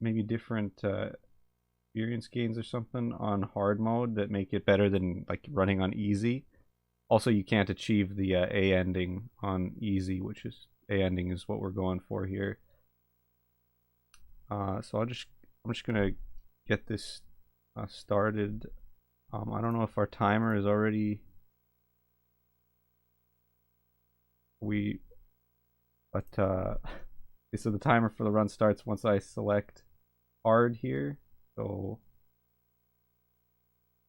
maybe different experience gains or something on hard mode that make it better than like running on easy. Also, you can't achieve the A ending on easy, which is A ending is what we're going for here. So I'm just gonna get this started. I don't know if our timer is already we, but so the timer for the run starts once I select hard here. So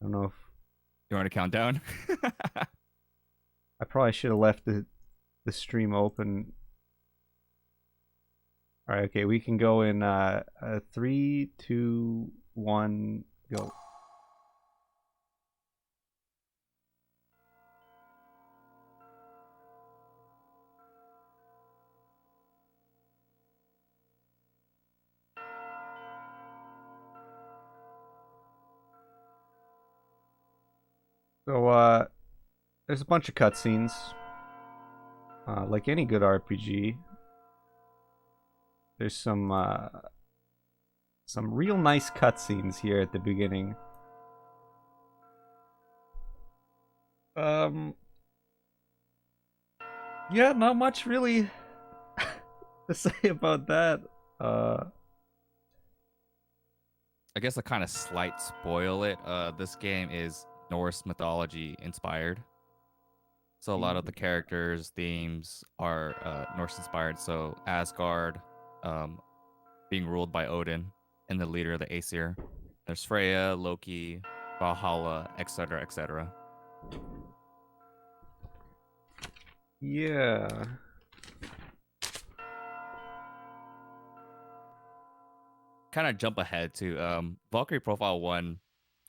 I don't know if You want to count down? I probably should have left the stream open. All right, okay, we can go in 3, 2, 1, go. So there's a bunch of cutscenes. Like any good RPG, there's some real nice cutscenes here at the beginning. Um, yeah, not much really to say about that. I guess I kind of slight spoil it. This game is Norse mythology inspired. So a lot of the characters, themes are Norse inspired. So Asgard, um, being ruled by Odin, and the leader of the Aesir. There's Freya, Loki, Valhalla, etc., etc. Yeah. Kind of jump ahead to Valkyrie Profile 1,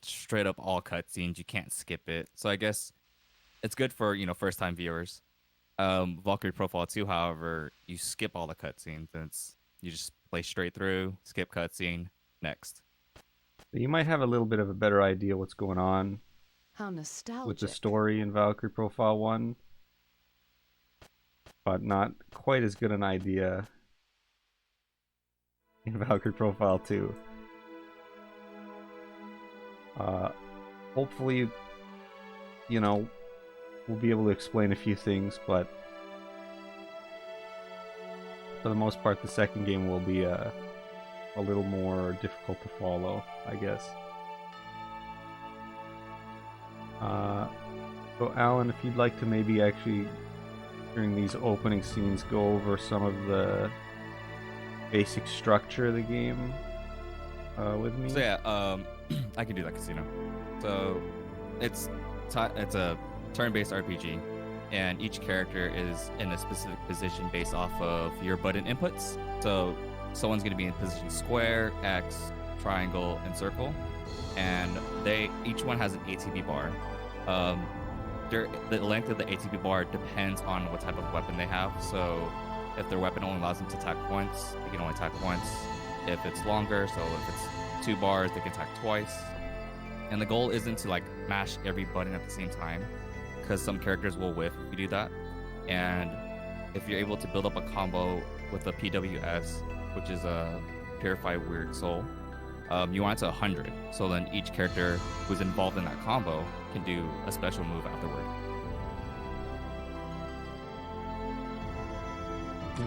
straight up all cutscenes. You can't skip it. So I guess it's good for, first time viewers. Valkyrie Profile 2, however, you skip all the cutscenes and you just play straight through, skip cutscene, next. You might have a little bit of a better idea what's going on How with the nostalgic. story in Valkyrie Profile 1, but not quite as good an idea in Valkyrie Profile 2. Hopefully, we'll be able to explain a few things, but for the most part, the second game will be a little more difficult to follow, I guess. So, Alan, if you'd like to maybe actually, during these opening scenes, go over some of the basic structure of the game with me. So yeah, I can do that, Casino. So it's it's a turn-based RPG, and each character is in a specific position based off of your button inputs. So someone's going to be in position square, X, triangle, and circle, and each one has an ATB bar. The length of the ATB bar depends on what type of weapon they have. So if their weapon only allows them to attack once, they can only attack once. If it's longer, so if it's 2 bars, they can attack twice. And the goal isn't to like mash every button at the same time, because some characters will whiff if you do that. And if you're able to build up a combo with a PWS, which is a Purified Weird Soul, you want it to 100. So then each character who's involved in that combo can do a special move afterward.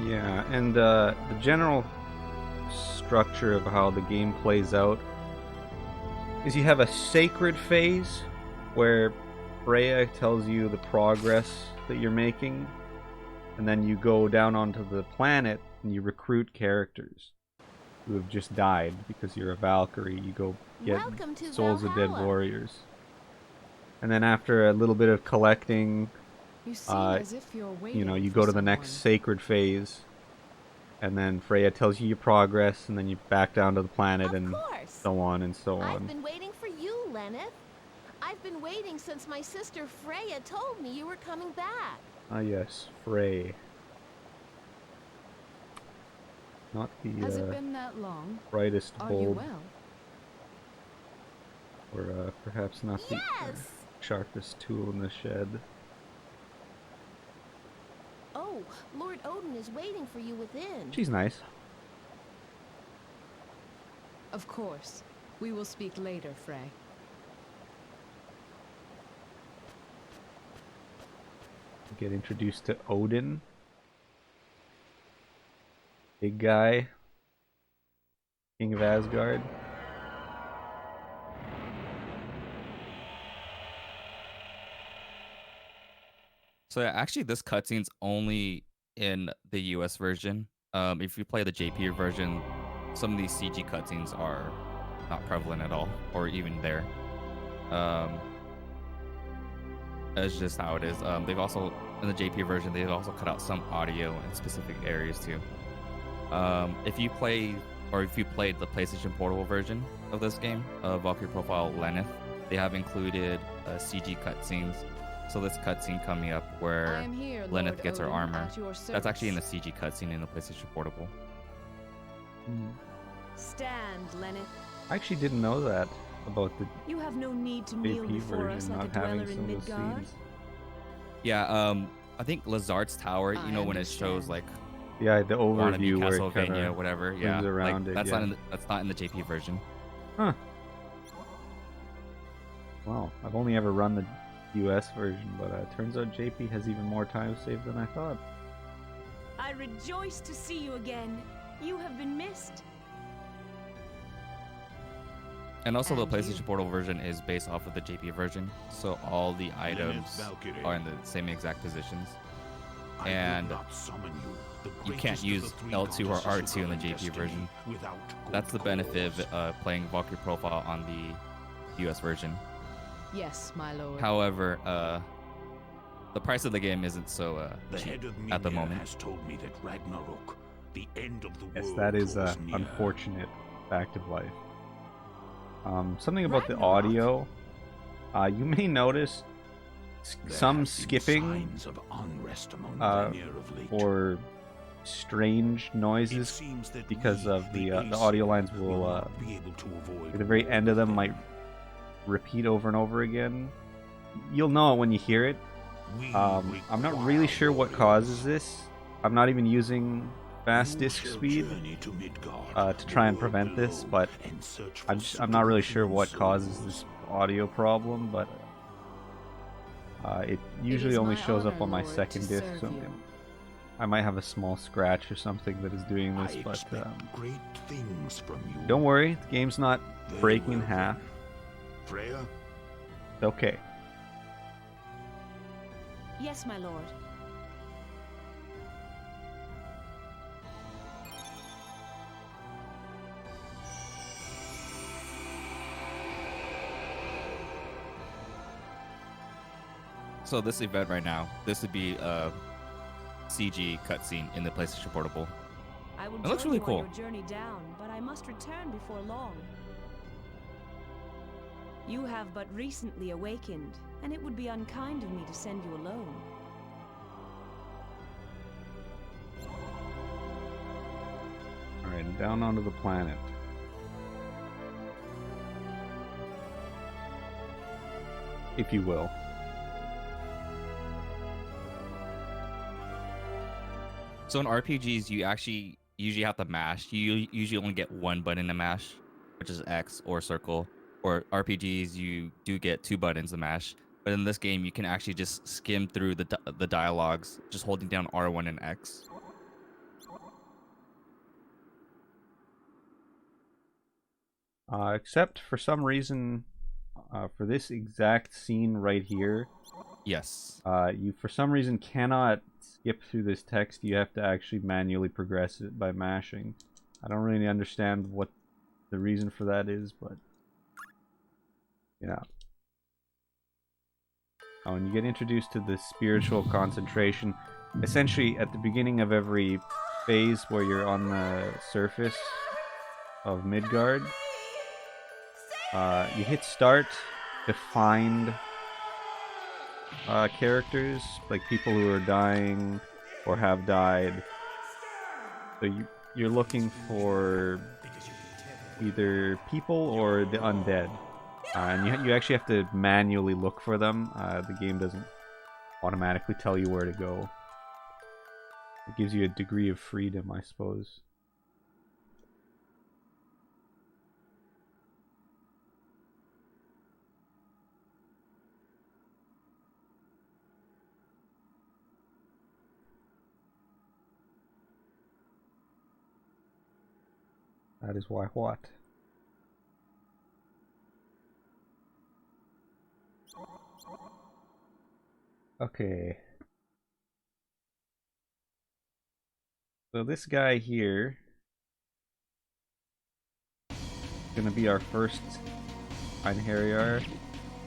Yeah, and the general structure of how the game plays out is you have a sacred phase where Freya tells you the progress that you're making, and then you go down onto the planet and you recruit characters who have just died because you're a Valkyrie. You go get Welcome to souls of dead Valhalla. warriors. And then after a little bit of collecting, You seem as if you're waiting you for go to the someone. next sacred phase, and then Freya tells you your progress, and then you back down to the planet, Of and course. so on and so I've on. been waiting for you, Lenneth. I've been waiting since my sister Freya told me you were coming back. Ah yes, Frey. Not Has it the been that long? brightest Are you bulb, well? or perhaps not the Yes! sharpest tool in the shed. Oh, Lord Odin is waiting for you within. She's nice. Of course. We will speak later, Frey. Get introduced to Odin. Big guy. King of Asgard. So yeah, actually, this cutscene's only in the US version. If you play the JP version, some of these CG cutscenes are not prevalent at all, or even there. That's just how it is. They've also, in the JP version, they've also cut out some audio in specific areas too. If you play, or if you played the PlayStation Portable version of this game, Valkyrie Profile Lenneth, they have included CG cutscenes. So this cutscene coming up where Lenneth gets her armor, that's actually in the CG cutscene in the PlayStation Portable. Stand, Lenneth. I actually didn't know that about the You have no need to kneel JP before us version like a not having dweller in some of those Midgard. scenes. Yeah, I think Lazard's Tower, I you know, when it shows understand. like Yeah, the wannabe overview where it Castlevania, kind of whatever. Yeah, around like, it. that's Yeah. that's not in the JP version. Huh. Wow, I've only ever run the US version, but turns out JP has even more time saved than I thought. I rejoice to see you again. You have been missed. And also, the And PlayStation you. Portal version is based off of the JP version, so all the items Valkyrie. are in the same exact positions. I will And not summon you, the you can't greatest of use the three L2 or goddesses R2 in the of JP destiny version. without That's the good benefit cause. of playing Valkyrie Profile on the US version. Yes, my lord. However, the price of the game isn't so The cheap head of at the Mimir moment. has told me that Ragnarok, the end of the Yes, world, that is draws an near. unfortunate fact of life. Something about the Ragnarok. audio. You may notice There some have been skipping signs of unrest among uh, Vanir of late. or strange It noises seems that because we, of the Aesir, audio lines will not be able to avoid at the very end of them war might repeat over and over again. You'll know it when you hear it. We I'm not really sure what causes this. I'm not even using fast disk speed to try and prevent this, but I'm not really sure what causes this audio problem, but it usually is only my shows up honor, on my Lord, second to disc, serve so you. I might have a small scratch or something that is doing this, I but expect great things from you. don't worry, the game's not Very breaking in well, half. then. Freya, It's okay. Yes, my lord. So this event right now, this would be a CG cutscene in the PlayStation Portable. I will It looks join really you cool. on your journey down, but I must return before long. You have but recently awakened, and it would be unkind of me to send you alone. Alright, down onto the planet. If you will. So in RPGs, you actually usually have to mash. You usually only get one button to mash, which is X or circle. Or RPGs, you do get two buttons to mash. But in this game, you can actually just skim through the dialogues, just holding down R1 and X. Except for some reason, for this exact scene right here, Yes. you for some reason cannot skip through this text. You have to actually manually progress it by mashing. I don't really understand what the reason for that is, but yeah. Oh, and you get introduced to the spiritual concentration. Essentially, at the beginning of every phase where you're on the surface of Midgard, you hit start to find characters, like people who are dying or have died. So you're looking for either people or the undead. And you actually have to manually look for them. The game doesn't automatically tell you where to go. It gives you a degree of freedom, I suppose. That is why what? Okay. So this guy here is gonna be our first Einherjar.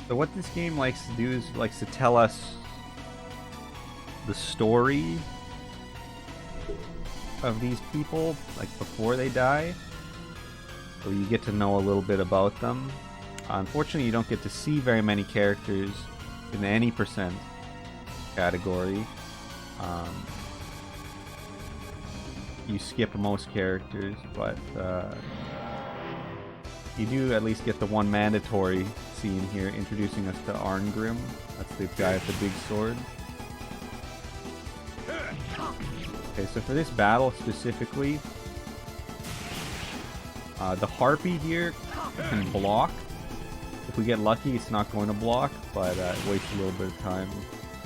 So what this game likes to do is likes to tell us the story of these people, like before they die. So you get to know a little bit about them. Unfortunately, you don't get to see very many characters in any percent category. You skip most characters, but you do at least get the one mandatory scene here introducing us to Arngrim. That's the guy with the big sword. Okay, so for this battle specifically, the Harpy here can block. If we get lucky, it's not going to block, but it wastes a little bit of time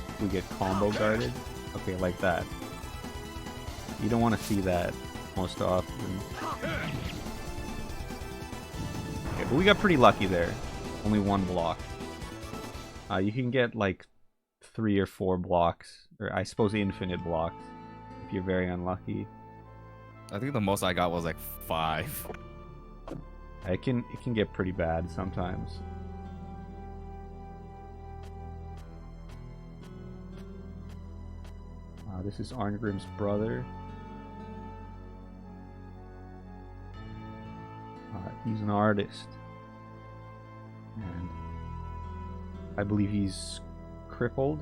if we get combo guarded. Okay, like that. You don't want to see that most often. Okay, but we got pretty lucky there. Only one block. You can get like 3 or 4 blocks, or I suppose infinite blocks, if you're very unlucky. I think the most I got was like 5. It can get pretty bad sometimes. This is Arngrim's brother. He's an artist, and I believe he's crippled.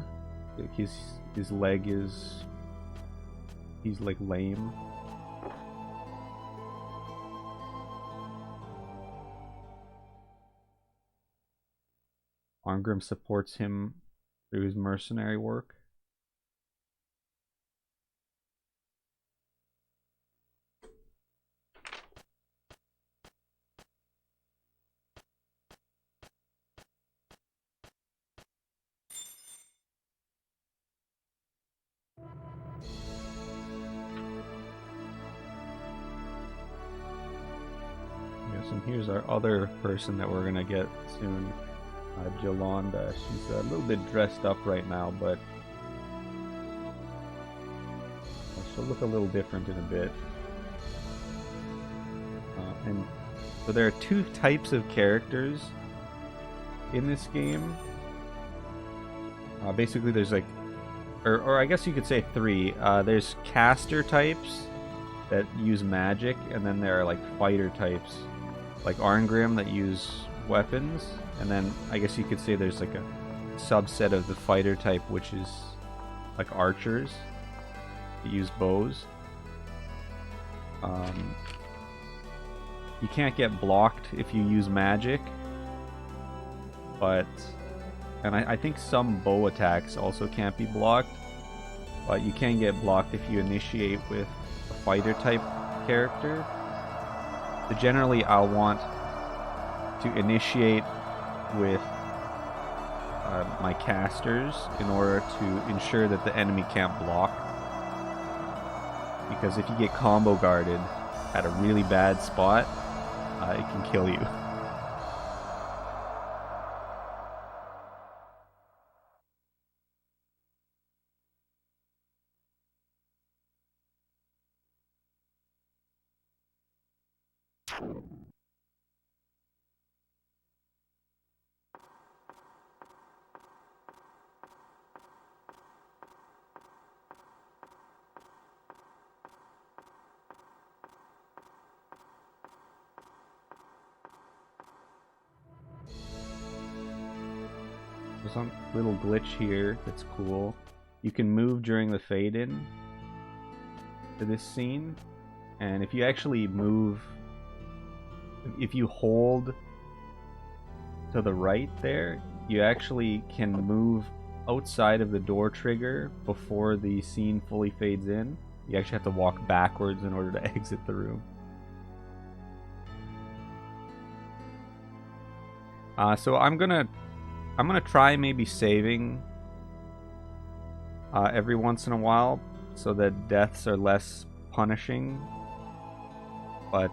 His leg is, he's like lame. Arngrim supports him through his mercenary work. Yes, and here's our other person that we're gonna get soon. Jolanda. She's a little bit dressed up right now, but she'll look a little different in a bit. And so there are 2 types of characters in this game. Basically, there's like, or I guess you could say 3. There's caster types that use magic, and then there are like fighter types, like Arngrim, that use weapons. And then I guess you could say there's like a subset of the fighter type, which is like archers that use bows. You can't get blocked if you use magic, but and I think some bow attacks also can't be blocked, but you can get blocked if you initiate with a fighter type character. So generally I'll want to initiate with my casters in order to ensure that the enemy can't block, because if you get combo guarded at a really bad spot, it can kill you. There's some little glitch here that's cool. You can move during the fade in to this scene, and if you actually move, if you hold to the right there, you actually can move outside of the door trigger before the scene fully fades in. You actually have to walk backwards in order to exit the room. So I'm gonna try maybe saving every once in a while so that deaths are less punishing. But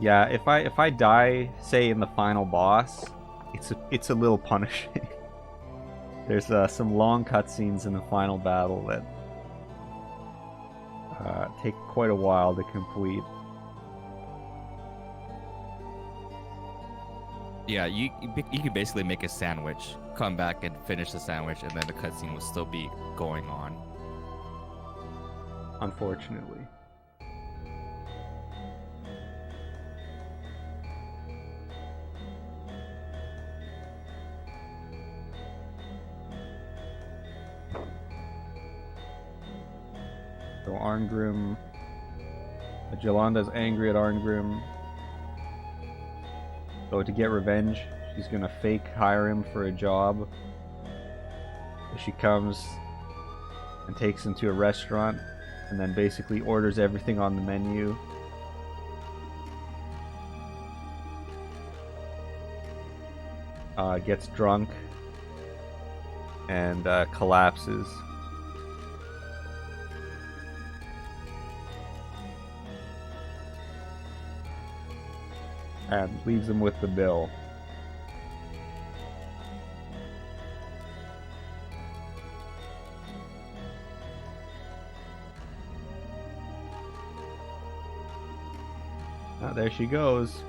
yeah, if I die, say in the final boss, it's a little punishing. There's some long cutscenes in the final battle that take quite a while to complete. Yeah, you can basically make a sandwich, come back and finish the sandwich, and then the cutscene will still be going on. Unfortunately. So Arngrim, Jolanda's angry at Arngrim. So to get revenge, she's gonna fake hire him for a job. She comes and takes him to a restaurant, and then basically orders everything on the menu. Gets drunk and collapses. And leaves him with the bill. There she goes.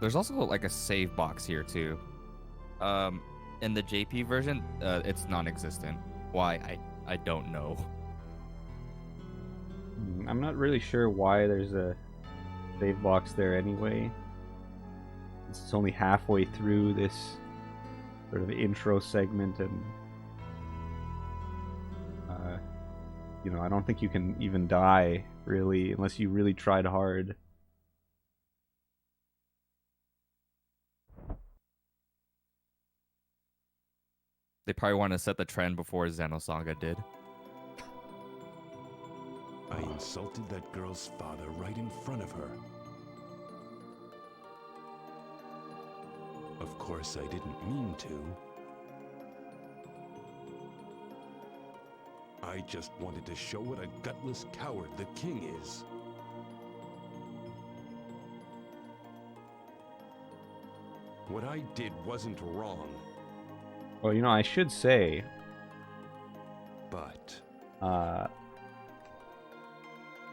There's also like a save box here too. In the JP version, it's non-existent. Why? I don't know. I'm not really sure why there's a save box there anyway. It's only halfway through this sort of intro segment, and you know, I don't think you can even die really unless you really tried hard. They probably want to set the trend before Xenosaga did. I insulted that girl's father right in front of her. Of course, I didn't mean to. I just wanted to show what a gutless coward the king is. What I did wasn't wrong. Well, you know, I should say, But well,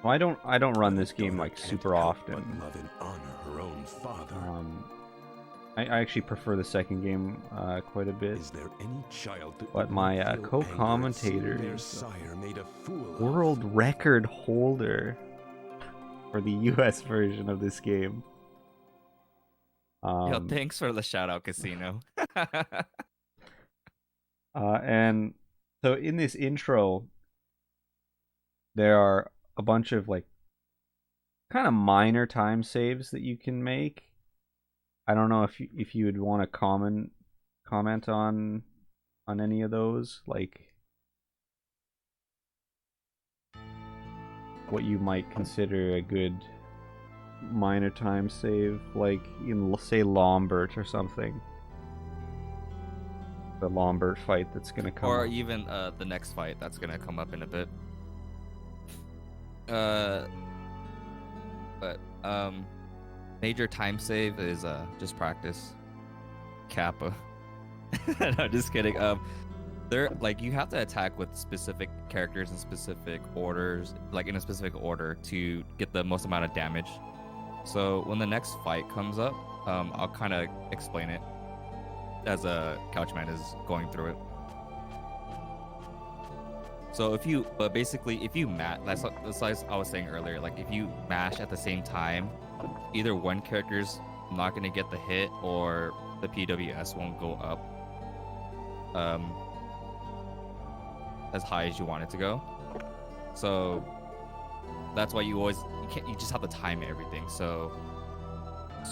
I don't run this game like super often. But love and honor her own father. I actually prefer the second game quite a bit. Is there any child that But would my feel anger at co-commentator seeing their is sire made a fool of? world record holder for the US version of this game. Yo, thanks for the shout out, Casino. And so in this intro, there are a bunch of like kind of minor time saves that you can make. I don't know if you would want to comment on any of those, like what you might consider a good minor time save, like in, say, Lombert or something. The Lombert fight that's gonna come. Or even the next fight that's gonna come up in a bit. Major time save is just practice. Kappa. No, just kidding. They're like, you have to attack with specific characters in specific orders, like in a specific order to get the most amount of damage. So when the next fight comes up, I'll kind of explain it as a Couchman is going through it. So if you, but basically, if you mash, that's like I was saying earlier, like if you mash at the same time, either one character's not going to get the hit or the PWS won't go up as high as you want it to go. So that's why you just have to time everything. So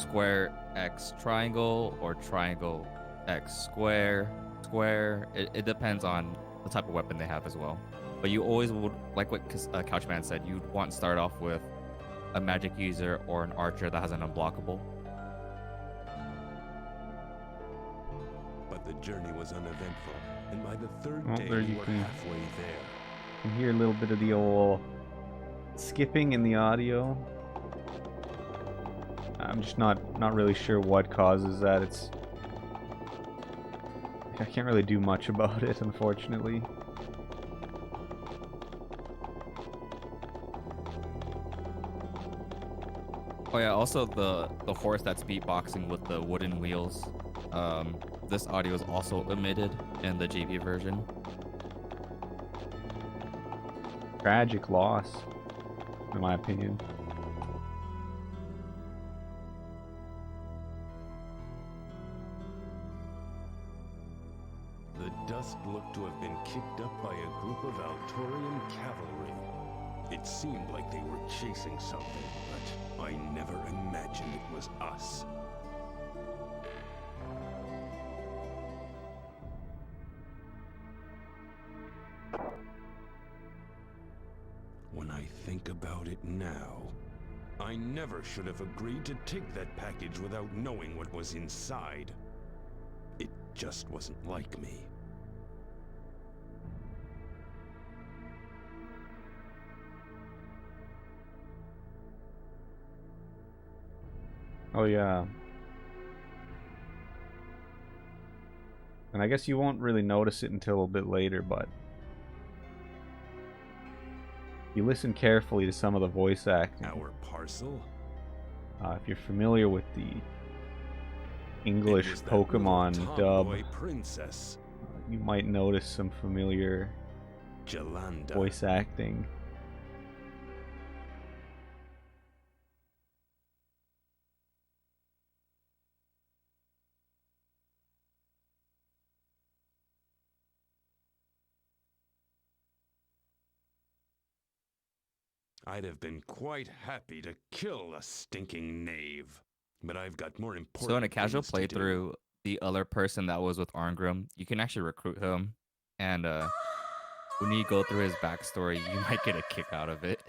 square x triangle or triangle x square. It depends on the type of weapon they have as well. But you always would, like what Couchman said, you'd want to start off with a magic user or an archer that has an unblockable. But the journey was uneventful, and by the third Oh, day there we you were can- halfway there. You can hear a little bit of the old skipping in the audio. I'm just not really sure what causes that. I can't really do much about it, unfortunately. Oh yeah, also the horse that's beatboxing with the wooden wheels. This audio is also omitted in the JV version. Tragic loss, in my opinion. The dust looked to have been kicked up by a group of Altorian cavalry. It seemed like they were chasing something, but I never imagined it was us. When I think about it now, I never should have agreed to take that package without knowing what was inside. It just wasn't like me. Oh yeah. And I guess you won't really notice it until a bit later, but you listen carefully to some of the voice acting. Our parcel? If you're familiar with the English It was that Pokemon little dub, tomboy princess, you might notice some familiar Jolanda. voice acting. I'd have been quite happy to kill a stinking knave, but I've got more important So in a casual things to do. playthrough, the other person that was with Arngrim, you can actually recruit him, and when you go through his backstory, you might get a kick out of it.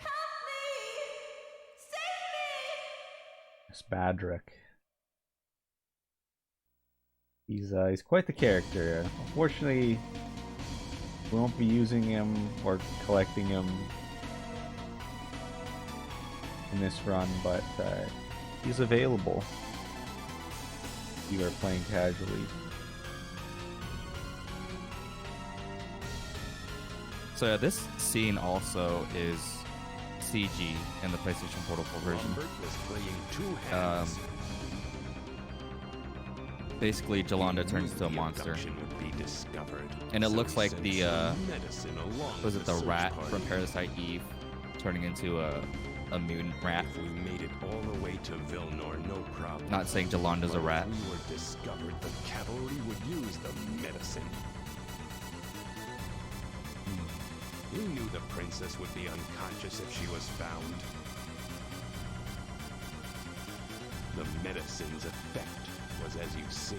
Spadrick. He's quite the character. Unfortunately, we won't be using him or collecting him in this run, but he's available if you are playing casually. So yeah, this scene also is CG in the PlayStation Portal 4 version. Lambert was playing two hands. Basically, He Jolanda knew turns into a the monster, abduction would be discovered, and it so looks he like sent the some medicine along was it the the search rat party. from Parasite Eve turning into a moon rat? If we made it all the way to Vilnor, no problem. Not saying Jolanda's a But rat. if we were discovered, the cavalry would use the medicine. We knew the princess would be unconscious if she was found. The medicine's effect was as you see.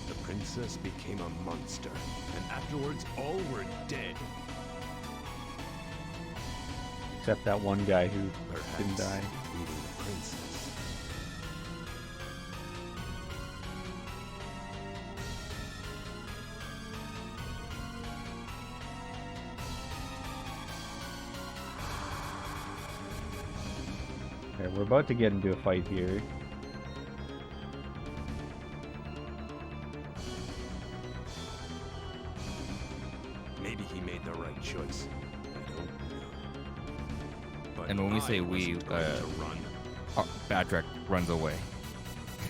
The princess became a monster, and afterwards all were dead. Except that one guy who Perhaps didn't die. even the princess. Okay, we're about to get into a fight here. Maybe he made the right choice. I don't know. But And when we I say we, wasn't going to run, Badrek runs away.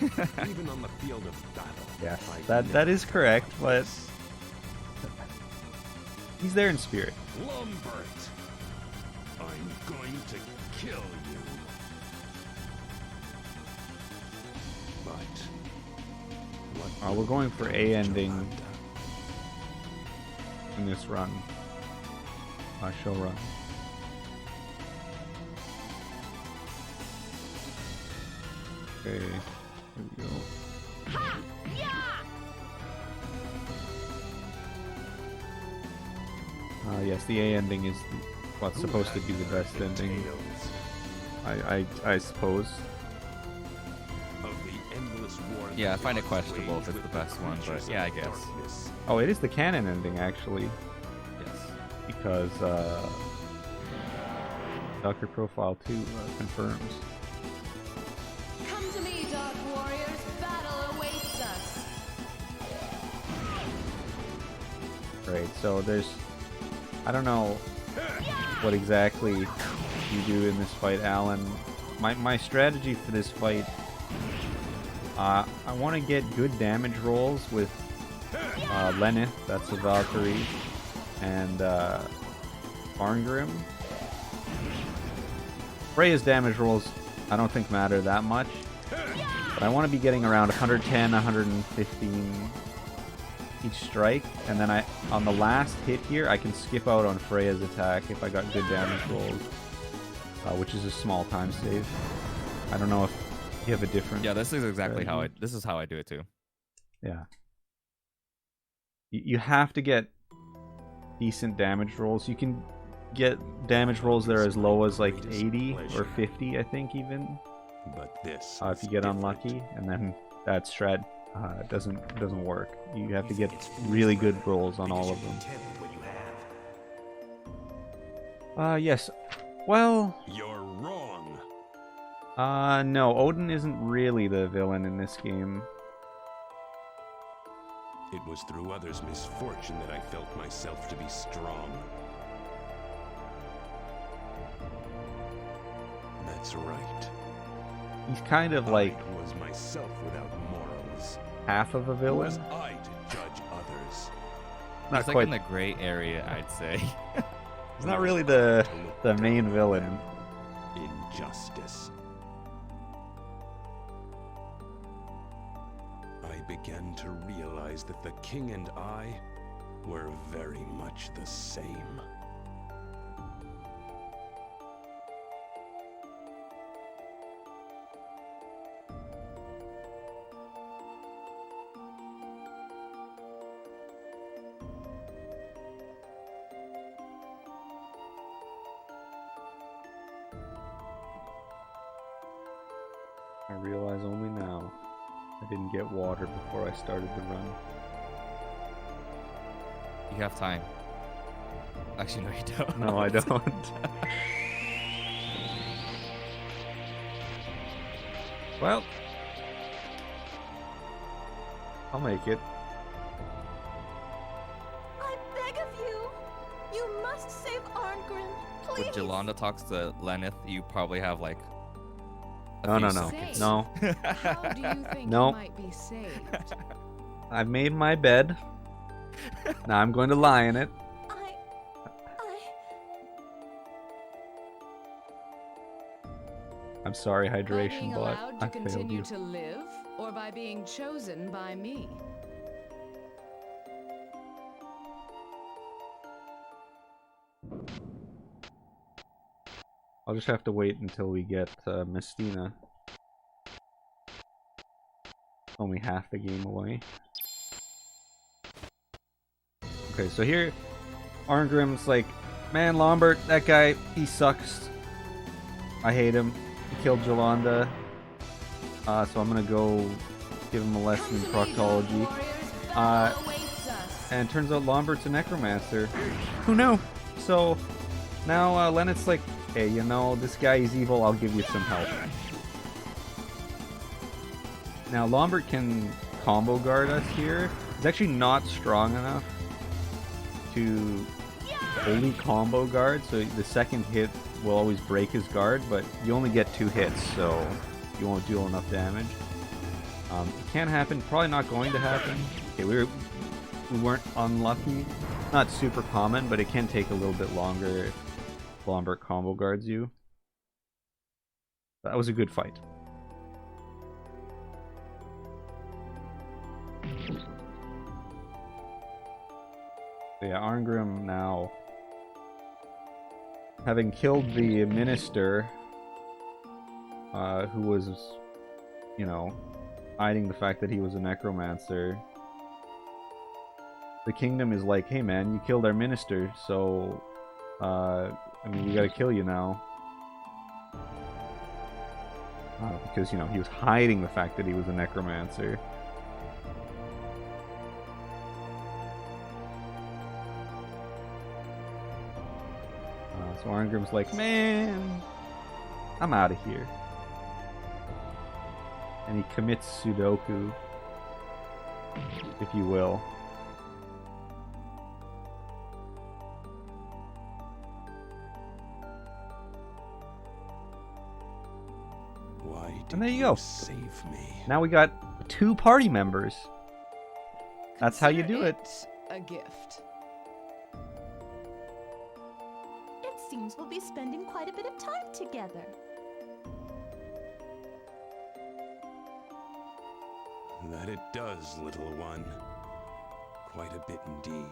even on the field of battle. Yes, I'd that never is correct, fought but this. he's there in spirit. Lambert, I'm going to kill you. But what We're going for will A ending Jolanda? in this run. Show run. Okay, here we go. Ha! Yeah! Yes, the A ending is what's supposed to be the best ending. I suppose. Of the endless war Yeah, I that find it gods questionable if wage it's the with best one, but creatures yeah, I of guess. darkness. Oh, it is the canon ending actually, Yes. because Doctor Profile 2 confirms. Come to me, Dark Warriors. Battle awaits us. Right, so there's... I don't know what exactly you do in this fight, Alan. My strategy for this fight... I want to get good damage rolls with Lennith, that's a Valkyrie, and Arngrim. Freya's damage rolls I don't think matter that much, but I want to be getting around 110, 115 each strike, and then on the last hit here I can skip out on Freya's attack if I got good damage rolls, which is a small time save. I don't know if you have a different... Yeah, this is exactly how I do it too. Yeah. You have to get decent damage rolls. You can get damage rolls that are as low as like 80 or 50, I think, even. But this If you get unlucky, and then that strat doesn't work. You have to get really good rolls on all of them. Yes. Well, You're wrong. no, Odin isn't really the villain in this game. It was through others' misfortune that I felt myself to be strong. That's right. He's kind of like I was myself without morals. half of a Who villain. was I to judge others? Not He's like quite. in the gray area, I'd say. He's not really the main villain. Injustice. I began to realize that the king and I were very much the same. I realize only now I didn't get water before I started the run. You have time. Actually, no, you don't. No, I don't. Well, I'll make it. I beg of you. You must save Arngrim. Please. When Jolanda talks to Lennith, you probably have like a No, few no, no, seconds. no. How do you think No. he might be saved? I've made my bed. Now I'm going to lie in it. I... I'm sorry, By hydration, being but allowed to I failed continue you. to live, or by being chosen by me? I'll just have to wait until we get Mestina. Only half the game away. Okay, so here, Arngrim's like, man, Lombard, that guy, he sucks. I hate him. He killed Jolanda. So I'm gonna go give him a lesson in proctology. And it turns out Lombard's a necromancer. Who knew? So now Lennith's like, hey, you know, this guy is evil, I'll give you some help. Now Lombard can combo guard us here. He's actually not strong enough to fully combo guard, so the second hit will always break his guard, but you only get 2 hits, so you won't deal enough damage. It can happen, probably not going to happen. Okay, we weren't unlucky. Not super common, but it can take a little bit longer if Lombard combo guards you. That was a good fight. So yeah, Arngrim now, having killed the minister, who was you know, hiding the fact that he was a necromancer, the kingdom is like, hey man, you killed our minister, so, I mean, we gotta kill you now. Because, you know, he was hiding the fact that he was a necromancer. So Arngrim's like, man, I'm out of here. And he commits Sudoku, if you will. Why did And there you go. save me? Now we got 2 party members. That's how you do it. A gift. It seems we'll be spending quite a bit of time together. That it does, little one. Quite a bit indeed.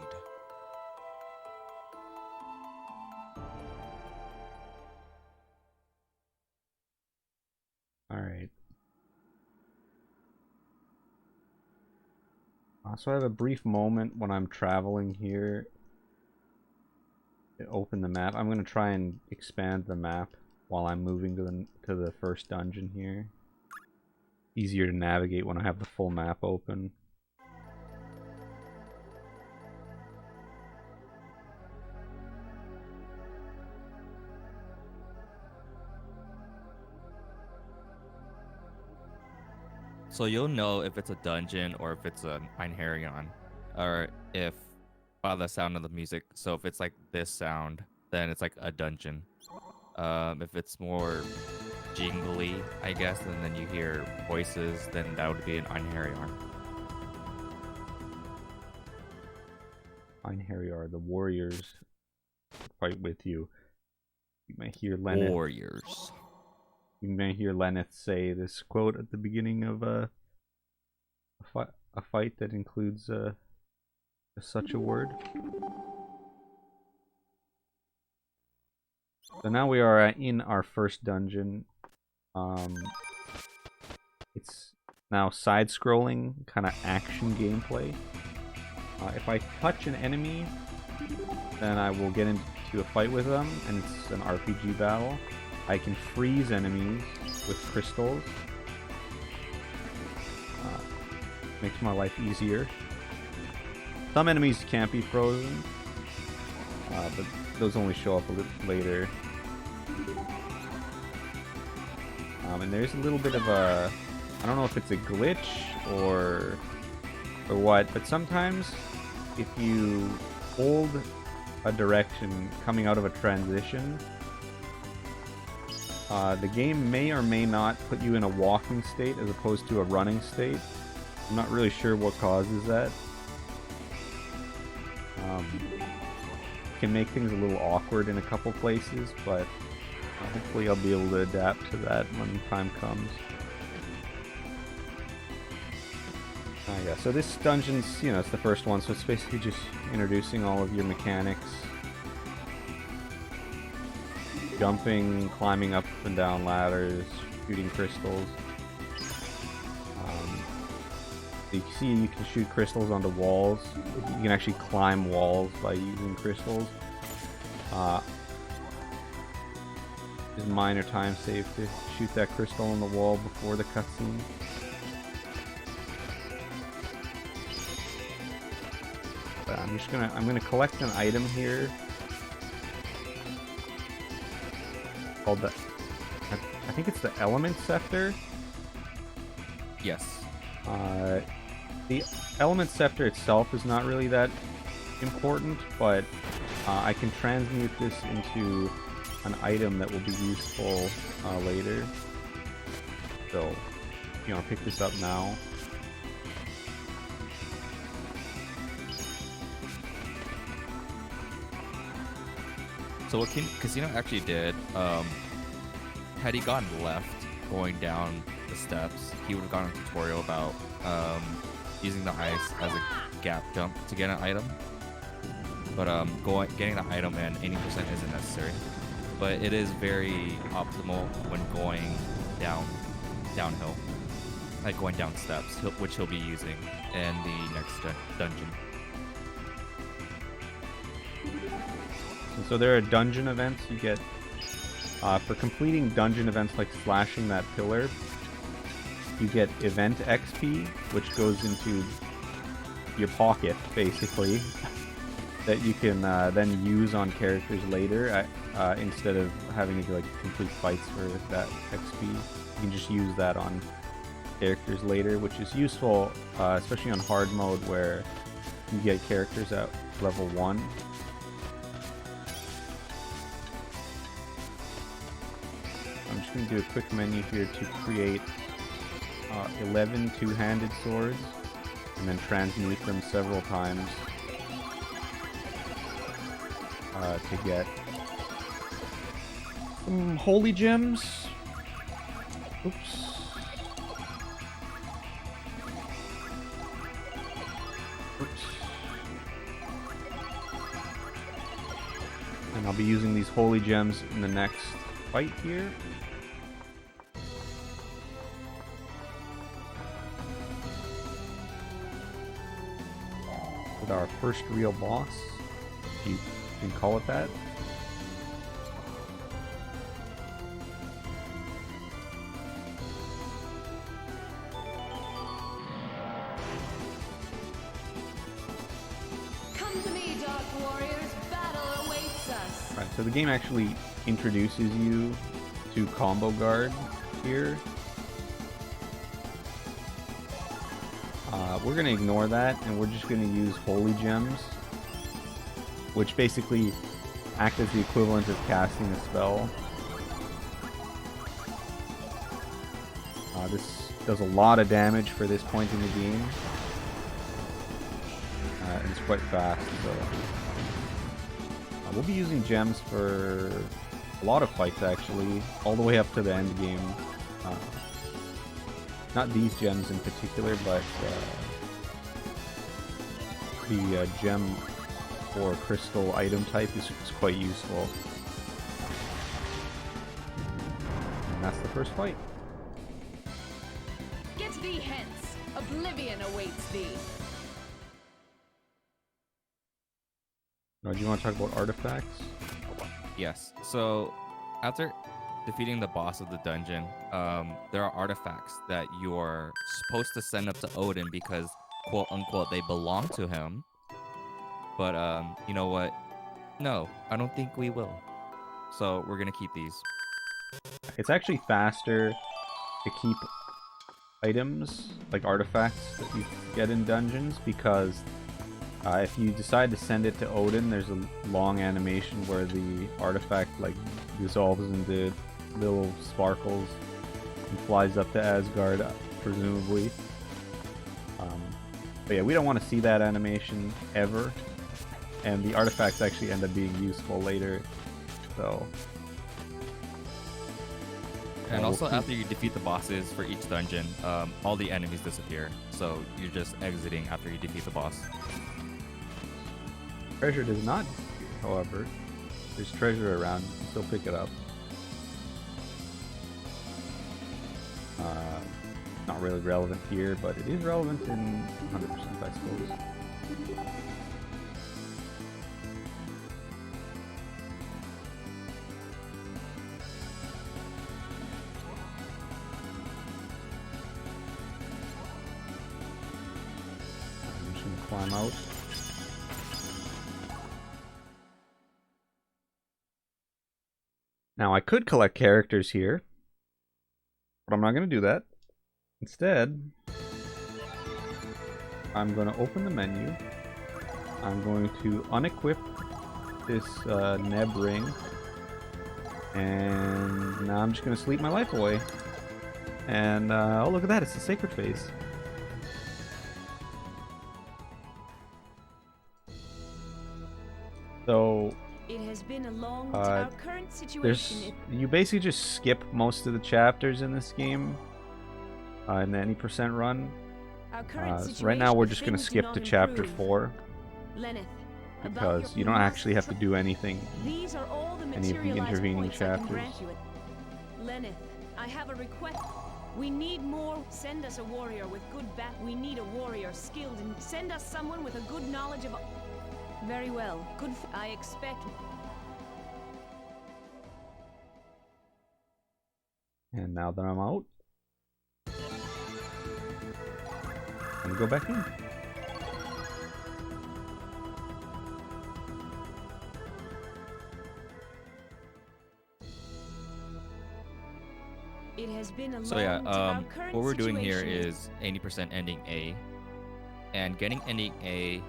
Alright. So I have a brief moment when I'm traveling here to open the map. I'm going to try and expand the map while I'm moving to the first dungeon here. Easier to navigate when I have the full map open. So you'll know if it's a dungeon or if it's an Einherjar, or if by the sound of the music. So if it's like this sound, then it's like a dungeon. If it's more jingly, I guess, and then you hear voices, then that would be an Einherjar. Einherjar, the warriors fight with you. You may hear Lenneth. Warriors. You may hear Lenneth say this quote at the beginning of a fight that includes such a word. So now we are in our first dungeon. It's now side-scrolling, kind of action gameplay. If I touch an enemy, then I will get into a fight with them, and it's an RPG battle. I can freeze enemies with crystals. Makes my life easier. Some enemies can't be frozen, but those only show up a little later. And there's a little bit of a, I don't know if it's a glitch or what, but sometimes if you hold a direction coming out of a transition, the game may or may not put you in a walking state as opposed to a running state. I'm not really sure what causes that. Can make things a little awkward in a couple places, but hopefully I'll be able to adapt to that when time comes. Yeah, so this dungeon's, you know, it's the first one, so it's basically just introducing all of your mechanics. Jumping, climbing up and down ladders, shooting crystals. You can see you can shoot crystals onto walls. You can actually climb walls by using crystals. Just minor time save to shoot that crystal on the wall before the cutscene. But I'm gonna collect an item here called the, I think it's the Element Scepter. Yes. The Element Scepter itself is not really that important, but I can transmute this into an item that will be useful later. So, if you want to pick this up now. So what Casino actually did, had he gone left going down the steps, he would have gotten a tutorial about using the ice as a gap jump to get an item. But getting the item and 80% isn't necessary. But it is very optimal when going downhill. like going down steps, which he'll be using in the next dungeon. And so there are dungeon events you get for completing dungeon events like slashing that pillar. You get event XP, which goes into your pocket, basically, that you can then use on characters later instead of having to like complete fights for that XP. You can just use that on characters later, which is useful, especially on hard mode where you get characters at level 1. I'm just going to do a quick menu here to create 11 two-handed swords and then transmute them several times to get some holy gems. Oops. Oops. And I'll be using these holy gems in the next fight here. With our first real boss, if you can call it that. Come to me, Dark Warriors. Battle awaits us. Right, so the game actually introduces you to combo guard here. We're going to ignore that, and we're just going to use holy gems, which basically act as the equivalent of casting a spell. This does a lot of damage for this point in the game, and it's quite fast, so we'll be using gems for a lot of fights, actually, all the way up to the end game. Not these gems in particular, but the gem or crystal item type is quite useful. And that's the first fight. Get thee hence. Oblivion awaits thee. Now, do you want to talk about artifacts? Yes. So after defeating the boss of the dungeon, there are artifacts that you're supposed to send up to Odin because, quote unquote, they belong to him. But you know what? No, I don't think we will. So we're gonna keep these. It's actually faster to keep items, like artifacts that you get in dungeons, because if you decide to send it to Odin, there's a long animation where the artifact like dissolves into little sparkles and flies up to Asgard, presumably. But yeah, we don't want to see that animation ever, and the artifacts actually end up being useful later, so... And also, after you defeat the bosses for each dungeon, all the enemies disappear, so you're just exiting after you defeat the boss. Treasure does not disappear, however. There's treasure around, you can still pick it up. Not really relevant here, but it is relevant in 100%, I suppose. I'm just gonna climb out. Now I could collect characters here, but I'm not going to do that. Instead, I'm going to open the menu. I'm going to unequip this Neb ring, and now I'm just going to sleep my life away. And oh, look at that! It's the sacred phase. So It has been a long our current situation. there's you basically just skip most of the chapters in this game in any % run. So right now we're just going to skip to chapter 4 Lenneth, because you don't actually have to do anything. These are all the Any of the materialized intervening points I can chapters. grant you. Lenneth, I have a request. We need more. Send us a warrior with good back. We need a warrior skilled and send us someone with a good knowledge of. Very well. Good. I expect. And now that I'm out, I'm gonna go back in. It has been a So long yeah, our current what we're doing here situation is 80% ending A, and getting ending A,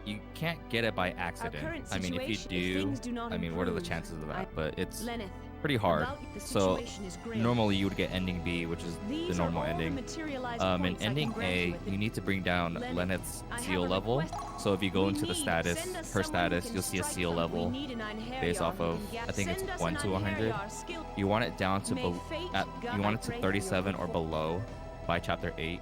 you can't get it by accident. current I mean, if you situation, if do, things do not I mean, what are the improve, chances of that? But it's Lenneth, pretty hard. about the So situation is grave. normally you would get ending B, which is These the are normal all the ending. materialized In points I can ending grant A, you at the- you need to bring down Lenneth, Lenneth's I have seal a level. request. So if you go We into the need- status, send us her someone who status, can you'll see a strike seal them. level We need an Einherjar based off who of, can get- I think it's send us 1 an to 100. Einherjar skill- You want it down to, May fate you want it to guide 37 or your below by chapter 8.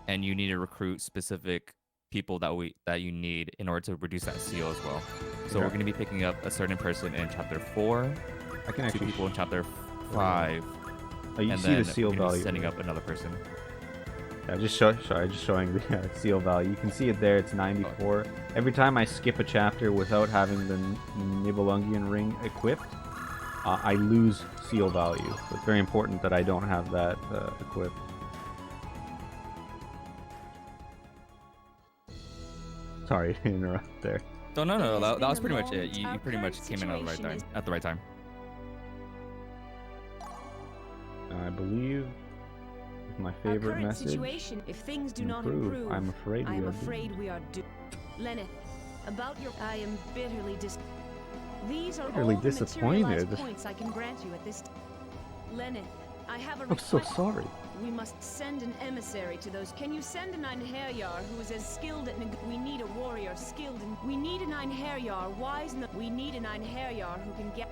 And you need to recruit specific people that you need in order to reduce that seal as well. So Okay. we're going to be picking up a certain person in chapter 4, I can 2 actually. people in chapter 5, Oh, you and see then the seal we're gonna be value. sending up another person. Yeah, just showing the seal value. You can see it there. It's 94. Every time I skip a chapter without having the Nibelungian ring equipped, I lose seal value. So it's very important that I don't have that equipped. Sorry to interrupt there. So no, It has that been was a pretty much long- it. You our pretty much current came in at the right situation time. At the right time. I believe my Our favorite current message. situation, if things do not Improve. improve, I'm afraid I we am are afraid we are doomed. Lenneth, about your, I am bitterly These are Bitterly all the materialized disappointed. points I can grant you at this. Lenneth, I have a I'm request. so sorry. We must send an emissary to those. Can you send an Einherjar who is as skilled at we need a warrior skilled and we need an Einherjar wise and we need an Einherjar who can get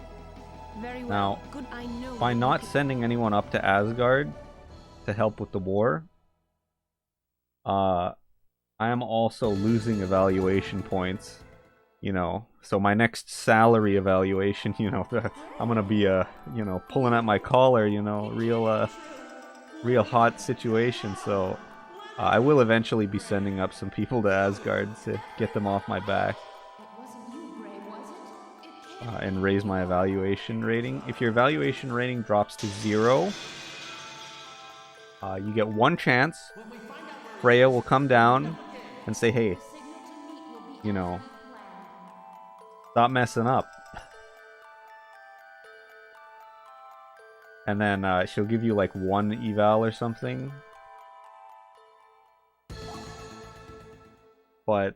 very well. Now, good. I know By that you not can- sending anyone up to Asgard to help with the war, I am also losing evaluation points. You know, so my next salary evaluation, you know, I'm gonna be pulling at my collar, real hot situation. So I will eventually be sending up some people to Asgard to get them off my back. And raise my evaluation rating. If your evaluation rating drops to 0, you get one chance. Freya will come down and say, hey, stop messing up. And then she'll give you like 1 eval or something. But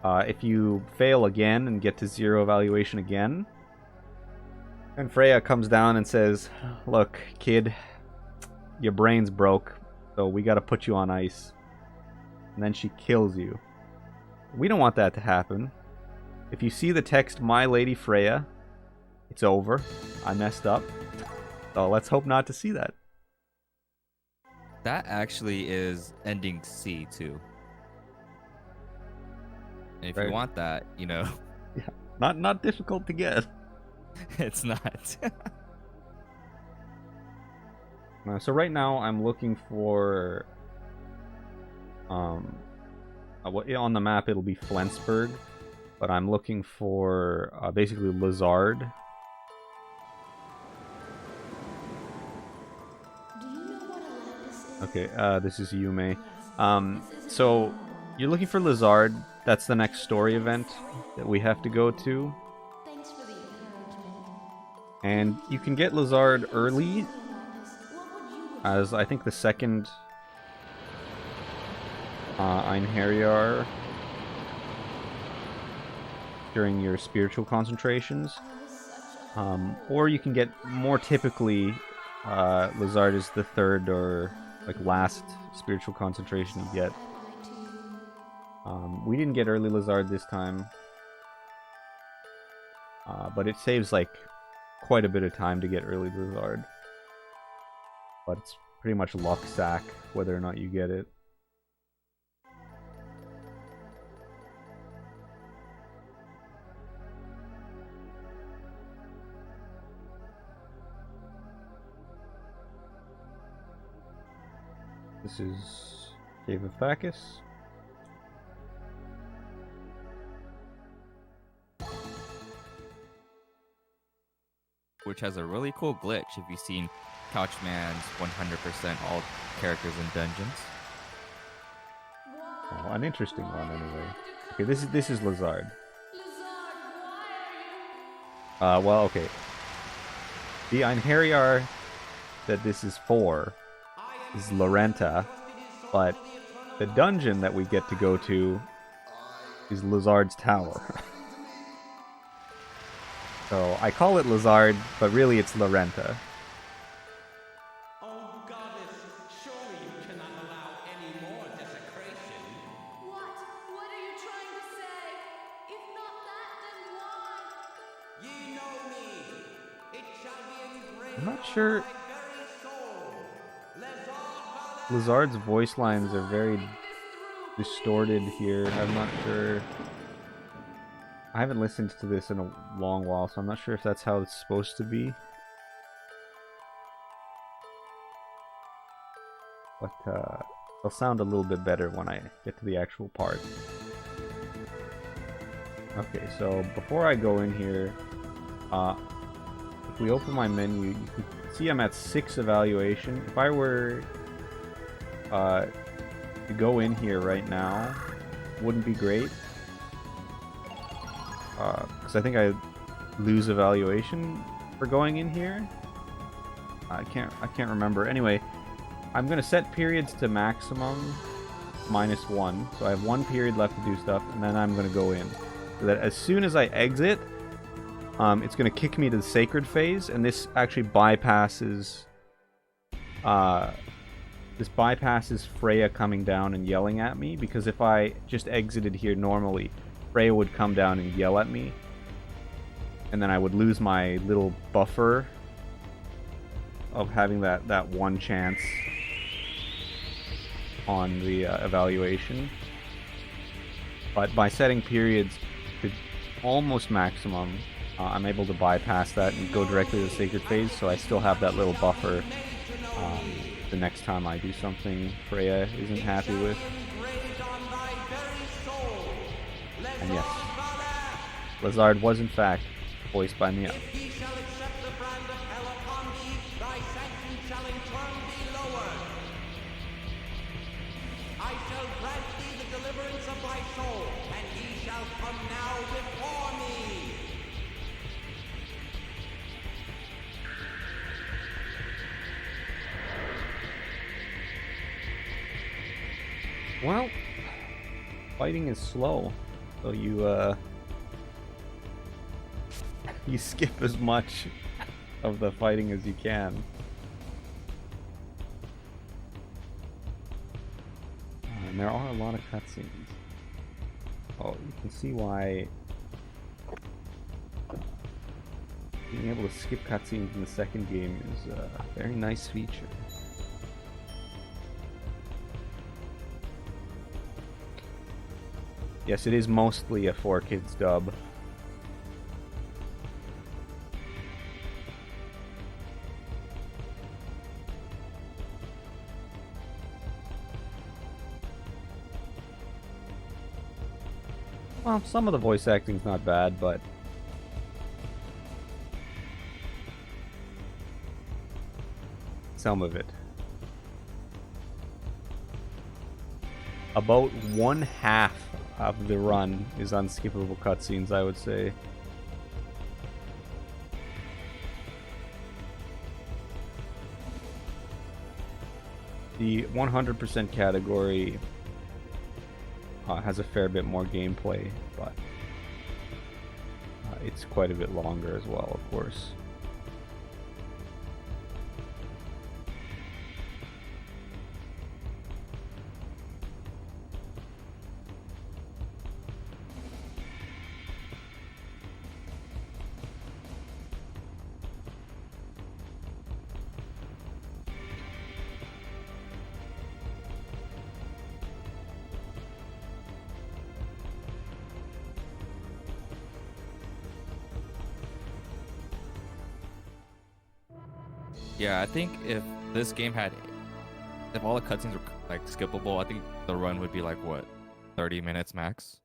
if you fail again and get to 0 evaluation again, and Freya comes down and says, look, kid, your brain's broke, so we gotta put you on ice. And then she kills you. We don't want that to happen. If you see the text, My Lady Freya, it's over. I messed up. So let's hope not to see that. That actually is ending C too. And if Right. you want that, Yeah, not difficult to get. it's not. So right now I'm looking for on the map it'll be Flensburg, but I'm looking for basically Lizard. Okay, this is Yume. So you're looking for Lizard. That's the next story event that we have to go to. And you can get Lizard early as I think the second Einherjar during your spiritual concentrations. Or you can get more typically Lizard is the third or like last spiritual concentration you get. We didn't get early Lizard this time, but it saves like quite a bit of time to get early Lizard. But it's pretty much luck sack whether or not you get it. This is Cave of Bacchus. Which has a really cool glitch if you've seen Couchman's 100% all characters in dungeons. Oh, an interesting one, anyway. Okay, this is Lazard. Well, okay. The Einherjar that this is for is Lorenta, but the dungeon that we get to go to is Lazard's Tower. So I call it Lazard, but really it's Lorenta. Oh, goddess, surely you cannot allow any more desecration. What? What are you trying to say? If not that, then why? Ye know me. It shall be engraved I'm not sure. on my very soul. Lazard Lazard's voice lines are very distorted here. I'm not sure. I haven't listened to this in a long while, so I'm not sure if that's how it's supposed to be. But it'll sound a little bit better when I get to the actual part. Okay, so before I go in here, if we open my menu, you can see I'm at 6 evaluation. If I were to go in here right now, wouldn't be great. Because I think I lose evaluation for going in here. I can't remember. Anyway, I'm gonna set periods to maximum -1, so I have 1 period left to do stuff, and then I'm gonna go in. So that as soon as I exit, it's gonna kick me to the sacred phase, and this actually bypasses. This bypasses Freya coming down and yelling at me, because if I just exited here normally, Freya would come down and yell at me, and then I would lose my little buffer of having that one chance on the evaluation. But by setting periods to almost maximum, I'm able to bypass that and go directly to the sacred phase, so I still have that little buffer the next time I do something Freya isn't happy with. And yes, Lazard was in fact voiced by me. If ye shall accept the brand of hell upon thee, thy sanction shall in turn be lowered. I shall grant thee the deliverance of thy soul, and ye shall come now before me. Well, fighting is slow, so you you skip as much of the fighting as you can. And there are a lot of cutscenes. Oh, you can see why being able to skip cutscenes in the second game is a very nice feature. Yes, it is mostly a 4Kids dub. Well, some of the voice acting's not bad, but some of it. About 1/2 of the run is unskippable cutscenes, I would say. The 100% category has a fair bit more gameplay, but it's quite a bit longer as well, of course. Yeah, I think if this game had if all the cutscenes were like skippable, I think the run would be like what, 30 minutes max.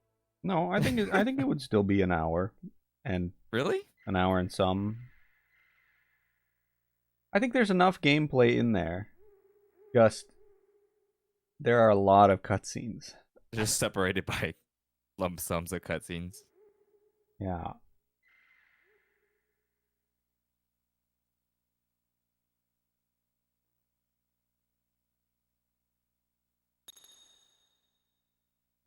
No, I think it would still be an hour, and Really? an hour and some. I think there's enough gameplay in there. Just there are a lot of cutscenes. Just separated by lump sums of cutscenes. Yeah.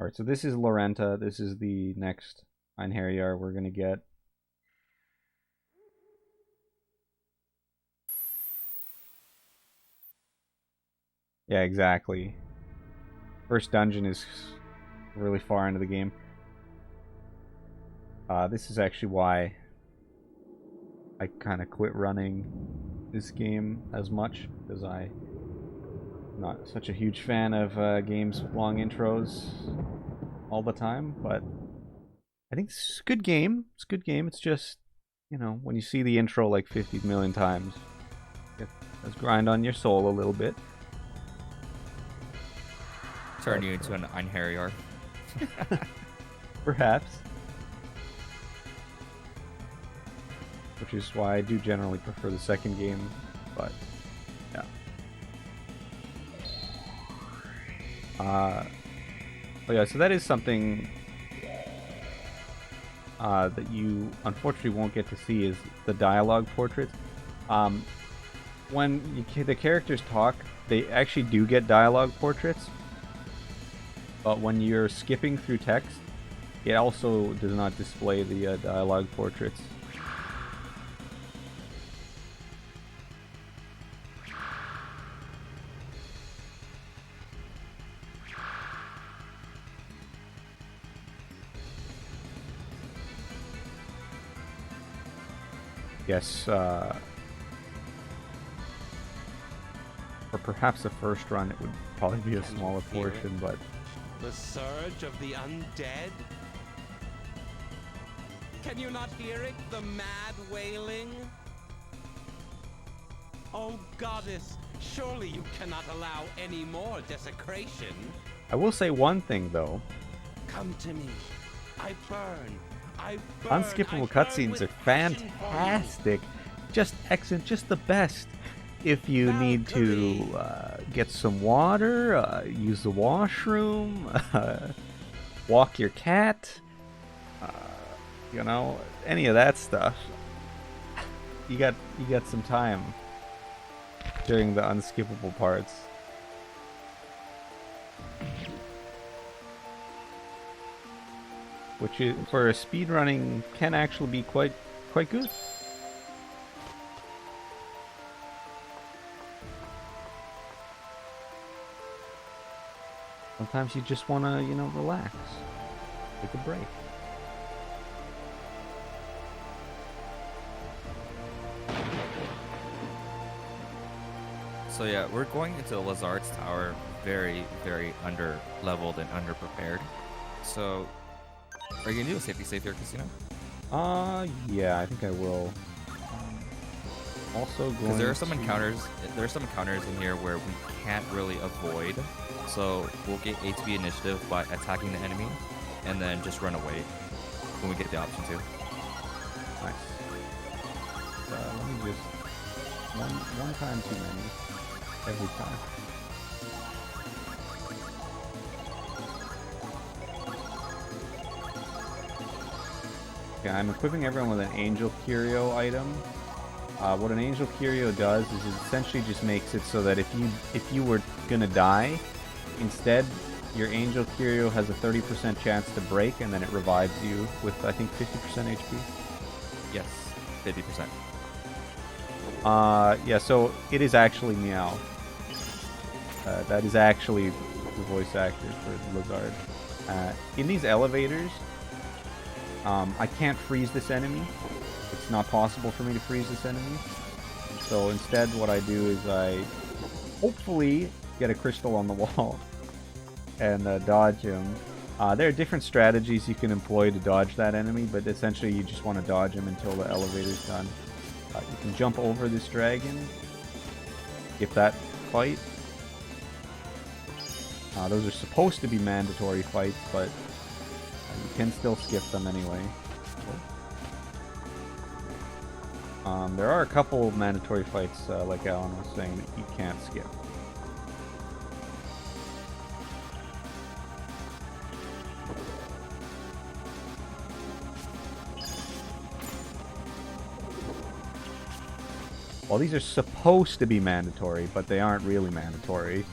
Alright, so this is Lorenta. This is the next Einherjar we're gonna get. Yeah, exactly. First dungeon is really far into the game. This is actually why I kind of quit running this game as much, because I'm not such a huge fan of games with long intros all the time, but I think this is a good game. It's a good game. It's just, you know, when you see the intro like 50 million times, it does grind on your soul a little bit. Turn you into an Einherjar. Perhaps. Which is why I do generally prefer the second game, but yeah. But yeah, so that is something that you unfortunately won't get to see is the dialogue portraits. When the characters talk, they actually do get dialogue portraits. But when you're skipping through text, it also does not display the dialogue portraits. Yes, or perhaps the first run it would probably be a smaller portion, but The surge of the undead? Can you not hear it? The mad wailing? Oh, goddess, surely you cannot allow any more desecration. I will say one thing though. Come to me. I burn. I burn. Unskippable I burn cutscenes with are passion for you. fantastic. Just excellent, just the best. If you need to get some water, use the washroom, walk your cat, you know, any of that stuff. You got some time during the unskippable parts. Which is, for a speedrunning can actually be quite good. Sometimes you just want to, you know, relax. Take a break. So yeah, we're going into Lazard's Tower very, very under-leveled and under-prepared. So, are you going to do a safety save here, Casino? Yeah, I think I will. Also going Because there are some encounters in here where we can't really avoid. So we'll get A to B initiative by attacking the enemy, and then just run away when we get the option to. Nice. Let me just one time too many. Every time. Okay, I'm equipping everyone with an Angel Curio item. What an Angel Curio does is it essentially just makes it so that if you were gonna die, instead your Angel Curio has a 30% chance to break, and then it revives you with, I think, 50% HP. Yes, 50%. Yeah, so it is actually Meow. That is actually the voice actor for Lazard. In these elevators, I can't freeze this enemy. It's not possible for me to freeze this enemy. So instead what I do is I hopefully get a crystal on the wall and dodge him. There are different strategies you can employ to dodge that enemy, but essentially you just want to dodge him until the elevator's done. You can jump over this dragon, skip that fight, Those are supposed to be mandatory fights, but you can still skip them anyway. There are a couple of mandatory fights, like Alan was saying, that you can't skip. Well, these are supposed to be mandatory, but they aren't really mandatory.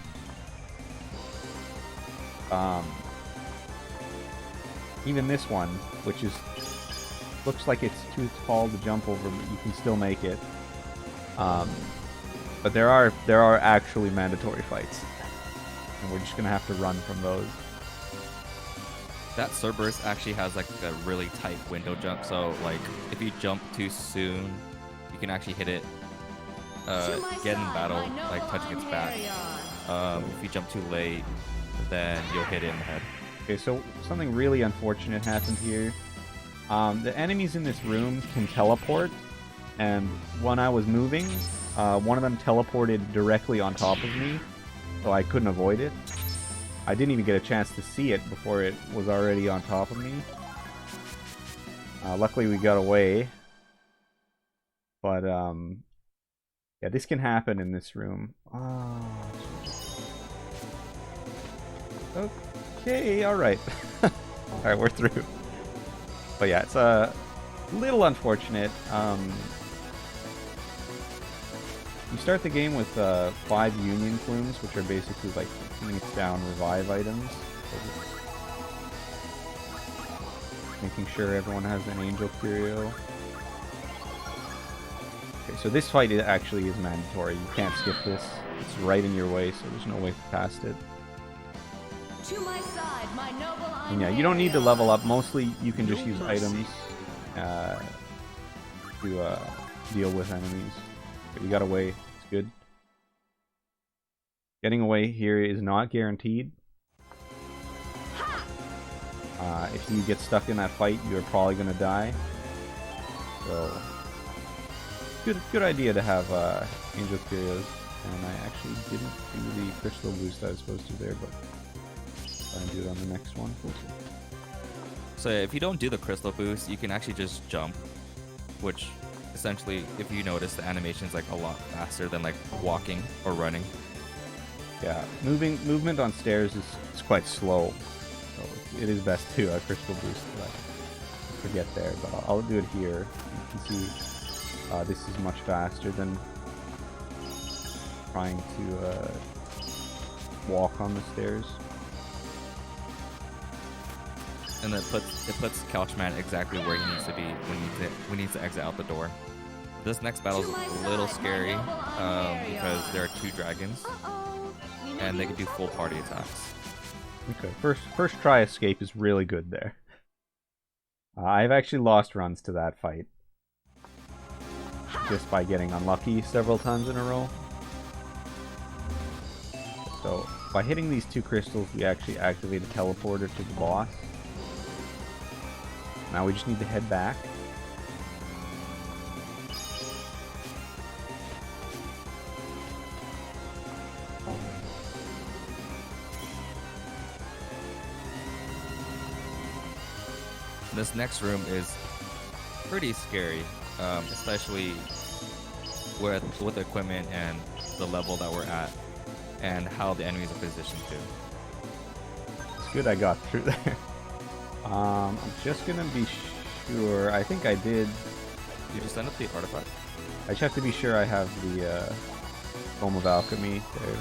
Even this one, which looks like it's too tall to jump over, but you can still make it. But there are actually mandatory fights, and we're just gonna have to run from those. That Cerberus actually has like a really tight window jump, so like if you jump too soon, you can actually hit it. Get in battle, like touching its back. If you jump too late, then you'll hit it in the head. Okay, so something really unfortunate happened here. The enemies in this room can teleport, and when I was moving, one of them teleported directly on top of me, so I couldn't avoid it. I didn't even get a chance to see it before it was already on top of me. Luckily we got away. But, yeah, this can happen in this room. Oh, okay, alright. Alright, we're through. But yeah, it's a little unfortunate. You start the game with 5 Union Plumes, which are basically like minutes down revive items. So making sure everyone has an Angel Curio. Okay, so this fight actually is mandatory. You can't skip this. It's right in your way, so there's no way past it. To my side, my noble And yeah, you don't need to level up. Mostly you can just use items to deal with enemies. But you got away. It's good. Getting away here is not guaranteed. If you get stuck in that fight, you're probably going to die. So, good idea to have Angel Curios. And I actually didn't do the crystal boost I was supposed to there, but I'll do it on the next one. So if you don't do the crystal boost, you can actually just jump, which essentially, if you notice, the animation is like a lot faster than like walking or running. Yeah, movement on stairs is quite slow, so it is best to crystal boost to get there. But I'll do it here. You can see this is much faster than trying to walk on the stairs. And it puts Couchman exactly where he needs to be when he needs to exit out the door. This next battle is a little scary because there are 2 dragons, and they can do full party attacks. Okay, first try escape is really good there. I've actually lost runs to that fight just by getting unlucky several times in a row. So by hitting these 2 crystals, we actually activate a teleporter to the boss. Now we just need to head back. This next room is pretty scary, especially with the equipment and the level that we're at, and how the enemies are positioned too. It's good I got through there. I'm just gonna be sure. I think I did. You just send up the artifact. I just have to be sure I have the Dome of Alchemy there.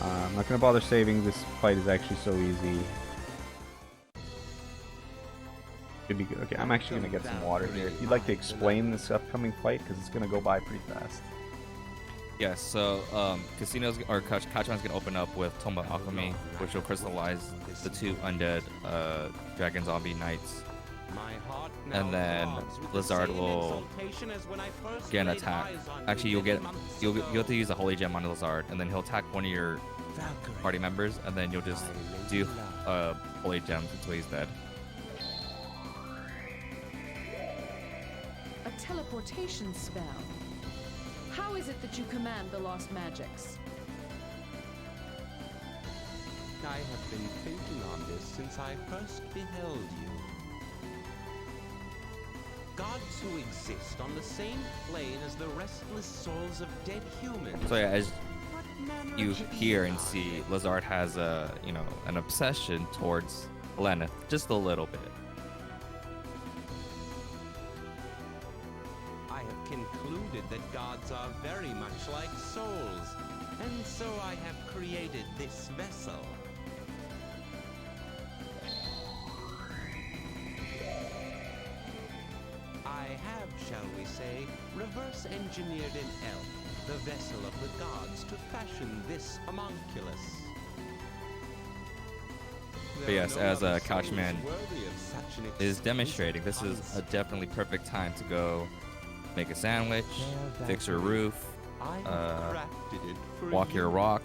I'm not gonna bother saving. This fight is actually so easy. Should be good. Okay, I'm actually gonna get some water here. If you'd like to explain this upcoming fight, because it's gonna go by pretty fast. Yes, so Casinos or Couchman's gonna open up with Tome of Alchemy, which will crystallize the 2 undead dragon zombie knights, and then Lizard will get an attack. Actually, you'll have to use a holy gem on Lizard, and then he'll attack one of your party members, and then you'll just do holy gem until he's dead. A teleportation spell. How is it that you command the lost magics? I have been thinking on this since I first beheld you. Gods who exist on the same plane as the restless souls of dead humans. So yeah, as What manner you of hear being and are see, they? Lazard has a, an obsession towards Lenneth, just a little bit. I have concluded that gods are very much like souls, and so I have created this vessel. I have, shall we say, reverse engineered an elf, the vessel of the gods, to fashion this homunculus. But yes, There are as no a other Couchman souls worthy of such an is exquisite demonstrating, this is a concept. definitely perfect time to go make a sandwich, There, fix your Valkyrie. roof, I have crafted it for walk your you. rock.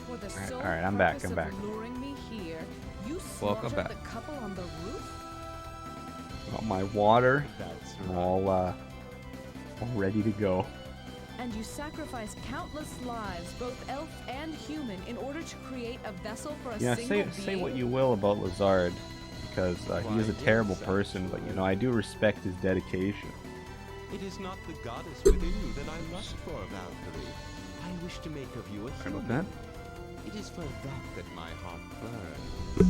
For the Alright, sole alright, I'm back, purpose I'm of back. luring me here, you Welcome slaughtered back. the couple on the roof? Got my water. That's I'm right. all ready to go. And you sacrificed countless lives, both elf and human, in order to create a vessel for a Yeah, single say being? what you will about Lazard, because he is a Why, terrible yes, person, but actually. I do respect his dedication. It is not the goddess within you that I lust for, Valkyrie. I wish to make of you a Sorry about human. that. It is for that my heart burns.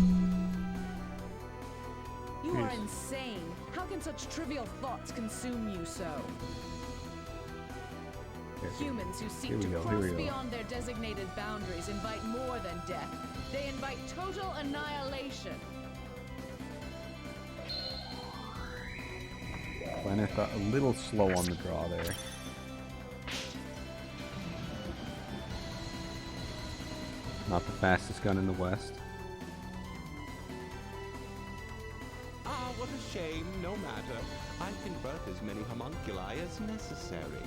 You are Jeez. insane. How can such trivial thoughts consume you so? Humans who seek Here we to go, here cross we go. beyond their designated boundaries invite more than death. They invite total annihilation. Lenneth a little slow on the draw there. Not the fastest gun in the West. Ah, what a shame. No matter. I can birth as many homunculi as necessary.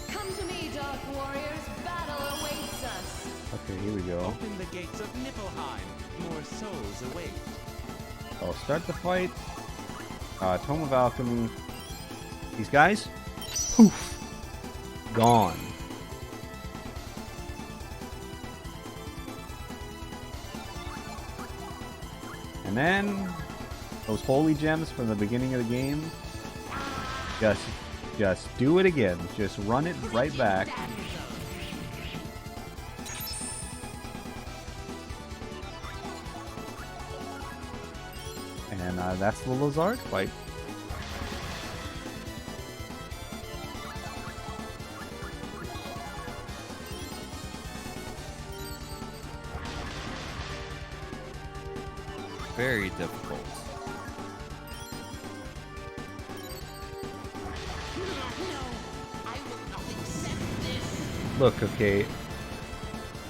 Come to me, Dark Warriors. Battle awaits us. Okay, here we go. Open the gates of Niflheim. More souls await. I'll start the fight. Tome of Alchemy. These guys? Poof! Gone. And then those holy gems from the beginning of the game. Just do it again. Just run it right back. And that's the Lazard fight. Very difficult. Look, okay.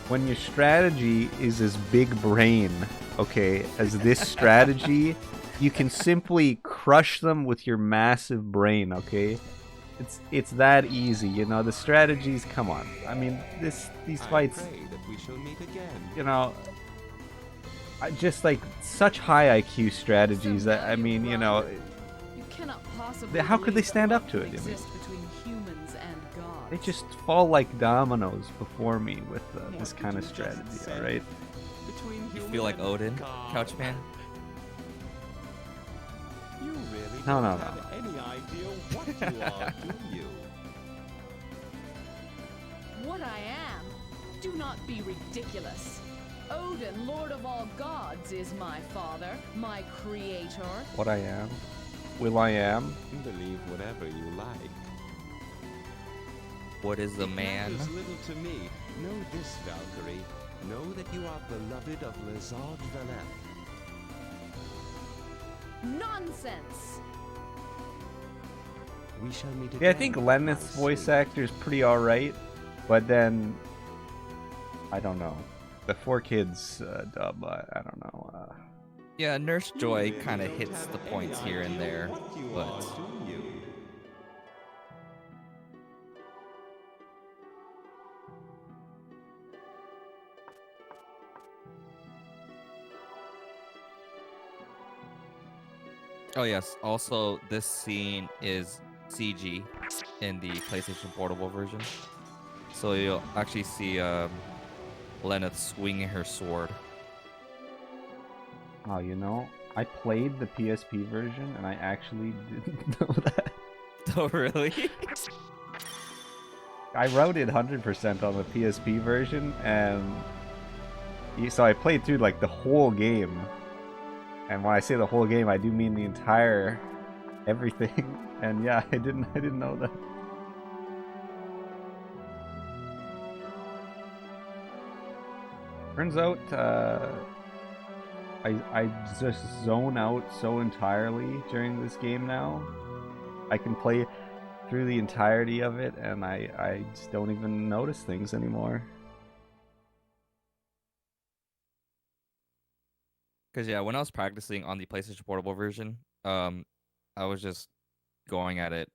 When your strategy is as big brain, okay, as this strategy, you can simply crush them with your massive brain, okay? It's that easy, The strategies, come on. I mean, these I fights, pray that we shall meet again. I just like such high IQ strategies that I mean, You cannot possibly. How could they believe that stand love up to can it, you mean? exist between humans and gods. they just fall like dominoes before me with this What kind did of you just strategy, say? alright? Between You human feel like and Odin, God. Couchman? You really No, don't no, have any idea what you are, do you? What I am? Do not be ridiculous. Odin, Lord of all gods, is my father, my creator. What I am. Will I am. Believe whatever you like. What is a It man? matters little to me. Know this, Valkyrie. Know that you are beloved of Lazard Valeth. Nonsense! We shall meet again. Yeah, I think Lenneth's my voice sweet. actor is pretty alright, but then I don't know. The 4Kids dub, I don't know. Yeah, Nurse You Joy really kind of don't hits have the any points here and idea there, what you but are, do you? Oh yes. Also, this scene is CG in the PlayStation Portable version, so you'll actually see Lenneth swinging her sword. Oh, you know, I played the PSP version and I actually didn't know that. Oh really? I routed 100% on the PSP version, and so I played through like the whole game. And when I say the whole game, I do mean the entire everything. And yeah, I didn't know that. Turns out, I just zone out so entirely during this game now. I can play through the entirety of it, and I just don't even notice things anymore. Because yeah, when I was practicing on the PlayStation Portable version, I was just going at it,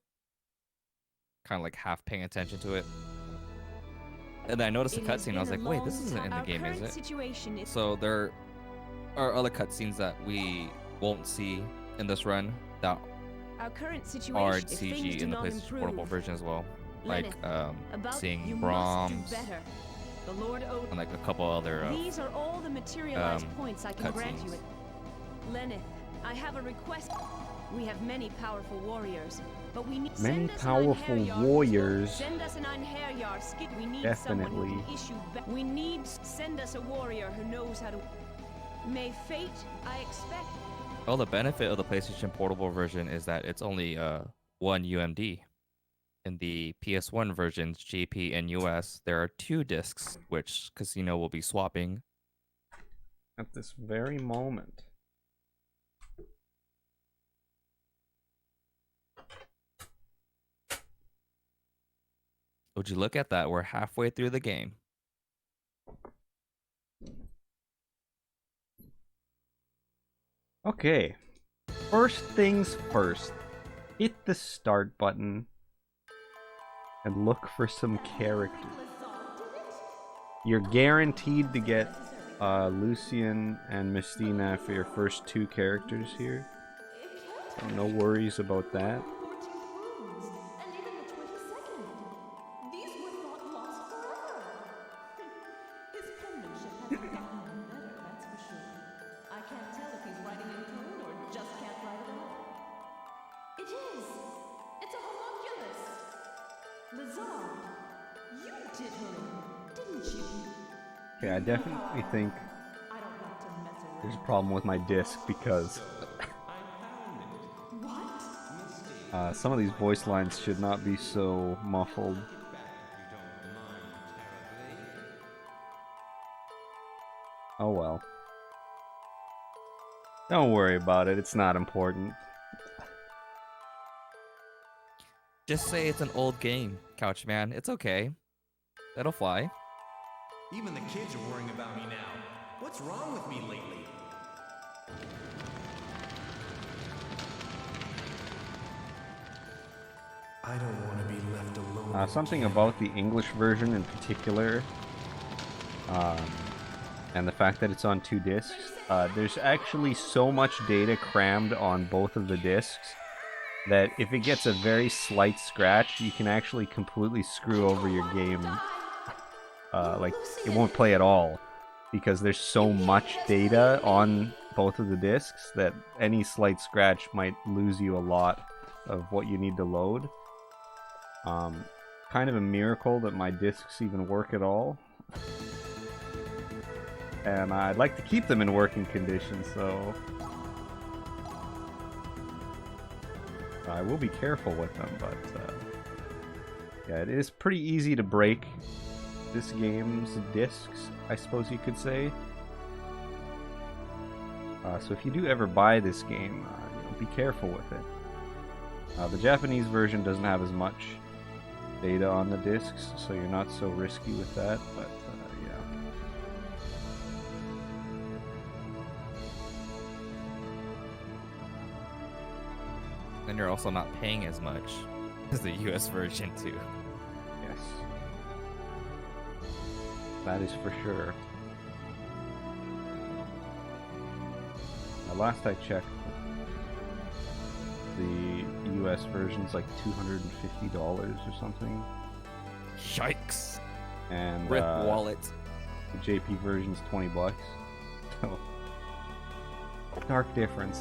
kind of like half paying attention to it, and then I noticed a cutscene. I was like, "Wait, this isn't in the game, is it?" So there are other cutscenes that we won't see in this run that Our current situation, are if things CG do in the not PlayStation improve, Portable version as well, like about seeing you Brahms must do better. The Lord Odin. and like a couple other These are all the materialized points I can grant you. cutscenes. Lenneth, I have a request. We have many powerful warriors, but we need Many send us powerful an Einherjar. warriors. Send us an Einherjar skid. We need Definitely. someone who can issue. We need send us a warrior who knows how to. May fate, I expect. Well, the benefit of the PlayStation Portable version is that it's only 1 UMD. In the PS1 versions, JP and US, there are 2 discs, which Casino will be swapping. At this very moment. Would you look at that? We're halfway through the game. Okay. First things first. Hit the start button and look for some characters. You're guaranteed to get Lucian and Mystina for your first 2 characters here. So no worries about that. And even the 22nd. These were thought lost forever. His penmanship hasn't gotten any better, that's for sure. I can't tell if he's writing in code or just can't write at all. It is. It's a homunculus. Lazard, you did her in, didn't you? Okay, I definitely think I don't want to mess around. there's a problem with my disc because What? some of these voice lines should not be so muffled. Oh well. Don't worry about it, it's not important. Just say it's an old game, Couchman. It's okay. That'll fly. Even the kids are worrying about me now. What's wrong with me lately? I don't want to be left alone. Something about the English version in particular, and the fact that it's on 2 discs. There's actually so much data crammed on both of the discs that if it gets a very slight scratch, you can actually completely screw over your game. Like, it won't play at all because there's so much data on both of the discs that any slight scratch might lose you a lot of what you need to load. Kind of a miracle that my discs even work at all. And I'd like to keep them in working condition, so I will be careful with them, but yeah, it is pretty easy to break this game's discs, I suppose you could say. So if you do ever buy this game, be careful with it. The Japanese version doesn't have as much data on the discs, so you're not so risky with that, but yeah. And you're also not paying as much as the US version, too. Yes. That is for sure. Last I checked, The US version's like $250 or something. Yikes. And Rip wallet. the JP version's $20. So, dark difference.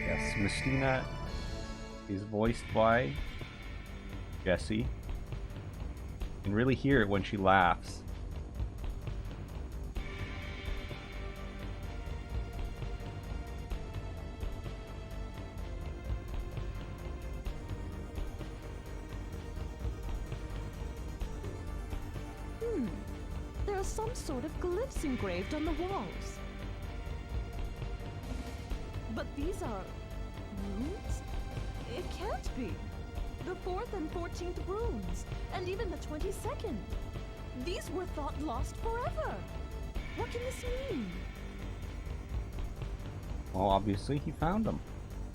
Yes, Mestina is voiced by Jessie. You can really hear it when she laughs. There are some sort of glyphs engraved on the walls. But these are runes? It can't be. The 4th and 14th runes, and even the 22nd. These were thought lost forever. What can this mean? Well, obviously he found them.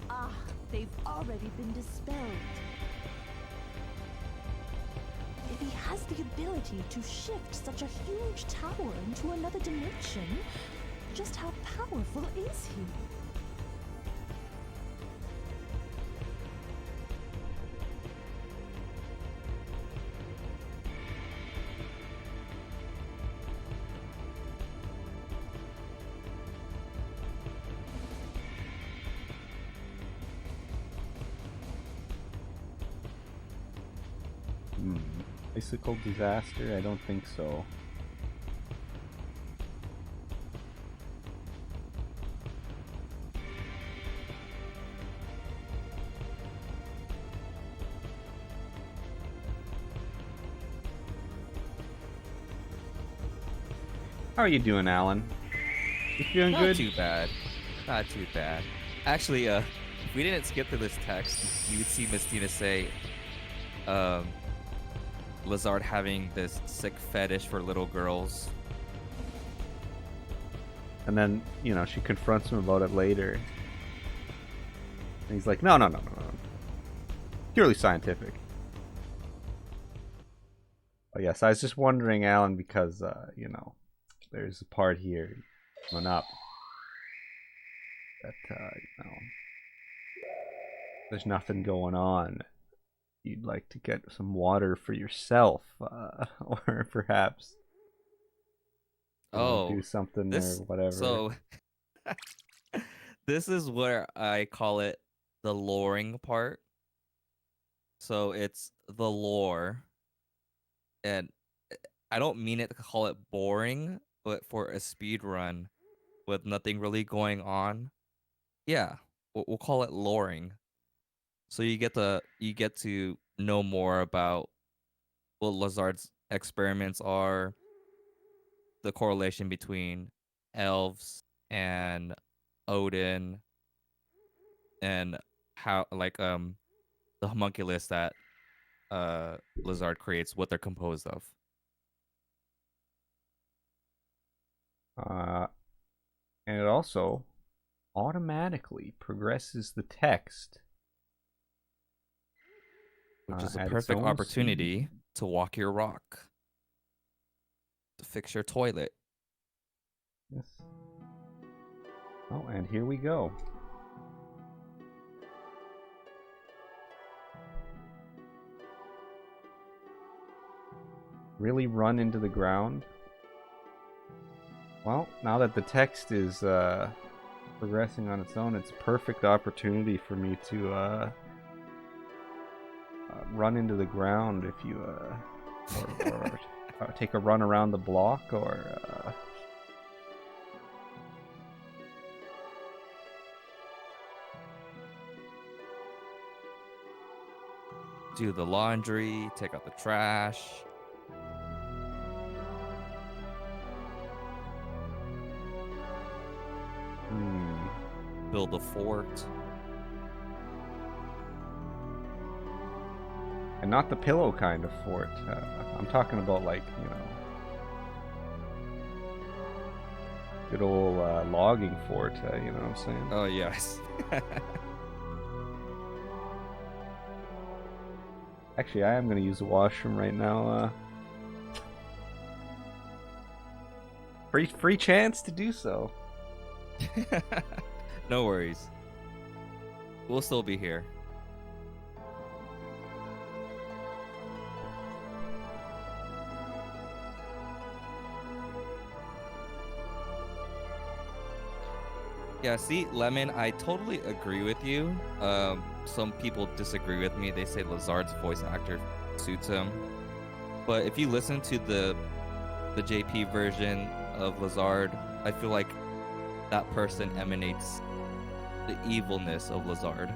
Ah, they've already been dispelled. If he has the ability to shift such a huge tower into another dimension, just how powerful is he? Bicycle disaster? I don't think so. How are you doing, Alan? You feeling Not good? too bad. Not too bad. Actually, if we didn't skip through this text, you would see Mestina say, Lazard having this sick fetish for little girls. And then, you know, she confronts him about it later. And he's like, no. Purely scientific. Oh, yes, I was just wondering, Alan, because, you know, there's a part here coming up that, you know, there's nothing going on. You'd like to get some water for yourself, or perhaps do something or whatever. So, this is where I call it the loring part. So it's the lore, and I don't mean it to call it boring, but for a speed run with nothing really going on, yeah, we'll call it loring. So you get to know more about what Lazard's experiments are, the correlation between elves and Odin, and how the homunculus that Lazard creates, what they're composed of. And it also automatically progresses the text, Which is a at its perfect own opportunity speed. to walk your rock, to fix your toilet. Yes. Oh, and here we go. Really run into the ground? Well, now that the text is progressing on its own, it's a perfect opportunity for me to run into the ground if you or take a run around the block, or Do the laundry, take out the trash. Build a fort. and not the pillow kind of fort. I'm talking about, like, you know, good old logging fort. You know what I'm saying? Oh yes. Actually, I am going to use the washroom right now. free chance to do so. No worries. We'll still be here. Yeah, see, Lemon, I totally agree with you. Some people disagree with me. They say Lazard's voice actor suits him. But if you listen to the JP version of Lazard, I feel like that person emanates the evilness of Lazard.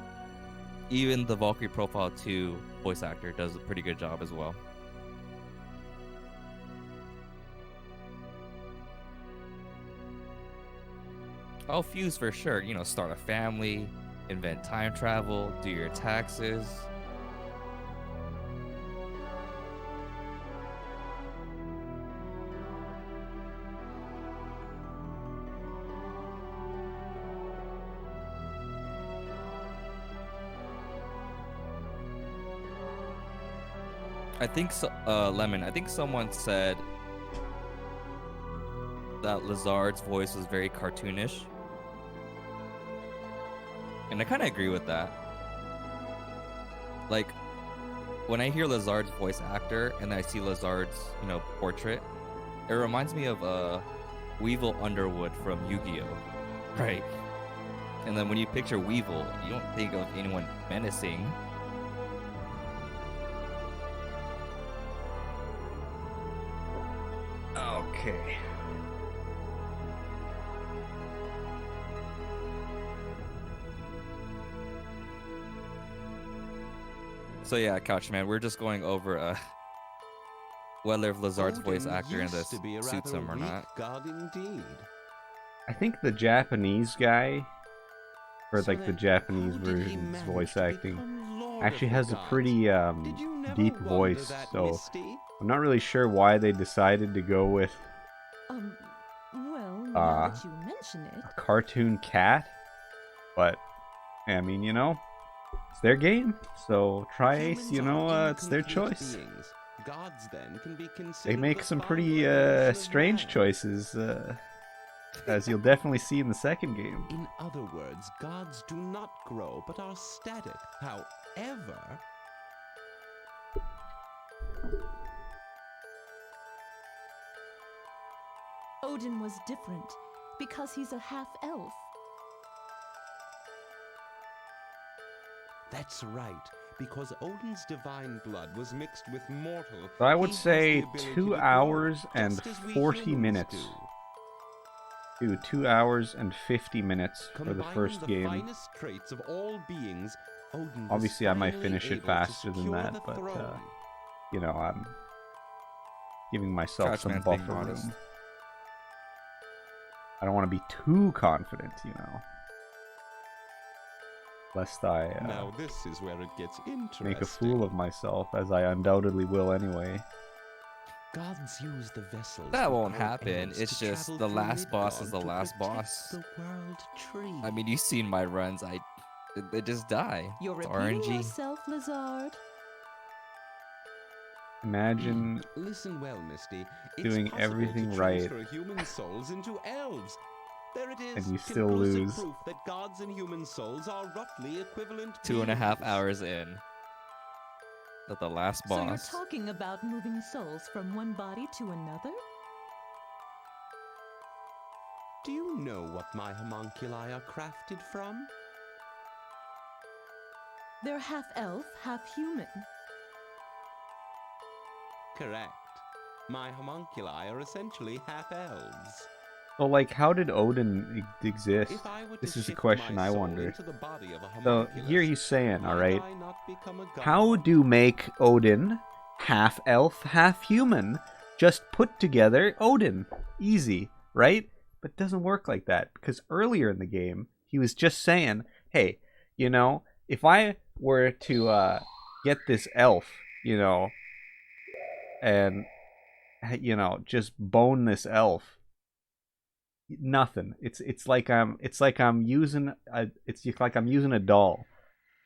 Even the Valkyrie Profile 2 voice actor does a pretty good job as well. Oh, Fuse for sure. You know, start a family, invent time travel, do your taxes. I think so, Lemon, I think someone said that Lazard's voice was very cartoonish. And I kind of agree with that. Like, when I hear Lazard's voice actor and I see Lazard's, you know, portrait, it reminds me of Weevil Underwood from Yu-Gi-Oh! Right? And then when you picture Weevil, you don't think of anyone menacing. Okay. So yeah, Couchman, we're just going over whether Lazard's voice Odin actor in used this to be a suits rather him or weak not. god indeed. I think the Japanese guy, or So like the then, Japanese how did he version's manage voice to acting, become Lord actually of the has a gods? pretty Did you never deep wonder voice. that, So Misty? I'm not really sure why they decided to go with Well, now that you mention it, a cartoon cat, but I mean, you know, it's their game. So Tri-Ace, Humans you are know, it's their incomplete choice. beings. Gods then can be They considered make the some final pretty evolution of strange man. choices, as you'll definitely see in the second game. In other words, gods do not grow but are static. However, Odin was different because he's a half-elf. that's right. Because Odin's divine blood was mixed with mortal. So I would he has say the ability 2 to grow, hours and just as we 40 humans minutes. do. Dude, 2 hours and 50 minutes for the Combining first the game. finest traits of all beings, Odin was Obviously, I might finally finish it able to faster than secure that, the but throne. you know, I'm giving myself some Couchman's being buffer modest. room. I don't want to be too confident, you know, lest I Now this is where it gets interesting. make a fool of myself, as I undoubtedly will anyway. Gods use the vessels. That of won't our happen. elves It's to just travel the through last boss is Midgard the to last protect boss. The world tree. I mean, you've seen my runs. They just die. You're It's repeating RNG. yourself, Lazard. Imagine Listen well, Misty. It's doing possible everything to right. transfer human souls into elves. There it is. And you still conclusive lose. Proof that gods and human souls are roughly equivalent. 2.5 beings. hours in. At the last So you're boss. talking about moving souls from one body to another? Do you know what my homunculi are crafted from? They're half-elf, half-human. Correct. My homunculi are essentially half-elves. so like, how did Odin exist? If I were to This is a shift question my I soul wonder. into the body of a So homunculus, here he's saying, all might right, I not become a god? how do make Odin half elf, half human? Just put together Odin. Easy, right? But it doesn't work like that, because earlier in the game, he was just saying, hey, you know, if I were to get this elf, you know, and, you know, just bone this elf, nothing. It's like I'm using a doll.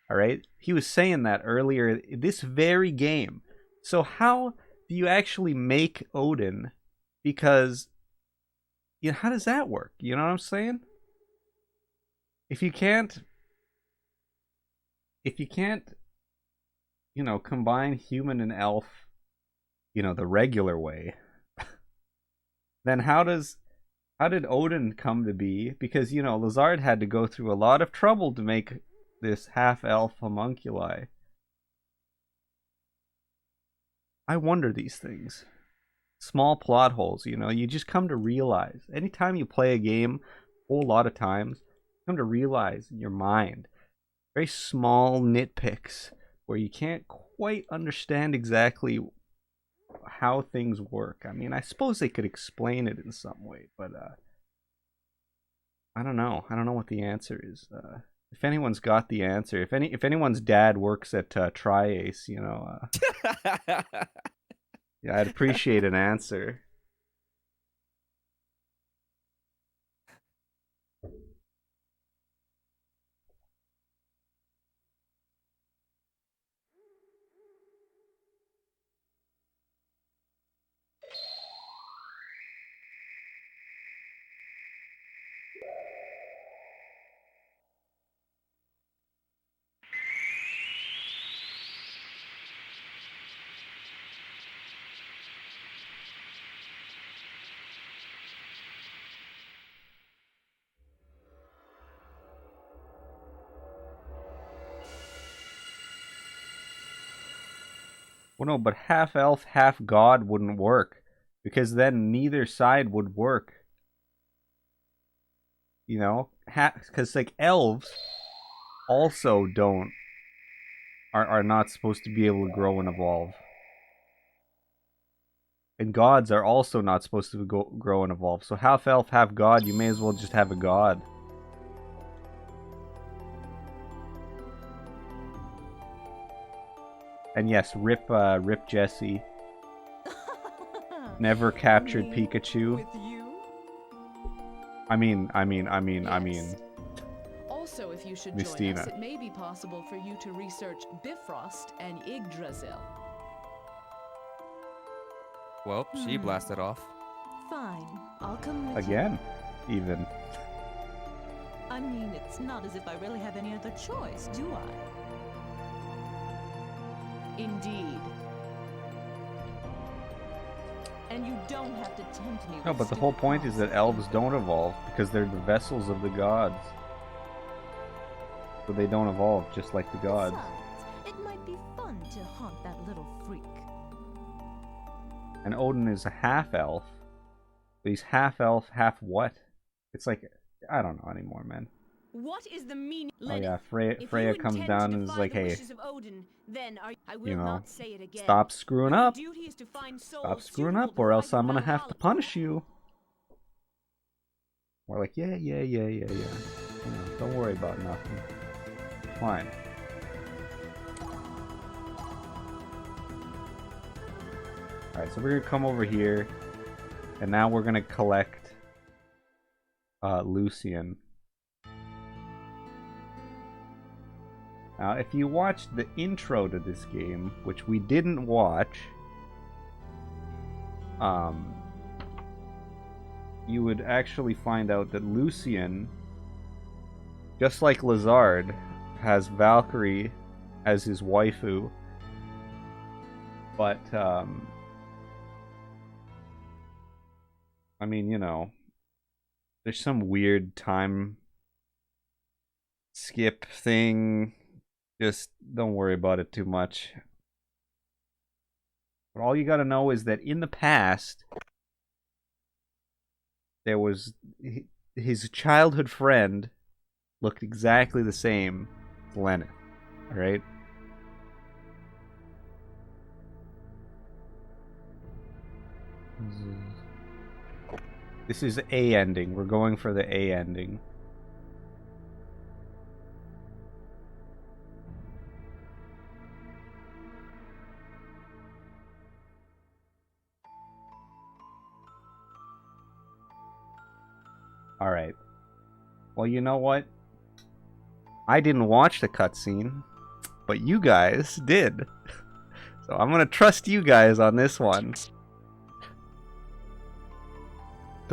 All right? He was saying that earlier this very game. So how do you actually make Odin? Because you know, how does that work? You know what I'm saying? If you can't, you know, combine human and elf, you know, the regular way, then how did Odin come to be? Because, you know, Lazard had to go through a lot of trouble to make this half-elf homunculi. I wonder these things. Small plot holes, you know, you just come to realize. Anytime you play a game, a whole lot of times, you come to realize in your mind very small nitpicks where you can't quite understand exactly how things work. I mean, I suppose they could explain it in some way, but I don't know. I don't know what the answer is. If anyone's got the answer, if anyone's dad works at Tri-Ace, you know, yeah, I'd appreciate an answer. Well, no, but half elf, half god wouldn't work, because then neither side would work. You know, because like elves also are not supposed to be able to grow and evolve, and gods are also not supposed to grow and evolve. So half elf, half god, you may as well just have a god. And yes, rip Jesse. Never captured Pikachu. With you? I mean. Also, if you should Miss join us, Dina. it may be possible for you to research Bifrost and Yggdrasil. Well, she blasted off. Fine, I'll come with Again, even. you. I mean, it's not as if I really have any other choice, do I? Indeed. And you don't have to tempt me. No, with but the whole stupid point is that elves promises. don't evolve because they're the vessels of the gods. So they don't evolve just like the gods. Besides, it might be fun to haunt that little freak. And Odin is a half elf. But he's half elf, half what? It's like, I don't know anymore, man. What is the meaning? Oh yeah, Freya If Freya you comes intend down to and is defy like, the hey, wishes of Odin, then I will you know, not say it again. stop screwing Your up. duty is to find souls Stop screwing suitable up, to or fight else I'm in gonna have to Valhalla. punish you. We're like, yeah. You know, don't worry about nothing. Fine. Alright, so we're gonna come over here, and now we're gonna collect Lucian. Now, if you watched the intro to this game, which we didn't watch, you would actually find out that Lucian, just like Lazard, has Valkyrie as his waifu, but I mean, you know, there's some weird time skip thing. Just don't worry about it too much. But all you gotta know is that in the past, there was his childhood friend looked exactly the same as Lennon. Alright? This is A ending. We're going for the A ending. Alright. Well, you know what? I didn't watch the cutscene, but you guys did. So I'm gonna trust you guys on this one.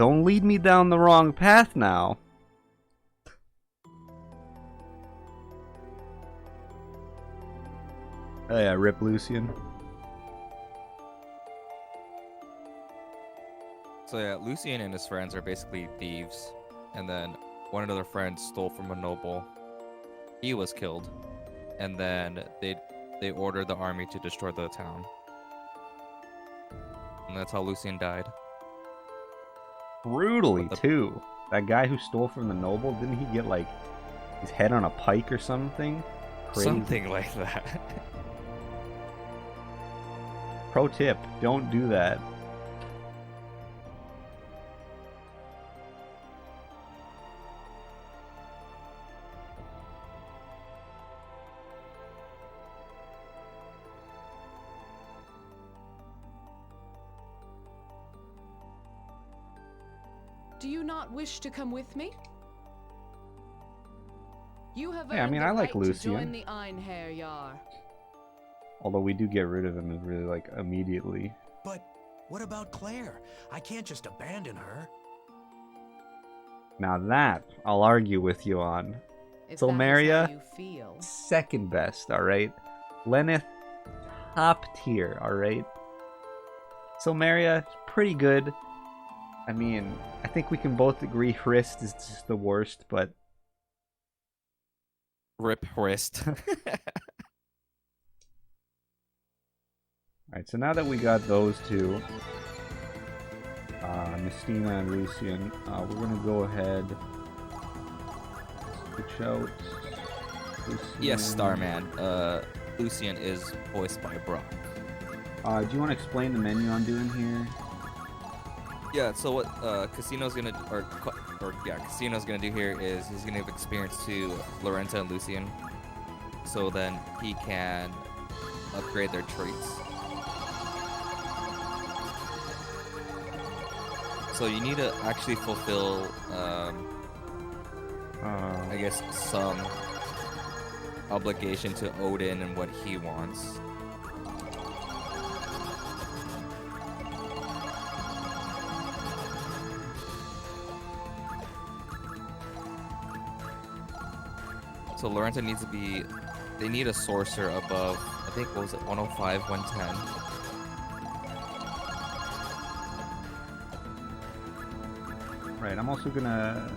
Don't lead me down the wrong path now. Oh yeah, rip Lucian. So yeah, Lucian and his friends are basically thieves, and then one of their friends stole from a noble. He was killed, and then they ordered the army to destroy the town, and that's how Lucian died. Brutally too. That guy who stole from the noble, didn't he get like his head on a pike or something? Crazy. Something like that. Pro tip: don't do that. Do you not wish to come with me? You have Yeah, I earned mean, the I like right to Lucian. join the Einherjar. Although we do get rid of him really like immediately. But what about Claire? I can't just abandon her. Now that I'll argue with you on. If Silmeria, that is how you feel. second best, alright? Lenneth, top tier, alright? Silmeria, pretty good. I mean, I think we can both agree Hrist is just the worst, but... Rip Hrist. Alright, so now that we got those two, Mystina and Lucian, we're gonna go ahead, switch out Lucian. Yes, Starman. Lucian is voiced by Brock. Do you want to explain the menu I'm doing here? Yeah, so what Casino's gonna Casino's gonna do here is he's gonna give experience to Lorenta and Lucian, so then he can upgrade their traits. So you need to actually fulfill, I guess, some obligation to Odin and what he wants. So Lorenta needs to be, they need a sorcerer above, I think, what was it, 105, 110. Right, I'm also gonna...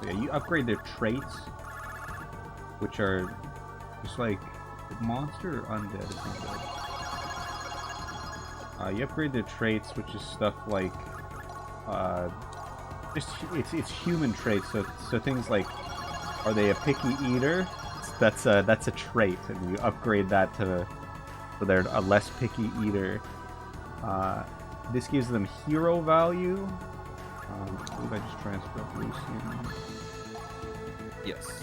Yeah, you upgrade their traits, which are just like monster or undead. It's undead. You upgrade their traits, which is stuff like just it's human traits. So things like, are they a picky eater? That's a trait, and you upgrade that to so they're a less picky eater. This gives them hero value. I believe I just transferred up Lucian. Yes.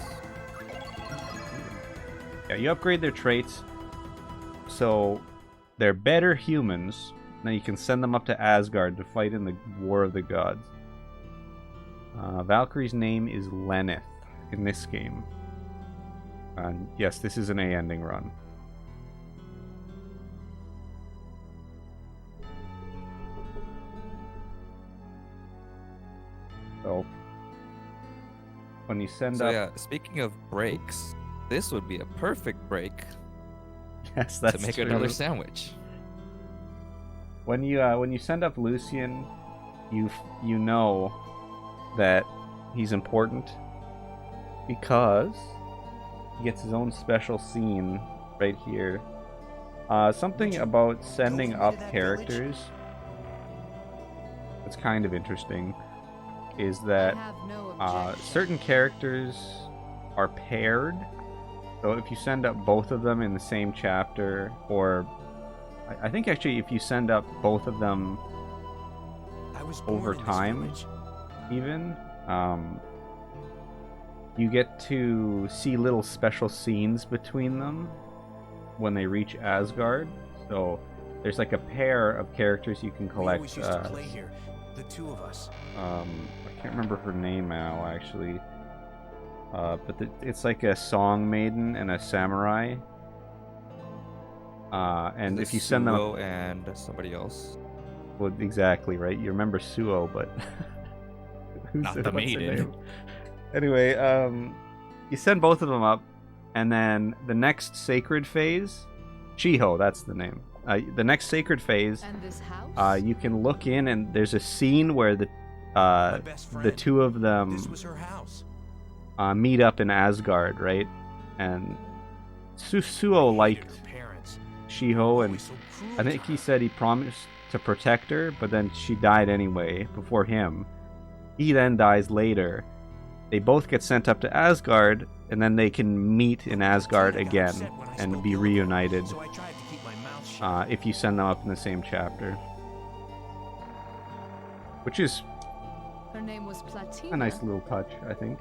Yeah, you upgrade their traits, so they're better humans. Now you can send them up to Asgard to fight in the War of the Gods. Valkyrie's name is Lenneth in this game. And yes, this is an A ending run. So, when you send up... yeah, speaking of breaks, this would be a perfect break Yes, that's to make true. another sandwich. When you send up Lucian, you know that he's important because he gets his own special scene right here. Something about sending up characters that's kind of interesting is that I have no objection. certain characters are paired. So if you send up both of them in the same chapter, or I think actually if you send up both of them I was born over in this time, village. even, you get to see little special scenes between them when they reach Asgard. So there's like a pair of characters you can We collect. always used to play here, the two of us. I can't remember her name now, actually. But it's like a song maiden and a samurai. And if you send them, Sugo and somebody else. Well, exactly, right? You remember Suo, but Not the what's her maiden. name? Anyway, you send both of them up, and then the next sacred phase, Chiho, that's the name. The next sacred phase, And this house? you can look in, and there's a scene where the best the friend. two of This them was her house. meet up in Asgard, right? And Suo Hated liked her parents. Shiho, and Always so cruel I to think he her. said he promised to protect her, but then she died anyway before him. He then dies later. They both get sent up to Asgard, and then they can meet in Asgard Tina got again upset when I and spoke be ill of her, reunited So I tried to keep my mouth shut. if you send them up in the same chapter. Which is Her name was Platina. a nice little touch, I think.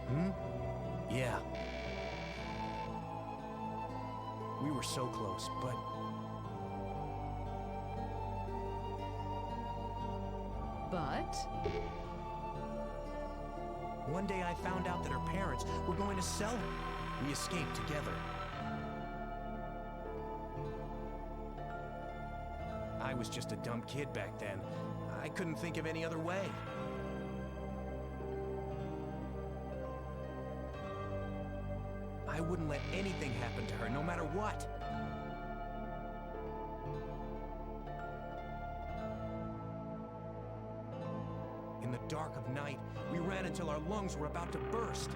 Hmm? Yeah. We were so close, but But one day I found out that her parents were going to sell her. We escaped together. I was just a dumb kid back then. I couldn't think of any other way. I wouldn't let anything happen to her, no matter what. In the dark of night, we ran until our lungs were about to burst.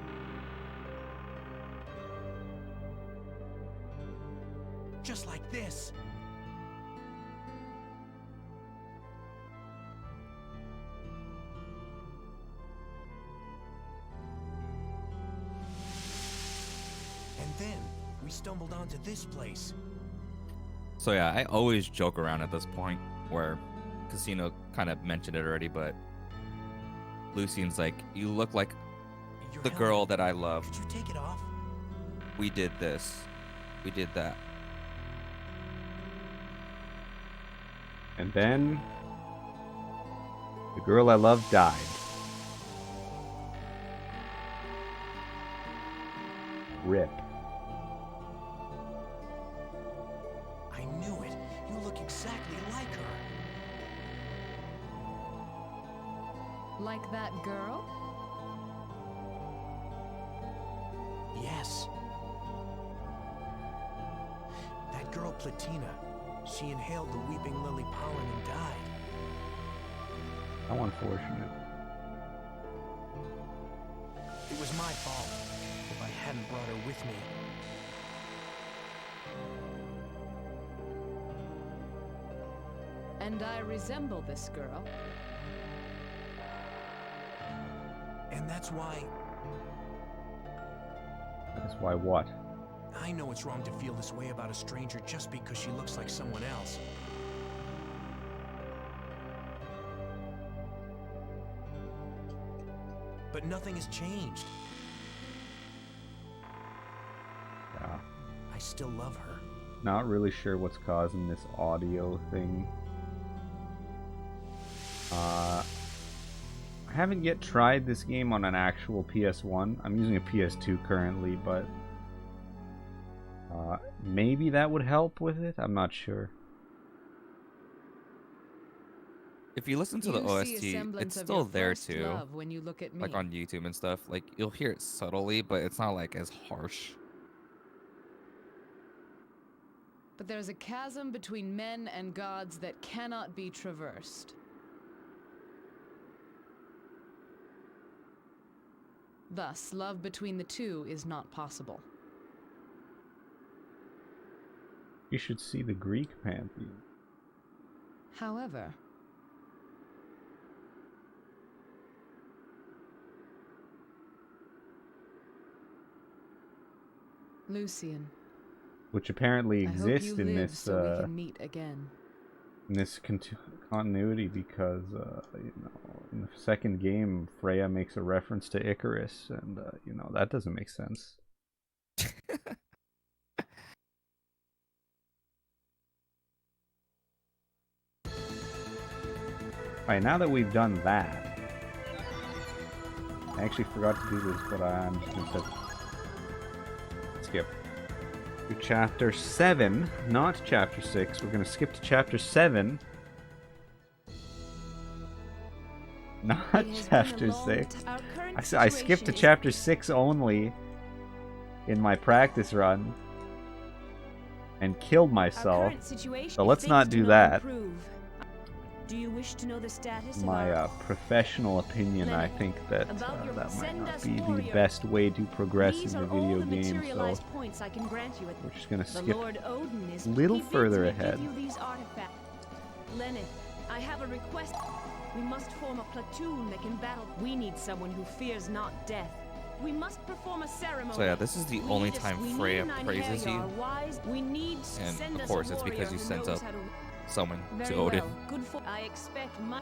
Just like this. And then we stumbled onto this place. So yeah, I always joke around at this point where Casino kind of mentioned it already, but Lucian's like, you look like Your the helmet. girl that I love. Could you take it off? We did this. We did that. And then the girl I love died. Rip. I knew it. You look exactly like her. like that girl? Yes. That girl Platina. She inhaled the weeping lily pollen and died. How unfortunate. It was my fault if I hadn't brought her with me. And I resemble this girl. And that's why That's why what? I know it's wrong to feel this way about a stranger just because she looks like someone else. But nothing has changed. Yeah. I still love her. Not really sure what's causing this audio thing. I haven't yet tried this game on an actual PS1. I'm using a PS2 currently, but maybe that would help with it. I'm not sure. If you listen to the You see a OST, semblance it's of still your there first too. love when you look at me. Like on YouTube and stuff. Like you'll hear it subtly, but it's not like as harsh. But there's a chasm between men and gods that cannot be traversed. Thus, love between the two is not possible. You should see the Greek pantheon. However, Lucian, Which apparently I hope exists you in live this so we can meet again. in this continuity because in the second game Freya makes a reference to Icarus, and that doesn't make sense. Alright, now that we've done that, I actually forgot to do this, but I'm just gonna skip. to chapter 7, not chapter 6. We're going to skip to chapter 7. Not chapter 6. I skipped to chapter 6 only in my practice run and killed myself. So let's not do that. Do you wish to know the status My professional opinion, I think that that might not be the best way to progress in the video game, so we're just going to skip a little further ahead. Lenneth, I have a request. We must form a platoon that can battle. We need someone who fears not death. We must perform a ceremony. So yeah, this is the only time Freya praises you. And of course, it's because you sent up someone to Odin. Good for I expect my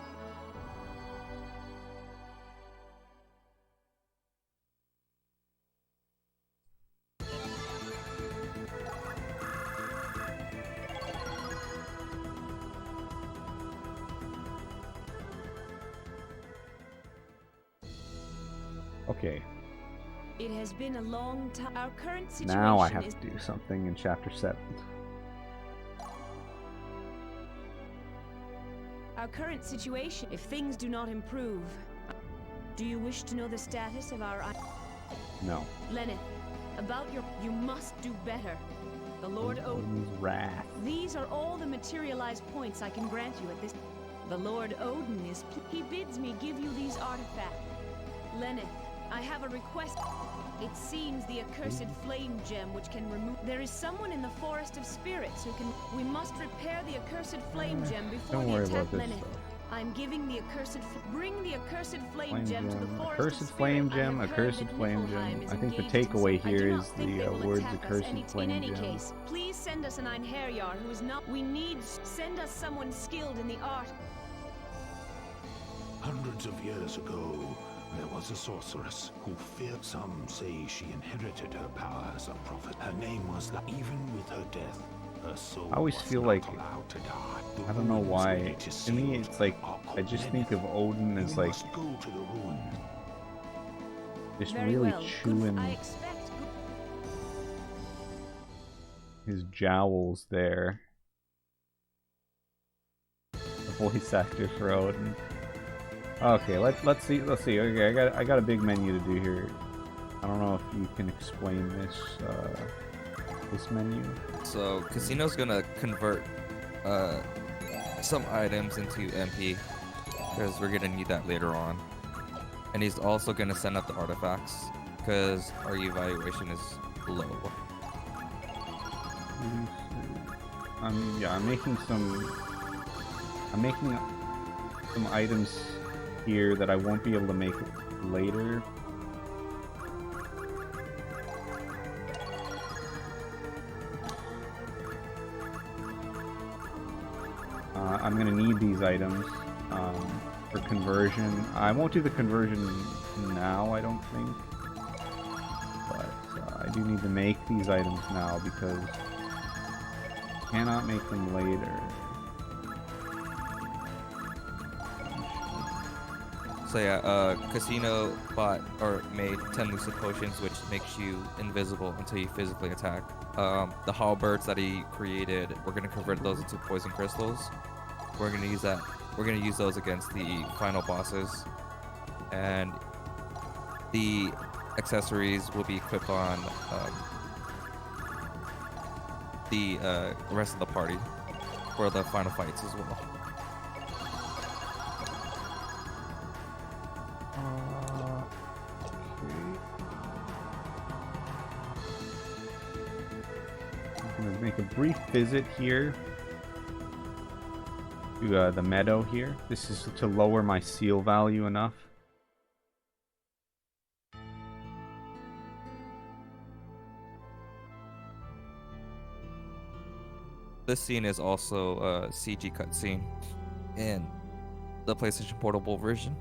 Okay. It has been a long time. Our current situation now I have to do something in chapter 7. Our current situation, if things do not improve. Do you wish to know the status of our... No. Lenneth, about your... You must do better. The Lord Odin's wrath. These are all the materialized points I can grant you at this... The Lord Odin is... He bids me give you these artifacts. Lenneth, I have a request. It seems the accursed flame gem which can remove... There is someone in the forest of spirits who can... We must repair the accursed flame gem before the attack, Lenneth. I'm giving the accursed... Bring the accursed flame gem to the forest accursed of flame spirit. gem, accursed flame gem. I think the takeaway here is the words accursed flame gem. Case, please send us an Einherjar who is not... We need... Send us someone skilled in the art... Hundreds of years ago, there was a sorceress who feared. Some say she inherited her power as a prophet. Her name was even with her death, her soul I always feel like, allowed to die. I don't know why, to me it's like, I just think of Odin as like, just really chewing his jowls there. The voice actor for Odin. Okay, let's see. Okay, I got a big menu to do here. I don't know if you can explain this menu. So Casino's gonna convert some items into MP because we're gonna need that later on, and he's also gonna send up the artifacts because our evaluation is low. I'm making some items here that I won't be able to make later. I'm gonna need these items for conversion. I won't do the conversion now, I don't think, but I do need to make these items now because I cannot make them later. So yeah, Casino bought or made 10 lucid potions, which makes you invisible until you physically attack. The halberds that he created, we're gonna convert those into poison crystals. We're gonna use that. We're gonna use those against the final bosses, and the accessories will be equipped on the rest of the party for the final fights as well. I'm going to make a brief visit here to the meadow here. This is to lower my seal value enough. This scene is also a CG cutscene in the PlayStation Portable version.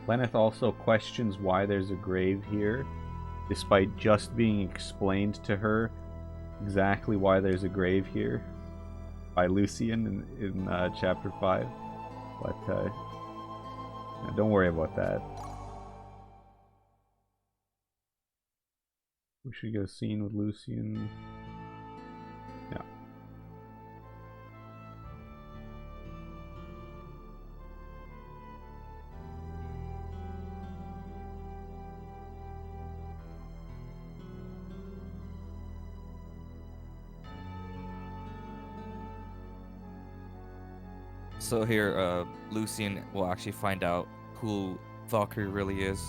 Lenneth also questions why there's a grave here, despite just being explained to her exactly why there's a grave here by Lucian in chapter 5. But don't worry about that. We should get a scene with Lucian. Yeah. So here, Lucian will actually find out who Valkyrie really is.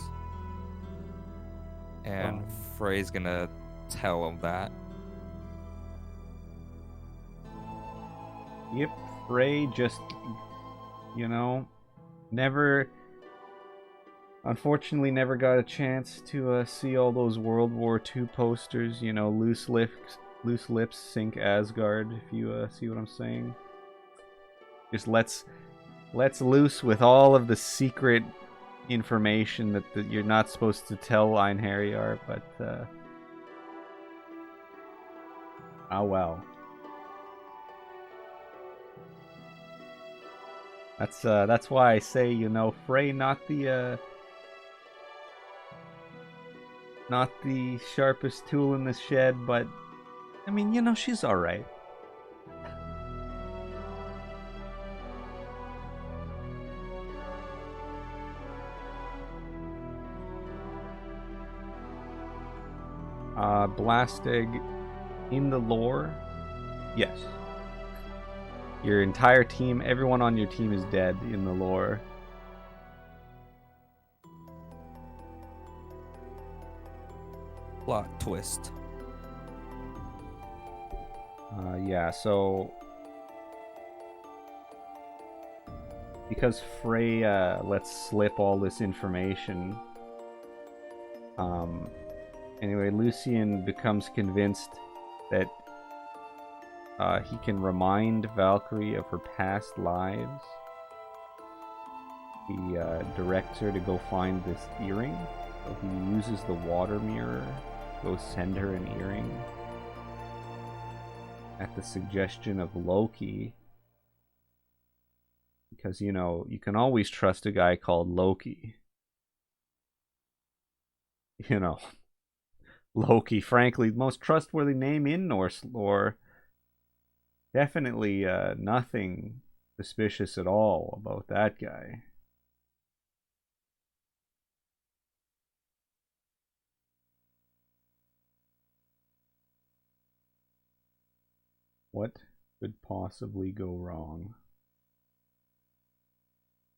And Frey's gonna tell him that. Yep, Frey just, unfortunately never got a chance to see all those World War II posters, loose lips sink Asgard, if you see what I'm saying. Just lets loose with all of the secret information that you're not supposed to tell Einherjar, but oh well. That's why I say, Frey not the sharpest tool in the shed, but I mean, she's all right. Blastig in the lore, yes. Your entire team, everyone on your team is dead in the lore. Plot twist. Yeah, so because Frey lets slip all this information, anyway, Lucian becomes convinced that he can remind Valkyrie of her past lives. He directs her to go find this earring, so he uses the water mirror to go send her an earring at the suggestion of Loki. Because, you can always trust a guy called Loki. Loki, frankly, the most trustworthy name in Norse lore. Definitely nothing suspicious at all about that guy. What could possibly go wrong?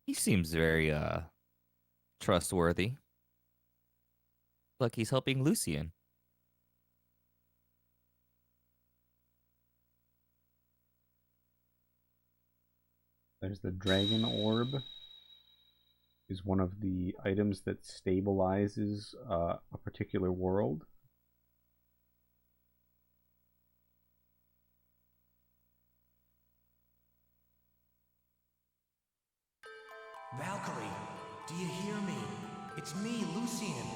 He seems very trustworthy. Like he's helping Lucian. There's the dragon orb. Is one of the items that stabilizes a particular world. Valkyrie, do you hear me? It's me, Lucian.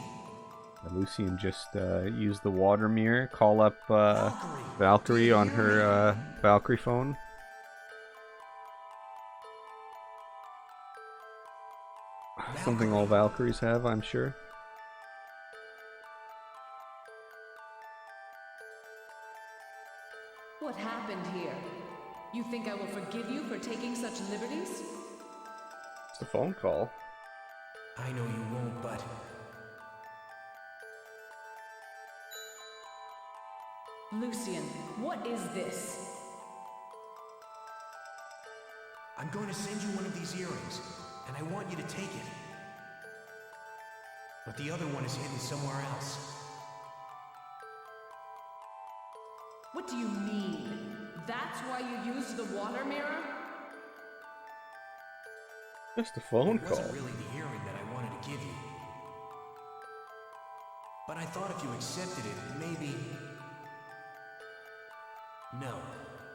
Lucian just used the water mirror, call up Valkyrie on her Valkyrie phone. Something all Valkyries have, I'm sure. What happened here? You think I will forgive you for taking such liberties? It's a phone call. I know you won't, but... Lucian, what is this? I'm going to send you one of these earrings, and I want you to take it. But the other one is hidden somewhere else. What do you mean? That's why you used the water mirror? Just a phone call. It wasn't really the earring that I wanted to give you. But I thought if you accepted it, maybe... No.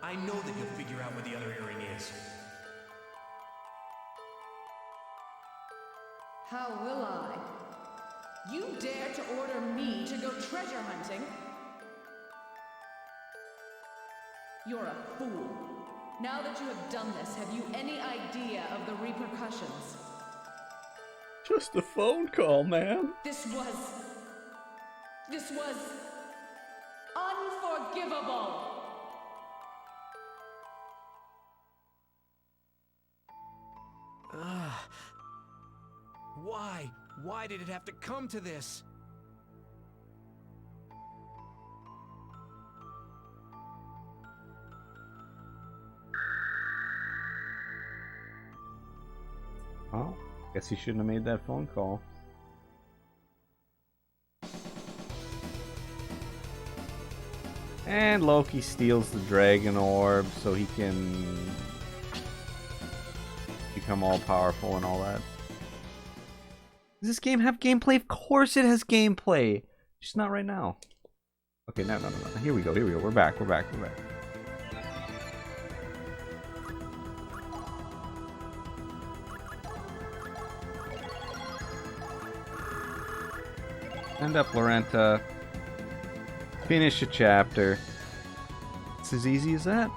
I know that you'll figure out where the other earring is. How will I? You dare to order me to go treasure hunting? You're a fool. Now that you have done this, have you any idea of the repercussions? Just a phone call, man. This was unforgivable! Why? Why did it have to come to this? Oh, guess he shouldn't have made that phone call. And Loki steals the dragon orb so he can become all powerful and all that. Does this game have gameplay? Of course it has gameplay. Just not right now. Okay, no. Here we go. We're back. Stand up, Lorenta. Finish a chapter. It's as easy as that.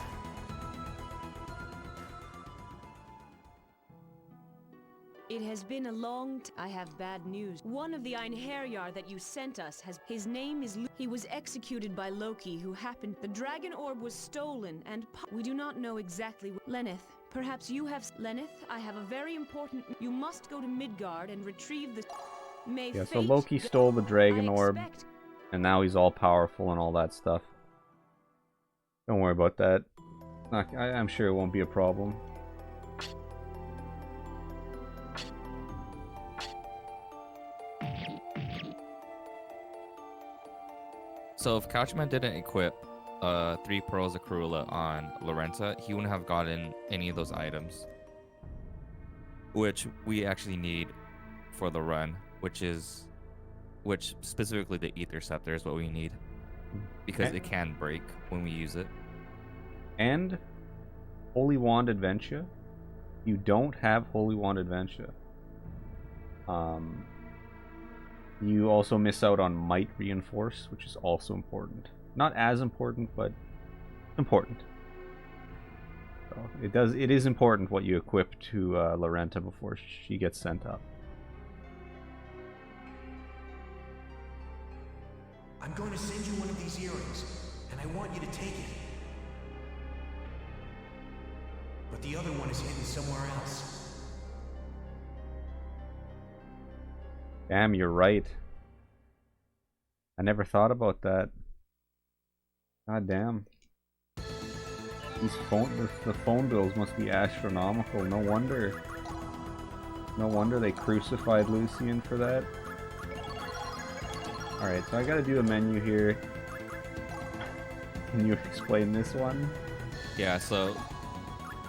It has been a I have bad news. One of the Einherjar that you sent us his name is he was executed by Loki, who happened. The dragon orb was stolen, and we do not know exactly. Lenneth, perhaps you have. Lenneth, I have a very important. You must go to Midgard and retrieve the. Yeah, so Loki stole the dragon orb, and now he's all powerful and all that stuff. Don't worry about that. I'm sure it won't be a problem. So if Couchman didn't equip 3 Pearls of Cruella on Lorenta, he wouldn't have gotten any of those items, which we actually need for the run, which specifically the Ether Scepter is what we need, because it can break when we use it. And Holy Wand Adventure. You don't have Holy Wand Adventure. You also miss out on Might Reinforce, which is also important. Not as important, but important. So it is important what you equip to Lorenta before she gets sent up. I'm going to send you one of these earrings, and I want you to take it. But the other one is hidden somewhere else. Damn, you're right. I never thought about that. God damn. The phone bills must be astronomical. No wonder they crucified Lucian for that. Alright, so I gotta do a menu here. Can you explain this one? Yeah, so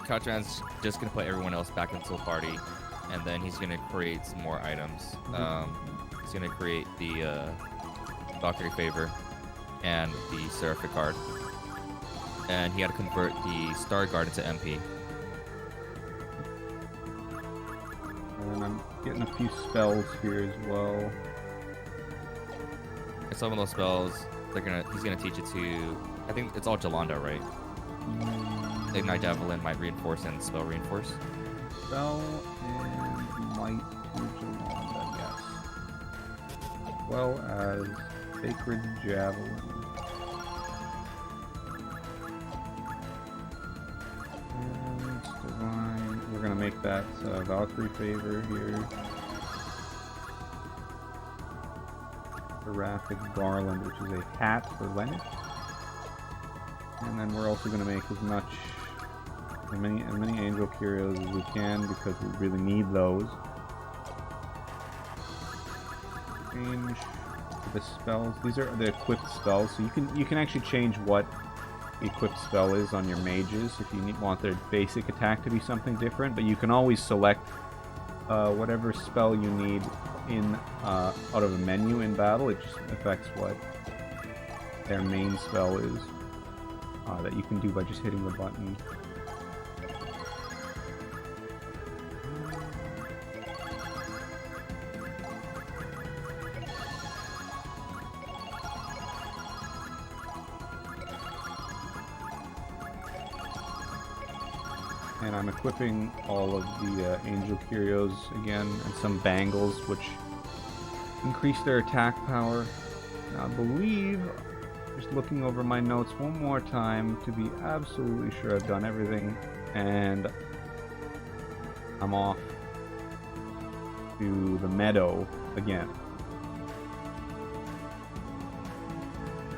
Couchman's just gonna put everyone else back into the party, and then he's gonna create some more items. He's gonna create the Valkyrie Favor and the Seraphic Guard, and he had to convert the Star Guard into MP. And I'm getting a few spells here as well. And some of those spells, he's gonna teach it to. I think it's all Jolanda, right? Ignite Javelin, Might Reinforce, and Spell Reinforce. Spell and Might to Jolanda, yes. As well as Sacred Javelin. And Divine. We're gonna make that Valkyrie Favor here. Seraphic Garland, which is a hat for Lennox. And then we're also going to make as many Angel Curios as we can, because we really need those. Change the spells. These are the equipped spells, so you can actually change what the equipped spell is on your mages if you want their basic attack to be something different. But you can always select whatever spell you need in out of a menu in battle. It just affects what their main spell is. That you can do by just hitting the button. And I'm equipping all of the Angel Curios again, and some Bangles, which increase their attack power. Now, I believe, just looking over my notes one more time to be absolutely sure I've done everything, and I'm off to the meadow again.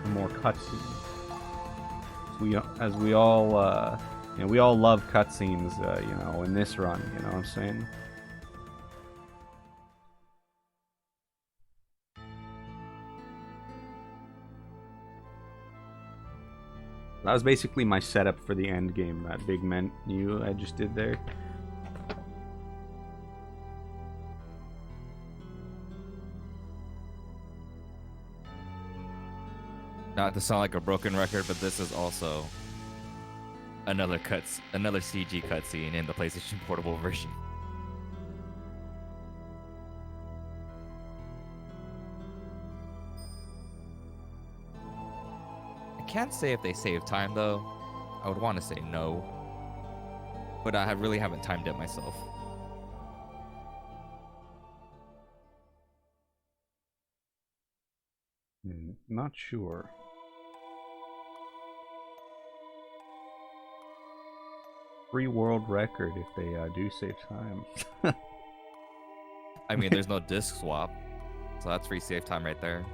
For more cutscenes. As we all, you know, we all love cutscenes, you know, in this run. You know what I'm saying? That was basically my setup for the end game. That big menu I just did there. Not to sound like a broken record, but this is also another CG cutscene in the PlayStation Portable version. I can't say if they save time though. I would want to say no, but I really haven't timed it myself. Not sure. Free world record if they do save time. I mean, there's no disc swap, so that's free save time right there.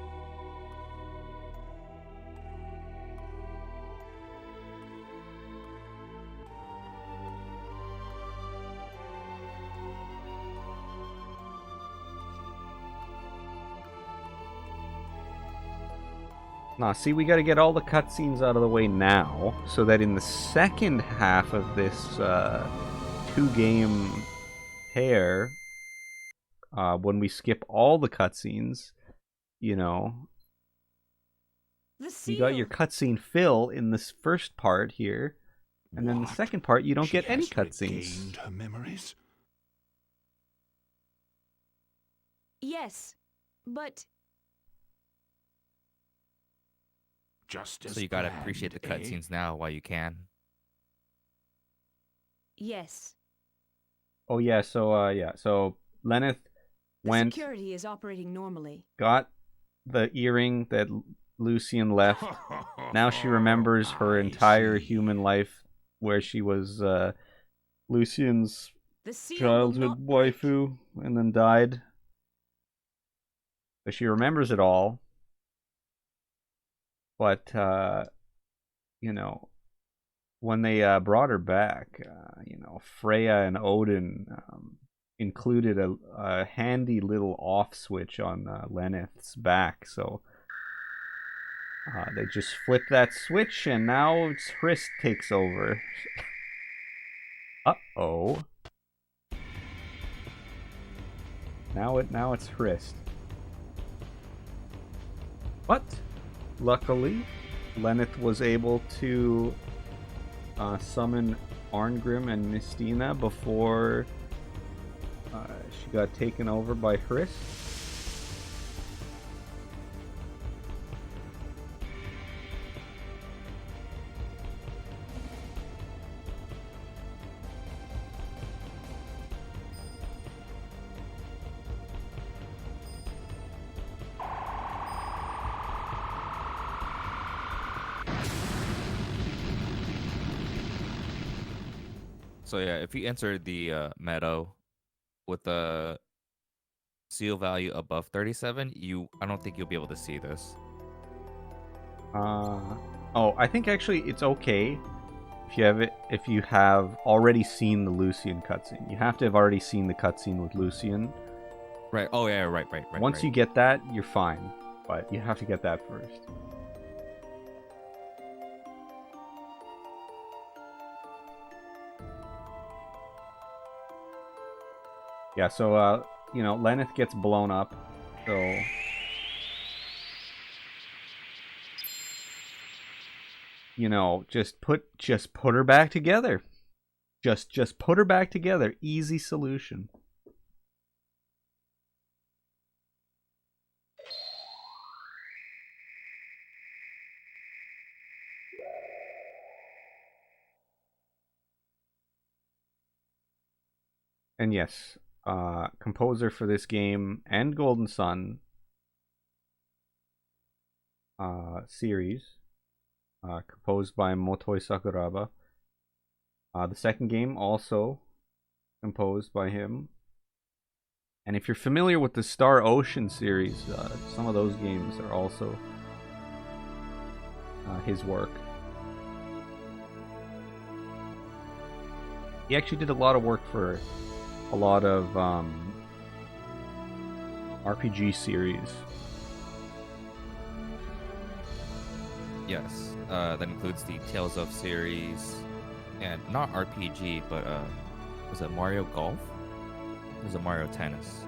Nah, see, we gotta get all the cutscenes out of the way now, so that in the second half of this two-game pair, when we skip all the cutscenes, you know, you got your cutscene fill in this first part here, and then the second part you don't get any cutscenes. Regained her memories? Yes, but Just as So you gotta planned, appreciate the eh? cutscenes now while you can. yes. Oh yeah, so Lenneth The went, security is operating normally. got the earring that Lucian left. Now she remembers her I entire see. human life, where she was Lucian's The seal will childhood not break. waifu and then died. But she remembers it all. But you know, when they brought her back, you know, Freya and Odin included a handy little off switch on Lenneth's back, so they just flip that switch, and now it's Hrist takes over. Uh-oh. Now it's Hrist. But luckily, Lenneth was able to summon Arngrim and Mistina before she got taken over by Hrist. So yeah, if you enter the meadow with the seal value above 37, I don't think you'll be able to see this. Oh, I think actually it's okay if you have already seen the Lucian cutscene. You have to have already seen the cutscene with Lucian. Right. Oh yeah. Right. Once you get that, you're fine. But you have to get that first. Yeah, so you know, Lenneth gets blown up. So you know, just put her back together. Just put her back together. Easy solution. And yes, composer for this game and Golden Sun series, composed by Motoi Sakuraba. The second game also composed by him. And if you're familiar with the Star Ocean series, some of those games are also his work. He actually did a lot of work for a lot of RPG series. Yes, that includes the Tales of series, and not RPG, but was it Mario Golf? Or was it Mario Tennis?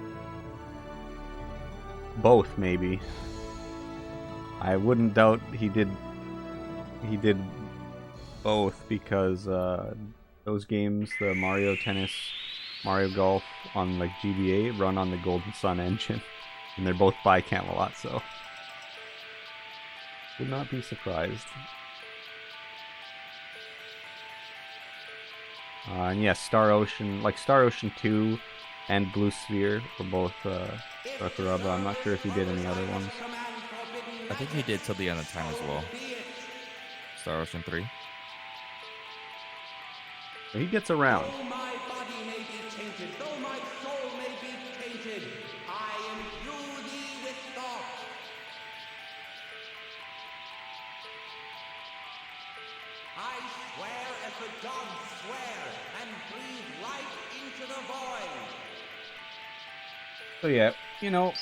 Both, maybe. I wouldn't doubt he did both, because those games, the Mario Tennis, Mario Golf on like GBA, run on the Golden Sun engine, and they're both by Camelot, so would not be surprised. And yes, Star Ocean 2 and Blue Sphere were both Sakuraba. I'm not sure if he did any other ones. I think he did Till the End of Time as well. Star Ocean 3. But he gets around. Though my body may be tainted, though my soul may be tainted, I imbue thee with thought. I swear as the gods swear, and breathe life into the void. So yeah, you know,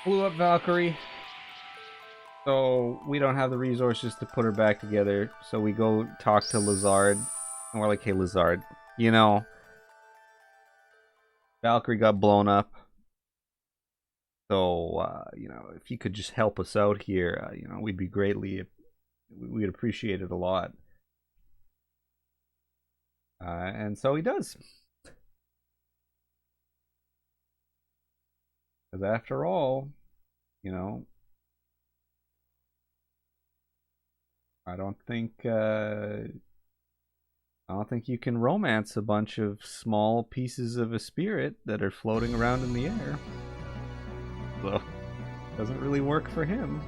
blew up Valkyrie. So we don't have the resources to put her back together. So we go talk to Lazard. And we're like, hey Lazard, you know, Valkyrie got blown up. So, you know, if you could just help us out here, you know, we'd appreciate it a lot. And so he does. Because after all, you know, I don't think you can romance a bunch of small pieces of a spirit that are floating around in the air. So, doesn't really work for him.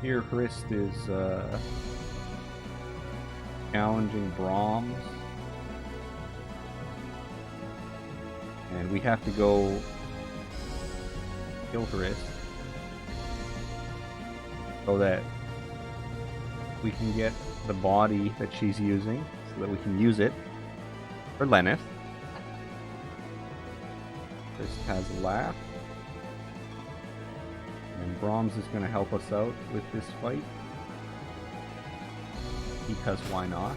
Here, Hrist is challenging Brahms. And we have to go kill Hrist so that we can get the body that she's using, so that we can use it for Lenneth. Hrist has a laugh. And Brahms is going to help us out with this fight. Because why not?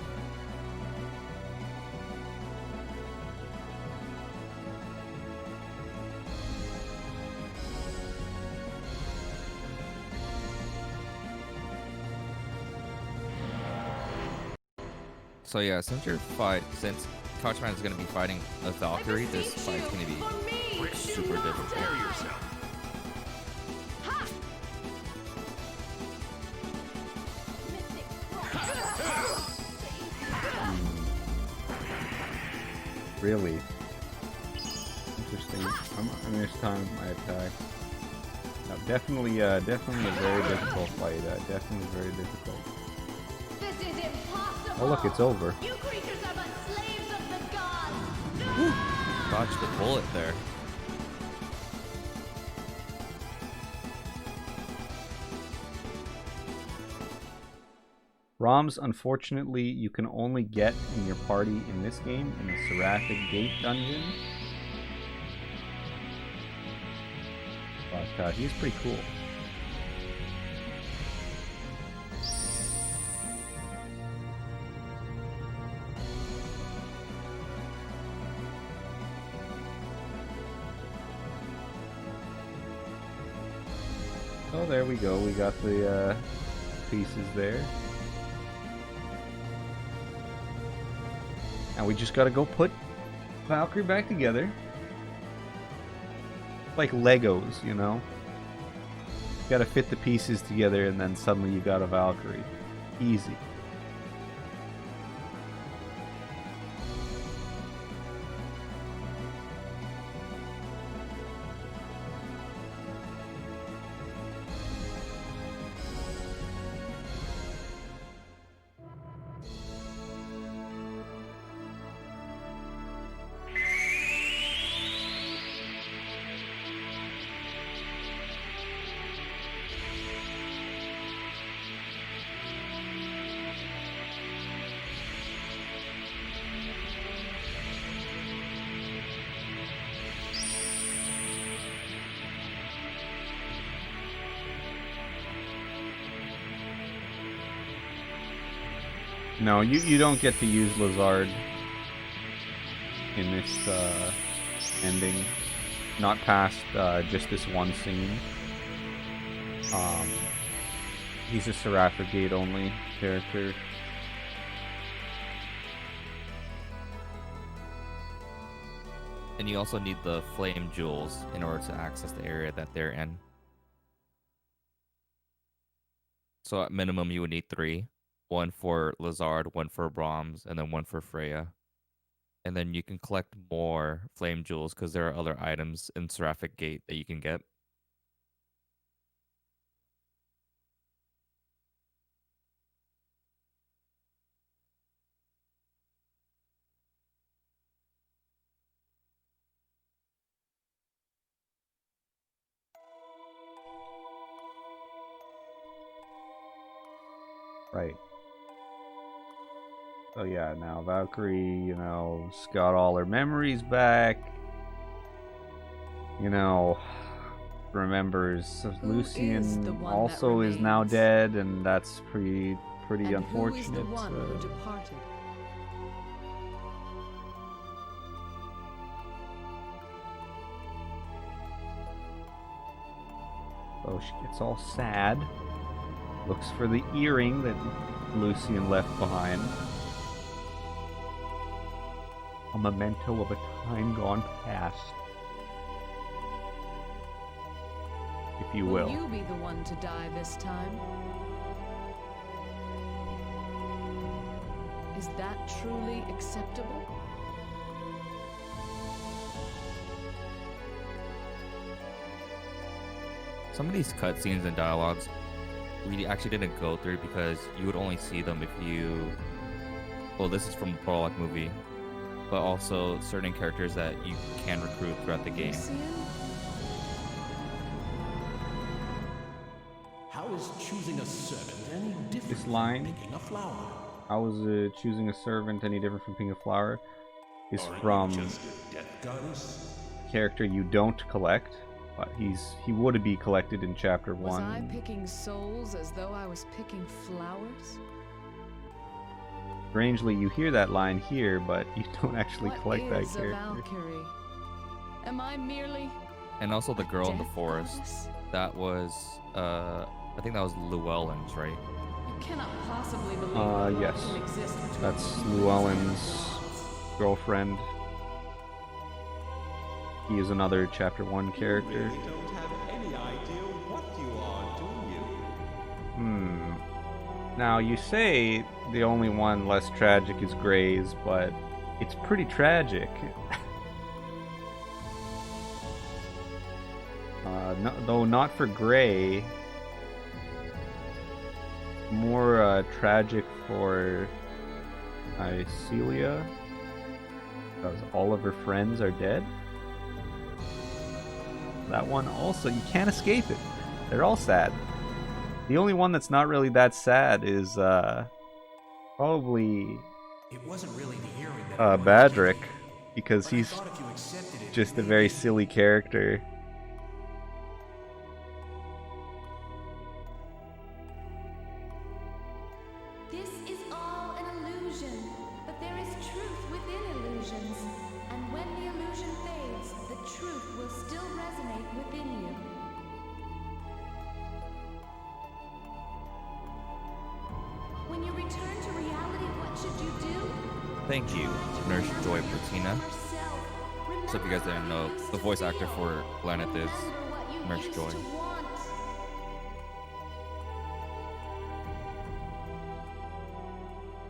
So yeah, since Couchman is going to be fighting a Valkyrie, this fight's going to be super difficult. Really interesting. I'm gonna miss time my attack. Definitely a very difficult fight. Definitely very difficult. This is impossible. Oh look, it's over. You creatures are but slaves of the gods. Dodged the bullet there. ROMs, unfortunately, you can only get in your party in this game in the Seraphic Gate dungeon. But he's pretty cool. Oh, there we go. We got the pieces there. And we just gotta go put Valkyrie back together. Like Legos, you know? You gotta fit the pieces together, and then suddenly you got a Valkyrie. Easy. No, you don't get to use Lazard in this ending. Not past just this one scene. He's a Seraphic Gate only character. And you also need the flame jewels in order to access the area that they're in. So at minimum you would need 3. 1 for Lazard, 1 for Brahms, and then 1 for Freya. And then you can collect more flame jewels because there are other items in Seraphic Gate that you can get. Right. So yeah, now Valkyrie, you know, got all her memories back. You know, remembers Lucian also is now dead, and that's pretty unfortunate. Who is the one who departed? So she gets all sad. Looks for the earring that Lucian left behind. A memento of a time gone past. If you will. Will you be the one to die this time? Is that truly acceptable? Some of these cutscenes and dialogues we actually didn't go through because you would only see them if you... Well, this is from the prologue movie, but also certain characters that you can recruit throughout the game. How is choosing a servant any different This from line, picking a flower? how is choosing a servant any different from picking a flower, is Aren't you from just a death goddess? a character you don't collect, but he would be collected in chapter Was 1. I picking souls as though I was picking flowers? Strangely, you hear that line here, but you don't actually collect that What is a character. Valkyrie? Am I merely And also the girl in the death forest. goddess? That was, I think that was Llewellyn's, right? You cannot possibly believe that love Yes. can exist between That's humans Llewellyn's and gods. girlfriend. He is another chapter 1 You character. really don't have any idea what you are, do you? Now, you say the only one less tragic is Gray's, but it's pretty tragic. Though not for Gray. More tragic for Celia, because all of her friends are dead. That one also, you can't escape it. They're all sad. The only one that's not really that sad is probably It wasn't really the earring that I wanted to Badrick, give you, because but I he's thought if you accepted it, just a maybe- very silly character. This is all an illusion, but there is truth within illusions. And when the illusion fades, the truth will still resonate within you. When you return to reality, what should you do? Thank you, Nurse Joy Platina. So if you guys didn't know, the voice actor for Gleneth is Nurse Joy.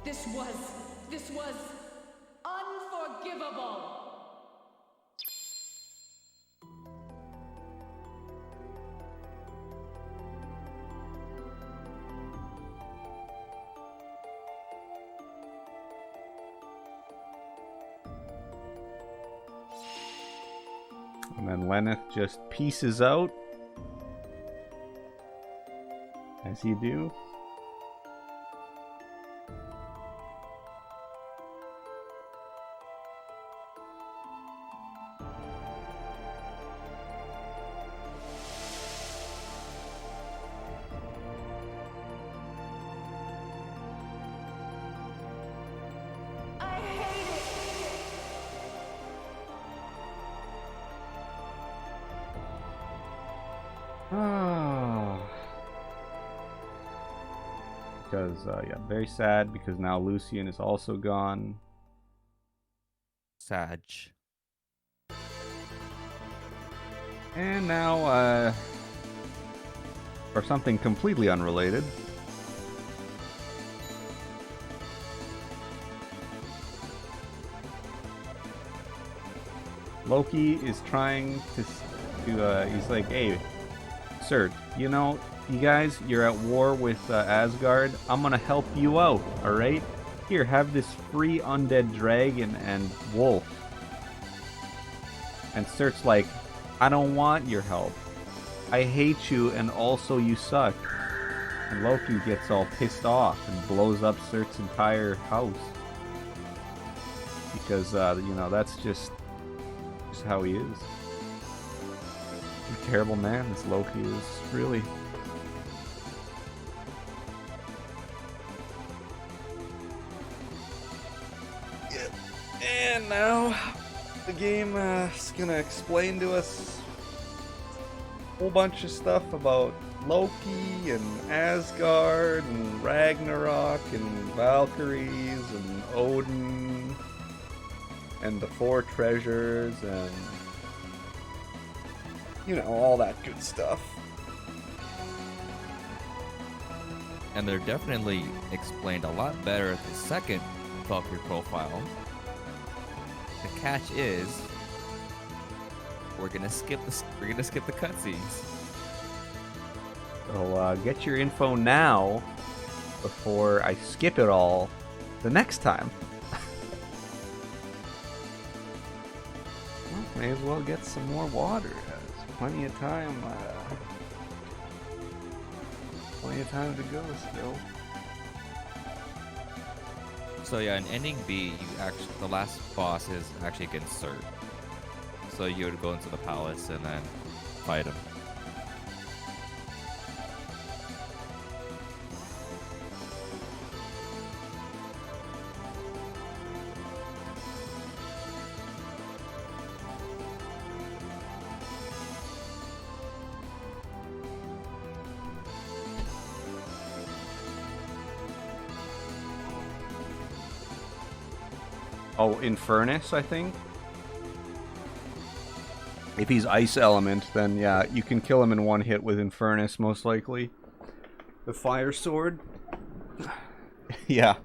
This was unforgivable. And then Lenneth just pieces out. As you do. I hate it. Ah. Because, yeah, very sad because now Lucian is also gone. Sag. And now, for something completely unrelated. Loki is trying to he's like, hey, sir, you know, you guys, you're at war with Asgard. I'm gonna help you out, alright? Here, have this free undead dragon and wolf. And Surt's like, I don't want your help. I hate you and also you suck. And Loki gets all pissed off and blows up Surt's entire house. Because, you know, that's just how he is. A terrible man this Loki is, really. Yeah. And now the game is gonna explain to us a whole bunch of stuff about Loki and Asgard and Ragnarok and Valkyries and Odin and the four treasures and, you know, all that good stuff. And they're definitely explained a lot better at the second Valkyrie profile. The catch is we're gonna skip the cutscenes. So get your info now before I skip it all the next time. Well, may as well get some more water. There's plenty of time. Plenty of time to go still. So yeah, in ending B, the last boss is actually against Surt. So you would go into the palace and then fight him. Oh, Infernus, I think. If he's Ice Element, then yeah, you can kill him in one hit with Infernus, most likely. The Fire Sword. Yeah.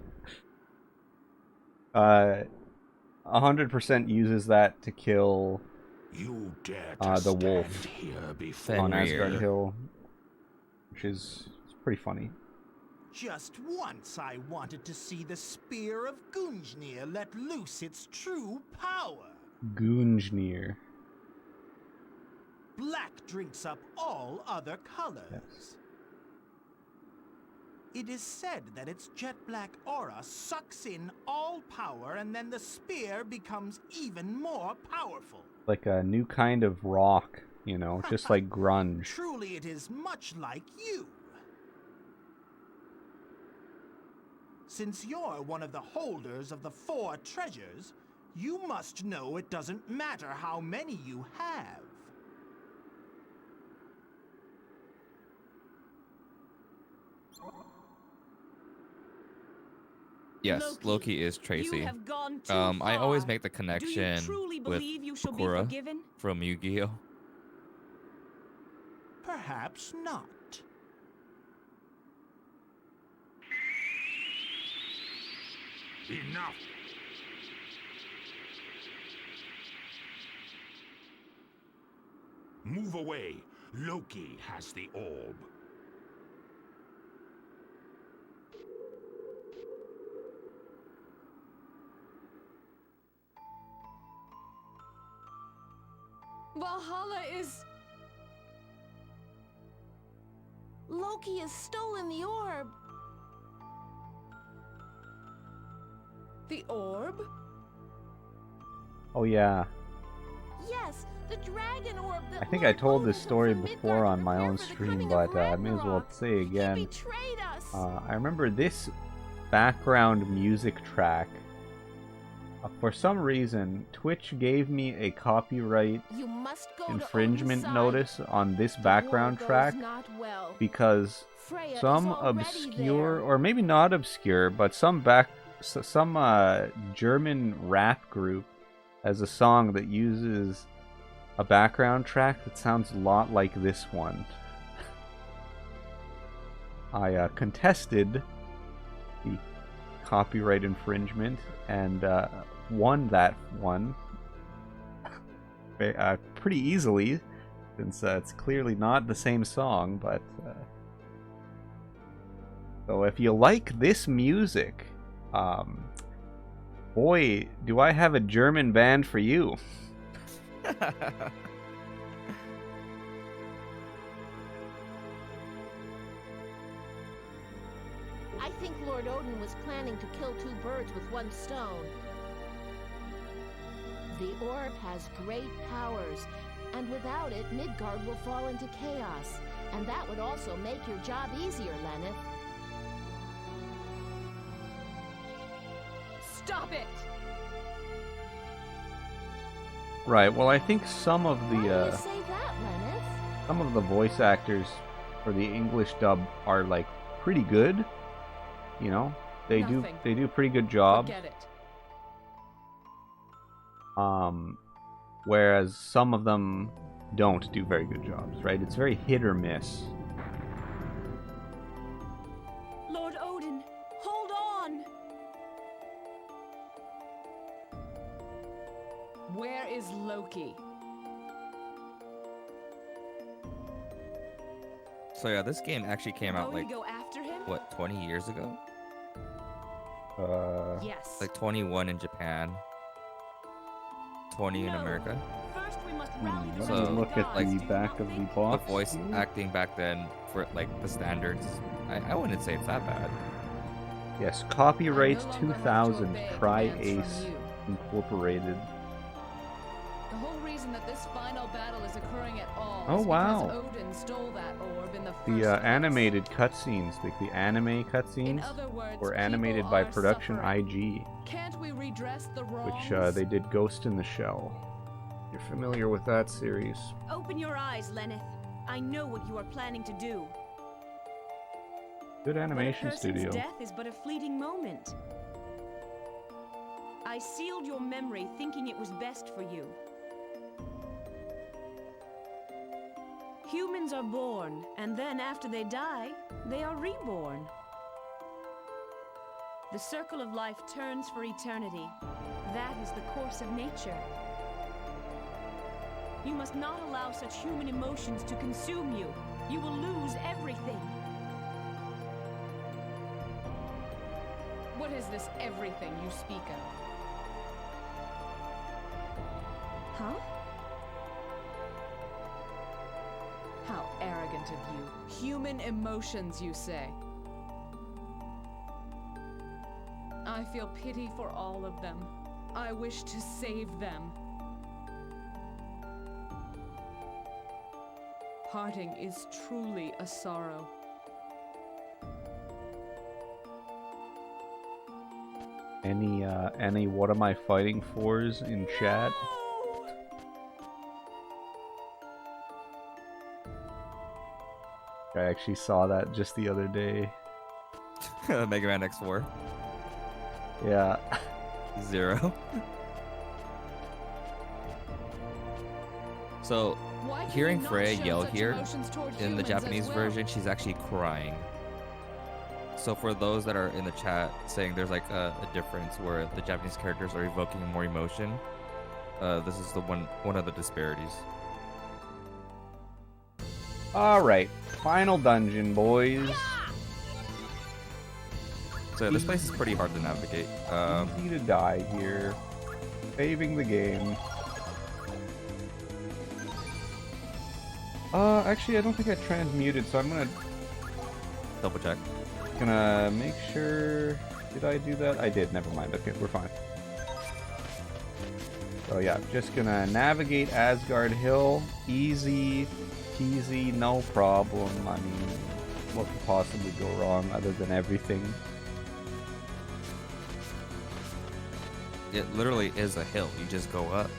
100% uses that to kill You dare to the wolf stand here before on Fenrir. Asgard Hill, which is pretty funny. Just once I wanted to see the spear of Gungnir let loose its true power. Gungnir. Black drinks up all other colors. Yes. It is said that its jet black aura sucks in all power and then the spear becomes even more powerful. Like a new kind of rock, you know, just like grunge. Truly it is much like you. Since you're one of the holders of the four treasures, you must know it doesn't matter how many you have. Yes, Loki is You Tracy. have gone too I always far. make the Do you connection truly with believe you shall be Sakura forgiven? from Yu-Gi-Oh! Perhaps not. Enough! Move away. Loki has the orb. Valhalla is... Loki has stolen the orb. The orb? Oh yeah. Yes, the dragon orb that I think Lord I told this Odin took story from before Midgard on to my prepare own for the stream, coming but of I may as well Ragnarok. say again. He betrayed us. I remember this background music track. For some reason, Twitch gave me a copyright You must go to infringement Odin's side. notice on this The background war goes track not well. because Freya is some already obscure, there. or maybe not obscure, but some German rap group has a song that uses a background track that sounds a lot like this one. I contested the copyright infringement and won that one pretty easily, since it's clearly not the same song. But so if you like this music, boy, do I have a German band for you. I think Lord Odin was planning to kill two birds with one stone. The orb has great powers, and without it, Midgard will fall into chaos. And that would also make your job easier, Lenneth. Stop it! Right. Well, I think some of Why do you the say that, Lenneth? voice actors for the English dub are like pretty good. You know, they Nothing. do a pretty good job. Forget it. Whereas some of them don't do very good jobs, right? It's very hit or miss. Lord Odin, hold on! Where is Loki? So yeah, this game actually came out Going like, to go after him? what, 20 years ago? Yes. Like 21 in Japan, 20 in No. America. First we must rally the Let So, me rest of look the at gods, the do you back not of the think? The box. voice here. acting back then for like the standards, I wouldn't say it's that bad. Yes, copyright I no longer have to 2000. obey Try commands Ace from you. Incorporated. The whole reason that this final battle is occurring at all Oh, is wow. because Odin stole that orb in the first The place. animated cutscenes, like the anime In cutscenes, other words, were people animated by are Production suffering. IG, Can't we redress the wrongs? which they did Ghost in the Shell. You're familiar with that series? Open your eyes, Lenneth. I know what you are planning to do. Good But a animation person's studio. death is but a fleeting moment. I sealed your memory thinking it was best for you. Humans are born, and then after they die, they are reborn. The circle of life turns for eternity. That is the course of nature. You must not allow such human emotions to consume you. You will lose everything. What is this everything you speak of? Huh? How arrogant of you. Human emotions, you say? I feel pity for all of them. I wish to save them. Parting is truly a sorrow. Any what am I fighting fors in chat? I actually saw that just the other day. Mega Man X4 Yeah. 0. So Why can hearing you not Freya show yell such here emotions toward in the humans as Japanese well? version, she's actually crying. So for those that are in the chat saying there's like a difference where the Japanese characters are evoking more emotion, this is the one of the disparities. All right, final dungeon, boys. So this place is pretty hard to navigate. Easy to die here. Saving the game. Actually, I don't think I transmuted, so I'm gonna Double check. gonna make sure. Did I do that? I did. Never mind. Okay, we're fine. So yeah, just gonna navigate Asgard Hill. Easy peasy, no problem. I mean, what could possibly go wrong other than everything? It literally is a hill. You just go up.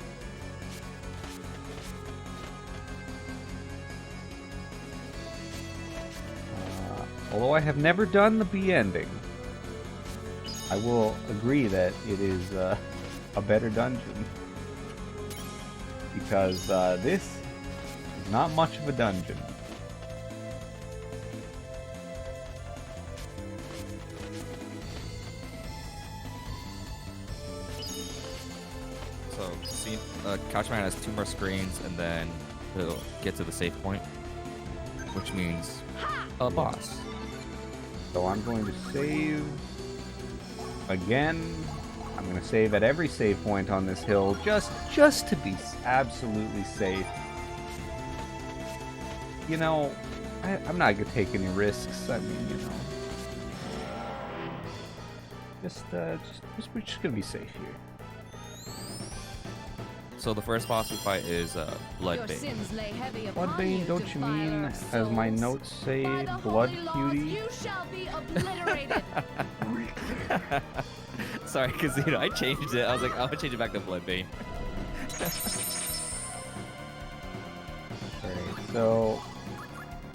Although I have never done the B ending, I will agree that it is a better dungeon. Because this is not much of a dungeon. So, see, Couchman has 2 more screens, and then he'll get to the save point, which means a boss. So I'm going to save again. I'm going to save at every save point on this hill, just to be absolutely safe. You know, I'm not going to take any risks. I mean, you know, we're just going to be safe here. So the first boss we fight is Your Bloodbane. sins lay heavy upon Bloodbane, you, don't you mean, defiler of as my souls. notes say, By the blood holy laws, cutie? you shall be obliterated. Sorry, Casino, I changed it. I was like, I'll change it back to Bloodbane. Alright, so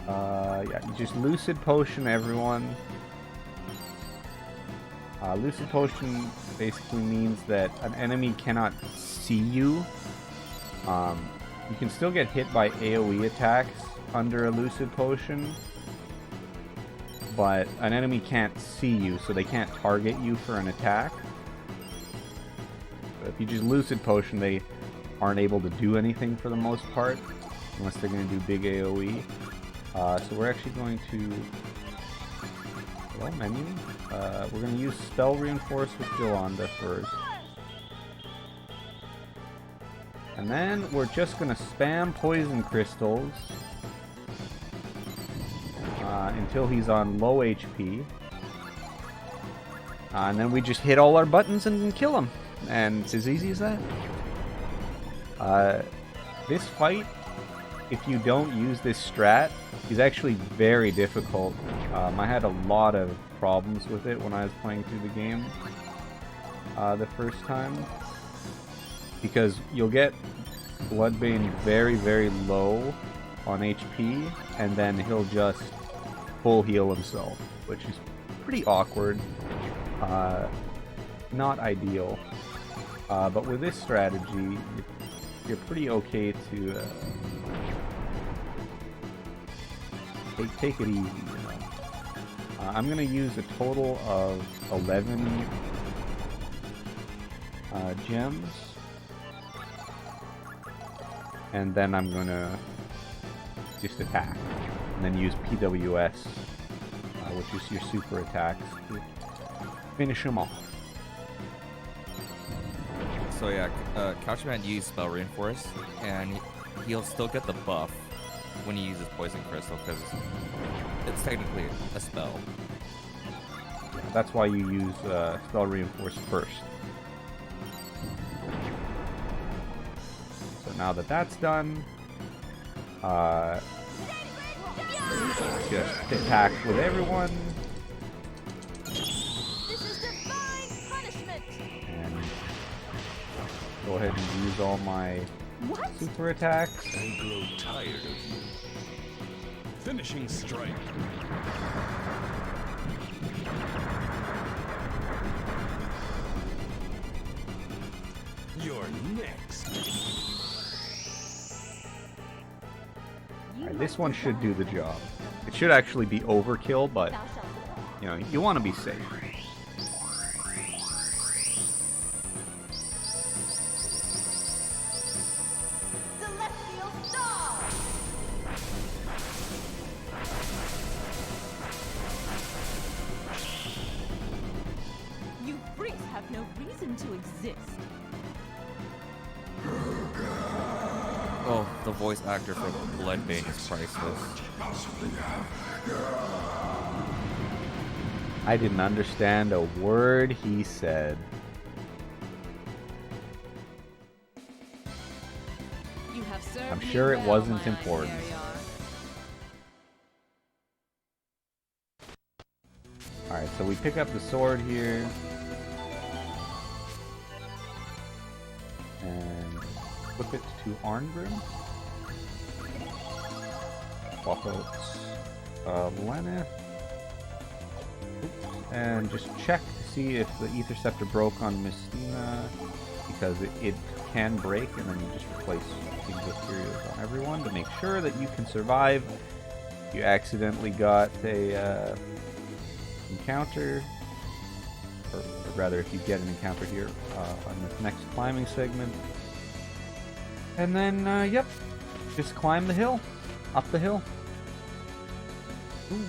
yeah, you just lucid potion everyone. Lucid potion basically means that an enemy cannot see you. You can still get hit by AoE attacks under a lucid potion, but an enemy can't see you, so they can't target you for an attack. But if you just lucid potion, they aren't able to do anything for the most part, unless they're going to do big AoE. So we're actually going to... Hello, menu. We're going to use Spell Reinforce with Yolanda first. And then we're just going to spam Poison Crystals until he's on low HP. And then we just hit all our buttons and kill him. And it's as easy as that. This fight, if you don't use this strat, is actually very difficult. I had a lot of problems with it when I was playing through the game the first time. Because you'll get Bloodbane very, very low on HP, and then he'll just full heal himself, which is pretty awkward. Not ideal. But with this strategy, you're pretty okay to take it easy, you know. I'm going to use a total of 11 gems. And then I'm going to just attack. And then use PWS, which is your super attacks, to finish him off. So yeah, Couchman used Spell Reinforce, and he'll still get the buff when he uses Poison Crystal, because it's technically a spell. That's why you use Spell Reinforce first. So now that that's done, just attack with everyone. This is divine punishment. And go ahead and use all my super attacks. I grow tired of you. Finishing strike. You're next. Alright, this one should do the job. It should actually be overkill, but you know, you want to be safe. Celestial Star! You freaks have no reason to exist. Oh, the voice actor for Bloodbane is priceless. I didn't understand a word he said. You have served I'm me sure it well, wasn't my important. Einherjar. Alright, so we pick up the sword here. And flip it to Arngrim. Swap out Lenneth. And just check to see if the Ether Scepter broke on Mystina, because it can break, and then you just replace things with Curios on everyone to make sure that you can survive. You accidentally got a encounter, or rather if you get an encounter here on this next climbing segment. And then, yep, just climb the hill, up the hill. Ooh.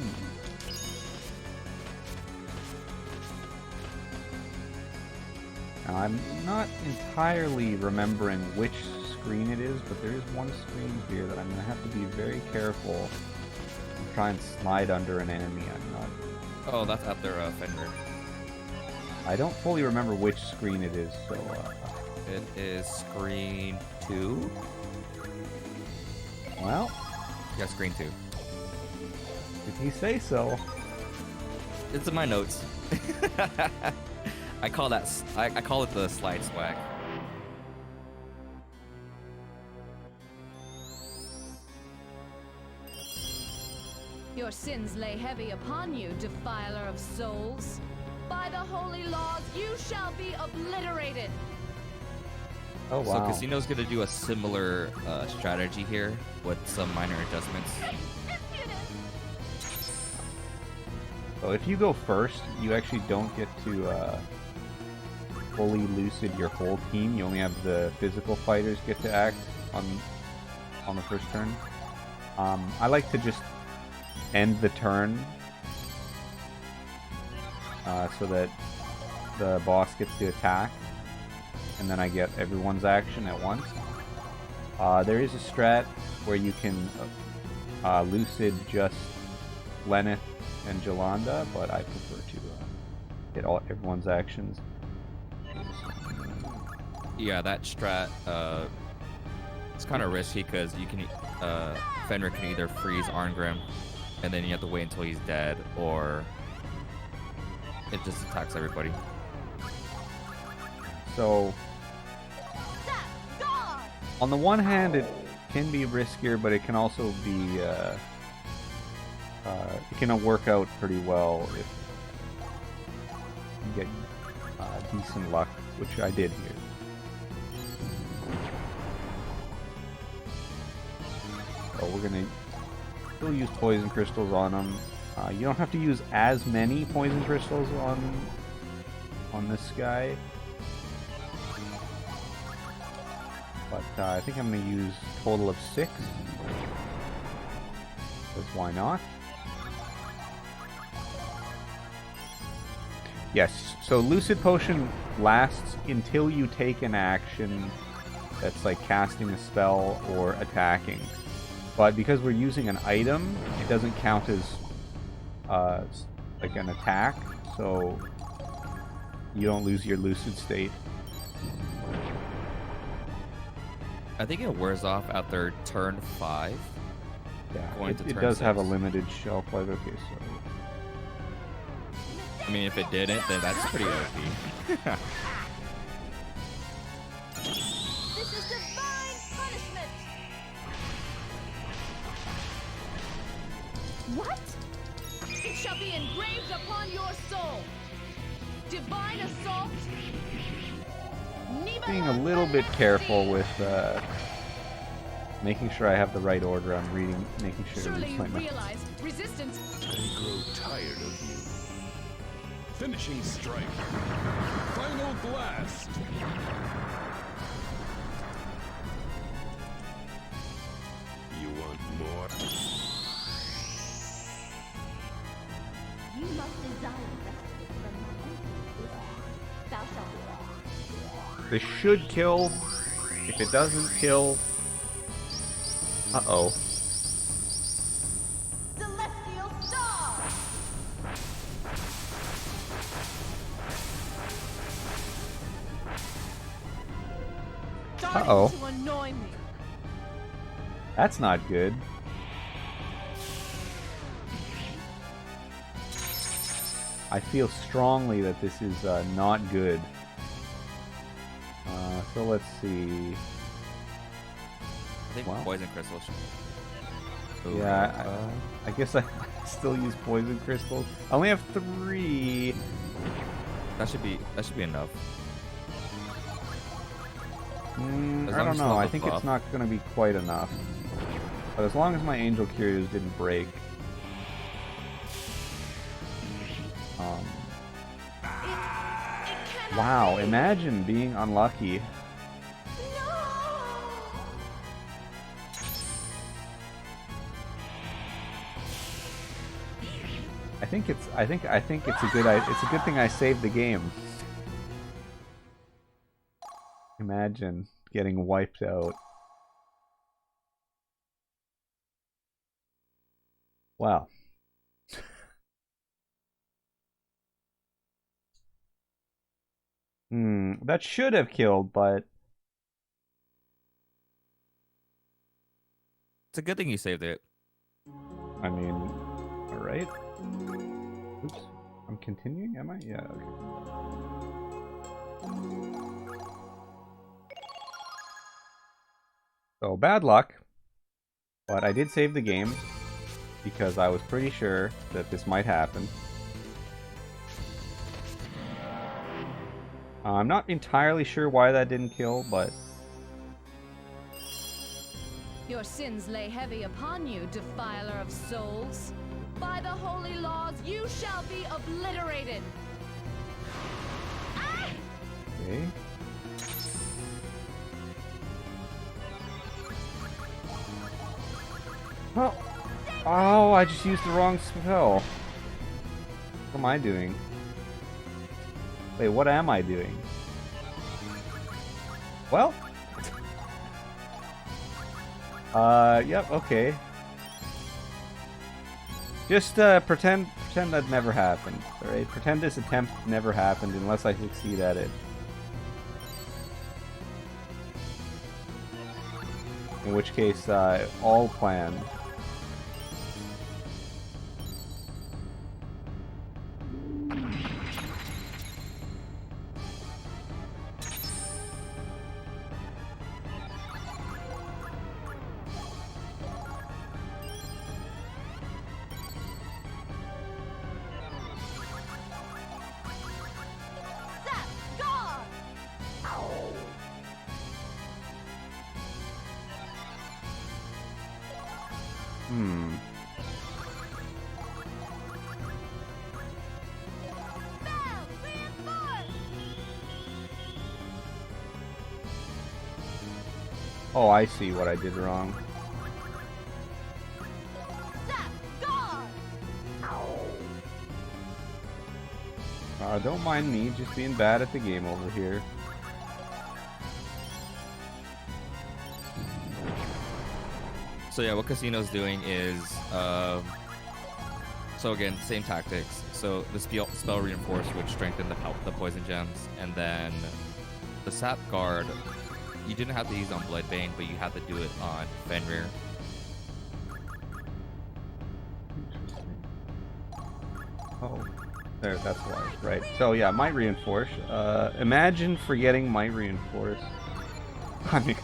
Now, I'm not entirely remembering which screen it is, but there is one screen here that I'm going to have to be very careful and try and slide under an enemy. I'm not... Oh, that's after Fenrir. I don't fully remember which screen it is, so... It is screen 2? Well... Yeah, screen 2. If you say so. It's in my notes. I call that. I call it the slide swag. Your sins lay heavy upon you, defiler of souls. By the holy laws, you shall be obliterated. Oh So wow. Casino's gonna do a similar strategy here with some minor adjustments. So if you go first, you actually don't get to fully lucid your whole team. You only have the physical fighters get to act on the first turn. I like to just end the turn so that the boss gets to attack, and then I get everyone's action at once. There is a strat where you can lucid just Lenneth and Jolanda, but I prefer to hit everyone's actions. Yeah, that strat, it's kind of risky because you can, Fenrir can either freeze Arngrim, and then you have to wait until he's dead, or it just attacks everybody. So, on the one hand, it can be riskier, but it can also be, it can work out pretty well if you get decent luck, which I did here. So we're gonna still use poison crystals on them. You don't have to use as many poison crystals on this guy, but I think I'm gonna use a total of 6. Because why not? Yes, so Lucid Potion lasts until you take an action that's like casting a spell or attacking. But because we're using an item, it doesn't count as like an attack, so you don't lose your lucid state. I think it wears off after turn 5. Yeah, it turn does have a 6. limited shelf life. Okay, so... I mean, if it didn't, then that's pretty OP. This is divine punishment! What? It shall be engraved upon your soul. Divine assault. Being a little bit careful with making sure I have the right order. I'm reading, making sure to Surely read you my notes. realize resistance. I grow tired of you. Finishing strike. Final blast. You want more? You must desire respite from my empty. Thou shalt. This should kill. If it doesn't kill... Uh-oh. Celestial Star! Uh-oh. To annoy me. That's not good. I feel strongly that this is not good. So let's see. I think Wow. poison crystals. Yeah, I guess I still use poison crystals. I only have 3. That should be enough. I long don't as know. it's I not think the it's buff. not going to be quite enough. But as long as my Angel Curios didn't break. Wow, imagine being unlucky. I think it's a good thing I saved the game. Imagine getting wiped out. Wow. That should have killed, but It's a good thing you saved it. I mean, all right. Oops, I'm continuing. Am I? Yeah. Okay. So bad luck, but I did save the game because I was pretty sure that this might happen. I'm not entirely sure why that didn't kill, but Your sins lay heavy upon you, defiler of souls. By the holy laws, you shall be obliterated. Ah! okay. Oh, I just used the wrong spell. What am I doing? Wait, what am I doing? Well. Yep, okay. Just, pretend that never happened, alright? Pretend this attempt never happened unless I succeed at it. In which case, all planned. Oh, I see what I did wrong. Don't mind me, just being bad at the game over here. So yeah, what Casino's doing is, so again, same tactics. So the spell reinforce, which strengthened the poison gems, and then the sap guard. You didn't have to use on Bloodbane, but you had to do it on Fenrir. Oh, there, that's why. Right. So yeah, Might Reinforce. Imagine forgetting Might Reinforce. I mean,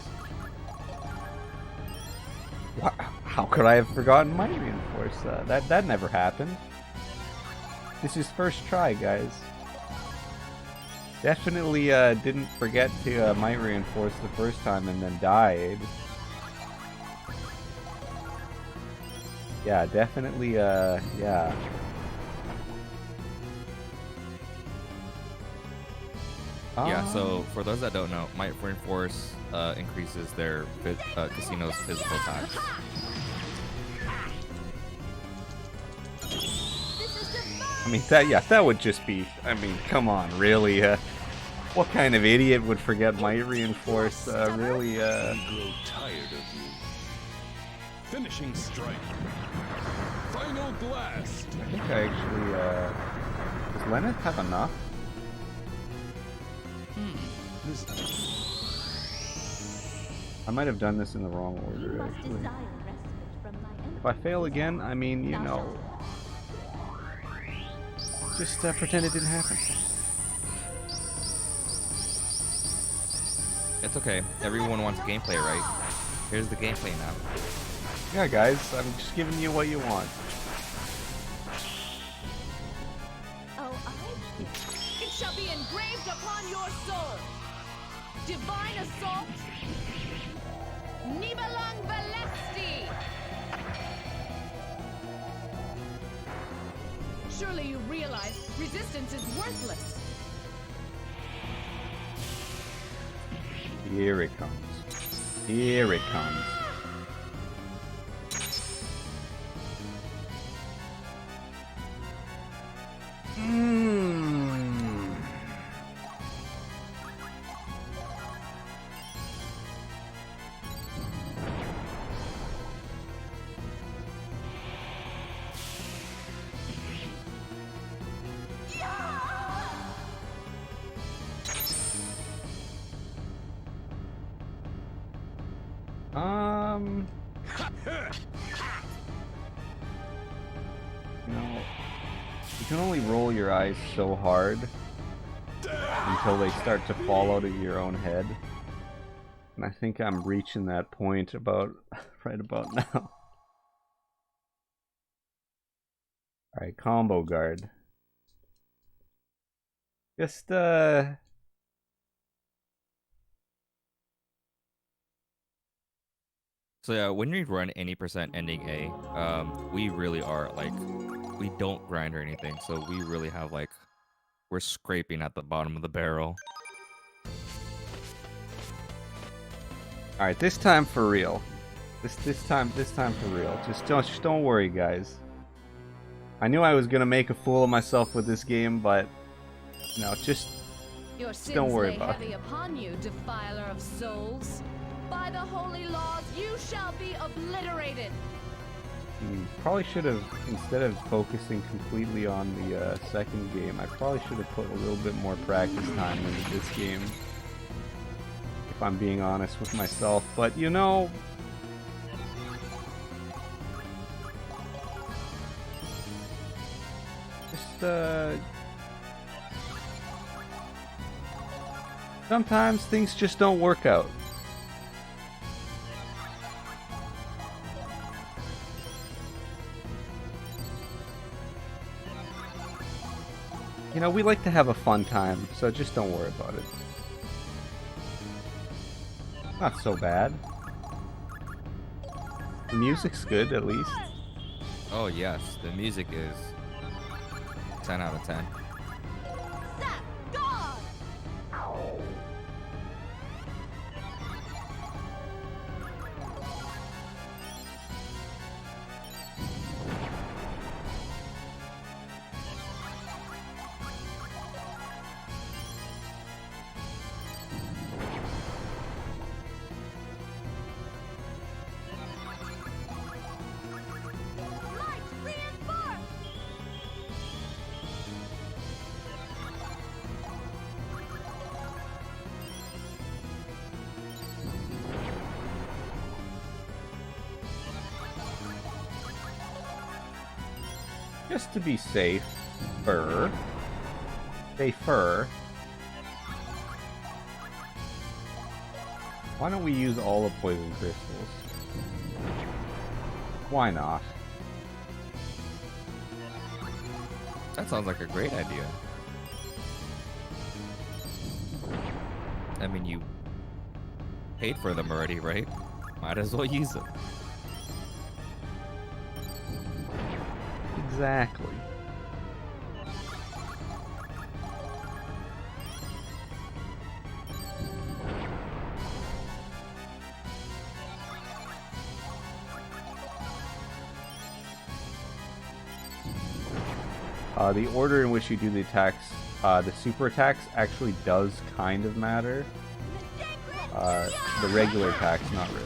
how could I have forgotten Might Reinforce? That never happened. This is first try, guys. Definitely didn't forget to Might Reinforce the first time and then died. Yeah, definitely, yeah. Yeah, so for those that don't know, Might Reinforce increases their casino's physical attacks. I mean, that would just be, I mean, come on, really, what kind of idiot would forget Might Reinforce, really, I grow tired of you. Finishing strike. Final blast. I think I actually, does Lenneth have enough? I might have done this in the wrong order, actually. If I fail again, I mean, you know, just pretend it didn't happen. It's okay. Everyone wants gameplay, right? Here's the gameplay now. Yeah, guys, I'm just giving you what you want. It shall be engraved upon your soul. Divine assault. Nibalang Valesti. Surely you realize resistance is worthless. Here it comes. Here it comes. You know, you can only roll your eyes so hard until they start to fall out of your own head. And I think I'm reaching that point about right about now. Alright, combo guard. Just So yeah, when we run any percent ending A, we really are like, we don't grind or anything. So we really have like, we're scraping at the bottom of the barrel. all right, this time for real. This time for real. Just don't worry, guys. I knew I was gonna make a fool of myself with this game, but you know, just Your sins don't worry lay about heavy upon you, defiler of souls. By the holy laws, you shall be obliterated. Probably should have, instead of focusing completely on the second game, I probably should have put a little bit more practice time into this game. If I'm being honest with myself, but you know, just sometimes things just don't work out. You know, we like to have a fun time, so just don't worry about it. Not so bad. The music's good, at least. Oh yes, the music is 10 out of 10. Just to be safer, why don't we use all the poison crystals? Why not? That sounds like a great idea. I mean, you paid for them already, right? Might as well use them. Exactly. The order in which you do the attacks, the super attacks actually does kind of matter. The regular attacks, not really,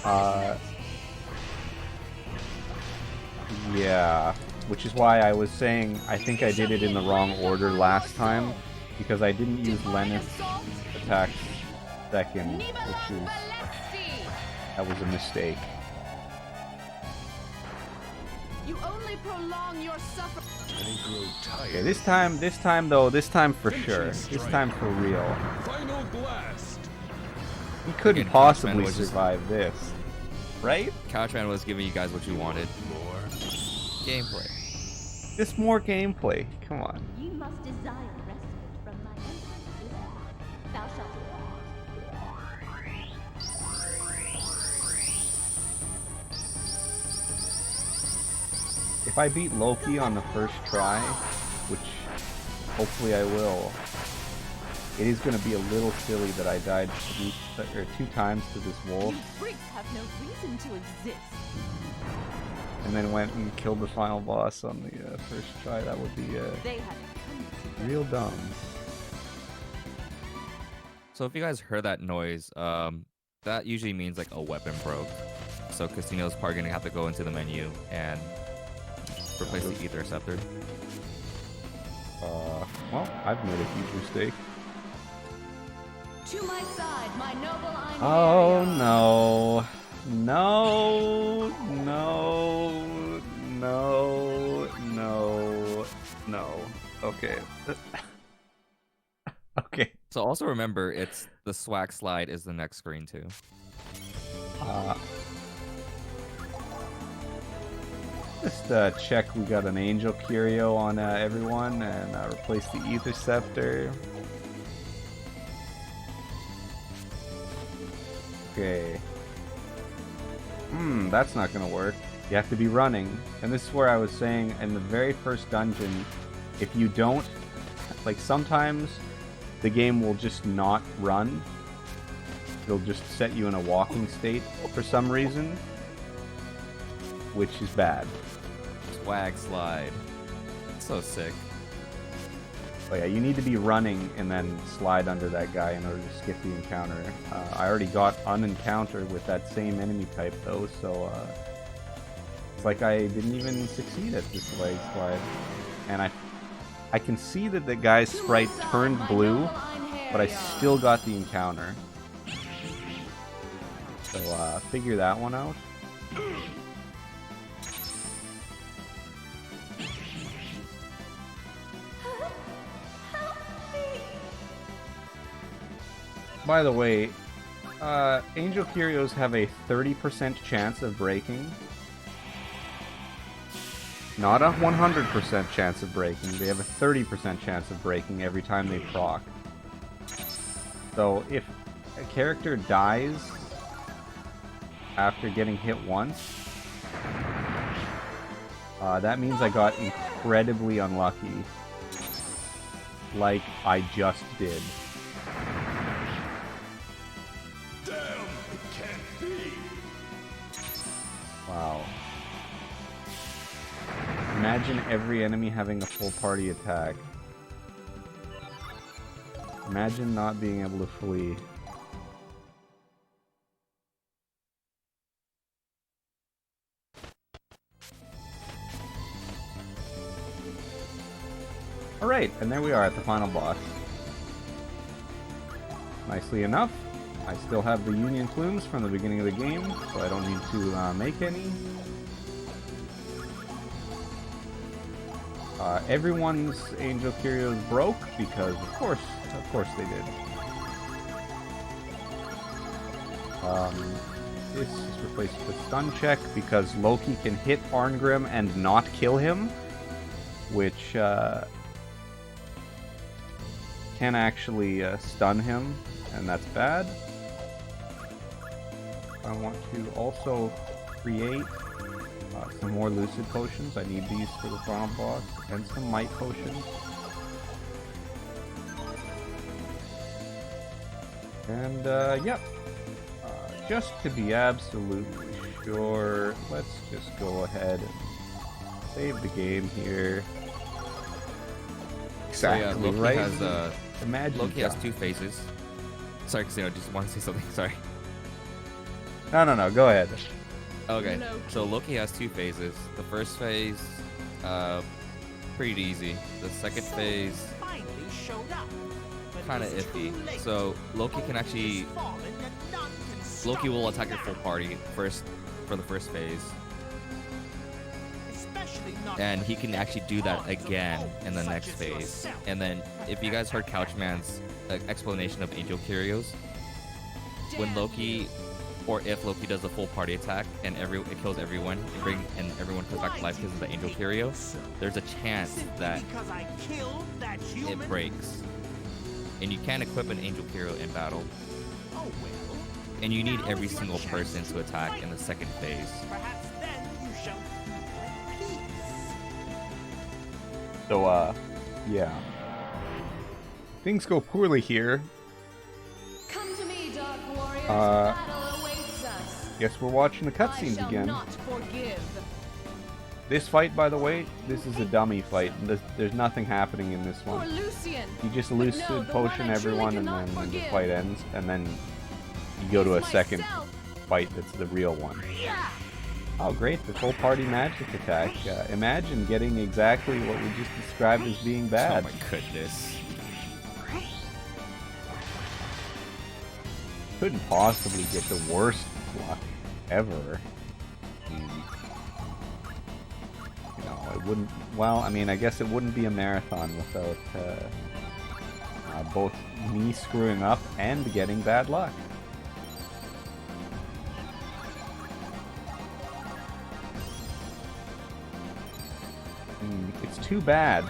though. Yeah, which is why I was saying I think I did it in the wrong order last time, because I didn't use Lenith's attacks second, that was a mistake. You only prolong your suffering. Okay, this time for sure. This time for real. Final blast. He couldn't possibly survive this, right? Couchman was giving you guys what you wanted. More gameplay. Just more gameplay. Come on. You must desire respite from my infinite. Thou shalt If I beat Loki on the first try, which hopefully I will, it is going to be a little silly that I died 2 times to this wolf. You freaks have no reason to exist. And then went and killed the final boss on the first try. That would be They have come real dumb. So if you guys heard that noise, that usually means like a weapon broke. So Casino's probably gonna have to go into the menu and replace the ether scepter. Well, I've made a huge mistake. to my side, my noble Einherjar. Oh no. No, no, no, no, no. Okay. Okay. So also remember, it's the swag slide is the next screen too. Just check we got an Angel Curio on everyone and replace the Ether Scepter. Okay. That's not gonna work. You have to be running. And this is where I was saying in the very first dungeon, if you don't, like sometimes the game will just not run. It'll just set you in a walking state for some reason, which is bad. Swag slide. So sick. But yeah, you need to be running and then slide under that guy in order to skip the encounter. I already got an encounter with that same enemy type though, so it's like I didn't even succeed at this leg slide. And I can see that the guy's sprite turned blue, but I still got the encounter. So figure that one out. By the way, Angel Curios have a 30% chance of breaking. Not a 100% chance of breaking. They have a 30% chance of breaking every time they proc. So if a character dies after getting hit once, that means I got incredibly unlucky. Like I just did. Wow. Imagine every enemy having a full party attack. Imagine not being able to flee. Alright, and there we are at the final boss. Nicely enough, I still have the Union Plumes from the beginning of the game, so I don't need to make any. Everyone's Angel Curios broke because, of course they did. This is replaced with Stun Check because Loki can hit Arngrim and not kill him, which can actually stun him, and that's bad. I want to also create some more Lucid Potions. I need these for the final boss, and some Might Potions. And, yep. Just to be absolutely sure. Let's just go ahead and save the game here. Exactly, so yeah, Loki right? has Imagine Loki has God. 2 phases. Sorry, Casino, just want to say something. Sorry. No, go ahead. Okay, Loki. so Loki has 2 phases. The first phase, pretty easy. The second phase, Finally showed up. But kind of it's too iffy. late. So Loki can Hope actually, has fallen and none can stop Loki will it attack your full now. party first for the first phase, Especially not and he when can you actually get do that pawns of again foes in the such next as phase. yourself. And then, if you guys heard Couchman's explanation of Angel Curios, when Loki, or if Loki does a full party attack and it kills everyone and everyone comes back to life because of the Angel Curio, there's a chance Simply that because I killed that human? it breaks. And you can't equip an Angel Curio in battle. Oh well. And you need Now every is your single chance person to attack fight. in the second phase. Perhaps then you shall be at peace. So, yeah. Things go poorly here. Come to me, Dark Warriors. Uh, Battle awaits us. Guess we're watching the I cutscenes shall again. not forgive. This fight, by the way, this is a dummy fight. There's nothing happening in this Poor one. Lucian. You just But no, lucid the one potion I truly everyone, and cannot then the forgive. fight ends, and then you go to a second Myself. fight that's the real one. Yeah. Oh, great, the full party magic attack. Imagine getting exactly what we just described as being bad. Oh my goodness. Couldn't possibly get the worst luck ever. You know, it wouldn't. Well, I mean, I guess it wouldn't be a marathon without both me screwing up and getting bad luck. It's too bad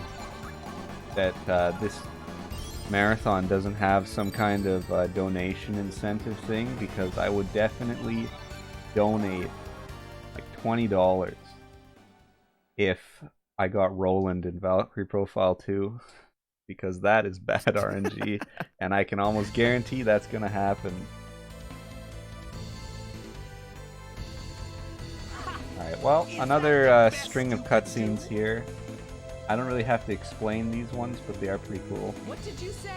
that this marathon doesn't have some kind of donation incentive thing, because I would definitely donate like $20 if I got Roland in Valkyrie Profile 2, because that is bad RNG, and I can almost guarantee that's gonna happen. Alright, well, another string of cutscenes here. I don't really have to explain these ones, but they are pretty cool. What did you say?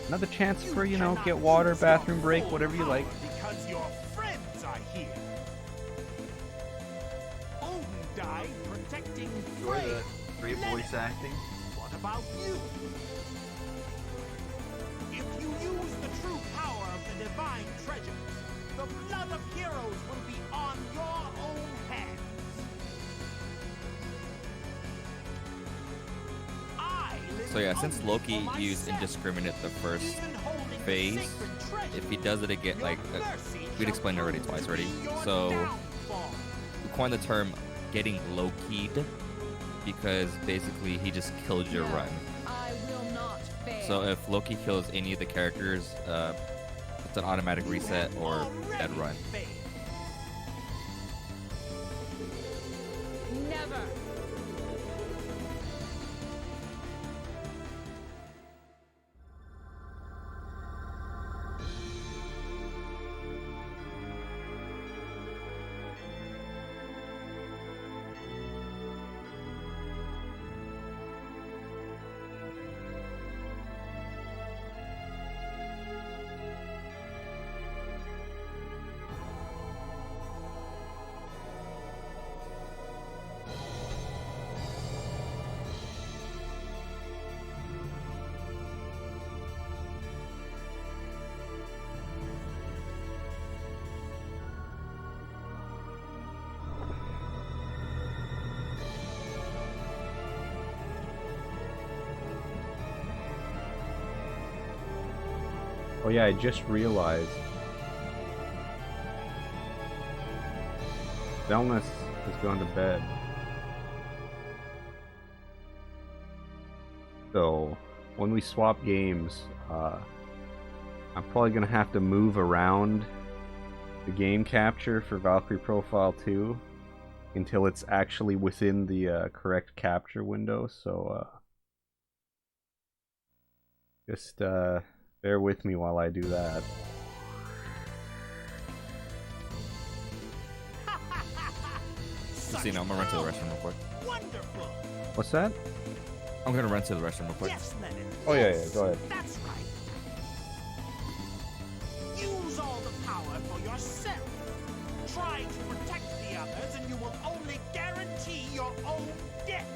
Another chance for, you know, get water, bathroom break, whatever you like. Because your friends are here. Odin died protecting Freya. great voice acting. What about you? If you use the true power of the divine treasures, the blood of heroes will be on your own hands. So yeah, since Loki used indiscriminate the first phase, if he does it again, like, we'd explained it already twice already. So, we coined the term getting Loki'd, because basically he just killed your run. I will not fail. So if Loki kills any of the characters, it's an automatic reset or dead run. Never. Oh yeah, I just realized. Delness has gone to bed. So, when we swap games, I'm probably going to have to move around the game capture for Valkyrie Profile 2 until it's actually within the correct capture window, so just bear with me while I do that. Casino, I'm gonna run to the restroom real quick. Wonderful. What's that? I'm gonna run to the restroom real quick. Yes, Lenin. Oh, yeah, yes. go ahead. That's right. Use all the power for yourself. Try to protect the others, and you will only guarantee your own death.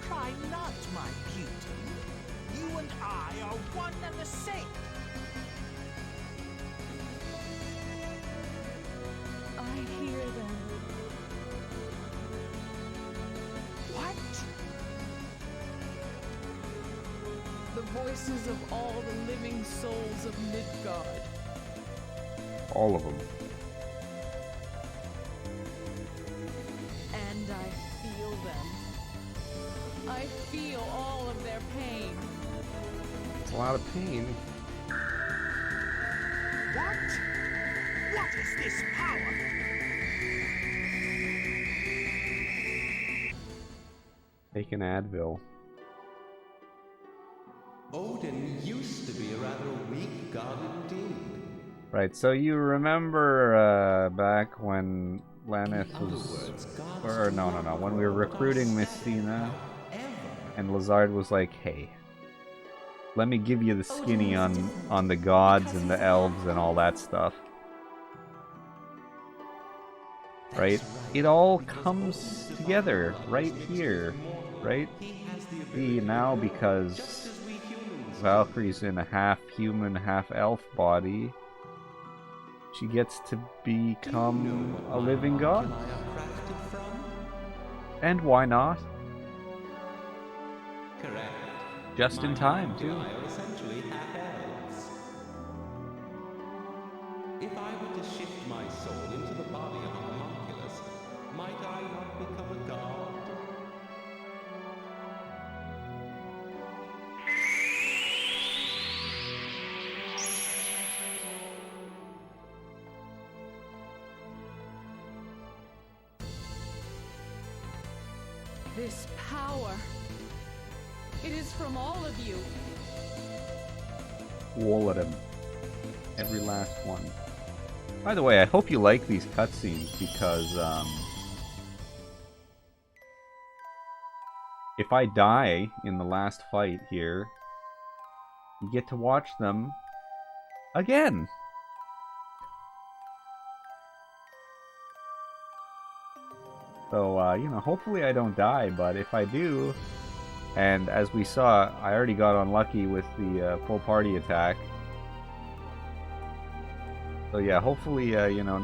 Cry not, my beauty. You and I are one and the same. I hear them. What? The voices of all the living souls of Midgard. All of them. And I feel them. I feel all of their pain. It's a lot of pain. What? What is this power? Take an Advil. Odin used to be a rather weak god indeed. Right, so you remember back when Laneth In other was... words, gods Or do no, not when we were grow, recruiting but are Messina, static, and Lazard was like, hey, let me give you the skinny on the gods and the elves and all that stuff. Right? It all comes together right here, right? See, now because Valkyrie's in a half-human, half-elf body, she gets to become a living god. And why not? Correct. Just in time, too. Are essentially half-elves. If I were to shift my soul into the body of a homunculus, might I not become a god? This power. It is from all of you. All of them. Every last one. By the way, I hope you like these cutscenes because, if I die in the last fight here, you get to watch them again. So, you know, hopefully I don't die, but if I do, and as we saw, I already got unlucky with the full party attack. So yeah, hopefully, you know,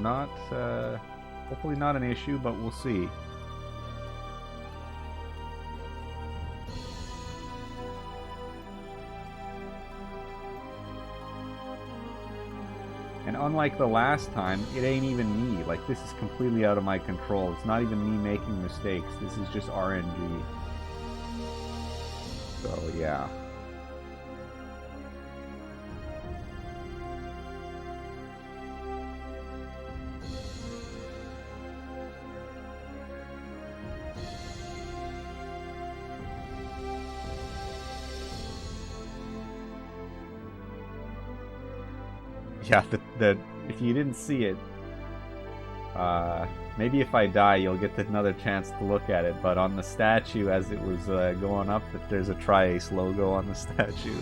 hopefully not an issue, but we'll see. And unlike the last time, it ain't even me. Like, this is completely out of my control. It's not even me making mistakes. This is just RNG. So, yeah. Yeah, if you didn't see it, maybe if I die, you'll get another chance to look at it. But on the statue, as it was going up, there's a Tri-Ace logo on the statue.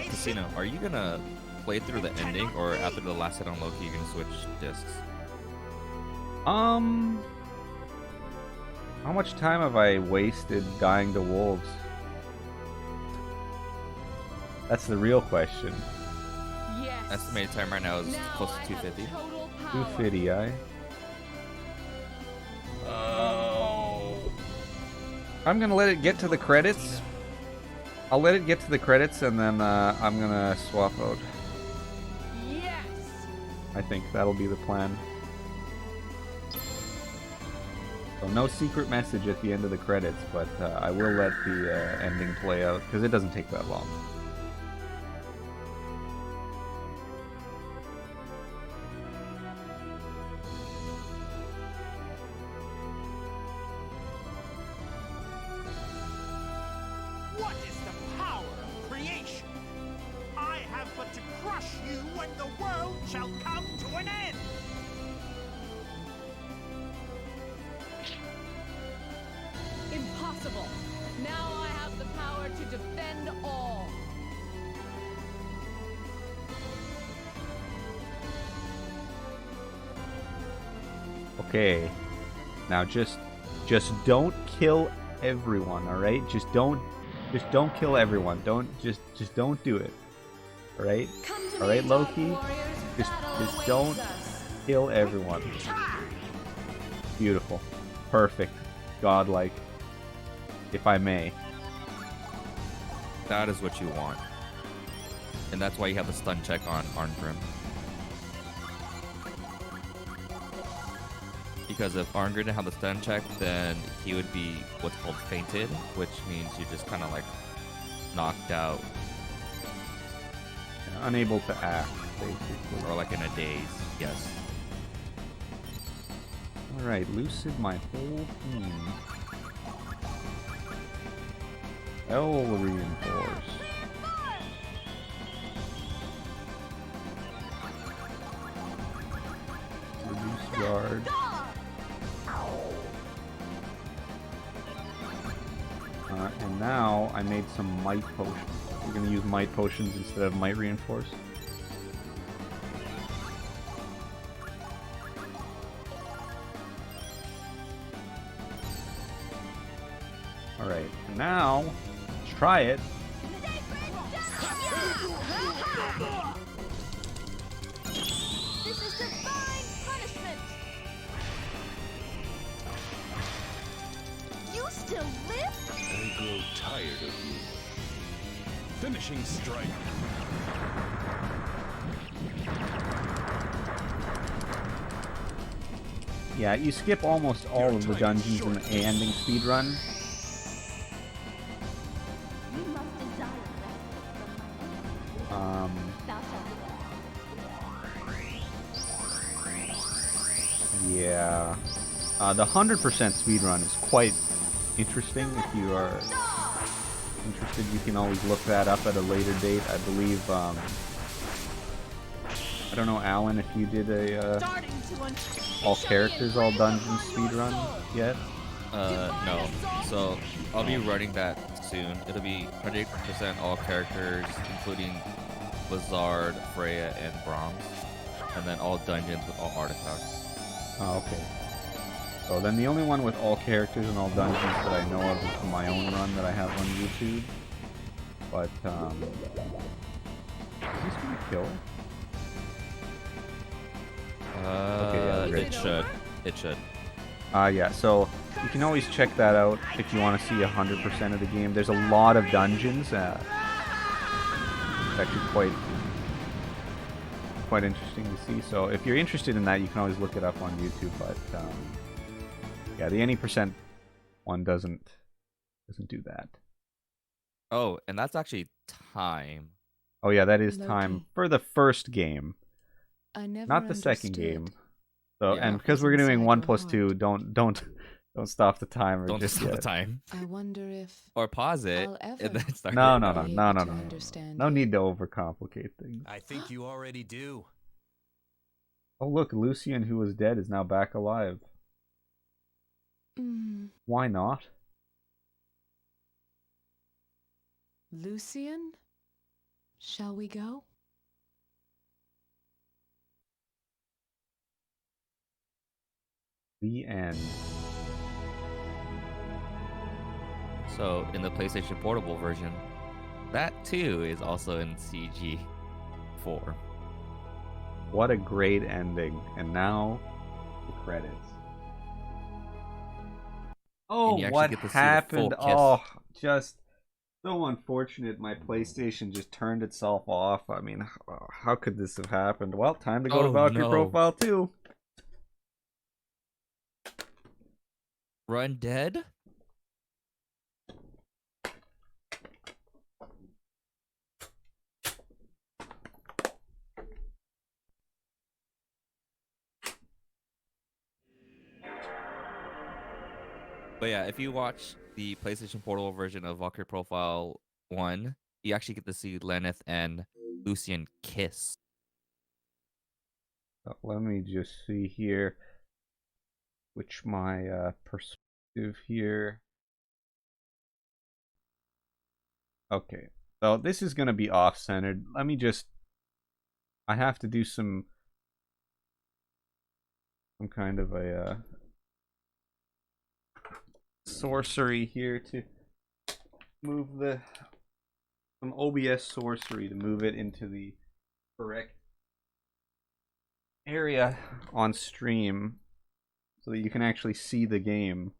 Casino, are you gonna play through the ending, or after the last hit on Loki, you're gonna switch discs? How much time have I wasted dying to wolves? That's the real question. Yes. estimated time right now is Now close I to have 250. total power. 250, aye. Oh. I'm gonna let it get to the credits. I'll let it get to the credits and then I'm gonna swap out. Yes. I think that'll be the plan. So no secret message at the end of the credits, but I will let the ending play out because it doesn't take that long. What is the power of creation? I have but to crush you when the world shall come to an end! Impossible. Now I have the power to defend all. Okay. Now just don't kill everyone, all right? Just don't kill everyone. Just don't do it. All right? Come to All me, right, Loki. Dark Warriors. Just Battle don't awaits us. kill everyone. Beautiful. Perfect. Godlike. If I may. That is what you want. And that's why you have the stun check on Arngrim. Because if Arngrim didn't have the stun check, then he would be what's called fainted, which means you're just kind of like knocked out Unable to act, basically. or like in a daze. Yes. Alright, lucid my whole team. L reinforce. Reduce guard. And now I made some might potions. We're gonna use might potions instead of might reinforce. Alright, now let's try it. This is divine punishment! You still live? I grow tired of you. Finishing strike. Yeah, you skip almost all of the dungeons in the ending speedrun. You must desire rest from my hand. Thou shalt Yeah. The 100% speedrun is quite interesting. If you are interested, you can always look that up at a later date. I believe, I don't know, Alan, if you did a all characters, all dungeons speedrun yet? No. So I'll be running that soon. It'll be 100% all characters, including Blizzard, Freya, and Brahms, and then all dungeons with all artifacts. Oh, okay. So then the only one with all characters and all dungeons that I know of is my own run that I have on YouTube. But, is this gonna kill? Okay, yeah, great. It should. It should. Yeah, so you can always check that out if you want to see 100% of the game. There's a lot of dungeons. It's actually quite interesting to see. So if you're interested in that, you can always look it up on YouTube. But yeah, the any percent one doesn't do that. Oh, and that's actually time. Oh yeah, that is Loki. time for the first game, I never not the second understood. game. So Yeah. and because What was we're doing inside 1 your plus heart? 2, don't stop the timer Don't just stop the yet. time. I wonder if Or pause it I'll ever and then start. No, it no, over. no, be no, able no, to no, no. understand No you. need to overcomplicate things. I think you already do. Oh look, Lucian, who was dead, is now back alive. Mm, Why not? Lucian? Shall we go? The end. So in the PlayStation Portable version, that too is also in CG4. What a great ending. And now, the credits. Oh, And you actually what get to see the full happened? kiss. Oh, just so unfortunate. My PlayStation just turned itself off. I mean, how could this have happened? Well, time to go to Oh, Valkyrie no. Profile 2. Run dead? But yeah, if you watch the PlayStation Portal version of Valkyrie Profile 1, you actually get to see Lenneth and Lucian kiss. Let me just see here. Which my perspective here. Okay. So this is going to be off-centered. Let me just... I have to do some kind of a sorcery here to move some OBS sorcery to move it into the correct area on stream so that you can actually see the game.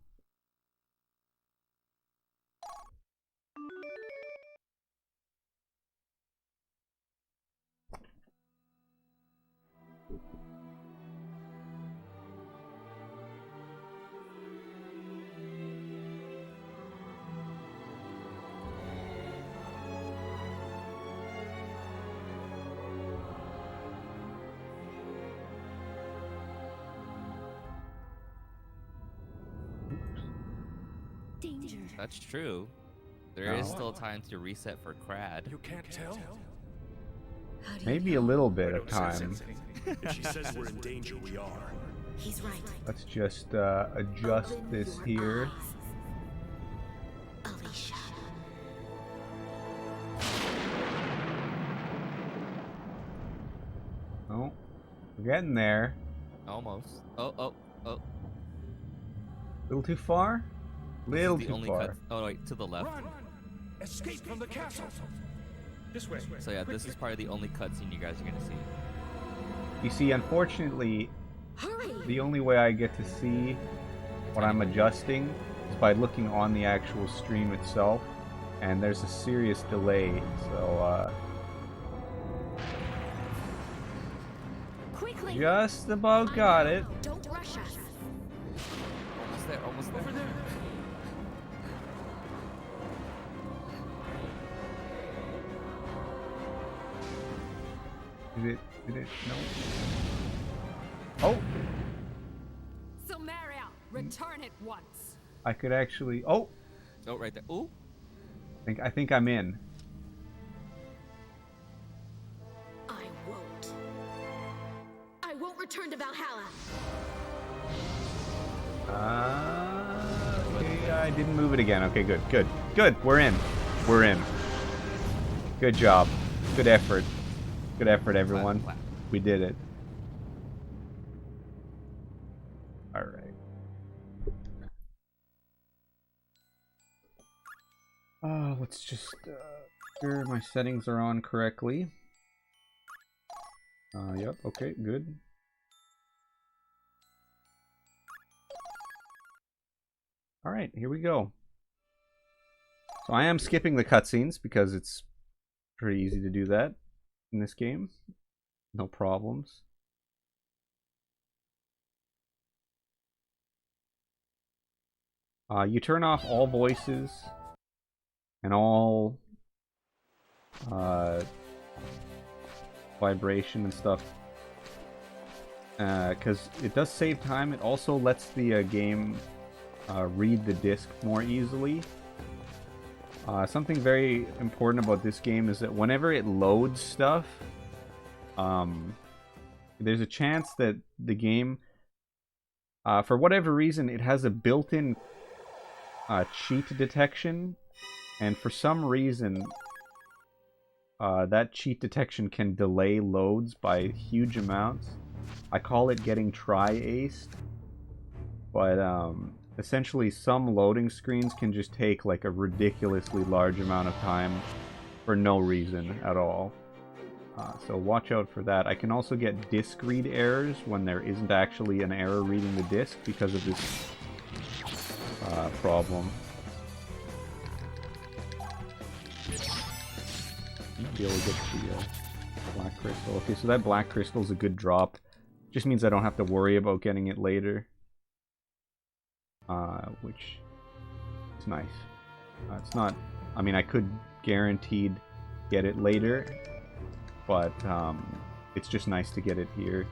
Danger. That's true. There is still time to reset for Crad. You can't tell? How do you Maybe know? a little bit of time. If she says we're in danger, we are. He's right. Let's just adjust this here. Alicia. Oh, we're getting there. Almost. Oh. A little too far? Little This is the too only far. cut. Oh, wait, to the left. Run! Escape from the castle! This way. So yeah, this is probably the only cutscene you guys are gonna see. You see, unfortunately, Hurry! the only way I get to see what I'm adjusting is by looking on the actual stream itself, and there's a serious delay, so Quickly! just about got it. Don't rush us. Almost there. Almost there. Over there. Did it, no. Oh, Silmeria, return at once. I could actually, oh, Oh, right there. Ooh. I think I'm in. I won't. I won't return to Valhalla. Okay, I didn't move it again. Okay, good. We're in. Good job. Good effort. Good effort, everyone. Clap. We did it. All right. Let's just sure my settings are on correctly. Yep. Okay. Good. All right. Here we go. So I am skipping the cutscenes because it's pretty easy to do that in this game. No problems. You turn off all voices and all vibration and stuff because it does save time. It also lets the game read the disc more easily. Something very important about this game is that whenever it loads stuff, there's a chance that the game, for whatever reason, it has a built-in cheat detection, and for some reason, that cheat detection can delay loads by huge amounts. I call it getting tri-aced, but essentially some loading screens can just take like a ridiculously large amount of time for no reason at all. So watch out for that. I can also get disk read errors when there isn't actually an error reading the disk because of this problem. Might be able to get the black crystal. Okay, so that black crystal is a good drop. Just means I don't have to worry about getting it later. Which is nice. It's not... I mean, I could guaranteed get it later, but it's just nice to get it here.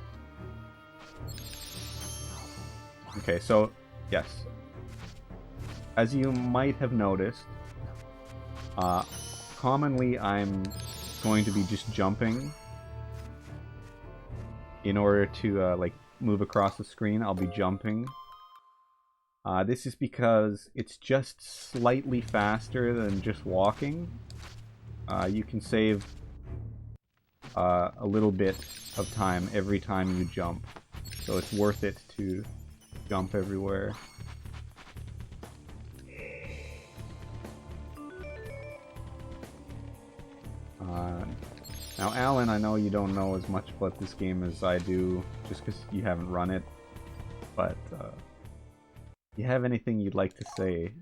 Okay, so, yes. As you might have noticed, commonly I'm going to be just jumping in order to like move across the screen. I'll be jumping. This is because it's just slightly faster than just walking. You can save a little bit of time every time you jump, so it's worth it to jump everywhere. Now, Alan, I know you don't know as much about this game as I do, just because you haven't run it, but if you have anything you'd like to say,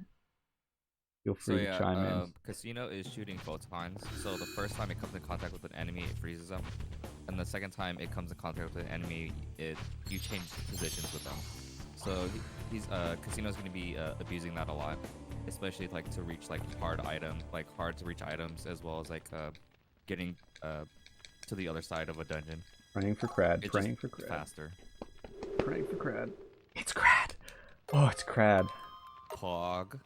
feel free to chime in. Casino is shooting photons, so the first time it comes in contact with an enemy, it freezes them, and the second time it comes in contact with an enemy, you change positions with them. So Casino's going to be abusing that a lot, especially like to reach like hard to reach items, as well as like getting to the other side of a dungeon. Praying for crad. It's praying for crad. Faster. Praying for crad. It's crad. Oh, it's crad. Pog.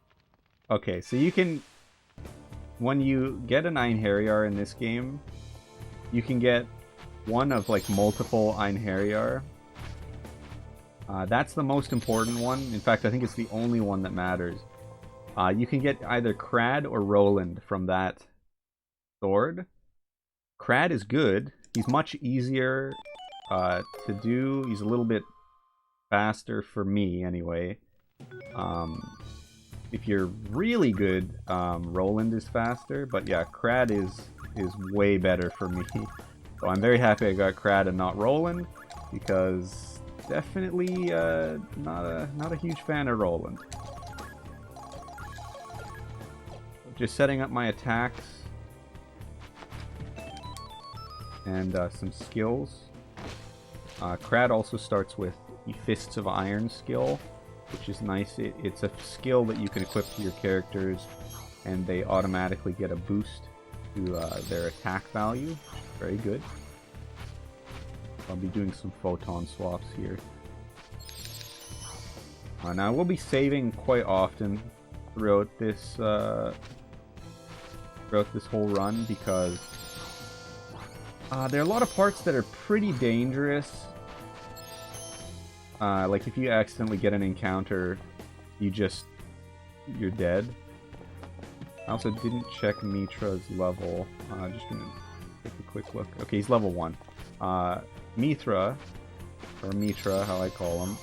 Okay, so you can, when you get an Einherjar in this game, you can get one of like multiple Einherjar. That's the most important one. In fact, I think it's the only one that matters. You can get either Crad or Roland from that sword. Crad is good. He's much easier to do. He's a little bit faster for me, anyway. If you're really good, Roland is faster. But yeah, Crad is way better for me. So I'm very happy I got Crad and not Roland, because definitely not a huge fan of Roland. Just setting up my attacks and some skills. Crad also starts with the Fists of Iron skill, which is nice. It's a skill that you can equip to your characters, and they automatically get a boost to their attack value. Very good. I'll be doing some photon swaps here. Now, we'll be saving quite often throughout this whole run, because there are a lot of parts that are pretty dangerous. Like if you accidentally get an encounter, you're dead. I also didn't check Mitra's level. Just gonna take a quick look. Okay, he's level 1. Mitra, or Mitra, how I call him,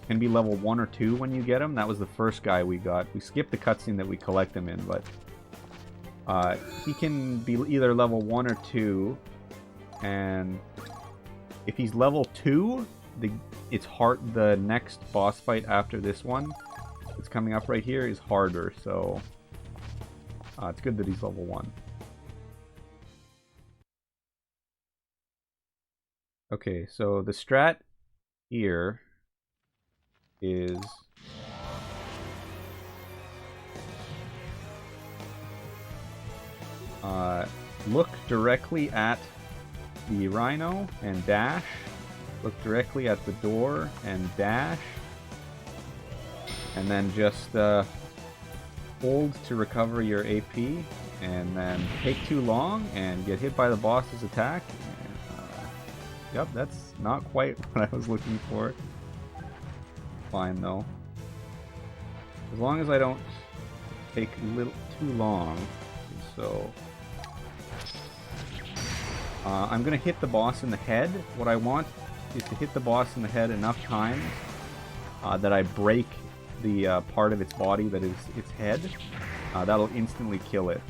can be level 1 or 2 when you get him. That was the first guy we got. We skipped the cutscene that we collect him in, but he can be either level 1 or 2, and if he's level 2, it's hard. The next boss fight after this one, it's coming up right here, is harder, so it's good that he's level 1. Okay, so the strat here is look directly at the rhino and dash. Look directly at the door and dash. And then just hold to recover your AP, and then take too long and get hit by the boss's attack. And, yep, that's not quite what I was looking for. Fine though. As long as I don't take a little too long. So I'm gonna hit the boss in the head. What I want is to hit the boss in the head enough times that I break the part of its body that is its head. That'll instantly kill it.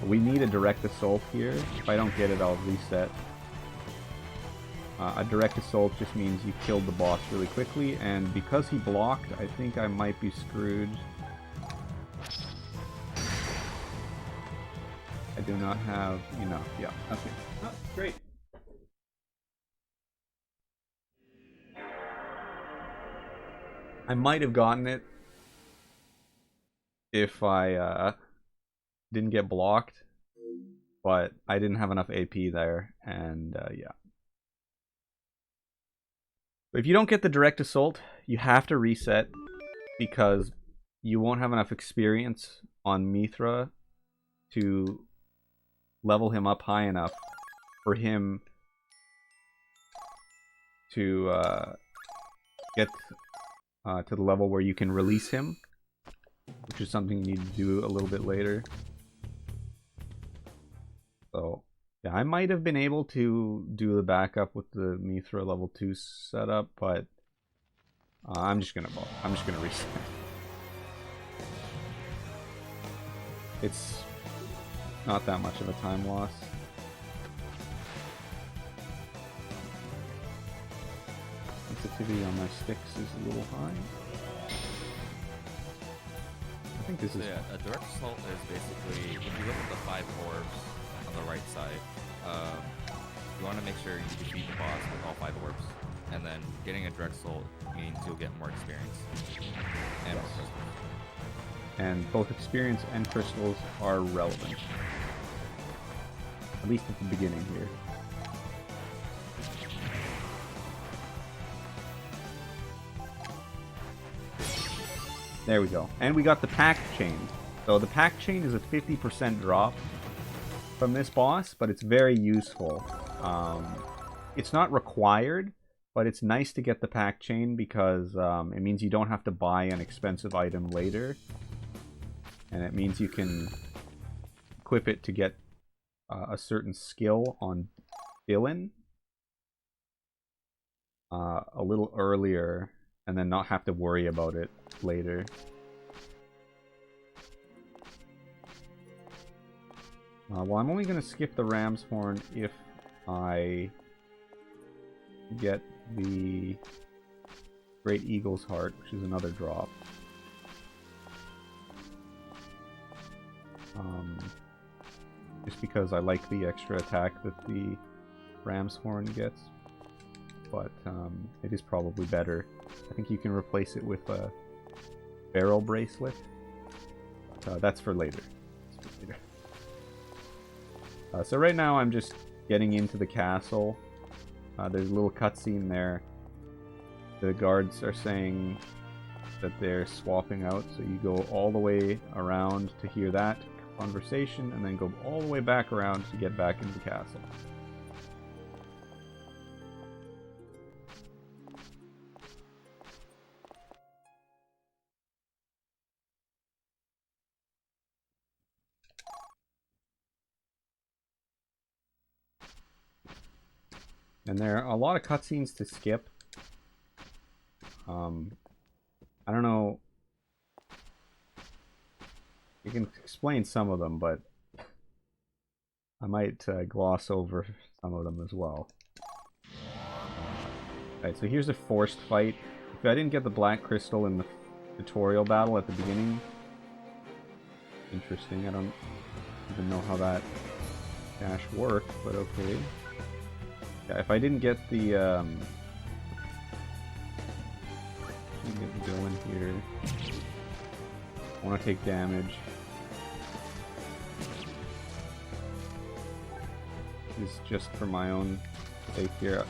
We need a direct assault here. If I don't get it, I'll reset. A direct assault just means you killed the boss really quickly, and because he blocked, I think I might be screwed. I do not have enough. Yeah, okay. Oh, great. I might have gotten it if I didn't get blocked, but I didn't have enough AP there, and yeah. But if you don't get the direct assault, you have to reset because you won't have enough experience on Mithra to level him up high enough for him to get to the level where you can release him, which is something you need to do a little bit later. So, yeah, I might have been able to do the backup with the Mithra level 2 setup, but I'm just gonna reset. It's not that much of a time loss. Sensitivity on my sticks is a little high. I think this is... Yeah, a direct assault is basically, if you look at the 5 orbs on the right side, you want to make sure you defeat the boss with all 5 orbs. And then getting a direct assault means you'll get more experience. And more crystals. And both experience and crystals are relevant. At least at the beginning here. There we go. And we got the pack chain. So the pack chain is a 50% drop from this boss, but it's very useful. It's not required, but it's nice to get the pack chain because it means you don't have to buy an expensive item later. And it means you can equip it to get a certain skill on Dylan a little earlier, and then not have to worry about it later. Well, I'm only going to skip the Ram's Horn if I get the Great Eagle's Heart, which is another drop. Just because I like the extra attack that the Ram's Horn gets. But it is probably better. I think you can replace it with a barrel bracelet. That's for later. So right now I'm just getting into the castle. There's a little cutscene there. The guards are saying that they're swapping out, so you go all the way around to hear that conversation, and then go all the way back around to get back into the castle. And there are a lot of cutscenes to skip. I don't know. You can explain some of them, but I might gloss over some of them as well. Alright, so here's a forced fight. If I didn't get the black crystal in the tutorial battle at the beginning... Interesting, I don't even know how that dash worked, but okay. Yeah, if I didn't get the, get going here. I want to take damage. This is just for my own sake here.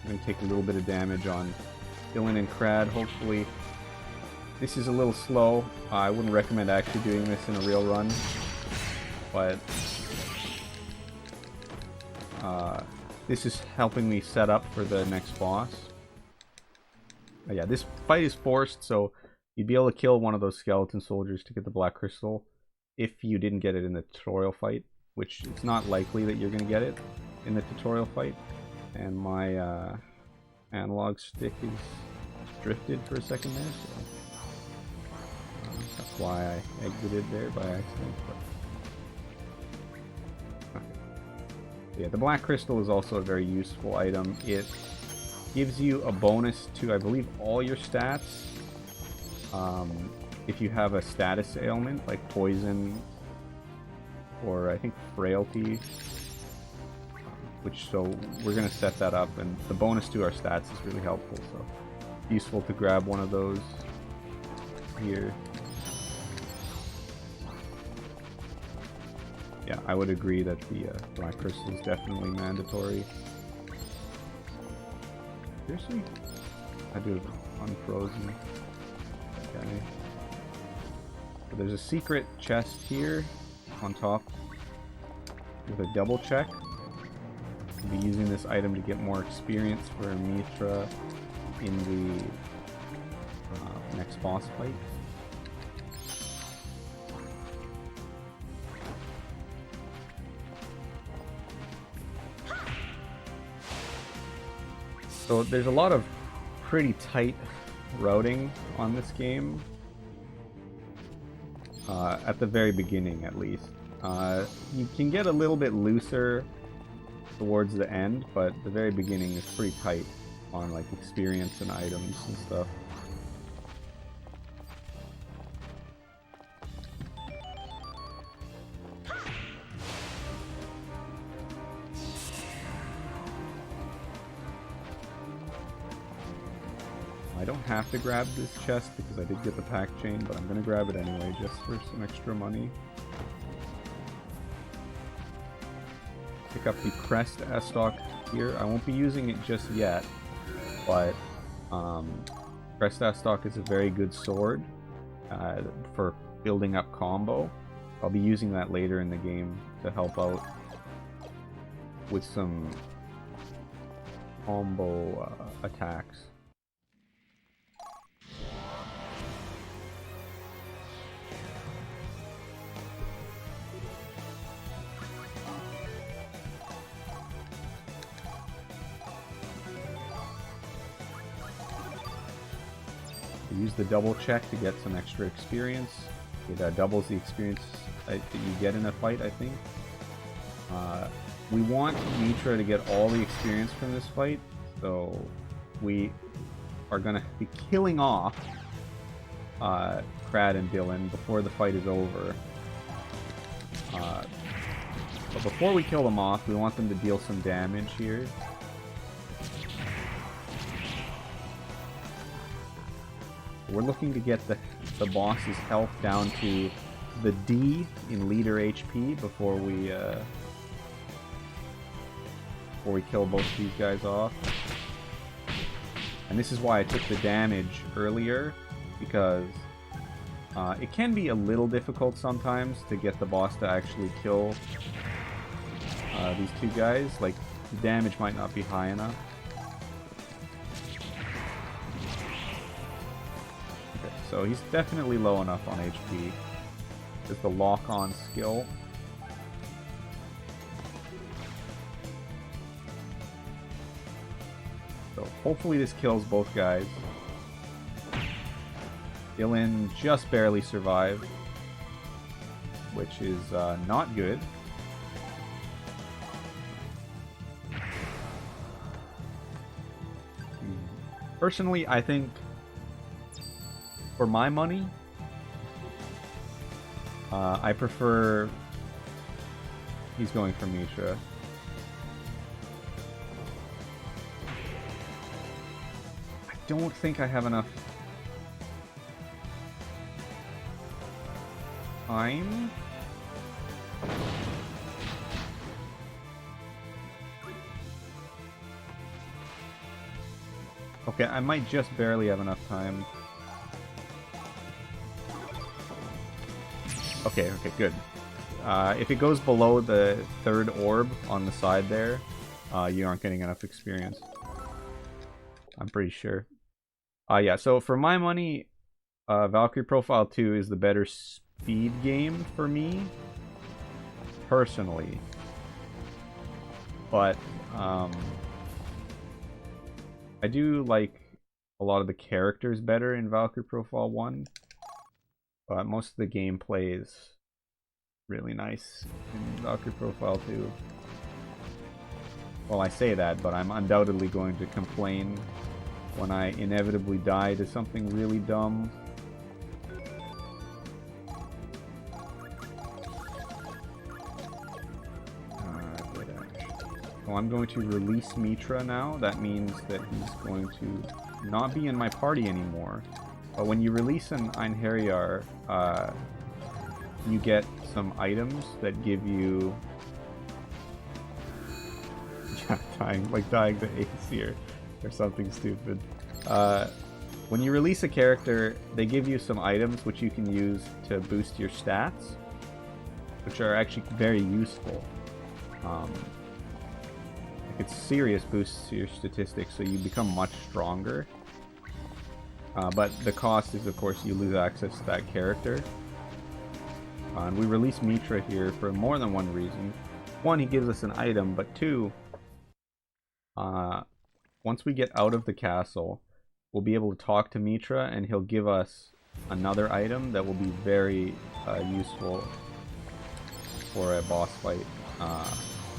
I'm going to take a little bit of damage on Dylan and Crad, hopefully. This is a little slow. I wouldn't recommend actually doing this in a real run. But this is helping me set up for the next boss. Yeah, this fight is forced, so you'd be able to kill one of those skeleton soldiers to get the black crystal if you didn't get it in the tutorial fight, which it's not likely that you're going to get it in the tutorial fight. And my analog stick is drifted for a second there, so that's why I exited there by accident. But Yeah, the black crystal is also a very useful item. It gives you a bonus to, I believe, all your stats. If you have a status ailment, like poison, or I think frailty, so we're going to set that up, and the bonus to our stats is really helpful, so useful to grab one of those here. Yeah, I would agree that the black crystal is definitely mandatory. Seriously? I do have unfrozen. Okay. So there's a secret chest here on top with a double check. I'll be using this item to get more experience for Mithra in the next boss fight. So there's a lot of pretty tight routing on this game. At the very beginning, at least. You can get a little bit looser towards the end, but the very beginning is pretty tight on like experience and items and stuff. I don't have to grab this chest because I did get the pack chain, but I'm going to grab it anyway just for some extra money. Pick up the Crest S-Stock here. I won't be using it just yet, but Crest S-Stock is a very good sword for building up combo. I'll be using that later in the game to help out with some combo attacks. Use the double check to get some extra experience. It doubles the experience that you get in a fight, I think. We want Mithra to get all the experience from this fight, so we are going to be killing off Crad and Dylan before the fight is over. But before we kill them off, we want them to deal some damage here. We're looking to get the boss's health down to the D in leader HP before we kill both these guys off. And this is why I took the damage earlier, because it can be a little difficult sometimes to get the boss to actually kill these two guys. Like, the damage might not be high enough. So he's definitely low enough on HP. There's the lock-on skill. So hopefully this kills both guys. Dylan just barely survived, which is not good. Personally, I think for my money, I prefer he's going for Mithra. I don't think I have enough time. Okay, I might just barely have enough time. Okay, good. If it goes below the third orb on the side there, you aren't getting enough experience. I'm pretty sure. Yeah, so for my money, Valkyrie Profile 2 is the better speed game for me, personally. But, I do like a lot of the characters better in Valkyrie Profile 1. But most of the gameplay is really nice in Valkyrie Profile 2. Well, I say that, but I'm undoubtedly going to complain when I inevitably die to something really dumb. So I'm going to release Mitra now. That means that he's going to not be in my party anymore. But when you release an Einherjar, you get some items that give you... Yeah, dying to Ace here, or something stupid. When you release a character, they give you some items which you can use to boost your stats, which are actually very useful. It's serious boosts to your statistics, so you become much stronger. But the cost is, of course, you lose access to that character. And we release Mitra here for more than one reason. One, he gives us an item, but two, once we get out of the castle, we'll be able to talk to Mitra, and he'll give us another item that will be very useful for a boss fight.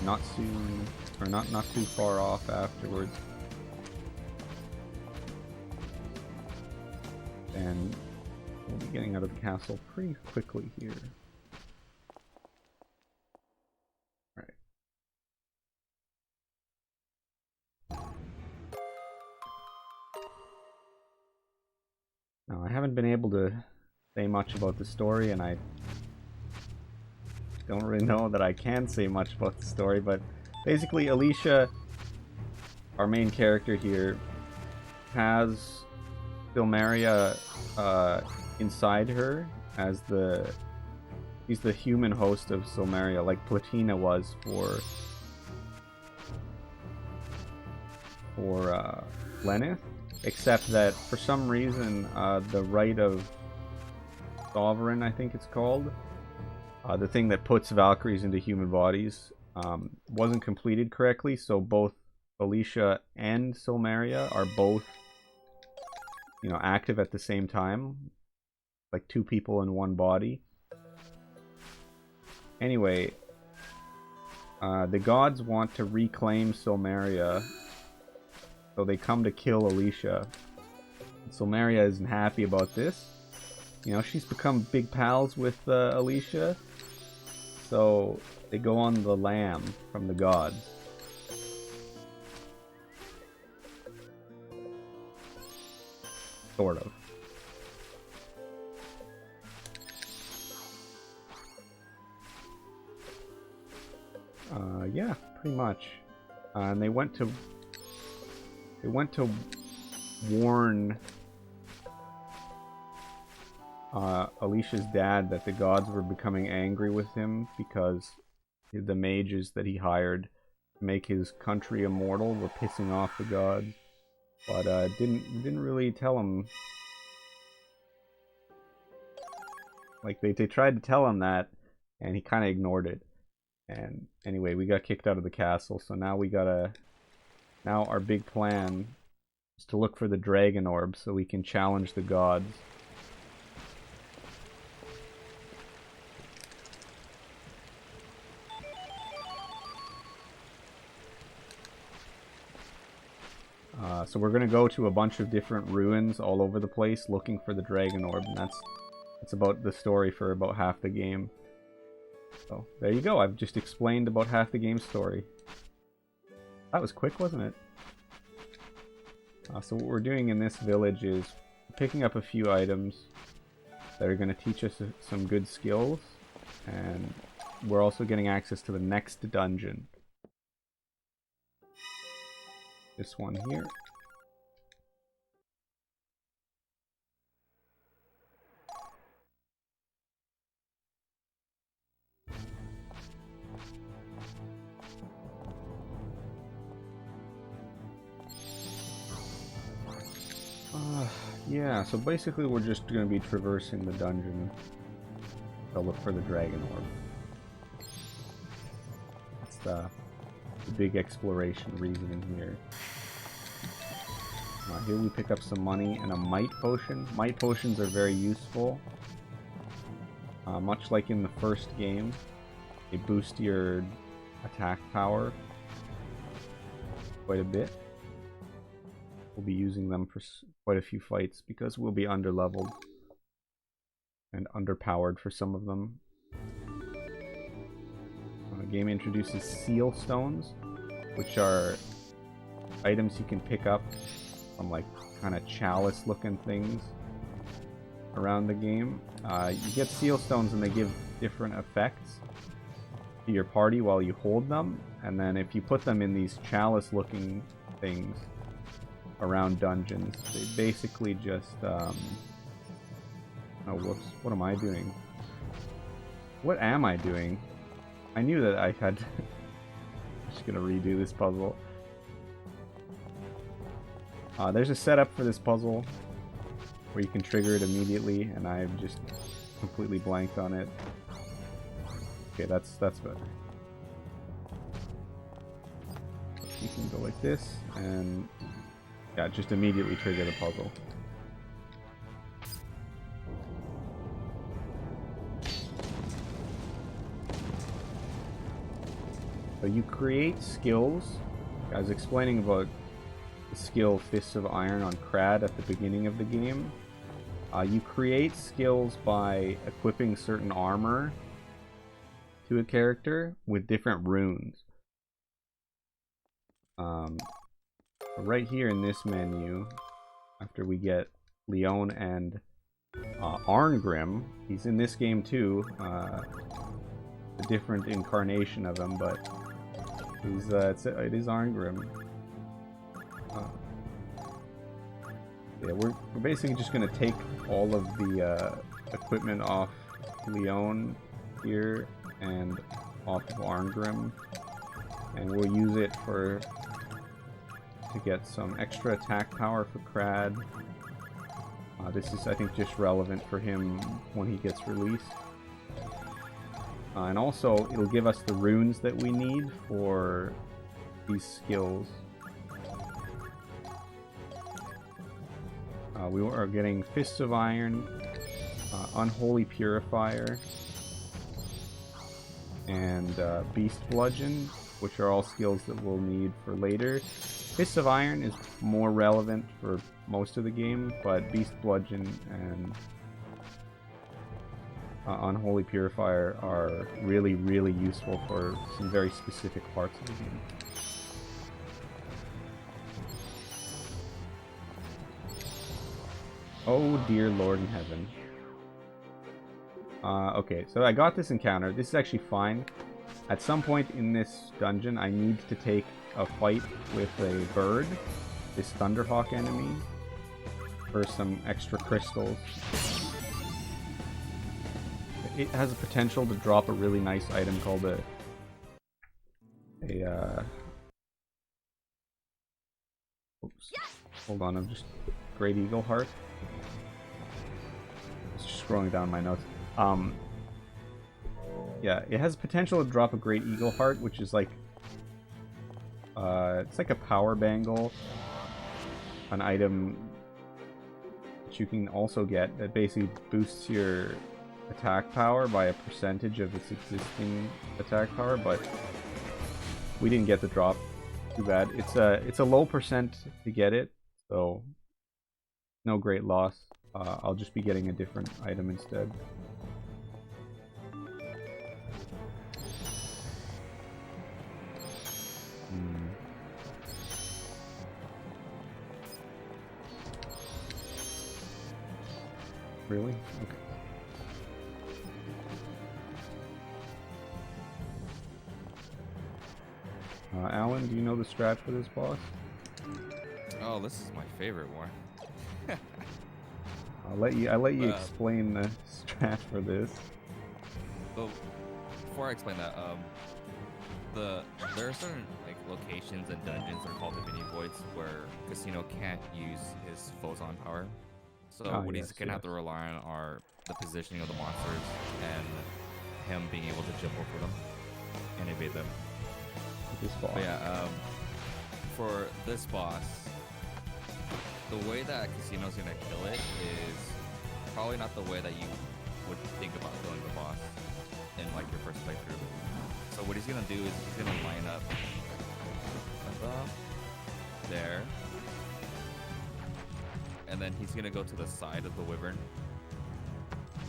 Not soon, or not too far off afterwards. And we'll be getting out of the castle pretty quickly here. Alright. Now, I haven't been able to say much about the story, and I don't really know that I can say much about the story, but basically Alicia, our main character here, has Silmeria inside her as he's the human host of Silmeria, like Platina was for Lenneth, except that for some reason the Rite of Sovereign, I think it's called, the thing that puts Valkyries into human bodies, wasn't completed correctly, so both Alicia and Silmeria are both, active at the same time, like two people in one body. Anyway, the gods want to reclaim Silmeria, so they come to kill Alicia. Silmeria isn't happy about this. She's become big pals with Alicia, so they go on the lam from the gods. Sort of. Yeah, pretty much. And they went to warn Alicia's dad that the gods were becoming angry with him because the mages that he hired to make his country immortal were pissing off the gods. But didn't really tell him. Like they tried to tell him that, and he kind of ignored it. And anyway, we got kicked out of the castle, so now now our big plan is to look for the dragon orb so we can challenge the gods. So we're gonna go to a bunch of different ruins all over the place looking for the dragon orb, and that's about the story for about half the game. So there you go, I've just explained about half the game's story. That was quick, wasn't it? So what we're doing in this village is picking up a few items that are going to teach us some good skills, and we're also getting access to the next dungeon. This one here. Yeah, so basically we're just going to be traversing the dungeon to look for the dragon orb. That's the big exploration reasoning here. Here we pick up some money and a might potion. Might potions are very useful. Much like in the first game, they boost your attack power. quite a bit. We'll be using them for quite a few fights because we'll be underleveled and underpowered for some of them. The game introduces seal stones, which are items you can pick up from like kind of chalice looking things around the game. You get seal stones and they give different effects to your party while you hold them, and then if you put them in these chalice looking things around dungeons, they basically just oh whoops, what am I doing? What am I doing? I knew that I had I'm just gonna redo this puzzle. There's a setup for this puzzle where you can trigger it immediately, and I've just completely blanked on it. Okay, that's better. You can go like this, and yeah, just immediately trigger the puzzle. So you create skills. I was explaining about the skill Fists of Iron on Crad at the beginning of the game. You create skills by equipping certain armor to a character with different runes. Right here in this menu, after we get Leon and Arngrim, he's in this game too, a different incarnation of him, but he's it is Arngrim. Yeah, we're basically just gonna take all of the equipment off Leon here and off of Arngrim, and we'll use it to get some extra attack power for Crad. This is, I think, just relevant for him when he gets released. And also, it'll give us the runes that we need for these skills. We are getting Fists of Iron, Unholy Purifier, and Beast Bludgeon, which are all skills that we'll need for later. Fists of Iron is more relevant for most of the game, but Beast Bludgeon and Unholy Purifier are really, really useful for some very specific parts of the game. Oh dear Lord in heaven. Okay, so I got this encounter. This is actually fine. At some point in this dungeon, I need to take a fight with a bird, this Thunderhawk enemy, for some extra crystals. It has a potential to drop a really nice item called oops. Hold on, I'm just... Great Eagle Heart. Just scrolling down my notes. Yeah, it has potential to drop a Great Eagle Heart, which is like... it's like a power bangle. An item that you can also get that basically boosts your attack power by a percentage of its existing attack power, but we didn't get the drop. Too bad. It's a low percent to get it, so no great loss. I'll just be getting a different item instead. Really? Okay. Alan, do you know the strat for this boss? Oh, this is my favorite one. I'll let you explain the strat for this. So, before I explain that, there are certain like locations and dungeons that are called the mini voids where Casino can't use his Thon power. So what he's gonna have to rely on are the positioning of the monsters and him being able to jump over them and evade them. This boss. But yeah, for this boss, the way that Casino's gonna kill it is probably not the way that you would think about killing the boss in like your first playthrough. So what he's gonna do is he's gonna line up there. And then he's gonna go to the side of the wyvern.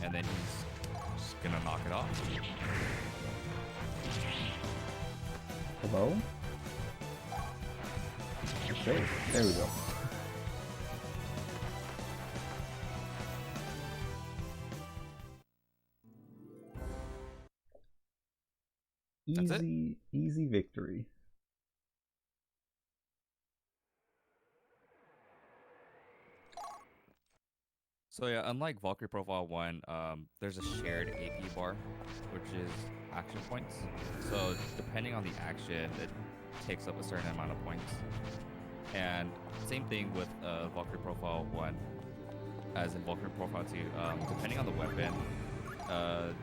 And then he's just gonna knock it off. Hello? Okay, there we go. That's Easy victory. So yeah, unlike Valkyrie Profile 1, there's a shared AP bar, which is action points. So depending on the action, it takes up a certain amount of points. And same thing with Valkyrie Profile 1 as in Valkyrie Profile 2. Depending on the weapon,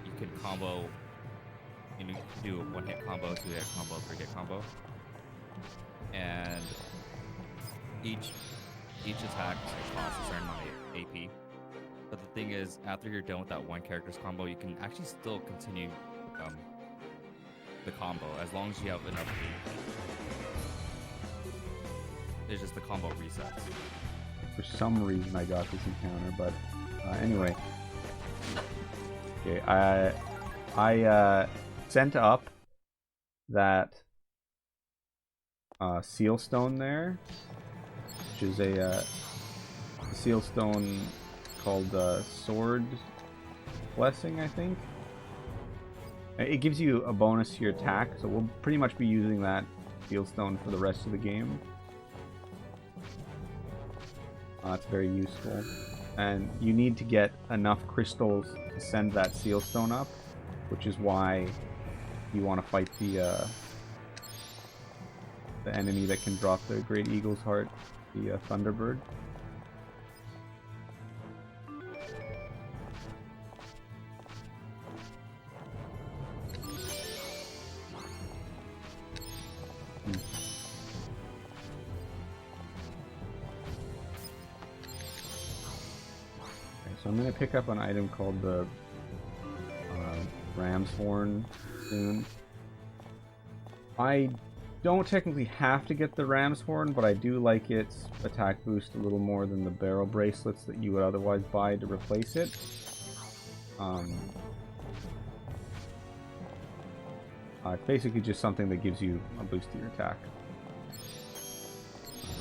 you can combo, you can do a 1-hit combo, 2-hit combo, 3-hit combo. And each attack costs a certain amount of AP. But the thing is, after you're done with that one character's combo, you can actually still continue the combo as long as you have enough AP. It's just the combo resets. For some reason I got this encounter, but anyway. Okay, I sent up that seal stone there, which is a seal stone called Sword Blessing, I think. It gives you a bonus to your attack, so we'll pretty much be using that seal stone for the rest of the game. That's very useful. And you need to get enough crystals to send that seal stone up, which is why you want to fight the enemy that can drop the Great Eagle's Heart, the Thunderbird. So I'm going to pick up an item called the Ram's Horn soon. I don't technically have to get the Ram's Horn, but I do like its attack boost a little more than the barrel bracelets that you would otherwise buy to replace it. It's basically just something that gives you a boost to your attack.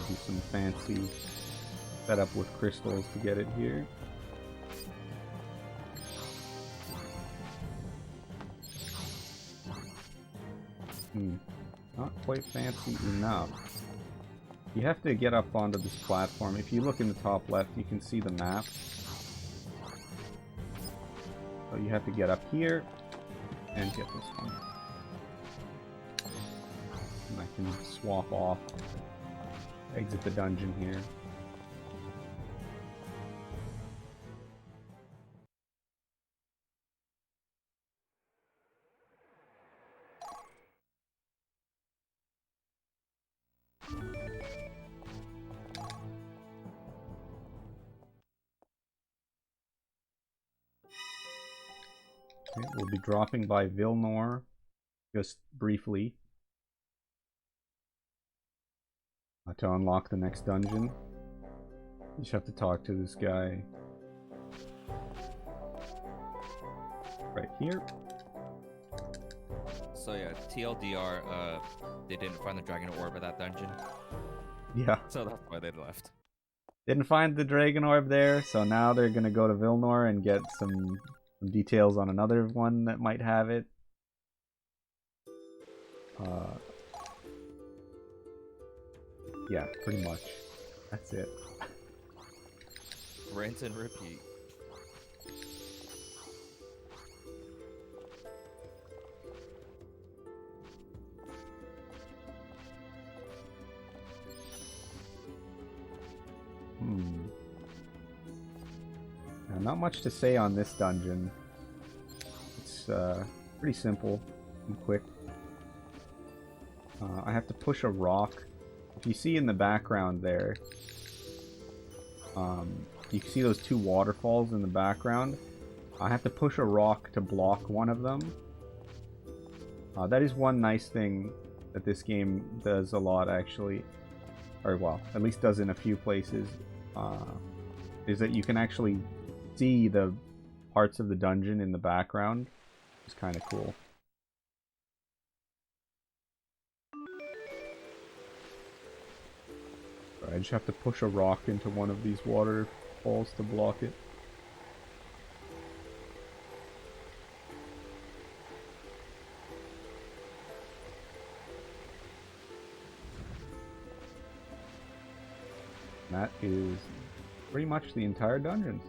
Do some fancy setup with crystals to get it here. Not quite fancy enough. You have to get up onto this platform. If you look in the top left, you can see the map. So you have to get up here and get this one. And I can swap off, exit the dungeon here. Okay, we'll be dropping by Vilnor just briefly to unlock the next dungeon. You just have to talk to this guy right here. So yeah, TLDR, they didn't find the Dragon Orb at that dungeon. Yeah. So that's why they left. Didn't find the Dragon Orb there, so now they're gonna go to Vilnor and get some details on another one that might have it. Yeah, pretty much. That's it. Rinse and repeat. Now, not much to say on this dungeon. It's pretty simple and quick. I have to push a rock. If you see in the background there, you can see those two waterfalls in the background. I have to push a rock to block one of them. That is one nice thing that this game does a lot, actually. or well, at least does in a few places, is that you can actually see the parts of the dungeon in the background. It's kind of cool. I just have to push a rock into one of these waterfalls to block it. That is pretty much the entire dungeon.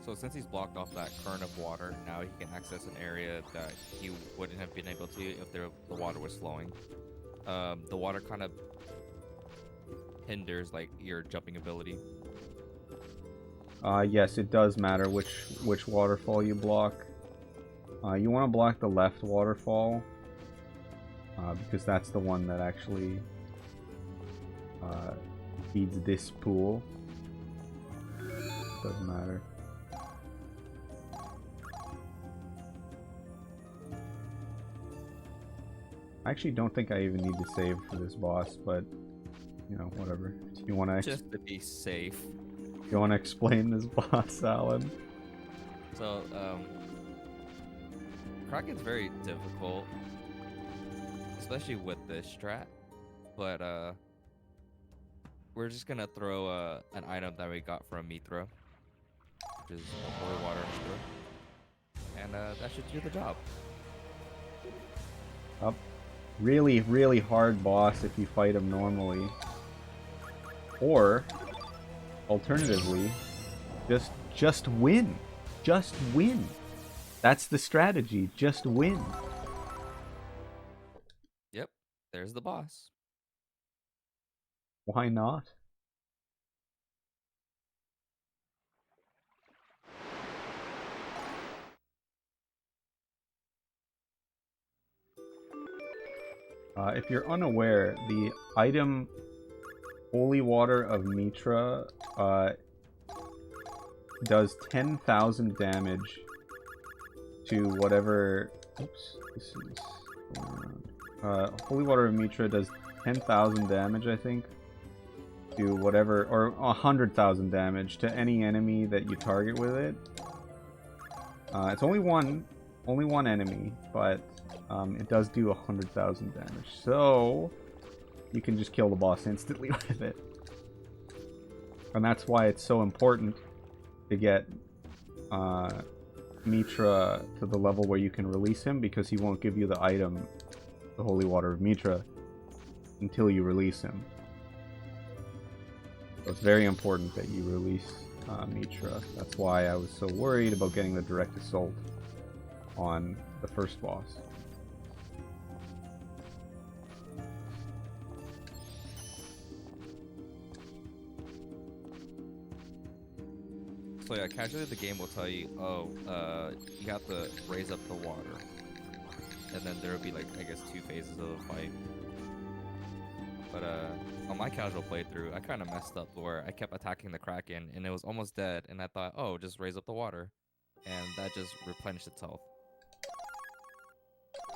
So since he's blocked off that current of water, now he can access an area that he wouldn't have been able to if the water was flowing. The water kind of hinders like your jumping ability. Yes, it does matter which waterfall you block. You want to block the left waterfall, because that's the one that actually feeds this pool. Doesn't matter. I actually don't think I even need to save for this boss, but you know, whatever. Do you want to Just to be safe. You want to explain this boss, Alan? So, Kraken's very difficult, especially with this strat. But we're just gonna throw an item that we got from Mithra, which is a holy water and that should do the job. Up. Really, really hard boss if you fight him normally. Or, alternatively, just win. Just win. That's the strategy. Just win. Yep, there's the boss. Why not? If you're unaware, the item Holy Water of Mitra does 10,000 damage to whatever... Oops, this is going around. Holy Water of Mitra does 10,000 damage, I think, to whatever... Or 100,000 damage to any enemy that you target with it. It's only one enemy, but... it does do 100,000 damage, so you can just kill the boss instantly with it. And that's why it's so important to get Mitra to the level where you can release him, because he won't give you the item, the Holy Water of Mitra, until you release him. So it's very important that you release Mitra. That's why I was so worried about getting the direct assault on the first boss. So yeah, casually the game will tell you, oh, you have to raise up the water. And then there will be like, I guess, 2 phases of the fight. But on my casual playthrough, I kind of messed up where I kept attacking the Kraken and it was almost dead. And I thought, oh, just raise up the water. And that just replenished its health.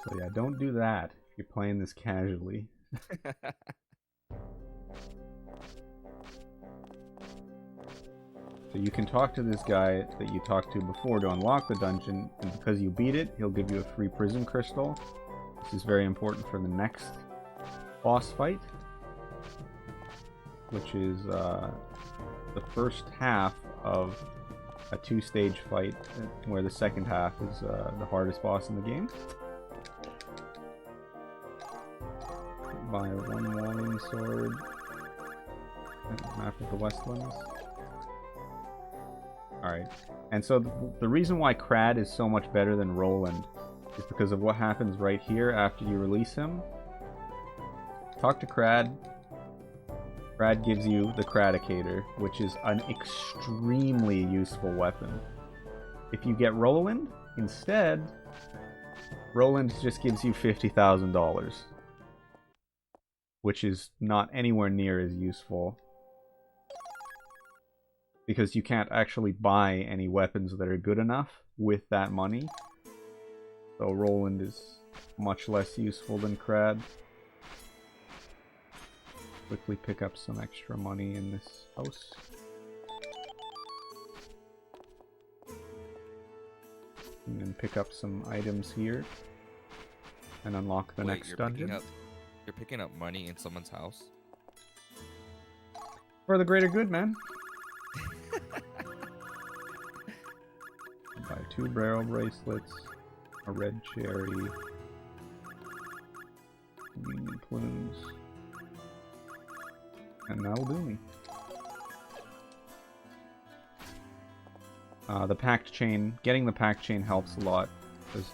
So yeah, don't do that if you're playing this casually. So you can talk to this guy that you talked to before to unlock the dungeon, and because you beat it, he'll give you a free prism crystal. This is very important for the next boss fight, which is the first half of a 2-stage fight, where the second half is the hardest boss in the game. By one warning sword, map of the Westlands. Alright, and so the reason why Krad is so much better than Roland is because of what happens right here after you release him. Talk to Krad. Krad gives you the Kradicator, which is an extremely useful weapon. If you get Roland, instead, Roland just gives you $50,000, which is not anywhere near as useful, because you can't actually buy any weapons that are good enough with that money. So Roland is much less useful than Crad. Quickly pick up some extra money in this house. And then pick up some items here. And unlock the next dungeon. You're picking up money in someone's house? For the greater good, man. Buy 2 barrel bracelets, a red cherry, union plumes, and that'll do me. The packed chain, getting the packed chain helps a lot, because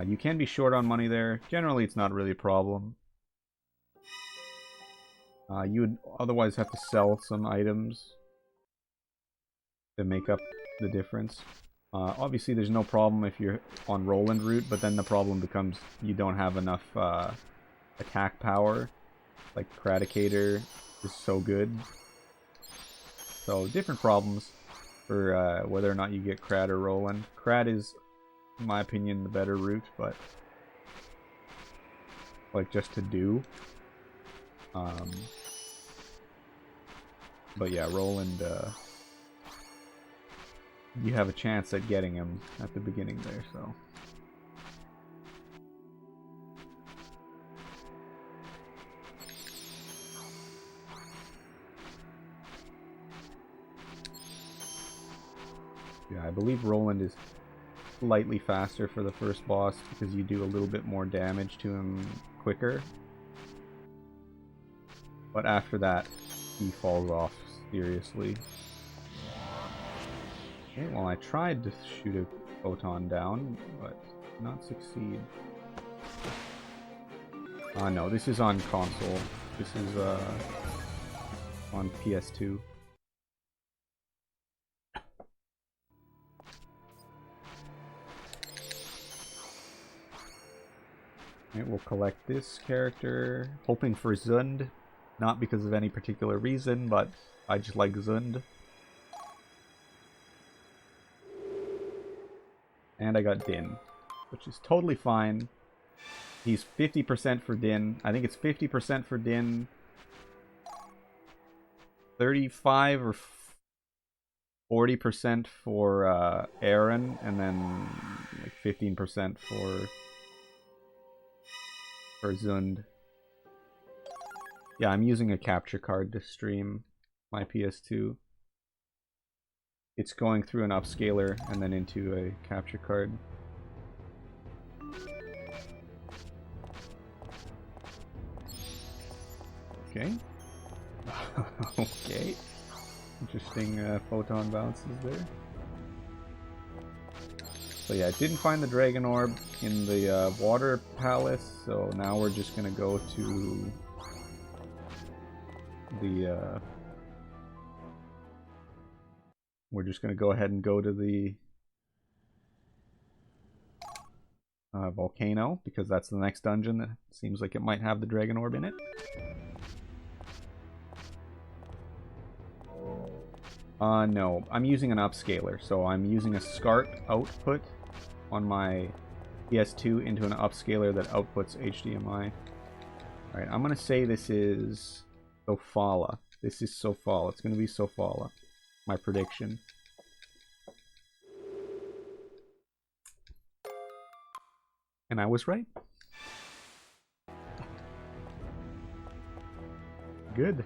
you can be short on money there. Generally, it's not really a problem. You would otherwise have to sell some items to make up the difference. Obviously, there's no problem if you're on Roland route, but then the problem becomes you don't have enough attack power. Like, Cradicator is so good. So, different problems for whether or not you get Crad or Roland. Crad is, in my opinion, the better route, but like, just to do. But yeah, Roland, you have a chance at getting him at the beginning there, so. Yeah, I believe Roland is slightly faster for the first boss because you do a little bit more damage to him quicker. But after that, he falls off seriously. Okay, well, I tried to shoot a photon down, but did not succeed. No, this is on console. This is on PS2. Okay, we'll collect this character, hoping for Zund. Not because of any particular reason, but I just like Zund. And I got Din, which is totally fine. He's 50% for Din. I think it's 50% for Din, 35 or 40% for Aaron, and then like 15% for Zund. Yeah, I'm using a capture card to stream my PS2. It's going through an upscaler and then into a capture card. Okay. Okay. Interesting photon bounces there. So yeah, I didn't find the Dragon Orb in the Water Palace, so now we're just gonna go to the we're just gonna go ahead and go to the volcano, because that's the next dungeon that seems like it might have the Dragon Orb in it. No, I'm using an upscaler, so I'm using a SCART output on my PS2 into an upscaler that outputs HDMI. Alright, I'm gonna say this is Sofala. This is Sofala. It's going to be Sofala. My prediction. And I was right. Good.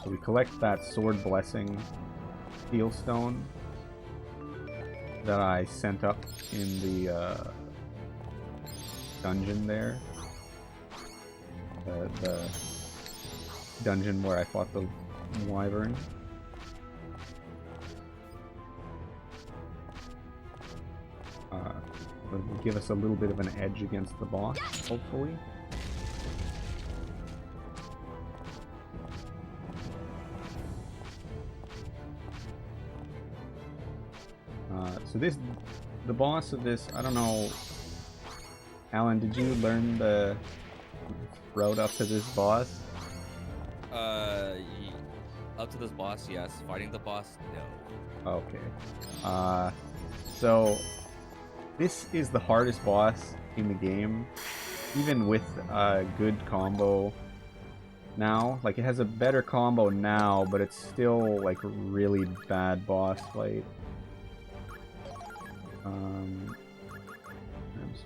So we collect that Sword Blessing Steel Stone that I sent up in the dungeon there. The dungeon where I fought the wyvern. It'll give us a little bit of an edge against the boss, hopefully. So the boss of this, I don't know, Alan, did you learn the route up to this boss? Up to this boss, yes. Fighting the boss, no. Okay. So this is the hardest boss in the game, even with a good combo now. Like, it has a better combo now, but it's still like a really bad boss fight.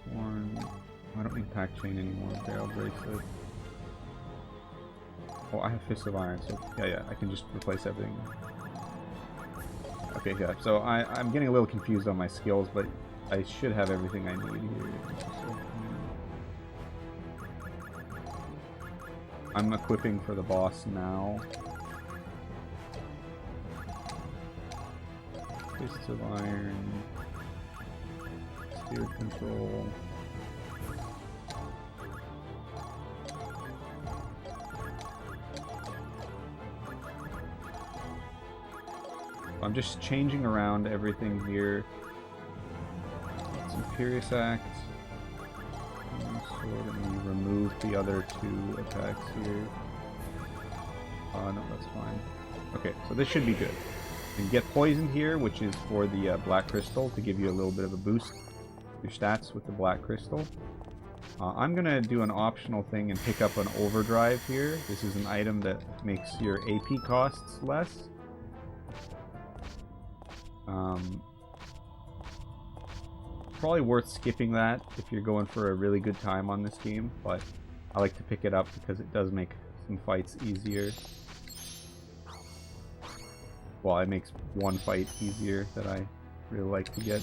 Sworn. I don't need pack chain anymore. Barrel bracelet. Oh, I have Fist of Iron, so yeah, I can just replace everything. Okay, yeah, so I'm getting a little confused on my skills, but I should have everything I need here. So, I'm equipping for the boss now. Fists of Iron. Spirit Control. I'm just changing around everything here. Some Imperious Act. Sword, and we remove the other two attacks here. No, that's fine. Okay, so this should be good. You get poisoned here, which is for the Black Crystal, to give you a little bit of a boost. Your stats with the Black Crystal. I'm gonna do an optional thing and pick up an Overdrive here. This is an item that makes your AP costs less. Probably worth skipping that if you're going for a really good time on this game, but I like to pick it up because it does make some fights easier. Well, it makes one fight easier that I really like to get.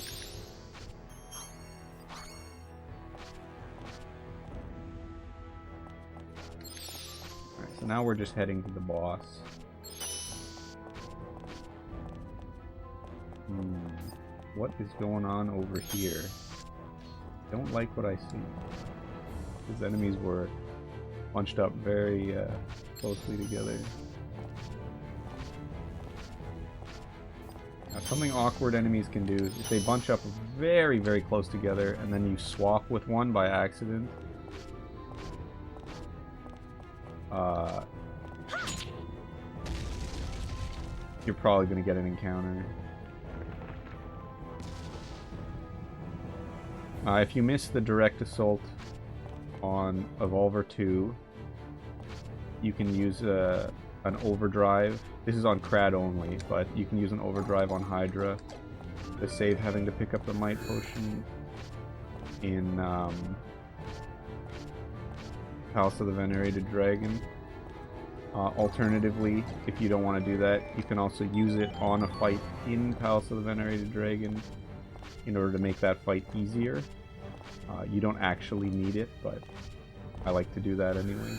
Alright, so now we're just heading to the boss. What is going on over here? Don't like what I see. These enemies were bunched up very closely together. Now, something awkward enemies can do is if they bunch up very, very close together and then you swap with one by accident. You're probably going to get an encounter. If you miss the direct assault on Evolver 2, you can use an overdrive. This is on Crad only, but you can use an overdrive on Hydra to save having to pick up the Might Potion in Palace of the Venerated Dragon. Alternatively, if you don't want to do that, you can also use it on a fight in Palace of the Venerated Dragon in order to make that fight easier. You don't actually need it, but I like to do that anyway.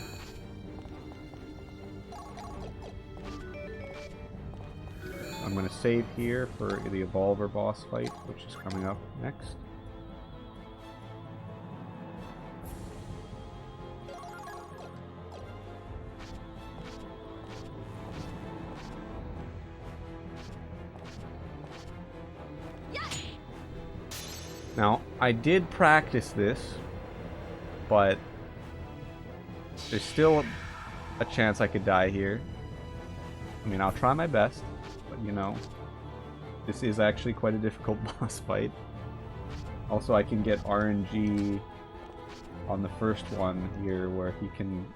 I'm going to save here for the Evolver boss fight, which is coming up next. Now, I did practice this, but there's still a chance I could die here. I mean, I'll try my best, but you know, this is actually quite a difficult boss fight. Also, I can get RNG on the first one here, where he can,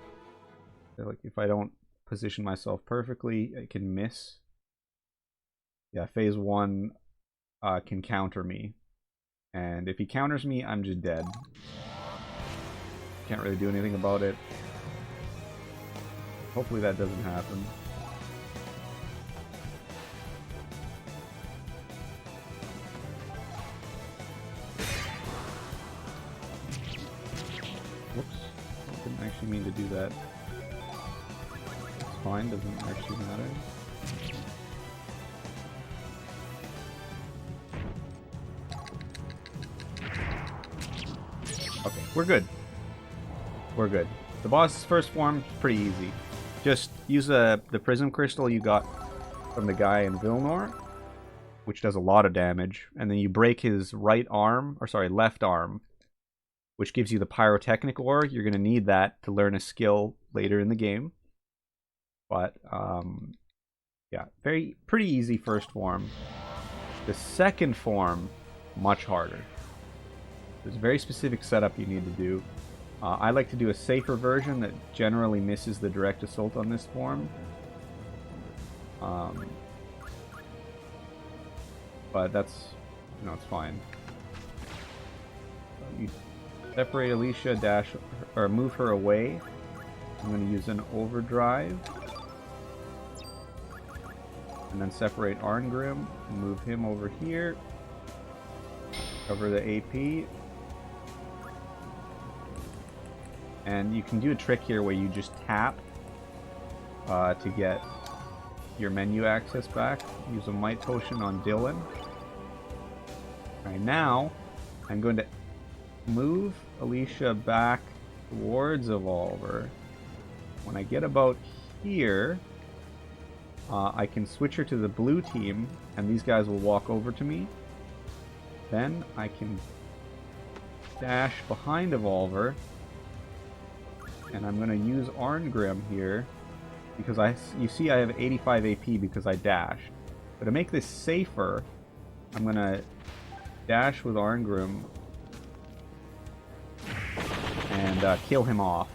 like, if I don't position myself perfectly, I can miss. Yeah, phase 1 can counter me. And if he counters me, I'm just dead. Can't really do anything about it. Hopefully that doesn't happen. Whoops. I didn't actually mean to do that. It's fine, doesn't actually matter. Okay, we're good. We're good. The boss's first form is pretty easy. Just use the Prism Crystal you got from the guy in Vilnor, which does a lot of damage, and then you break his right arm, or sorry, left arm, which gives you the Pyrotechnic Ore. You're going to need that to learn a skill later in the game. But yeah, pretty easy first form. The second form, much harder. There's a very specific setup you need to do. I like to do a safer version that generally misses the direct assault on this form. But that's, you know, it's fine. You separate Alicia, dash, or move her away. I'm going to use an overdrive. And then separate Arngrim, move him over here. Cover the AP. And you can do a trick here where you just tap to get your menu access back. Use a Might Potion on Dylan. Alright, now I'm going to move Alicia back towards Evolver. When I get about here, I can switch her to the blue team, and these guys will walk over to me. Then I can dash behind Evolver, and I'm going to use Arngrim here, because you see I have 85 AP because I dashed. But to make this safer, I'm going to dash with Arngrim and kill him off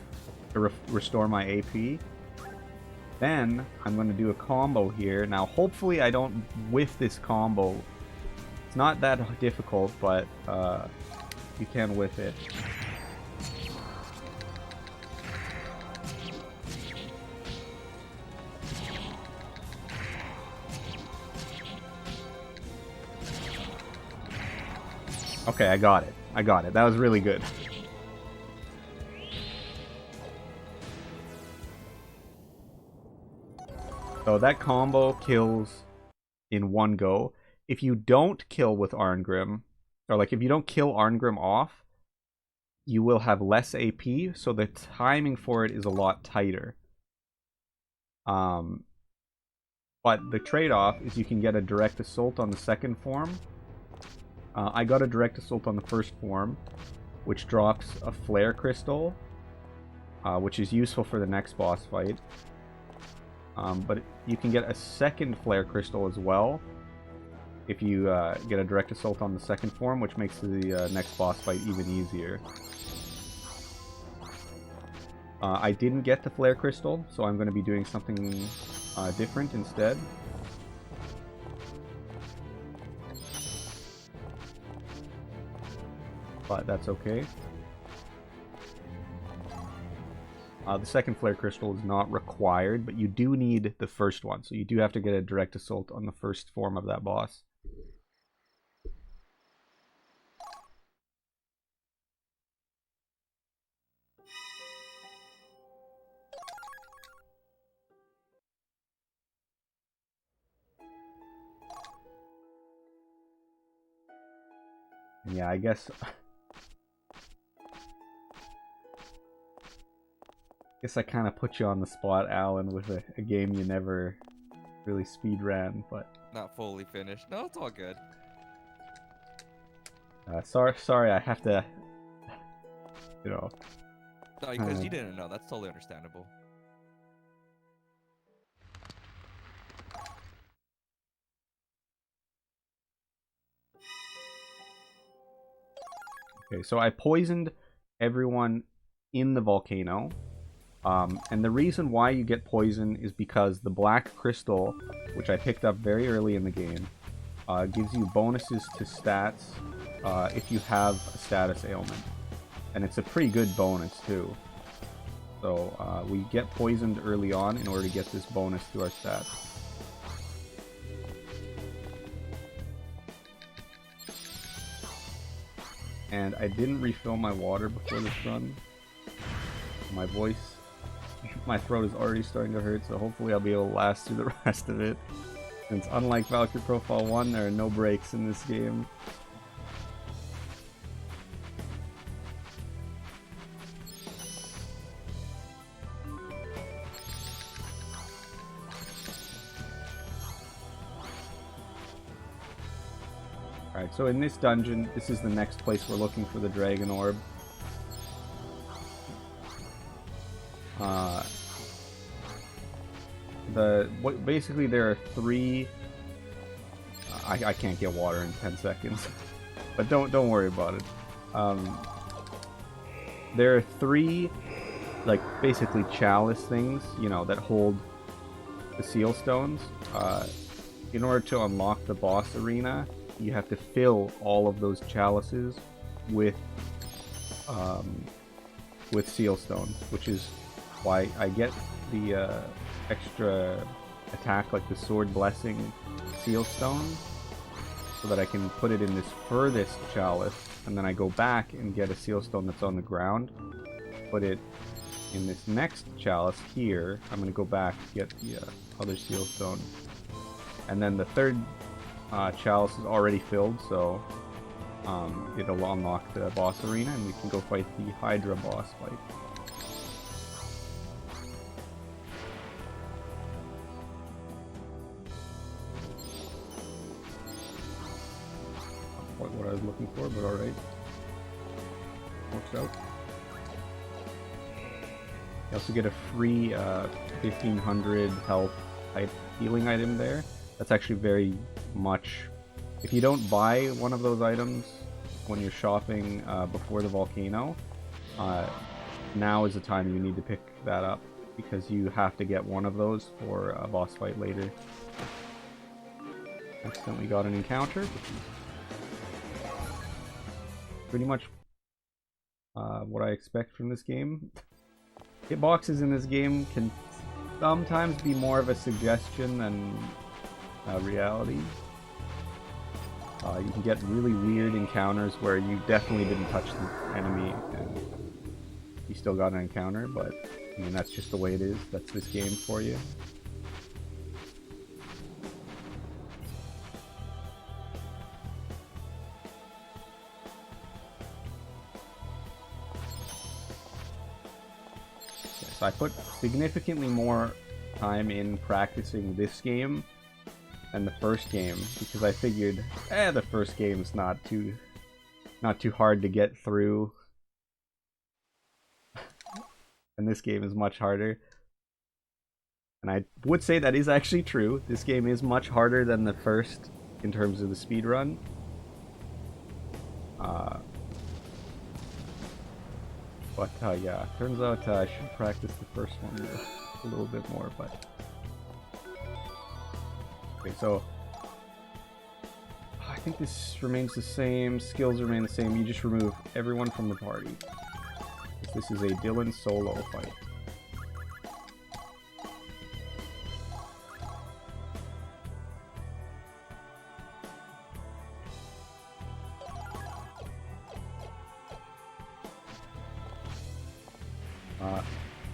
to restore my AP. Then I'm going to do a combo here. Now hopefully I don't whiff this combo. It's not that difficult, but you can whiff it. Okay, I got it. I got it. That was really good. So that combo kills in one go. If you don't kill with Arngrim, or like if you don't kill Arngrim off, you will have less AP, so the timing for it is a lot tighter. But the trade-off is you can get a direct assault on the second form. I got a direct assault on the first form, which drops a flare crystal, which is useful for the next boss fight. But you can get a second flare crystal as well if you get a direct assault on the second form, which makes the next boss fight even easier. I didn't get the flare crystal, so I'm going to be doing something different instead. But that's okay. The second flare crystal is not required, but you do need the first one, so you do have to get a direct assault on the first form of that boss. And yeah, I guess I kind of put you on the spot, Alan, with a game you never really speed ran, but Not fully finished. No, it's all good. sorry, I have to, you know. No, because you didn't know. That's totally understandable. Okay, so I poisoned everyone in the volcano. And the reason why you get poison is because the black crystal, which I picked up very early in the game, gives you bonuses to stats if you have a status ailment. And it's a pretty good bonus too. So we get poisoned early on in order to get this bonus to our stats. And I didn't refill my water before this run. My voice, my throat is already starting to hurt, so hopefully I'll be able to last through the rest of it. Since unlike Valkyrie Profile 1, there are no breaks in this game. Alright, so in this dungeon, this is the next place we're looking for the Dragon Orb. basically there are 3. I can't get water in 10 seconds, but don't worry about it. There are 3, like, basically chalice things, you know, that hold the seal stones. In order to unlock the boss arena, you have to fill all of those chalices with seal stones, which is why I get the extra attack, like the sword blessing seal stone, so that I can put it in this furthest chalice, and then I go back and get a seal stone that's on the ground, put it in this next chalice here. I'm going to go back to get the other seal stone, and then the third chalice is already filled, so it'll unlock the boss arena and we can go fight the Hydra boss fight. What I was looking for, but alright. Works out. You also get a free 1500 health type healing item there. That's actually very much... If you don't buy one of those items when you're shopping before the volcano, now is the time you need to pick that up, because you have to get one of those for a boss fight later. Accidentally got an encounter. Pretty much what I expect from this game. Hitboxes in this game can sometimes be more of a suggestion than reality. You can get really weird encounters where you definitely didn't touch the enemy and you still got an encounter, but I mean, that's just the way it is. That's this game for you. So I put significantly more time in practicing this game than the first game, because I figured, the first game's not too hard to get through, and this game is much harder. And I would say that is actually true. This game is much harder than the first in terms of the speedrun. But yeah, turns out I should practice the first one a little bit more, but... Okay, so... I think this remains the same, skills remain the same, you just remove everyone from the party. This is a Dylan solo fight.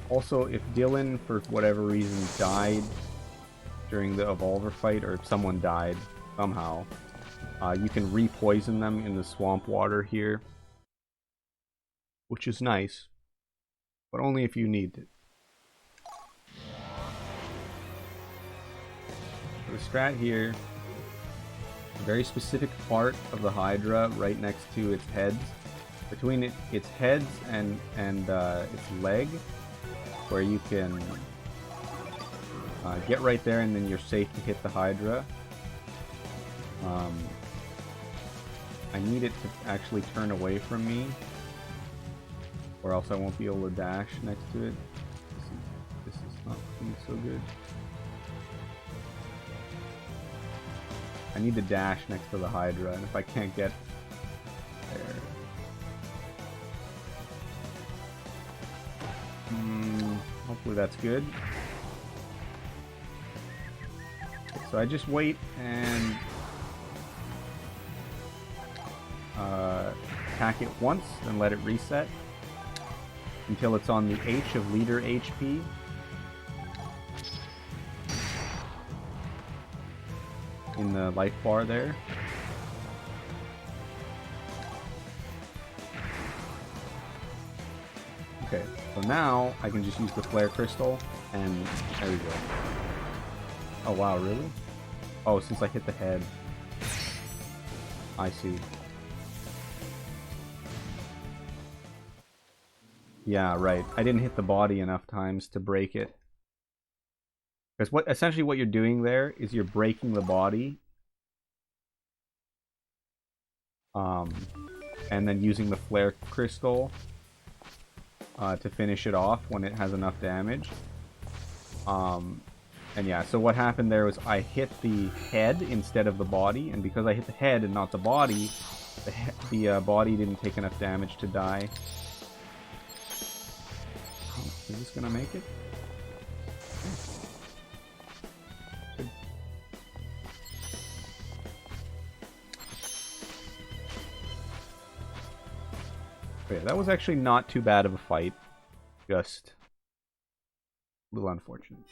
Also, if Dylan, for whatever reason, died during the Evolver fight, or if someone died somehow, you can re-poison them in the swamp water here, which is nice, but only if you need it. So the strat here, a very specific part of the Hydra right next to its heads, between its heads and its leg, where you can get right there and then you're safe to hit the Hydra. I need it to actually turn away from me, or else I won't be able to dash next to it. This is not looking so good. I need to dash next to the Hydra, and if I can't get there... hopefully that's good. So I just wait and attack it once, then let it reset until it's on the H of leader HP. In the life bar there. Okay, so now I can just use the flare crystal, and there we go. Oh wow, really? Oh, since I hit the head. I see. Yeah, right. I didn't hit the body enough times to break it. Because essentially what you're doing there is you're breaking the body, and then using the flare crystal to finish it off when it has enough damage. And yeah, so what happened there was I hit the head instead of the body, and because I hit the head and not the body, the body didn't take enough damage to die. Is this gonna make it? Good. Okay, that was actually not too bad of a fight. Just a little unfortunate.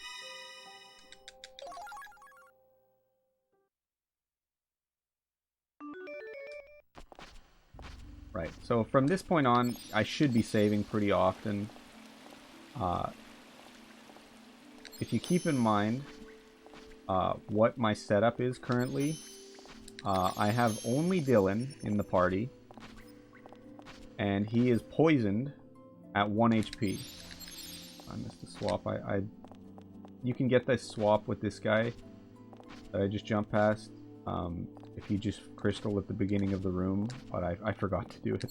Right, so from this point on, I should be saving pretty often. If you keep in mind what my setup is currently, I have only Dylan in the party, and he is poisoned at 1 HP. I missed the swap. You can get this swap with this guy that I just jumped past. If you just crystal at the beginning of the room, but I forgot to do it.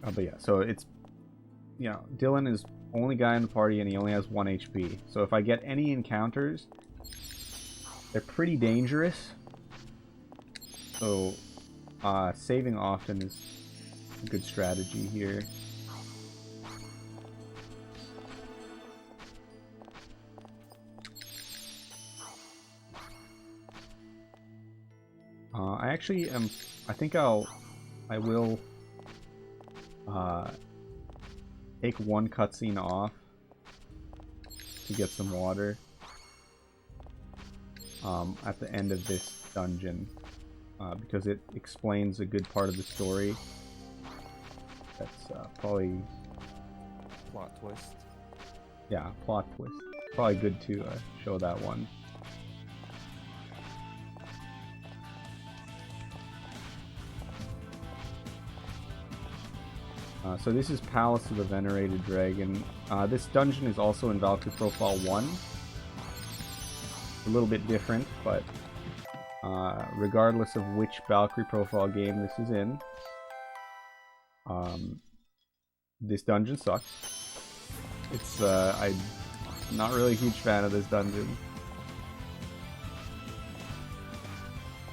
But yeah, so it's, you know, Dylan is only guy in the party and he only has 1 HP. So if I get any encounters, they're pretty dangerous. So saving often is a good strategy here. I actually am. I think I will take one cutscene off to get some water at the end of this dungeon, because it explains a good part of the story. That's probably Plot twist. Yeah, plot twist. Probably good to show that one. So this is Palace of the Venerated Dragon. This dungeon is also in Valkyrie Profile 1. A little bit different, but regardless of which Valkyrie Profile game this is in, this dungeon sucks. It's I'm not really a huge fan of this dungeon.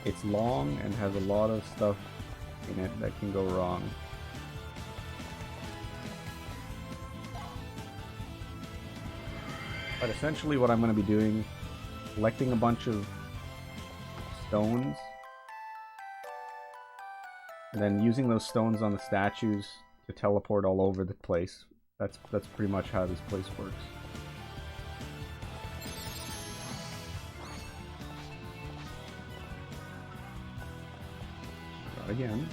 It's long and has a lot of stuff in it that can go wrong. But essentially what I'm going to be doing, collecting a bunch of stones, and then using those stones on the statues to teleport all over the place. That's pretty much how this place works. Not again,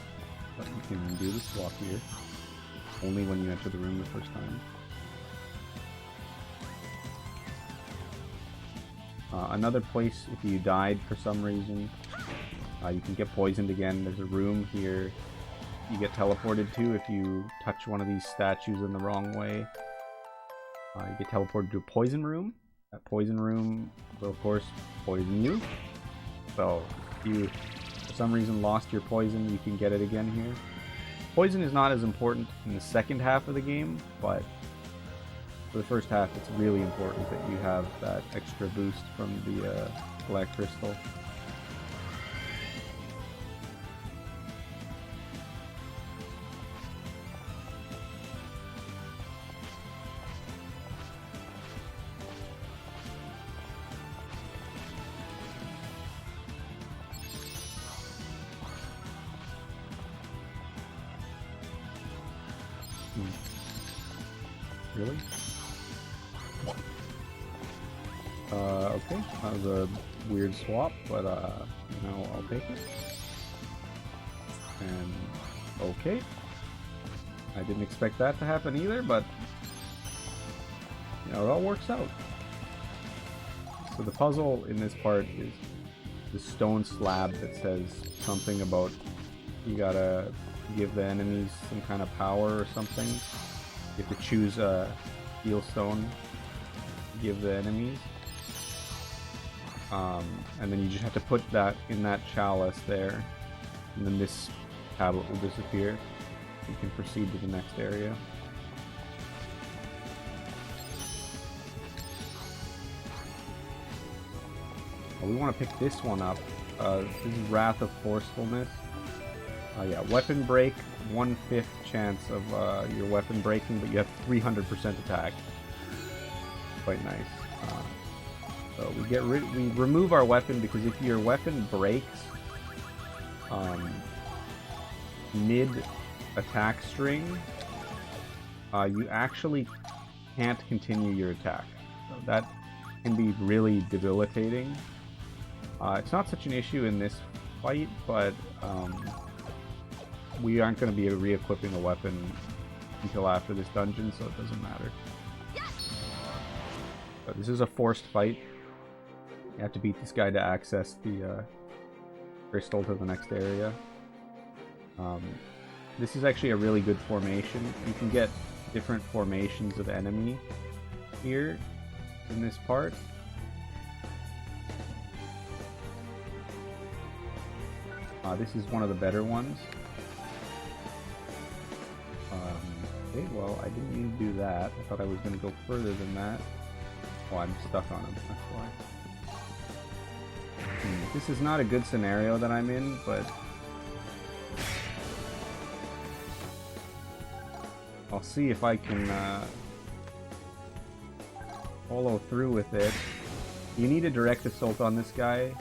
but you can do the swap here, only when you enter the room the first time. Another place, if you died for some reason, you can get poisoned again. There's a room here you get teleported to if you touch one of these statues in the wrong way. You get teleported to a poison room. That poison room will, of course, poison you. So, if you, for some reason, lost your poison, you can get it again here. Poison is not as important in the second half of the game, but for the first half, it's really important that you have that extra boost from the Black Crystal. Really? Okay, that was a weird swap, but you know, I'll take it. And okay, I didn't expect that to happen either, but you know, it all works out. So the puzzle in this part is the stone slab that says something about you gotta give the enemies some kind of power or something. You have to choose steel stone to give the enemies. And then you just have to put that in that chalice there, and then this tablet will disappear. You can proceed to the next area. Well, we want to pick this one up. This is Wrath of Forcefulness. Yeah, weapon break, 1/5 chance of your weapon breaking, but you have 300% attack. Quite nice. So we remove our weapon because if your weapon breaks mid attack string, you actually can't continue your attack. So that can be really debilitating. It's not such an issue in this fight, but we aren't going to be re-equipping a weapon until after this dungeon, so it doesn't matter. But this is a forced fight. You have to beat this guy to access the crystal to the next area. This is actually a really good formation. You can get different formations of enemy here in this part. This is one of the better ones. Okay, well, I didn't mean to do that. I thought I was going to go further than that. Oh, I'm stuck on him, that's why. This is not a good scenario that I'm in, but I'll see if I can follow through with it. You need a direct assault on this guy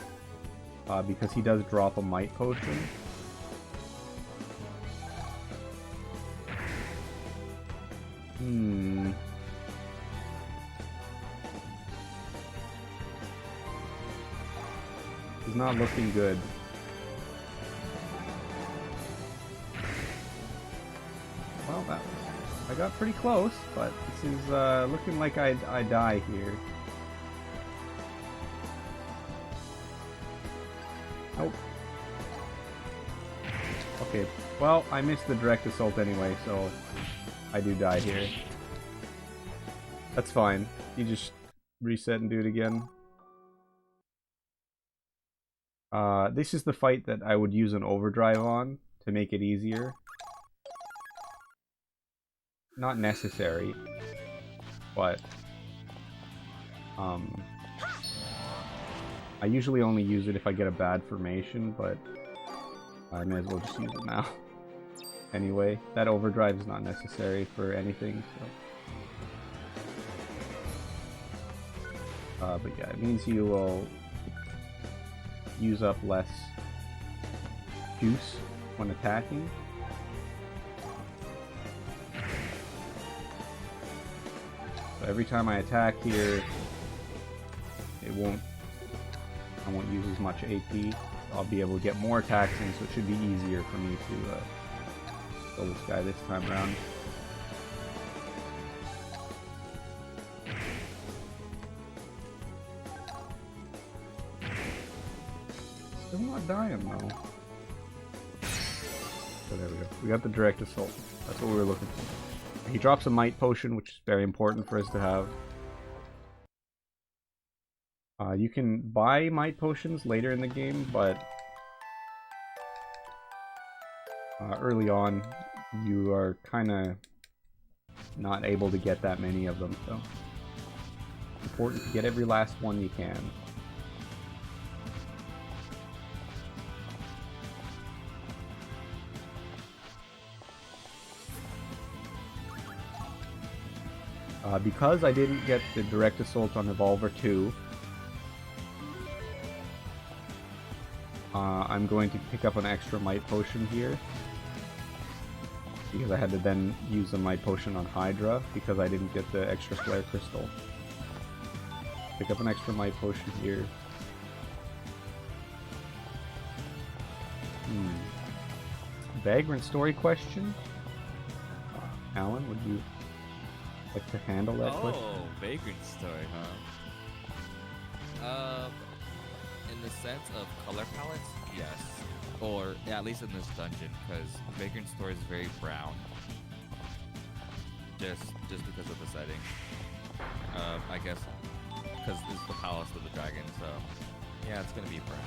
because he does drop a might potion. He's not looking good. Well, I got pretty close, but this is looking like I die here. Nope. Okay, well, I missed the direct assault anyway, so I do die here. That's fine. You just reset and do it again. This is the fight that I would use an overdrive on to make it easier. Not necessary, but I usually only use it if I get a bad formation, but I may as well just use it now. Anyway, that overdrive is not necessary for anything, so. But yeah, it means you will use up less juice when attacking. So every time I attack here, I won't use as much AP. I'll be able to get more attacks in, so it should be easier for me to kill this guy this time around. Still not dying though. So there we go. We got the direct assault. That's what we were looking for. He drops a might potion, which is very important for us to have. You can buy might potions later in the game, but early on you are kind of not able to get that many of them, so it's important to get every last one you can. Because I didn't get the direct assault on Revolver 2, I'm going to pick up an extra might potion here, because I had to then use the might potion on Hydra because I didn't get the extra flare crystal. Pick up an extra might potion here. Vagrant story question? Alan, would you like to handle that question? Oh, vagrant story, huh? In the sense of color palettes, yes. Or at least in this dungeon, because vagrant story is very brown. just because of the setting. I guess because it's the Palace of the Dragon, so yeah, it's gonna be brown.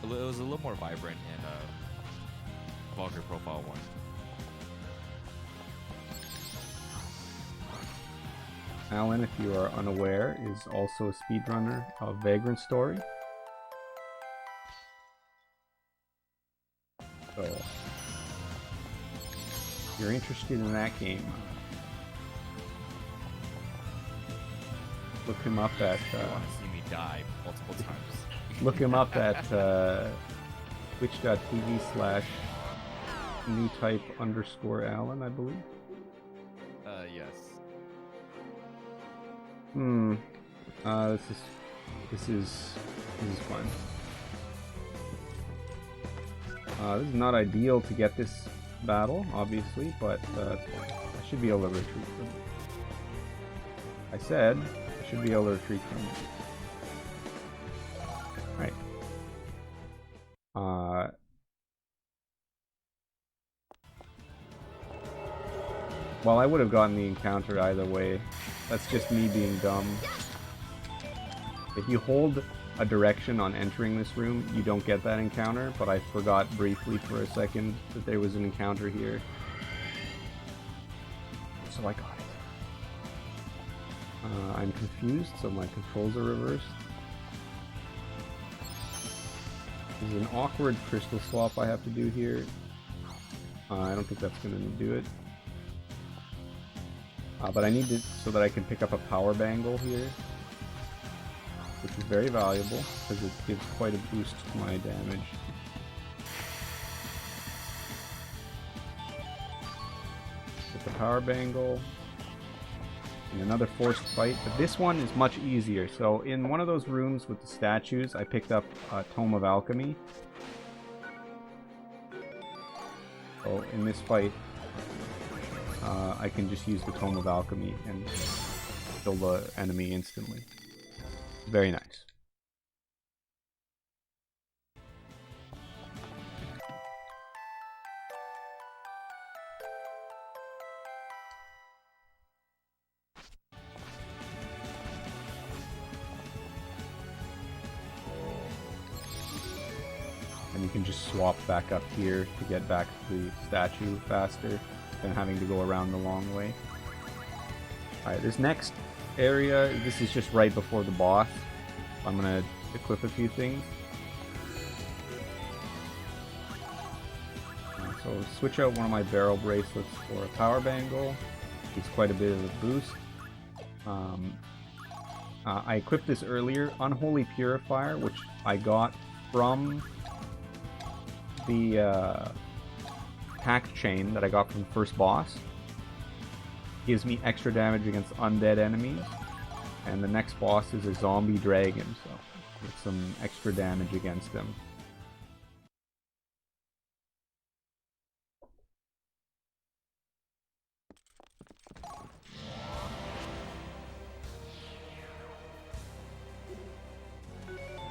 It was a little more vibrant in Valkyrie Profile 1. Alan, if you are unaware, is also a speedrunner of Vagrant Story. So, if you're interested in that game, look him up at... you want to see me die multiple times. Look him up at twitch.tv/newtype_Alan, I believe. Yes. This is fun. This is not ideal to get this battle, obviously, but I should be able to retreat from it. I said I should be able to retreat from it. Right. Well, I would have gotten the encounter either way. That's just me being dumb. If you hold a direction on entering this room, you don't get that encounter, but I forgot briefly for a second that there was an encounter here. So I got it. I'm confused, so my controls are reversed. There's an awkward crystal swap I have to do here. I don't think that's going to do it. But I need it so that I can pick up a power bangle here, which is very valuable because it gives quite a boost to my damage. Get the power bangle. And another forced fight, but this one is much easier. So in one of those rooms with the statues, I picked up a Tome of Alchemy. So in this fight, I can just use the Tome of Alchemy and kill the enemy instantly. Very nice. And you can just swap back up here to get back to the statue faster than having to go around the long way. Alright, this next area, this is just right before the boss. I'm gonna equip a few things. So switch out one of my barrel bracelets for a power bangle. It's quite a bit of a boost. I equipped this earlier, Unholy Purifier, which I got from the pack chain that I got from the first boss. Gives me extra damage against undead enemies, and the next boss is a zombie dragon, so with some extra damage against them.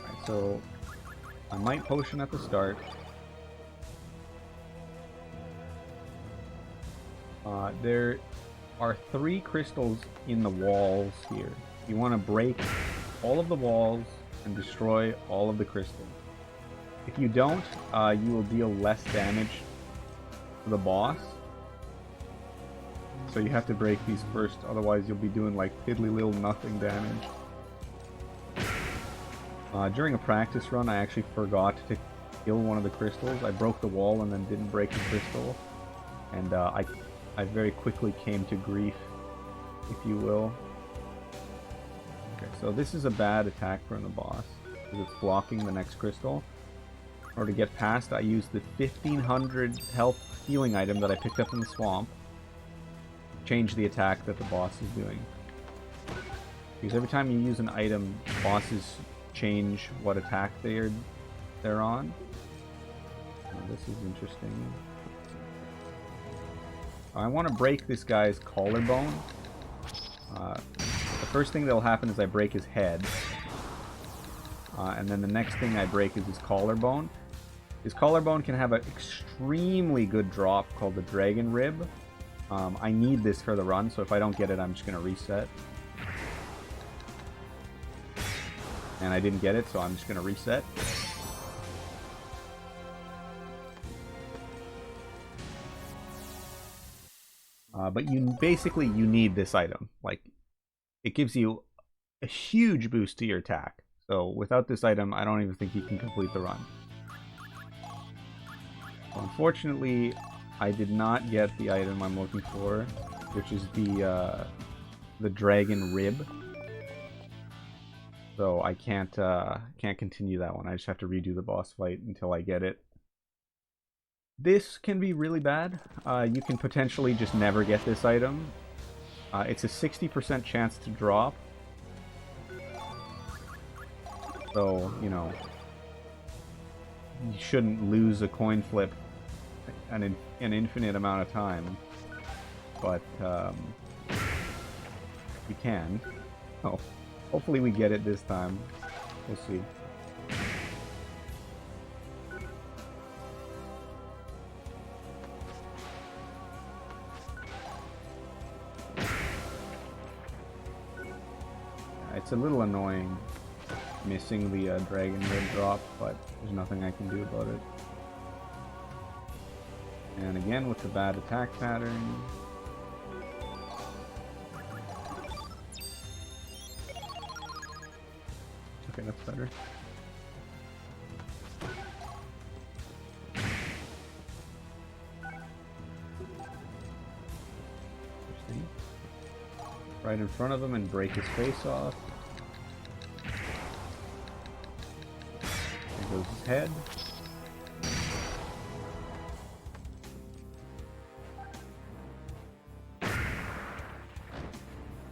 Alright, so I might potion at the start. There are 3 crystals in the walls here. You want to break all of the walls and destroy all of the crystals. If you don't, you will deal less damage to the boss. So you have to break these first, otherwise you'll be doing like piddly little nothing damage. During a practice run, I actually forgot to kill one of the crystals. I broke the wall and then didn't break the crystal. And I very quickly came to grief, if you will. Okay, so this is a bad attack from the boss, because it's blocking the next crystal. In order to get past, I used the 1500 health healing item that I picked up in the swamp. Change the attack that the boss is doing. Because every time you use an item, bosses change what attack they're on. Oh, this is interesting. I want to break this guy's collarbone. The first thing that'll happen is I break his head. And then the next thing I break is his collarbone. His collarbone can have an extremely good drop called the Dragon Rib. I need this for the run, so if I don't get it, I'm just going to reset. And I didn't get it, so I'm just going to reset. But you basically, you need this item. Like, it gives you a huge boost to your attack. So without this item, I don't even think you can complete the run. So unfortunately, I did not get the item I'm looking for, which is the dragon rib. So I can't continue that one. I just have to redo the boss fight until I get it. This can be really bad. You can potentially just never get this item. It's a 60% chance to drop. So, you know, you shouldn't lose a coin flip an infinite amount of time. But, you can. Oh, hopefully we get it this time. We'll see. It's a little annoying missing the dragon rib drop, but there's nothing I can do about it. And again with the bad attack pattern. Okay, that's better. Interesting. Right in front of him and break his face off. There goes his head.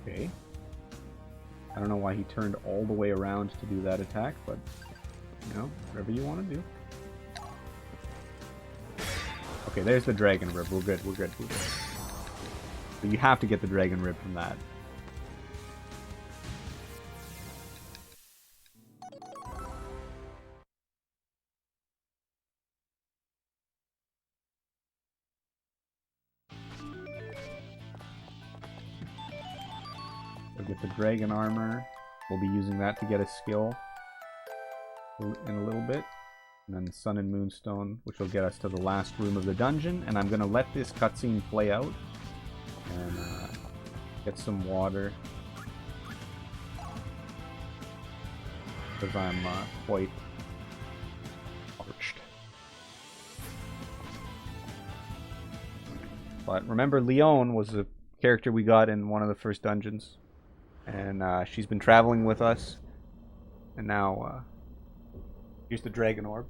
Okay. I don't know why he turned all the way around to do that attack, but, you know, whatever you want to do. Okay, there's the dragon rib. We're good, we're good, we're good. But you have to get the dragon rib from that. We'll get the dragon armor. We'll be using that to get a skill in a little bit. And then Sun and Moonstone, which will get us to the last room of the dungeon. And I'm going to let this cutscene play out. And get some water. Because I'm quite parched. But remember, Leone was a character we got in one of the first dungeons. And she's been traveling with us. And now, here's the dragon orb.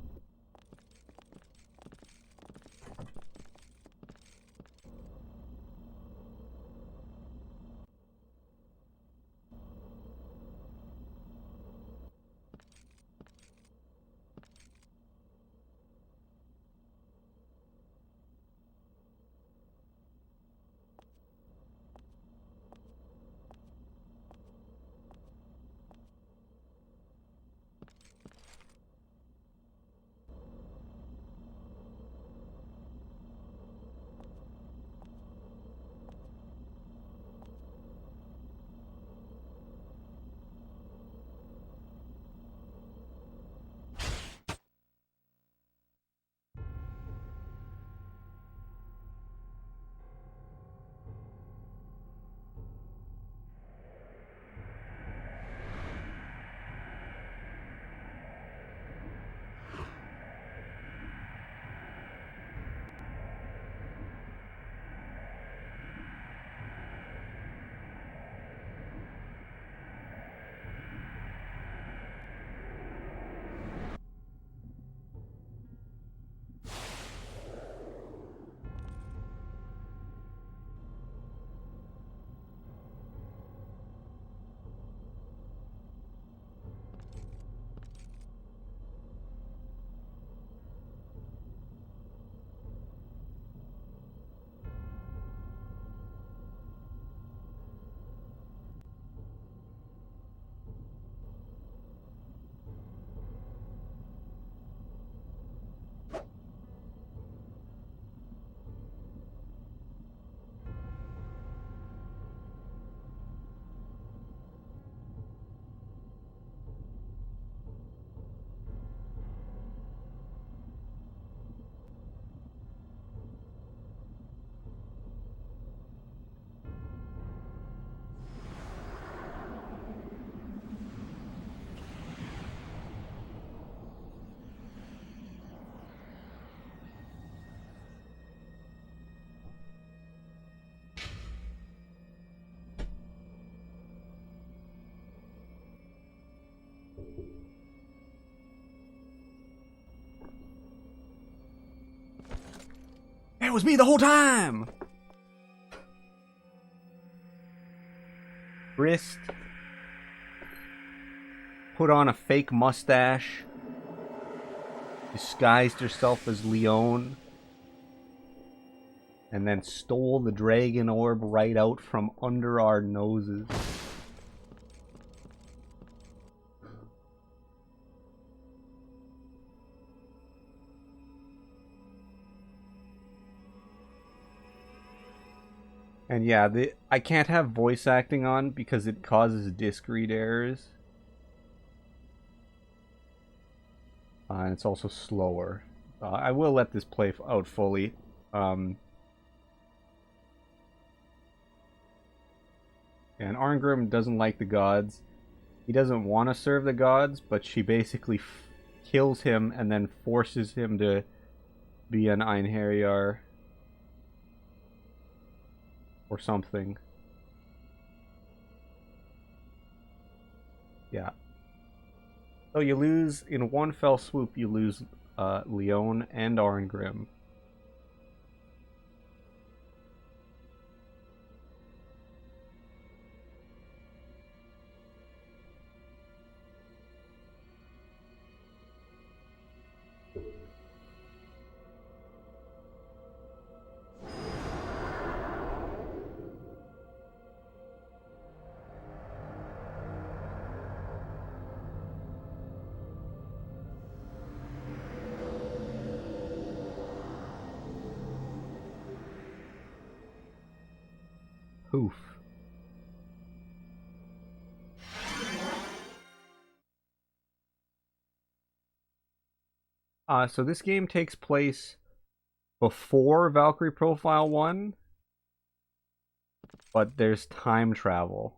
That was me the whole time! Brist put on a fake mustache, disguised herself as Leone, and then stole the dragon orb right out from under our noses. And yeah, I can't have voice acting on because it causes disc read errors. And it's also slower. I will let this play out fully. And Arngrim doesn't like the gods. He doesn't want to serve the gods, but she basically kills him and then forces him to be an Einherjar. Or something. Yeah. So you lose, in one fell swoop, you lose Leone and Arngrim. Poof. So this game takes place before Valkyrie Profile 1, but there's time travel.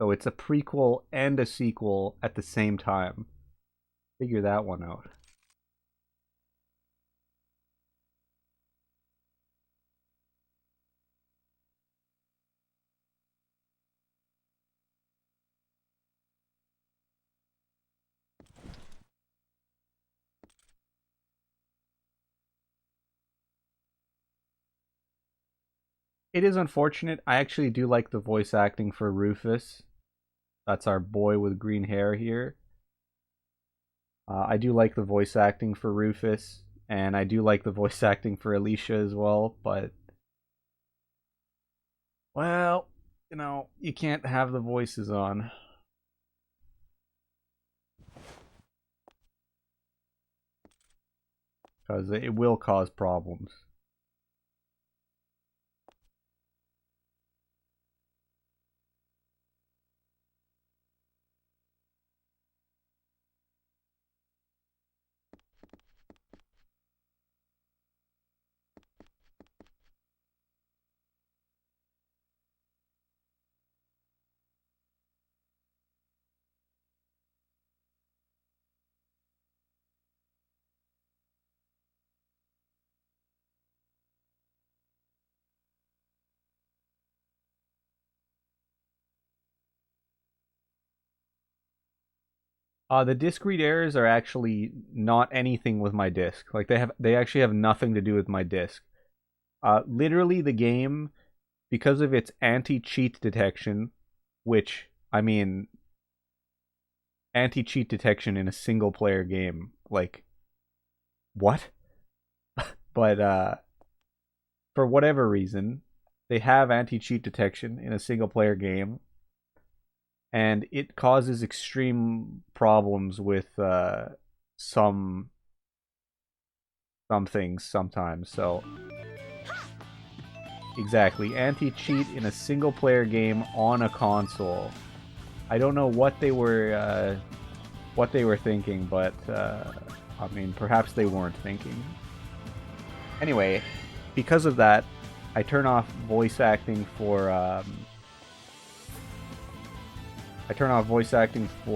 So it's a prequel and a sequel at the same time. Figure that one out. It is unfortunate. I actually do like the voice acting for Rufus. That's our boy with green hair here. I do like the voice acting for Rufus, and I do like the voice acting for Alicia as well, but... well, you know, you can't have the voices on. Because it will cause problems. The disk read errors are actually not anything with my disk. Like they actually have nothing to do with my disk. Literally the game, because of its anti-cheat detection, which, I mean, anti-cheat detection in a single player game, like, what? But for whatever reason, they have anti-cheat detection in a single player game, and it causes extreme problems with some things sometimes. So exactly, anti-cheat in a single player game on a console. I don't know what they were thinking, but I mean, perhaps they weren't thinking. Anyway, because of that, I turn off voice acting for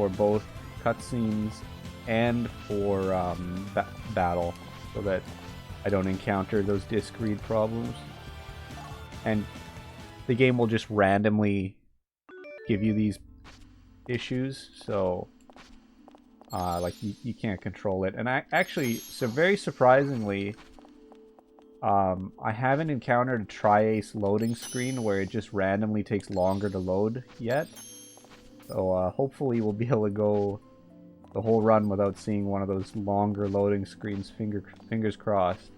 both cutscenes and for battle, so that I don't encounter those disk read problems. And the game will just randomly give you these issues, so like you can't control it. And I actually, so very surprisingly, I haven't encountered a tri-ace loading screen where it just randomly takes longer to load yet. So hopefully we'll be able to go the whole run without seeing one of those longer loading screens. Fingers crossed.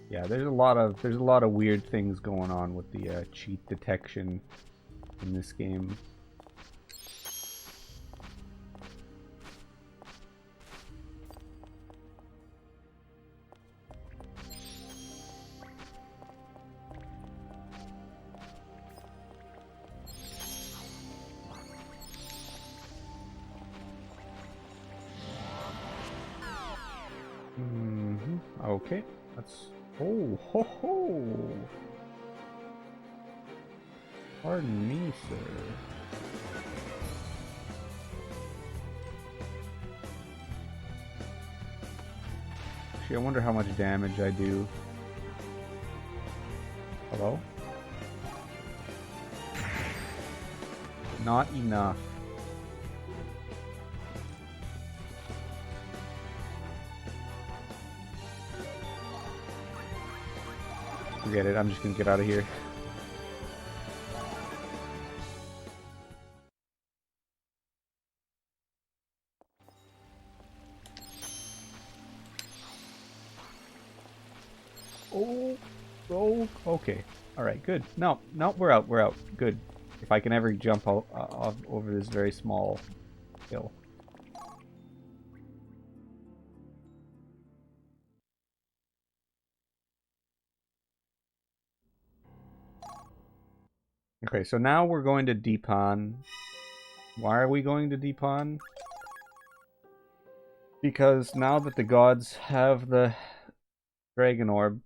Yeah, there's a lot of weird things going on with the cheat detection in this game. Okay, that's... Oh, ho ho! Pardon me, sir. Actually, I wonder how much damage I do. Hello? Not enough. Forget it, I'm just gonna get out of here. Oh, okay. Alright, good. No, we're out, Good. If I can ever jump out, over this very small hill. Okay, so now we're going to Deepon. Why are we going to Deepon? Because now that the gods have the Dragon Orb,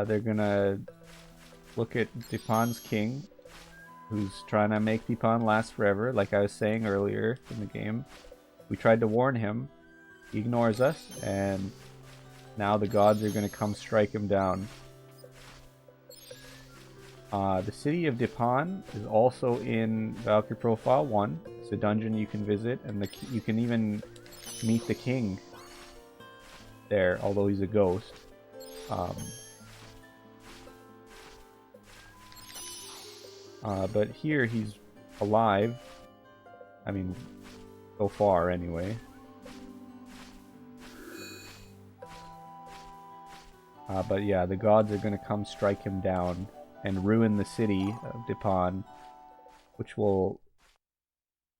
they're gonna look at Deepon's king, who's trying to make Deepon last forever, like I was saying earlier in the game. We tried to warn him, he ignores us, and now the gods are gonna come strike him down. The city of Deepon is also in Valkyrie Profile 1. It's a dungeon you can visit, and you can even meet the king there, although he's a ghost. But here he's alive. I mean, so far anyway. But yeah, the gods are going to come strike him down and ruin the city of Deepon, which will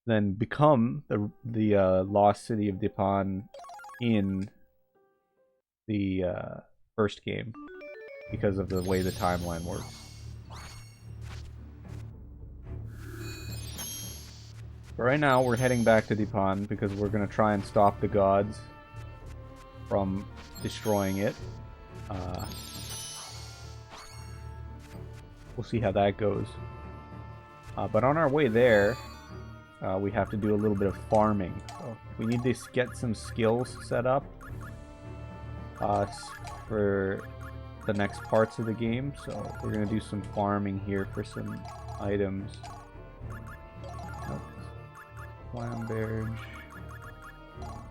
then become the lost city of Deepon in the first game, because of the way the timeline works. But right now we're heading back to Deepon because we're going to try and stop the gods from destroying it. We'll see how that goes. But on our way there, we have to do a little bit of farming. So we need to get some skills set up for the next parts of the game. So we're going to do some farming here for some items. Flamberge.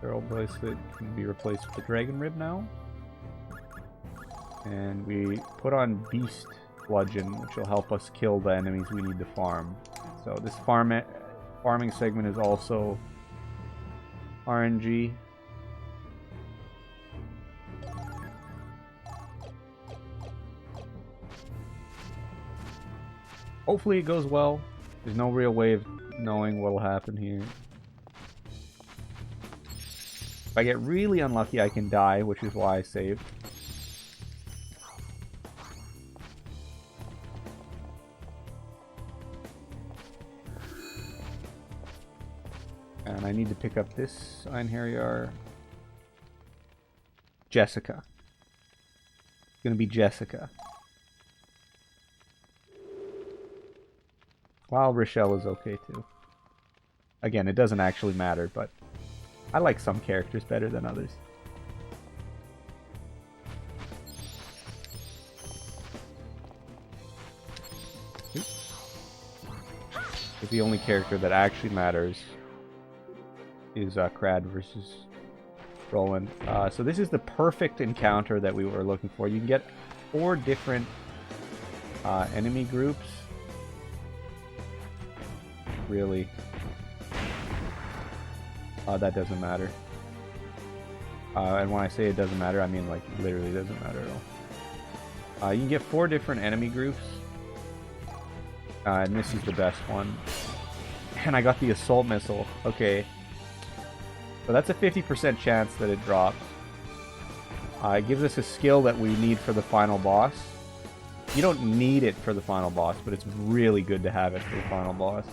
Barrel bracelet can be replaced with the dragon rib now. And we put on beast bludgeon, which will help us kill the enemies we need to farm. So this farming segment is also RNG. Hopefully it goes well. There's no real way of knowing what will happen here. If I get really unlucky, I can die, which is why I saved. And I need to pick up this Einherjar. Jessica. It's gonna be Jessica. While Rochelle is okay too. Again, it doesn't actually matter, but I like some characters better than others. But the only character that actually matters is Crad versus Roland. So this is the perfect encounter that we were looking for. You can get 4 different enemy groups. Really. That doesn't matter. And when I say it doesn't matter, I mean like literally doesn't matter at all. You can get 4 different enemy groups. And this is the best one. And I got the assault missile. Okay. So that's a 50% chance that it drops. It gives us a skill that we need for the final boss. You don't need it for the final boss, but it's really good to have it for the final boss.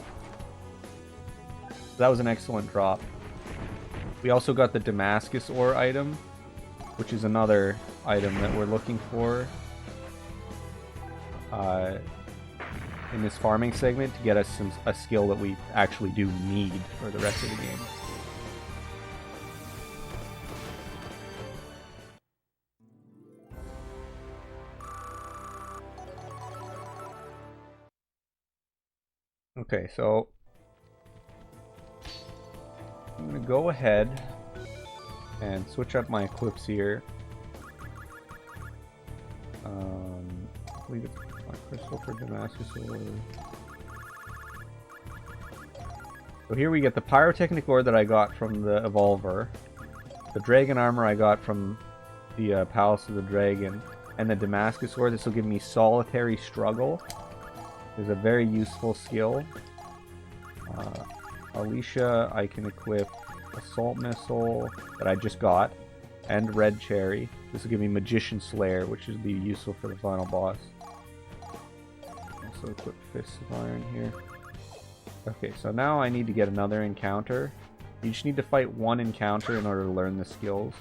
So that was an excellent drop. We also got the Damascus ore item, which is another item that we're looking for in this farming segment to get us a skill that we actually do need for the rest of the game. Okay, so I'm going to go ahead and switch up my equips here. I believe it's my crystal for Damascus ore. So here we get the pyrotechnic ore that I got from the Evolver, the dragon armor I got from the Palace of the Dragon, and the Damascus ore. This will give me solitary struggle. It's a very useful skill. Alicia, I can equip Assault Missile that I just got, and Red Cherry. This will give me Magician Slayer, which will be useful for the final boss. Also equip Fists of Iron here. Okay, so now I need to get another encounter. You just need to fight one encounter in order to learn the skills.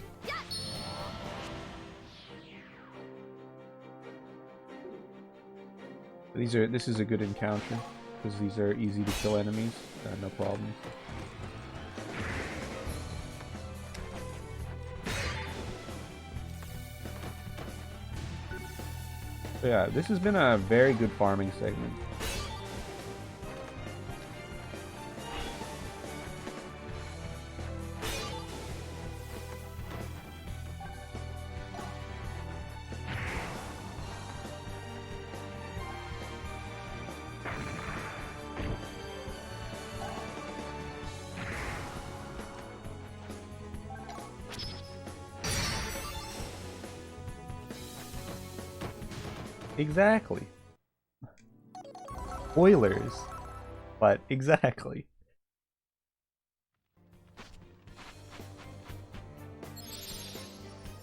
This is a good encounter because these are easy to kill enemies, no problems. So yeah, this has been a very good farming segment. Exactly. Spoilers, but exactly.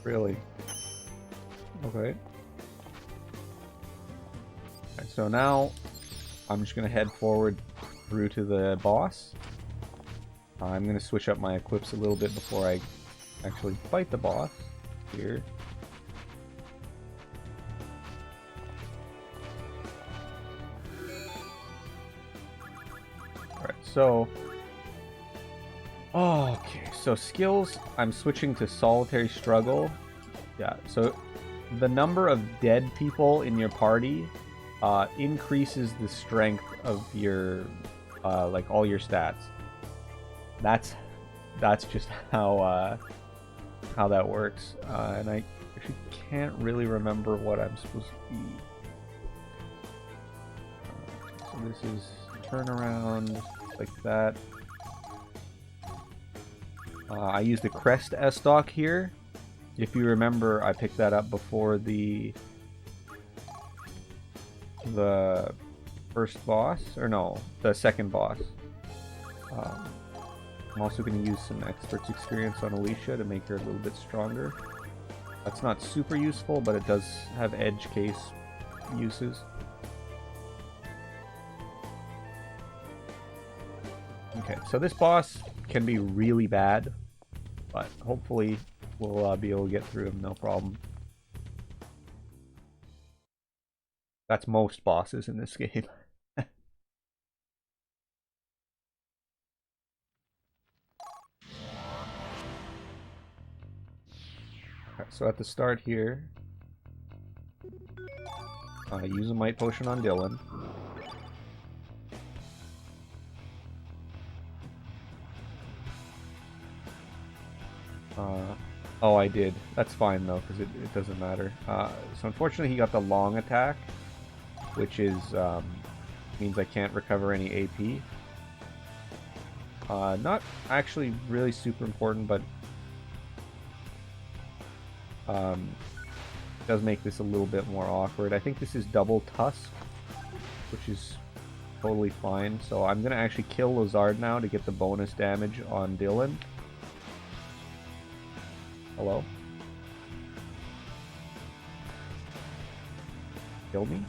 Really. Okay. Alright, so now I'm just gonna head forward through to the boss. I'm gonna switch up my equips a little bit before I actually fight the boss here. So, okay, so skills, I'm switching to Solitary Struggle. Yeah, so the number of dead people in your party increases the strength of your, like, all your stats. That's just how that works. And I actually can't really remember what I'm supposed to be. So this is turnaround. Like that. I used the Crest S-Stock here. If you remember, I picked that up before the first boss, or no, the second boss. I'm also going to use some Expert's Experience on Alicia to make her a little bit stronger. That's not super useful, but it does have edge case uses. Okay, so this boss can be really bad, but hopefully we'll be able to get through them no problem. That's most bosses in this game. So at the start here, use a Might Potion on Dylan. Oh, I did. That's fine though, because it doesn't matter. So unfortunately he got the long attack, which is means I can't recover any AP. Not actually really super important, but does make this a little bit more awkward. I think this is double Tusk, which is totally fine. So I'm going to actually kill Lazard now to get the bonus damage on Dylan. Hello? Kill me?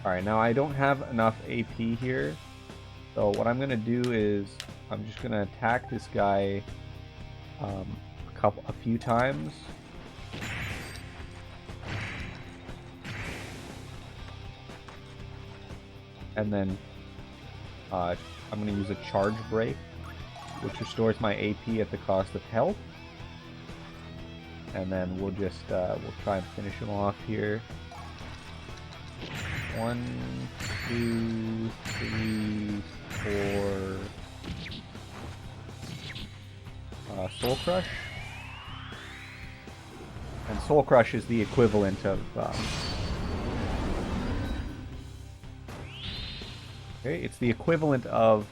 Alright, now I don't have enough AP here. So what I'm going to do is I'm just going to attack this guy a few times. And then I'm going to use a charge break, which restores my AP at the cost of health. And then we'll just we'll try and finish him off here. 1, 2, 3, 4. Soul Crush. And Soul Crush is the equivalent of okay, it's the equivalent of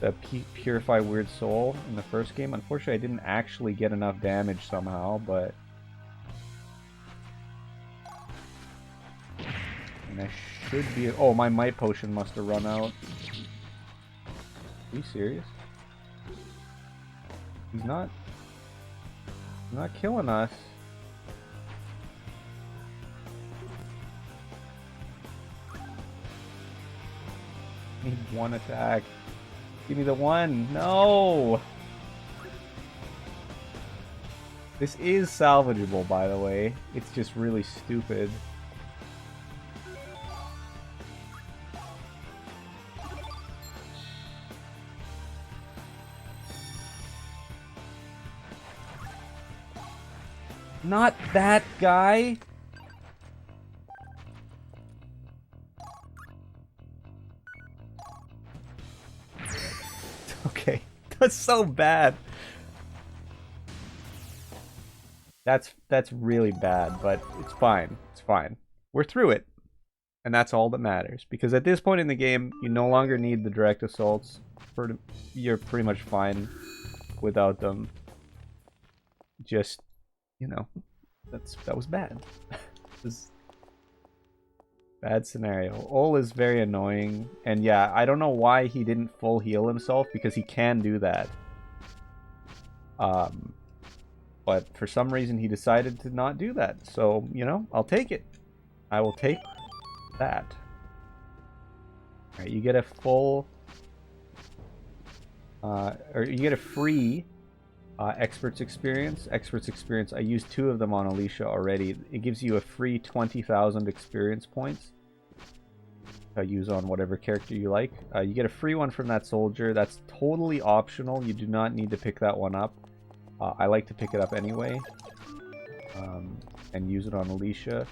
the Purify Weird Soul in the first game. Unfortunately, I didn't actually get enough damage somehow, but and I should be. Oh, my Might Potion must have run out. Are you serious? He's not killing us. Need one attack. Give me the one. No! This is salvageable, by the way. It's just really stupid. Not that guy! Okay, that's so bad. That's really bad, but it's fine. It's fine. We're through it. And that's all that matters. Because at this point in the game, you no longer need the direct assaults. You're pretty much fine without them. Just, you know, that was bad. It was bad scenario. Ol is very annoying. And yeah, I don't know why he didn't full heal himself, because he can do that. But for some reason he decided to not do that. So, you know, I'll take it. I will take that. Alright, you get a full... or you get a free Expert's Experience. Expert's Experience, I used 2 of them on Alicia already. It gives you a free 20,000 experience points. Use on whatever character you like. You get a free one from that soldier. That's totally optional. You do not need to pick that one up. I like to pick it up anyway. And use it on Alicia.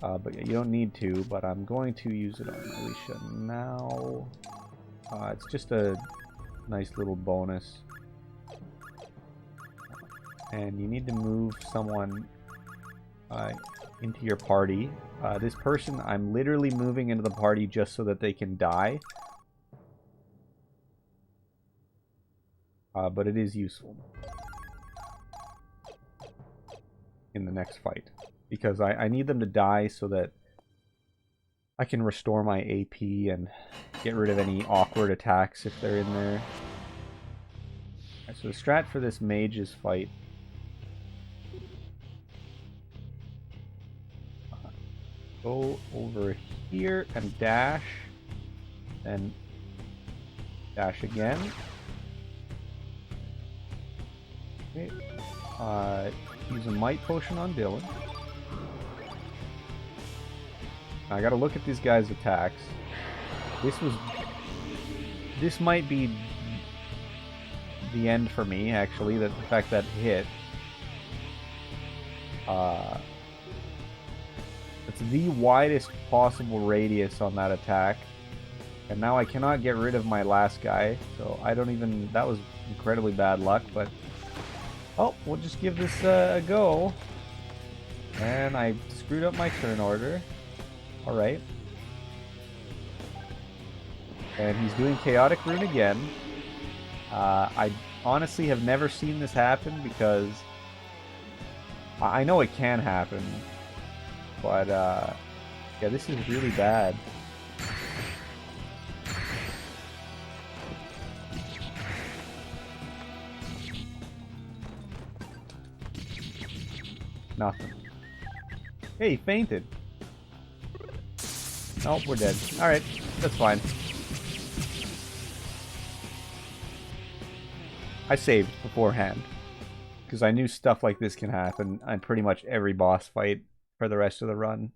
But yeah, you don't need to, but I'm going to use it on Alicia now. It's just a nice little bonus. And you need to move someone into your party. This person, I'm literally moving into the party just so that they can die. But it is useful in the next fight. Because I need them to die so that I can restore my AP and get rid of any awkward attacks if they're in there. Right, so the strat for this mage's fight... Go over here and dash. Then dash again. Okay. Use a might potion on Dylan. I gotta look at these guys' attacks. This might be the end for me, actually, the fact that hit. It's the widest possible radius on that attack. And now I cannot get rid of my last guy, so I don't even... That was incredibly bad luck, but... Oh, we'll just give this a go. And I screwed up my turn order. Alright. And he's doing Chaotic Rune again. I honestly have never seen this happen because... I know it can happen. But, yeah, this is really bad. Nothing. Hey, he fainted. Oh, we're dead. Alright, that's fine. I saved beforehand. Because I knew stuff like this can happen on pretty much every boss fight for the rest of the run.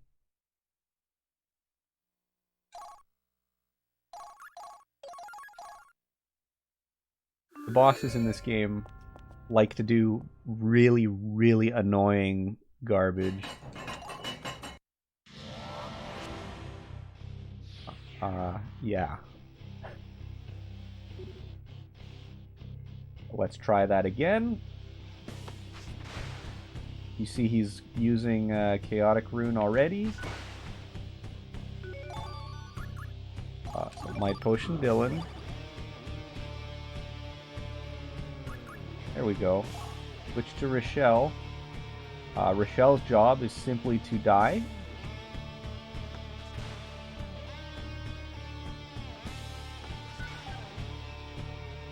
The bosses in this game like to do really, really annoying garbage. Yeah. Let's try that again. You see he's using Chaotic Rune already. So Might Potion Dylan. There we go. Switch to Rochelle. Rochelle's job is simply to die.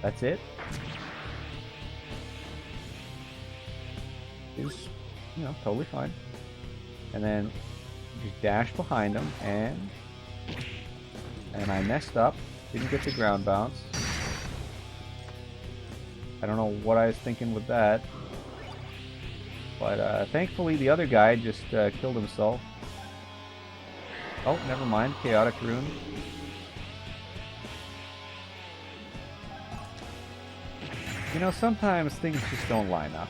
That's it. Is, you know, totally fine. And then just dash behind him, and I messed up. Didn't get the ground bounce. I don't know what I was thinking with that. But thankfully the other guy just killed himself. Oh, never mind. Chaotic Rune. You know, sometimes things just don't line up.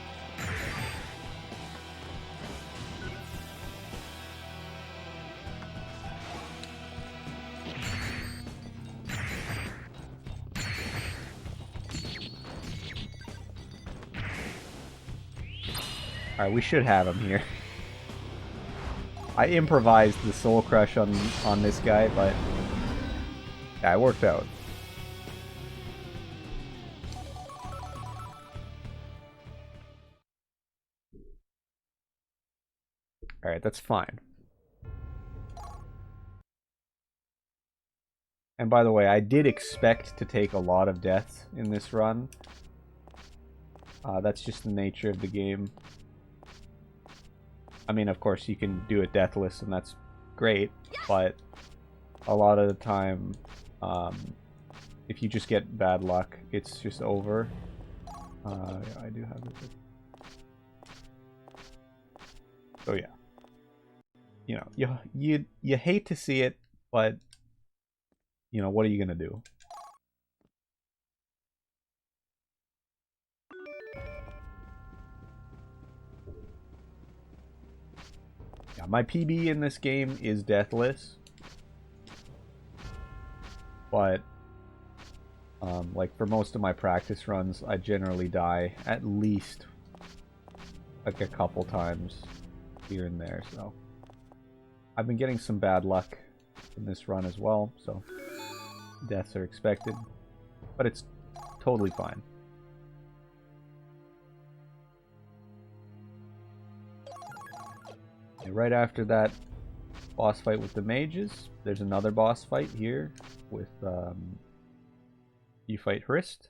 Alright, we should have him here. I improvised the Soul Crush on this guy, but yeah, it worked out. Alright, that's fine. And by the way, I did expect to take a lot of deaths in this run. That's just the nature of the game. I mean, of course, you can do it deathless, and that's great, but a lot of the time, if you just get bad luck, it's just over. I do have it. So yeah. You know, you hate to see it, but you know, what are you gonna do? Yeah, my PB in this game is deathless, but like for most of my practice runs, I generally die at least like a couple times here and there. So I've been getting some bad luck in this run as well, so deaths are expected, but it's totally fine. And right after that boss fight with the mages, there's another boss fight here with you fight Hrist.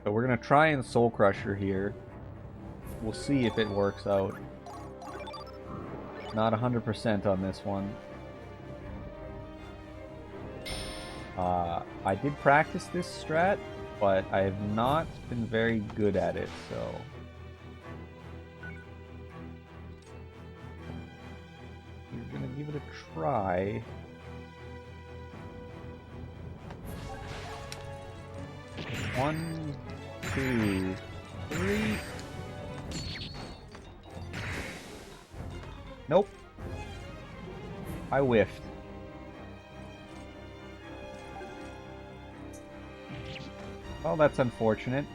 So we're gonna try and Soul Crusher here. We'll see if it works out. Not 100% on this one. I did practice this strat, but I have not been very good at it, so... we're gonna give it a try. One, two, three. Nope. I whiffed. Well, that's unfortunate.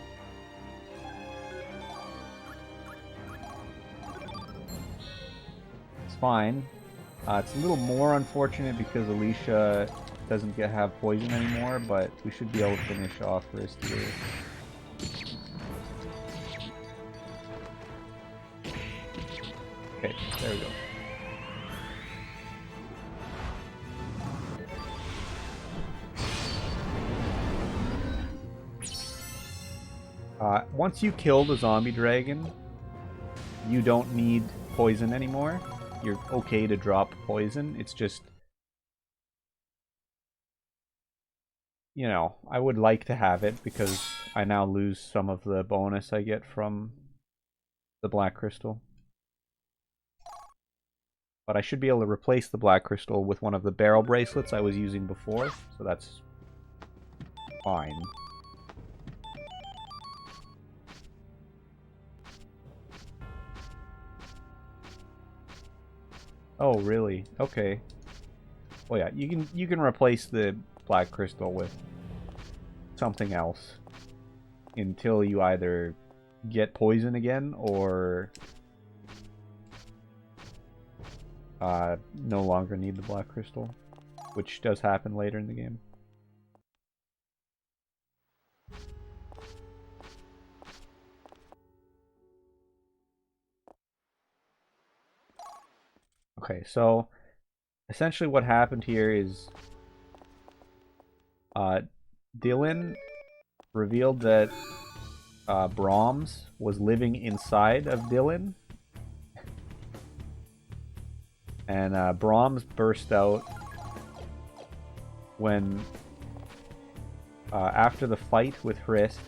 It's fine. It's a little more unfortunate because Alicia doesn't have poison anymore, but we should be able to finish off Wrist here. Okay, there we go. Once you kill the zombie dragon, you don't need poison anymore. You're okay to drop poison. It's just, you know, I would like to have it because I now lose some of the bonus I get from the black crystal. But I should be able to replace the black crystal with one of the barrel bracelets I was using before, so that's fine. Oh, really? Okay. Well, yeah, you can replace the black crystal with something else until you either get poison again or no longer need the black crystal, which does happen later in the game. Okay, so essentially what happened here is Dylan revealed that Brahms was living inside of Dylan, and Brahms burst out when after the fight with Hrist,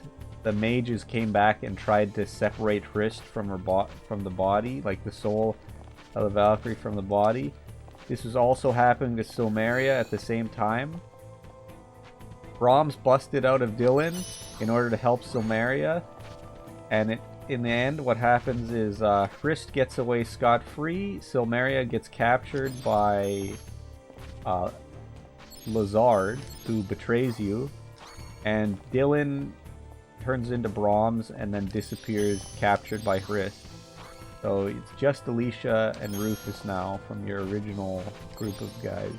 the mages came back and tried to separate Hrist from from the body, like the soul of the Valkyrie from the body. This was also happening to Silmeria at the same time. Brahms busted out of Dylan in order to help Silmeria, and in the end what happens is Hrist gets away scot-free, Silmeria gets captured by Lazard, who betrays you, and Dylan turns into Brahms and then disappears, captured by Hrist. So it's just Alicia and Rufus now from your original group of guys.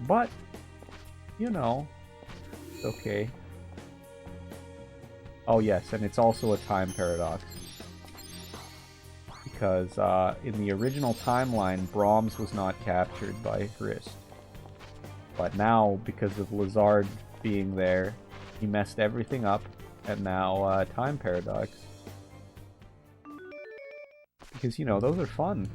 But, you know, it's okay. Oh yes, and it's also a time paradox. Because in the original timeline, Brahms was not captured by Hrist. But now, because of Lazard being there, he messed everything up. And now, time paradox. Because, you know, those are fun.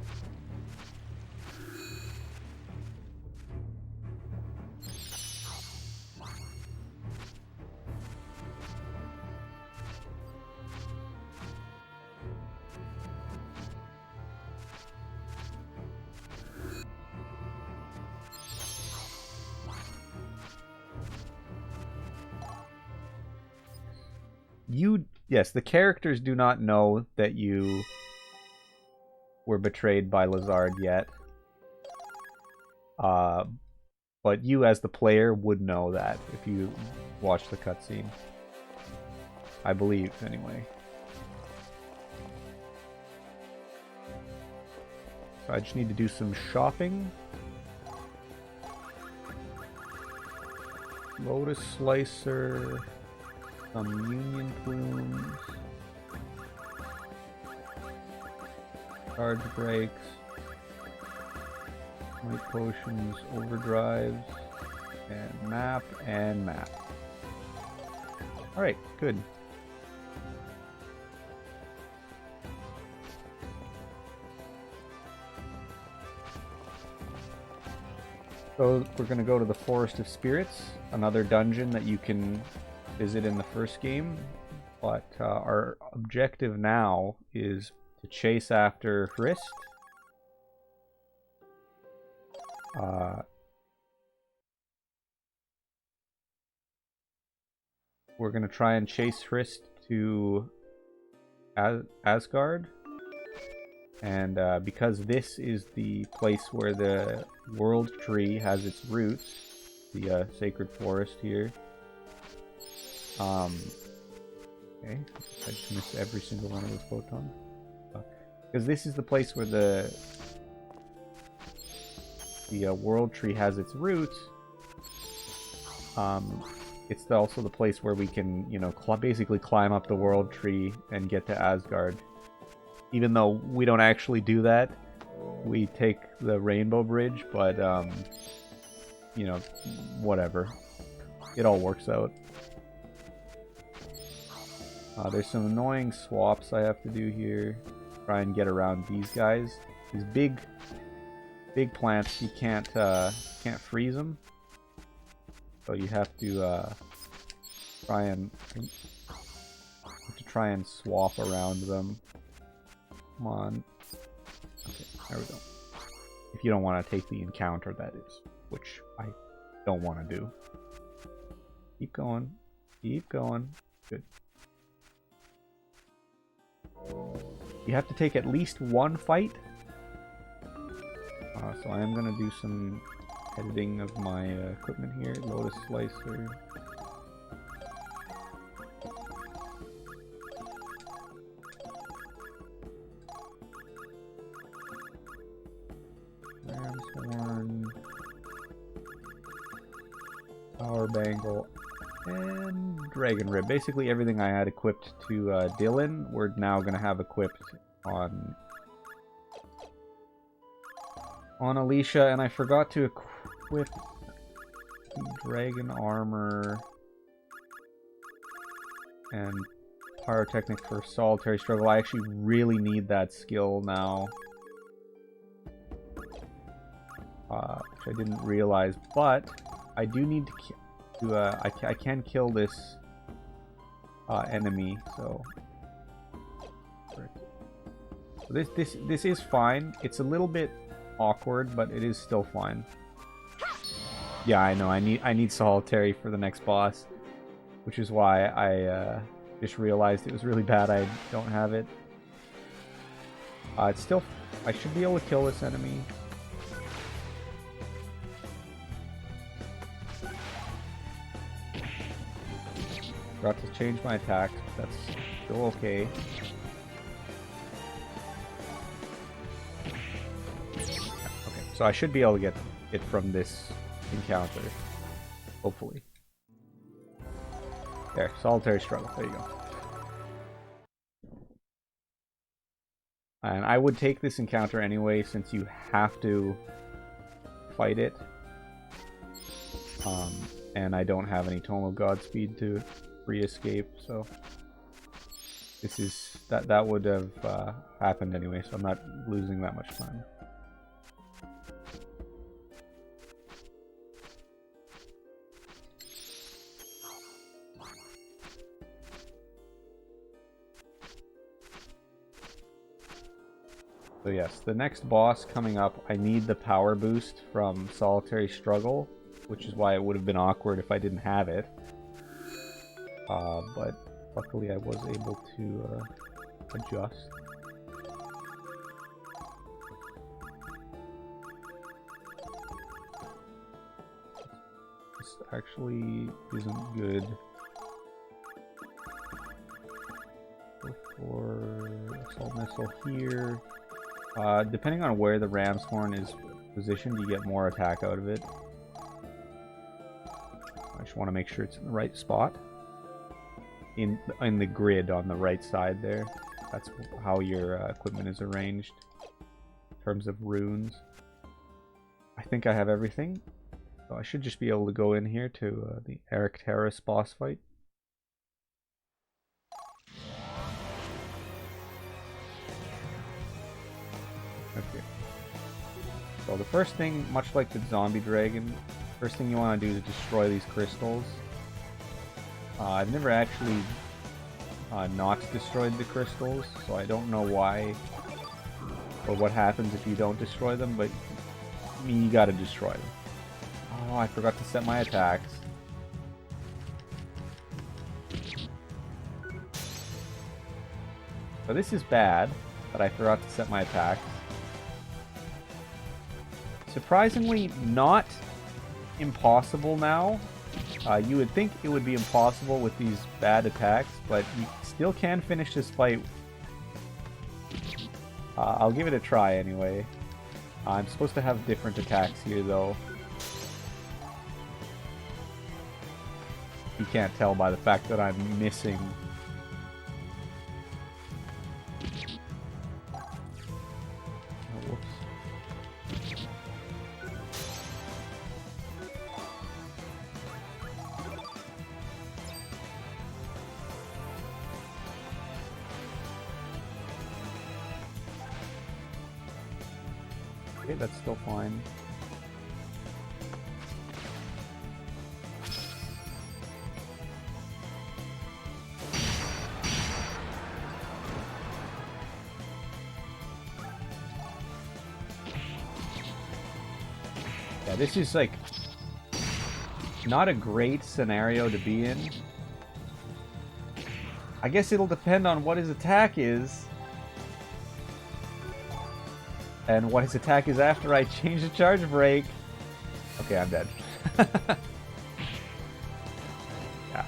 Yes, the characters do not know that you were betrayed by Lazard yet. But you as the player would know that if you watch the cutscene. I believe, anyway. So I just need to do some shopping. Lotus Slicer... some Union Plumes, Charge Breaks, Light Potions, Overdrives, And map, and map. Alright, good. So we're going to go to the Forest of Spirits, another dungeon that you can visit in the first game. But our objective now is to chase after Hrist. We're going to try and chase Hrist to Asgard. And because this is the place where the World Tree has its roots, the Sacred Forest here. Okay, I just missed every single one of those photons. Because this is the place where the World Tree has its roots. It's also the place where we can, you know, basically climb up the World Tree and get to Asgard. Even though we don't actually do that, we take the Rainbow Bridge, but, you know, whatever. It all works out. There's some annoying swaps I have to do here. Try and get around these guys. These big plants, you can't freeze them. So you have to try and swap around them. Come on. Okay, there we go. If you don't want to take the encounter, that is. Which I don't want to do. Keep going. Keep going. Good. You have to take at least one fight. So I am going to do some editing of my equipment here. Lotus Slicer. Ramshorn. Power Bangle. And Dragon Rib. Basically everything I had equipped to Dylan, we're now going to have equipped on Alicia, and I forgot to equip Dragon Armor and Pyrotechnic for Solitary Struggle. I actually really need that skill now. Which I didn't realize, but I do need to I can kill this enemy, so this is fine. It's a little bit awkward, but it is still fine. Yeah, I know. I need Solitary for the next boss, which is why I just realized it was really bad I don't have it. It's still... I should be able to kill this enemy. Forgot to change my attack. That's still okay. Okay, so I should be able to get it from this encounter. Hopefully. There, Solitary Struggle. There you go. And I would take this encounter anyway, since you have to fight it. And I don't have any Tome of Godspeed to free escape, so this is that would have happened anyway, so I'm not losing that much time. So yes, the next boss coming up, I need the power boost from Solitary Struggle, which is why it would have been awkward if I didn't have it. But luckily I was able to adjust. This actually isn't good. Go for Assault Missile here. Depending on where the Ram's Horn is positioned, you get more attack out of it. I just want to make sure it's in the right spot. In the grid on the right side there. That's how your equipment is arranged in terms of runes. I think I have everything. So I should just be able to go in here to the Eric Terrace boss fight. Okay. So the first thing, much like the zombie dragon, first thing you want to do is destroy these crystals. I've never actually not destroyed the crystals, so I don't know why or what happens if you don't destroy them, but you gotta destroy them. Oh, I forgot to set my attacks. So this is bad, but I forgot to set my attacks. Surprisingly, not impossible now. You would think it would be impossible with these bad attacks, but you still can finish this fight. I'll give it a try anyway. I'm supposed to have different attacks here, though. You can't tell by the fact that I'm missing. Oh, whoops. Okay, that's still fine. Yeah, this is like not a great scenario to be in. I guess it'll depend on what his attack is. And what his attack is after I change the charge break. Okay, I'm dead. Yeah.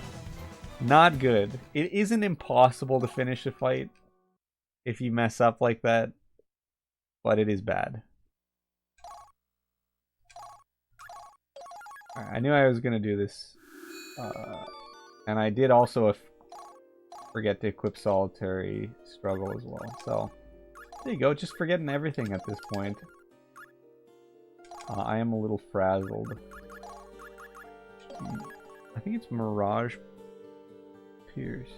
Not good. It isn't impossible to finish a fight if you mess up like that, but it is bad. I knew I was going to do this. And I did also forget to equip Solitary Struggle as well, so... There you go, just forgetting everything at this point. I am a little frazzled. I think it's Mirage Pierce.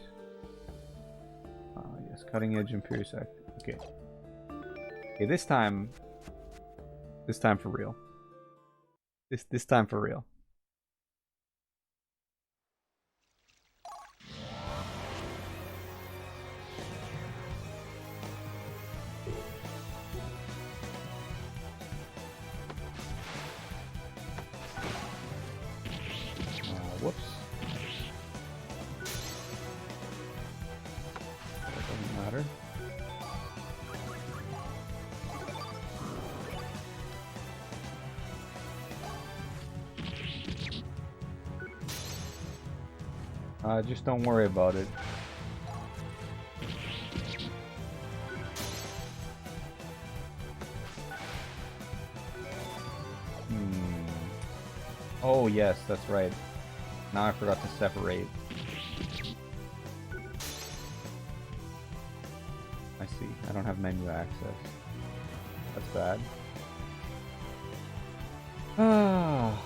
Yes, Cutting Edge and Pierce Act. Okay. Okay, this time for real. This time for real. Whoops. That doesn't matter. Just don't worry about it. Oh yes, that's right. Now I forgot to separate. I see. I don't have menu access. That's bad. Ah.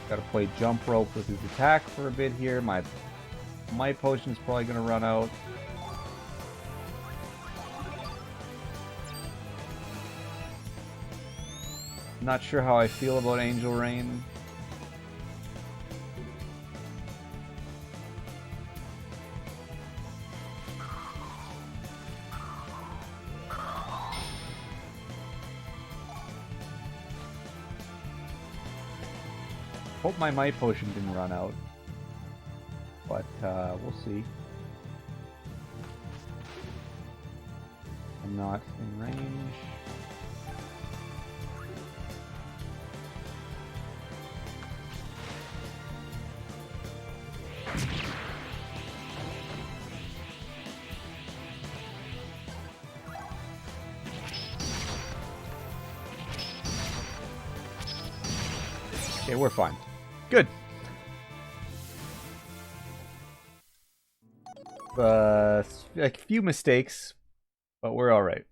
Gotta play jump rope with his attack for a bit here. My potion's probably gonna run out. Not sure how I feel about Angel Rain. Hope my might potion didn't run out. But we'll see. I'm not in range. Okay, we're fine. Good. A few mistakes, but we're all right.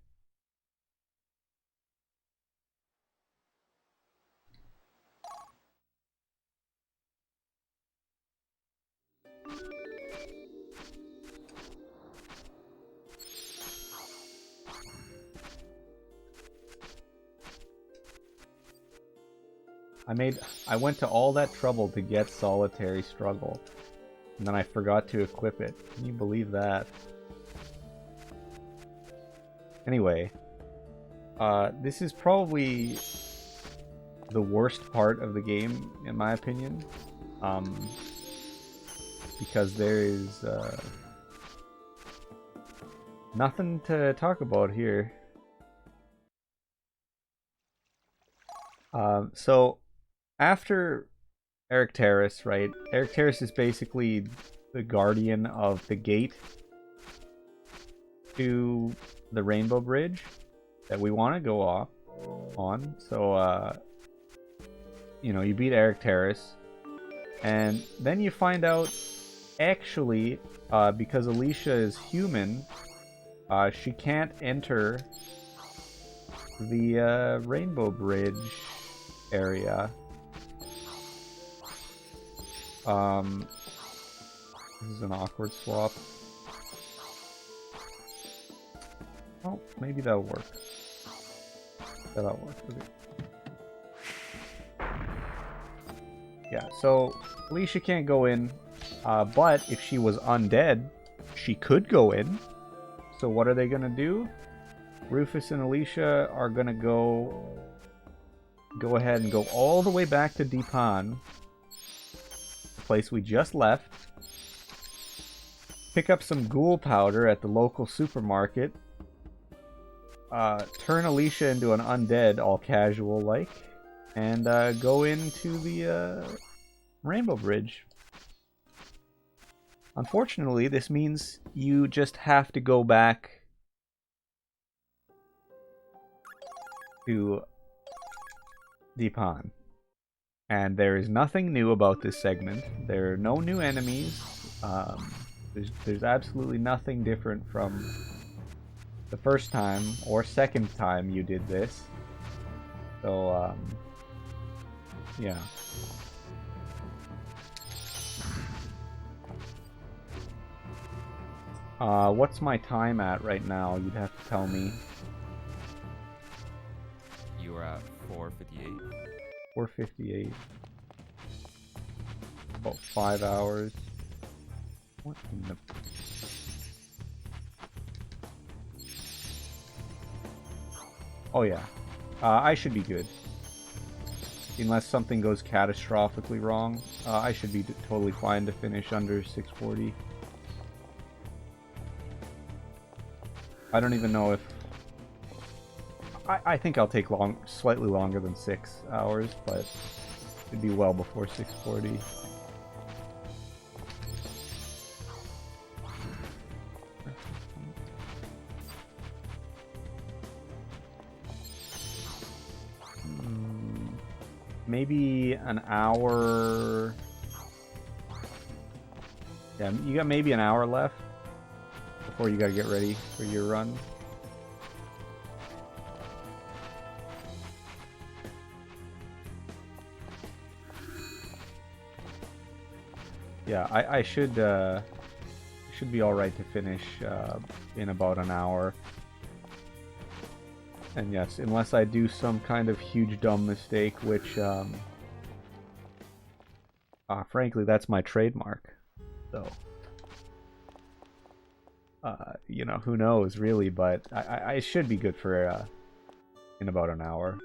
I went to all that trouble to get Solitary Struggle, and then I forgot to equip it. Can you believe that? Anyway, this is probably the worst part of the game, in my opinion, because there is nothing to talk about here. So after Eric Terrace, right? Eric Terrace is basically the guardian of the gate to the Rainbow Bridge that we want to go off on. So, you know, you beat Eric Terrace, and then you find out, actually, because Alicia is human, she can't enter the Rainbow Bridge area. This is an awkward swap. Oh, maybe that'll work. That'll work. Okay. Yeah, so Alicia can't go in, but if she was undead, she could go in. So what are they gonna do? Rufus and Alicia are gonna go ahead and go all the way back to Deepan, the place we just left. Pick up some ghoul powder at the local supermarket. Turn Alicia into an undead, all casual like, and go into the Rainbow Bridge. Unfortunately, this means you just have to go back to Deepan. And there is nothing new about this segment. There are no new enemies. There's absolutely nothing different from the first time or second time you did this. So, yeah. What's my time at right now? You'd have to tell me. You are at 4:58. 4:58. About 5 hours. What in the... Oh yeah. I should be good. Unless something goes catastrophically wrong, I should be totally fine to finish under 640. I don't even know if... I think I'll take slightly longer than 6 hours, but it'd be well before 640. Maybe an hour... Yeah, you got maybe an hour left before you gotta get ready for your run. Yeah, I should be all right to finish in about an hour. And yes, unless I do some kind of huge dumb mistake, which frankly that's my trademark. So you know, who knows really, but I should be good for in about an hour.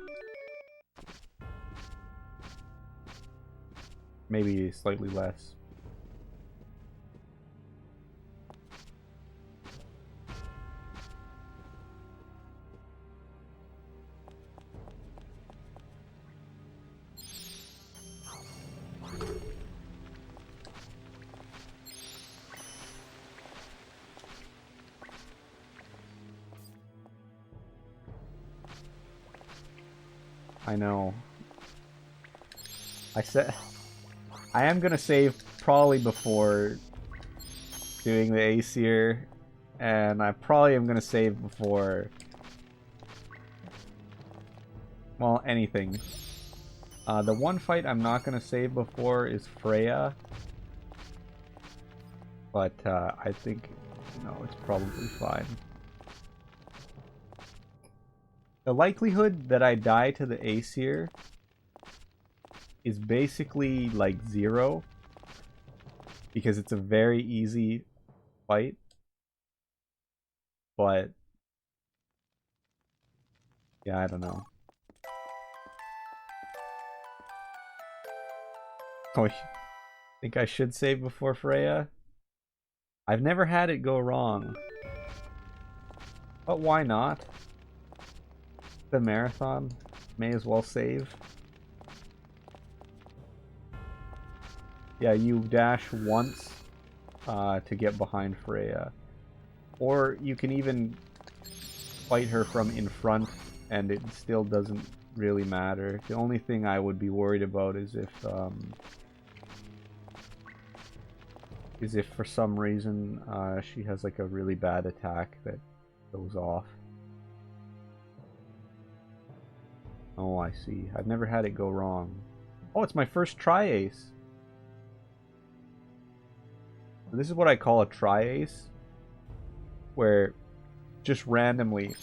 Maybe slightly less. I know. I am gonna save probably before doing the Aesir, and I probably am gonna save before, well, anything. The one fight I'm not gonna save before is Freya, but I think, it's probably fine. The likelihood that I die to the Aesir is basically like 0, because it's a very easy fight. But yeah, I don't know. Oh, I think I should save before Freya. I've never had it go wrong, but why not? The marathon, may as well save. Yeah, you dash once to get behind Freya. Or you can even fight her from in front and it still doesn't really matter. The only thing I would be worried about is if for some reason she has like a really bad attack that goes off. Oh, I see. I've never had it go wrong. Oh, it's my first tri-ace. This is what I call a tri-ace, where just randomly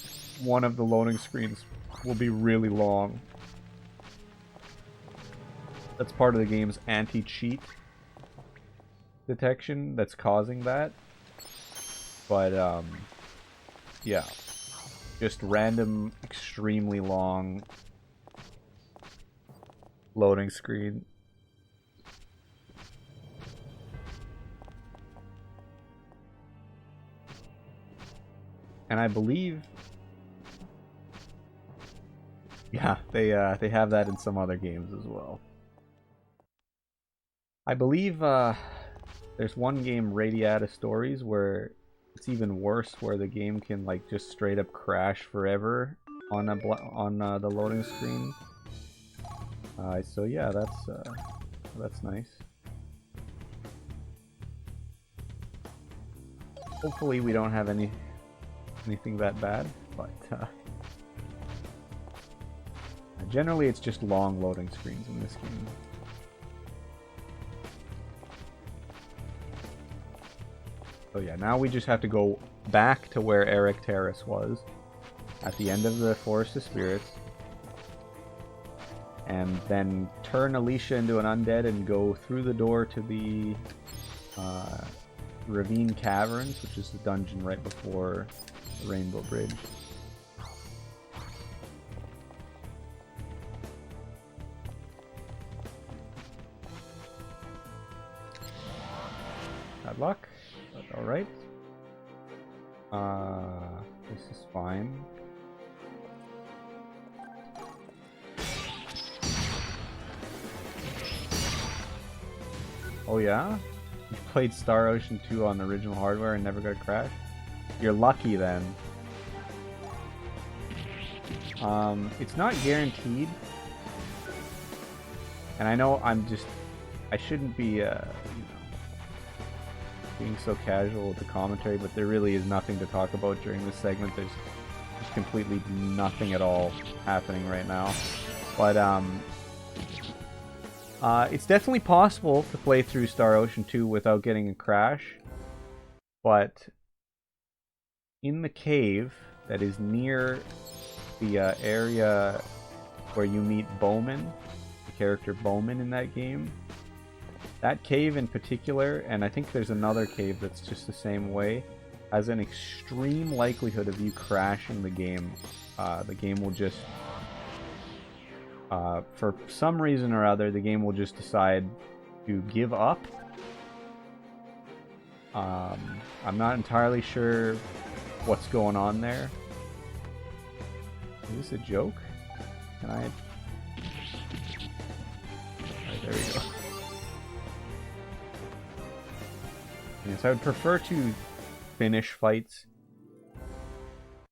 one of the loading screens will be really long. That's part of the game's anti-cheat detection that's causing that. But yeah, just random, extremely long loading screen. And I believe, yeah, they have that in some other games as well. I believe there's one game, Radiata Stories, where it's even worse, where the game can like just straight up crash forever on the loading screen. So yeah, that's nice. Hopefully we don't have anything that bad, but generally it's just long loading screens in this game. So yeah, now we just have to go back to where Eric Terrace was at the end of the Forest of Spirits, and then turn Alicia into an undead and go through the door to the Ravine Caverns, which is the dungeon right before the Rainbow Bridge. Bad luck, but alright. This is fine. Oh yeah? You played Star Ocean 2 on the original hardware and never got a crash? You're lucky then. It's not guaranteed. And I know I shouldn't be, being so casual with the commentary, but there really is nothing to talk about during this segment. There's just completely nothing at all happening right now. But, it's definitely possible to play through Star Ocean 2 without getting a crash, but in the cave that is near the area where you meet Bowman, the character Bowman in that game, that cave in particular, and I think there's another cave that's just the same way, has an extreme likelihood of you crashing the game. The game will just... for some reason or other, the game will just decide to give up. I'm not entirely sure what's going on there. Is this a joke? Can I... Alright, there we go. Yes, I would prefer to finish fights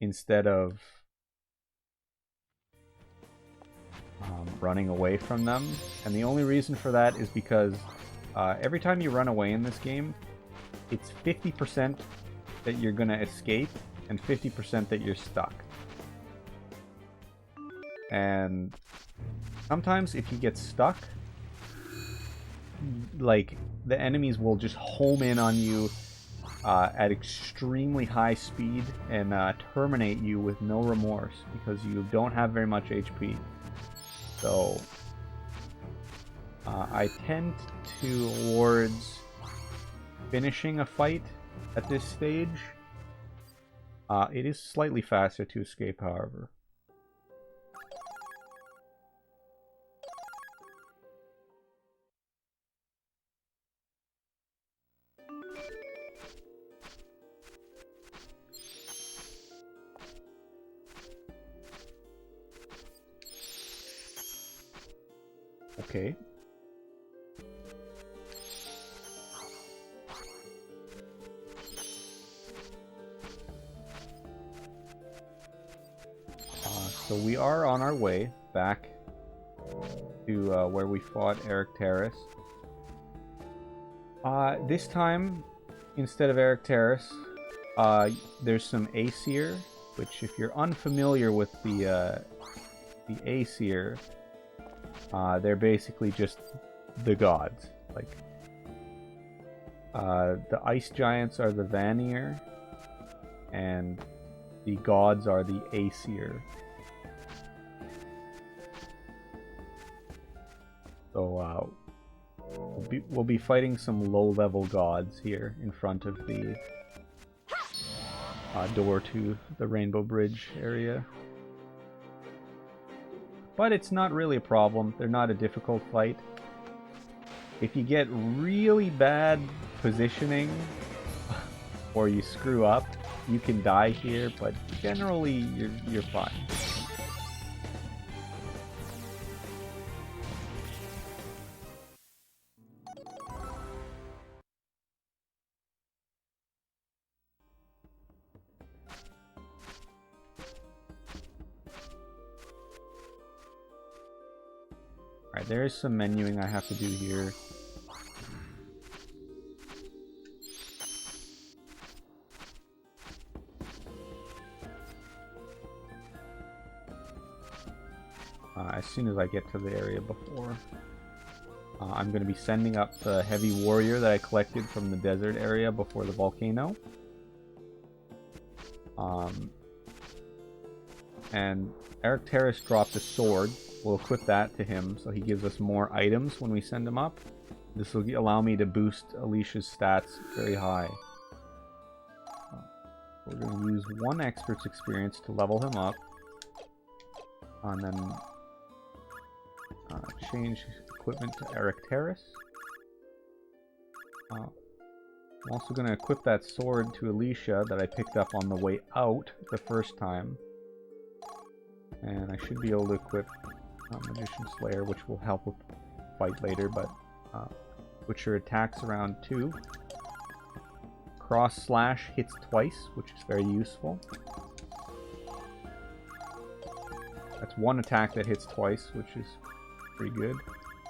instead of running away from them, and the only reason for that is because every time you run away in this game, it's 50% that you're gonna escape and 50% that you're stuck. And sometimes if you get stuck, like, the enemies will just home in on you at extremely high speed and terminate you with no remorse because you don't have very much HP. So I tend towards finishing a fight at this stage. It is slightly faster to escape, however. Okay. So we are on our way back to where we fought Eric Terrace. This time, instead of Eric Terrace, there's some Aesir, which, if you're unfamiliar with the Aesir, they're basically just the gods. Like, the ice giants are the Vanir, and the gods are the Aesir. So we'll be fighting some low-level gods here in front of the door to the Rainbow Bridge area. But it's not really a problem. They're not a difficult fight. If you get really bad positioning or you screw up, you can die here, but generally you're fine. Alright, there is some menuing I have to do here. As soon as I get to the area before. I'm going to be sending up the heavy warrior that I collected from the desert area before the volcano. And Eric Terrace dropped a sword. We'll equip that to him so he gives us more items when we send him up. This will allow me to boost Alicia's stats very high. We're going to use 1 expert's experience to level him up. And then change equipment to Eric Terrace. I'm also going to equip that sword to Alicia that I picked up on the way out the first time. And I should be able to equip Magician Slayer, which will help with fight later, but which your attacks around 2. Cross Slash hits twice, which is very useful. That's 1 attack that hits twice, which is pretty good.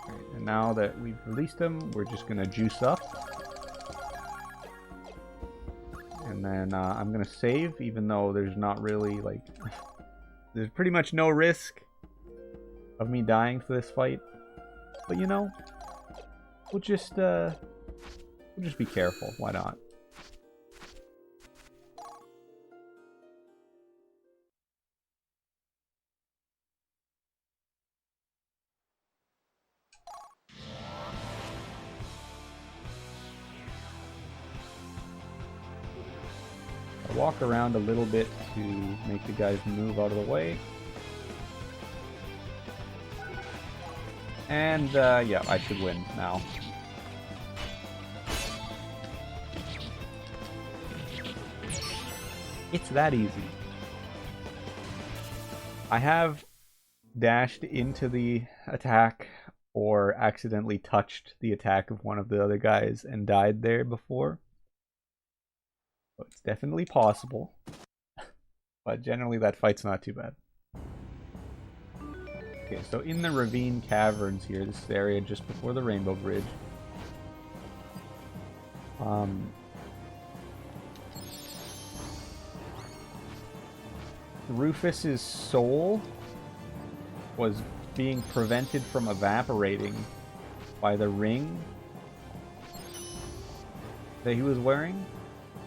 Right, and now that we've released him, we're just going to juice up. And then I'm going to save, even though there's not really, like... there's pretty much no risk of me dying for this fight. But, you know, we'll just be careful. Why not? I walk around a little bit to make the guys move out of the way. And, yeah, I should win now. It's that easy. I have dashed into the attack or accidentally touched the attack of one of the other guys and died there before. So it's definitely possible. But generally that fight's not too bad. Okay, so in the ravine caverns here, this is the area just before the Rainbow Bridge. Rufus's soul was being prevented from evaporating by the ring that he was wearing,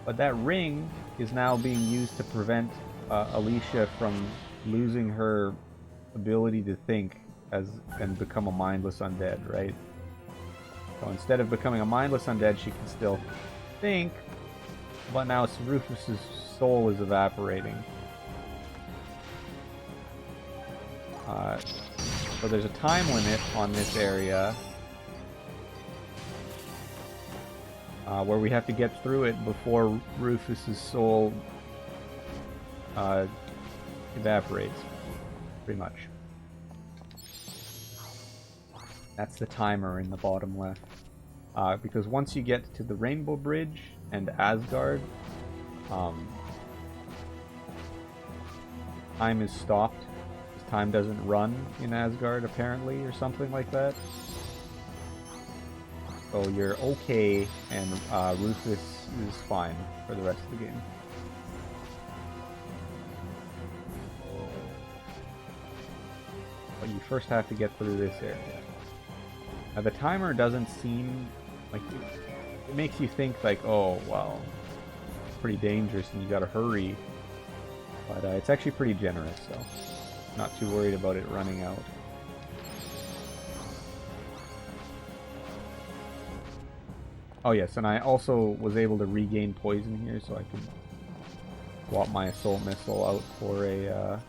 but that ring is now being used to prevent Alicia from losing her ability to think and become a mindless undead, right? So instead of becoming a mindless undead, she can still think, but now Rufus's soul is evaporating. So there's a time limit on this area where we have to get through it before Rufus's soul evaporates, pretty much. That's the timer in the bottom left. Because once you get to the Rainbow Bridge and Asgard, time is stopped. Time doesn't run in Asgard, apparently, or something like that. So you're okay, and Rufus is fine for the rest of the game. But you first have to get through this area. Now the timer doesn't seem like it makes you think like, oh well, it's pretty dangerous and you gotta hurry. But it's actually pretty generous, so not too worried about it running out. Oh yes, and I also was able to regain poison here, so I can swap my assault missile out for a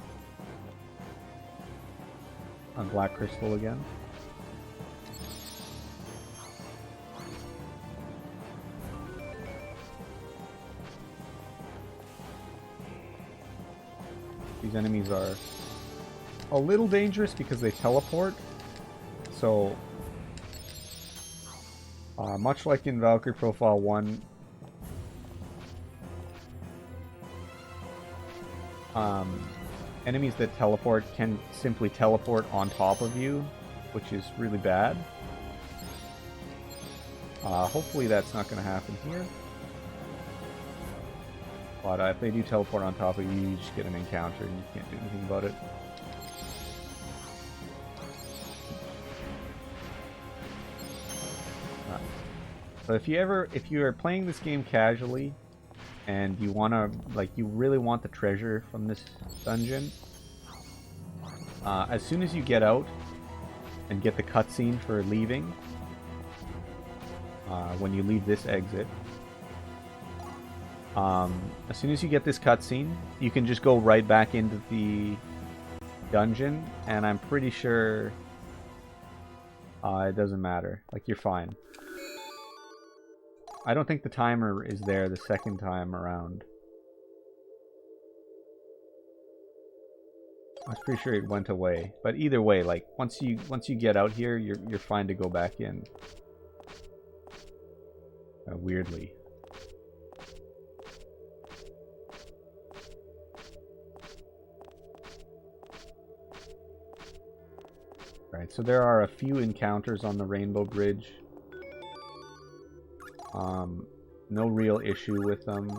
black crystal again. These enemies are a little dangerous because they teleport. So, much like in Valkyrie Profile 1, enemies that teleport can simply teleport on top of you, which is really bad. Hopefully that's not going to happen here. But if they do teleport on top of you, you just get an encounter and you can't do anything about it. So if you are playing this game casually, and you you really want the treasure from this dungeon, as soon as you get out and get the cutscene for leaving, when you leave this exit, as soon as you get this cutscene, you can just go right back into the dungeon, and I'm pretty sure it doesn't matter. Like, you're fine. I don't think the timer is there the second time around. I was pretty sure it went away, but either way, like once you get out here, you're fine to go back in. Weirdly. Right, so there are a few encounters on the Rainbow Bridge. No real issue with them.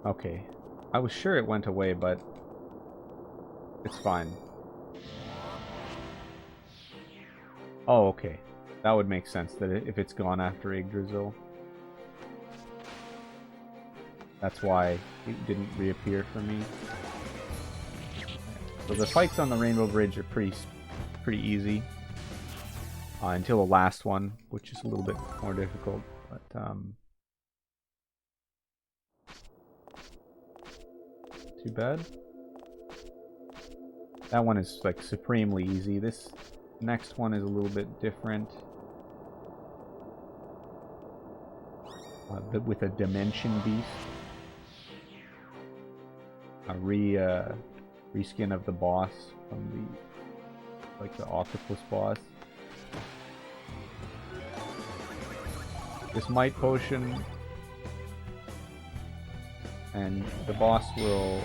Okay. I was sure it went away, but it's fine. Oh, okay. That would make sense, that if it's gone after Yggdrasil. That's why it didn't reappear for me. So the fights on the Rainbow Bridge are pretty easy. Until the last one, which is a little bit more difficult. But, too bad. That one is, like, supremely easy. This next one is a little bit different. With a Dimension Beast. A reskin of the boss from the octopus boss. This Might Potion, and the boss will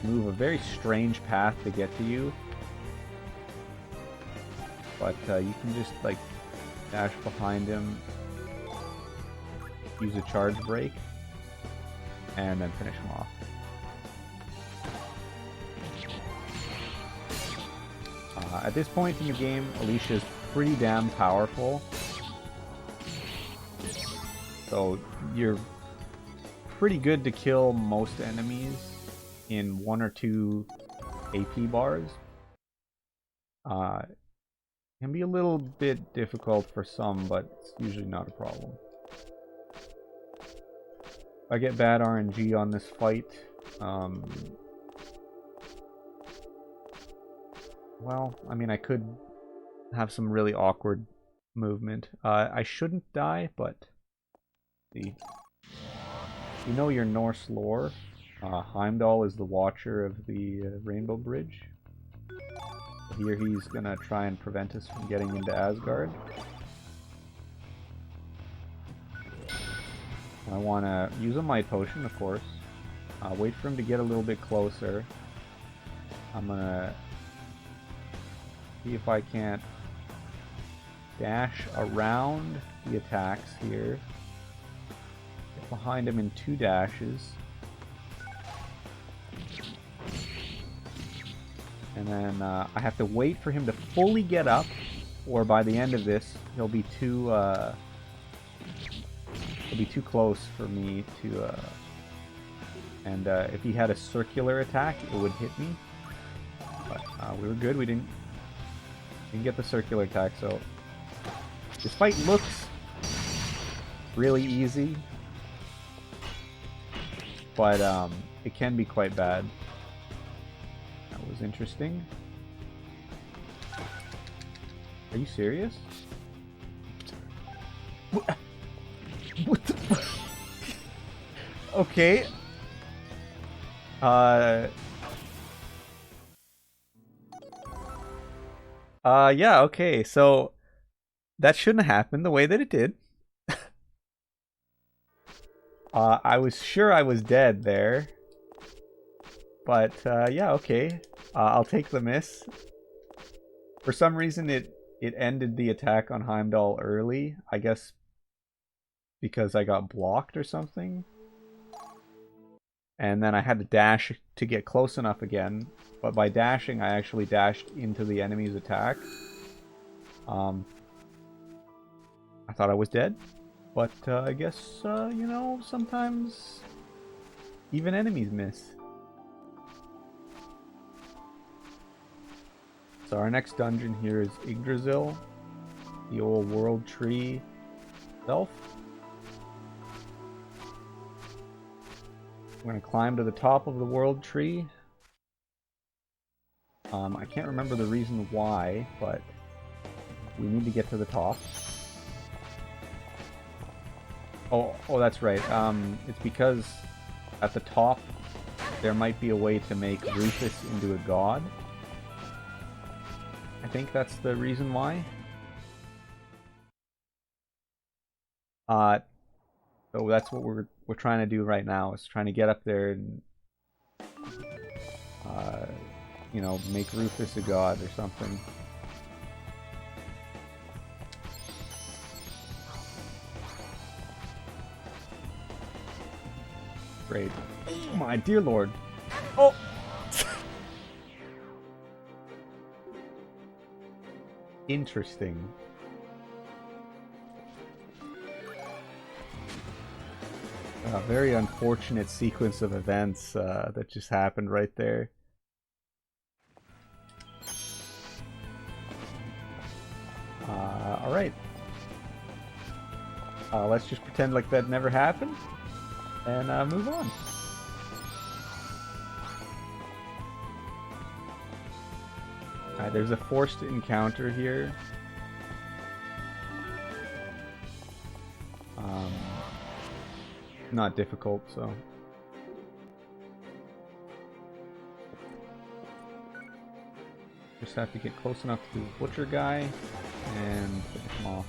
move a very strange path to get to you, but you can just like dash behind him use a charge break, and then finish him off. At this point in the game, Alicia is pretty damn powerful. So you're pretty good to kill most enemies in 1 or 2 AP bars. Can be a little bit difficult for some, but it's usually not a problem. I get bad RNG on this fight. Well, I mean, I could have some really awkward movement. I shouldn't die, but see. You know your Norse lore. Heimdall is the watcher of the Rainbow Bridge. Here he's gonna try and prevent us from getting into Asgard. I want to use a Might Potion, of course. Wait for him to get a little bit closer. I'm gonna see if I can't dash around the attacks here. Get behind him in 2 dashes. And then I have to wait for him to fully get up, or by the end of this, he'll be too close for me to. And if he had a circular attack, it would hit me. But we were good. We didn't get the circular attack. So this fight looks really easy, but it can be quite bad. Was interesting. Are you serious? What the fuck? Okay. Yeah, okay. So that shouldn't have happened the way that it did. I was sure I was dead there. But, yeah, okay. I'll take the miss. For some reason, it ended the attack on Heimdall early. I guess because I got blocked or something. And then I had to dash to get close enough again. But by dashing, I actually dashed into the enemy's attack. I thought I was dead. But I guess, you know, sometimes even enemies miss. So our next dungeon here is Yggdrasil, the old world tree itself. We're going to climb to the top of the world tree. I can't remember the reason why, but we need to get to the top. Oh, that's right. It's because at the top there might be a way to make Rufus into a god. I think that's the reason why. So that's what we're trying to do right now, is trying to get up there and you know, make Rufus a god or something. Great. Oh my dear lord. Oh! Interesting. A very unfortunate sequence of events that just happened right there. Alright. Let's just pretend like that never happened and move on. There's a forced encounter here. Not difficult, so. Just have to get close enough to the butcher guy and finish him off.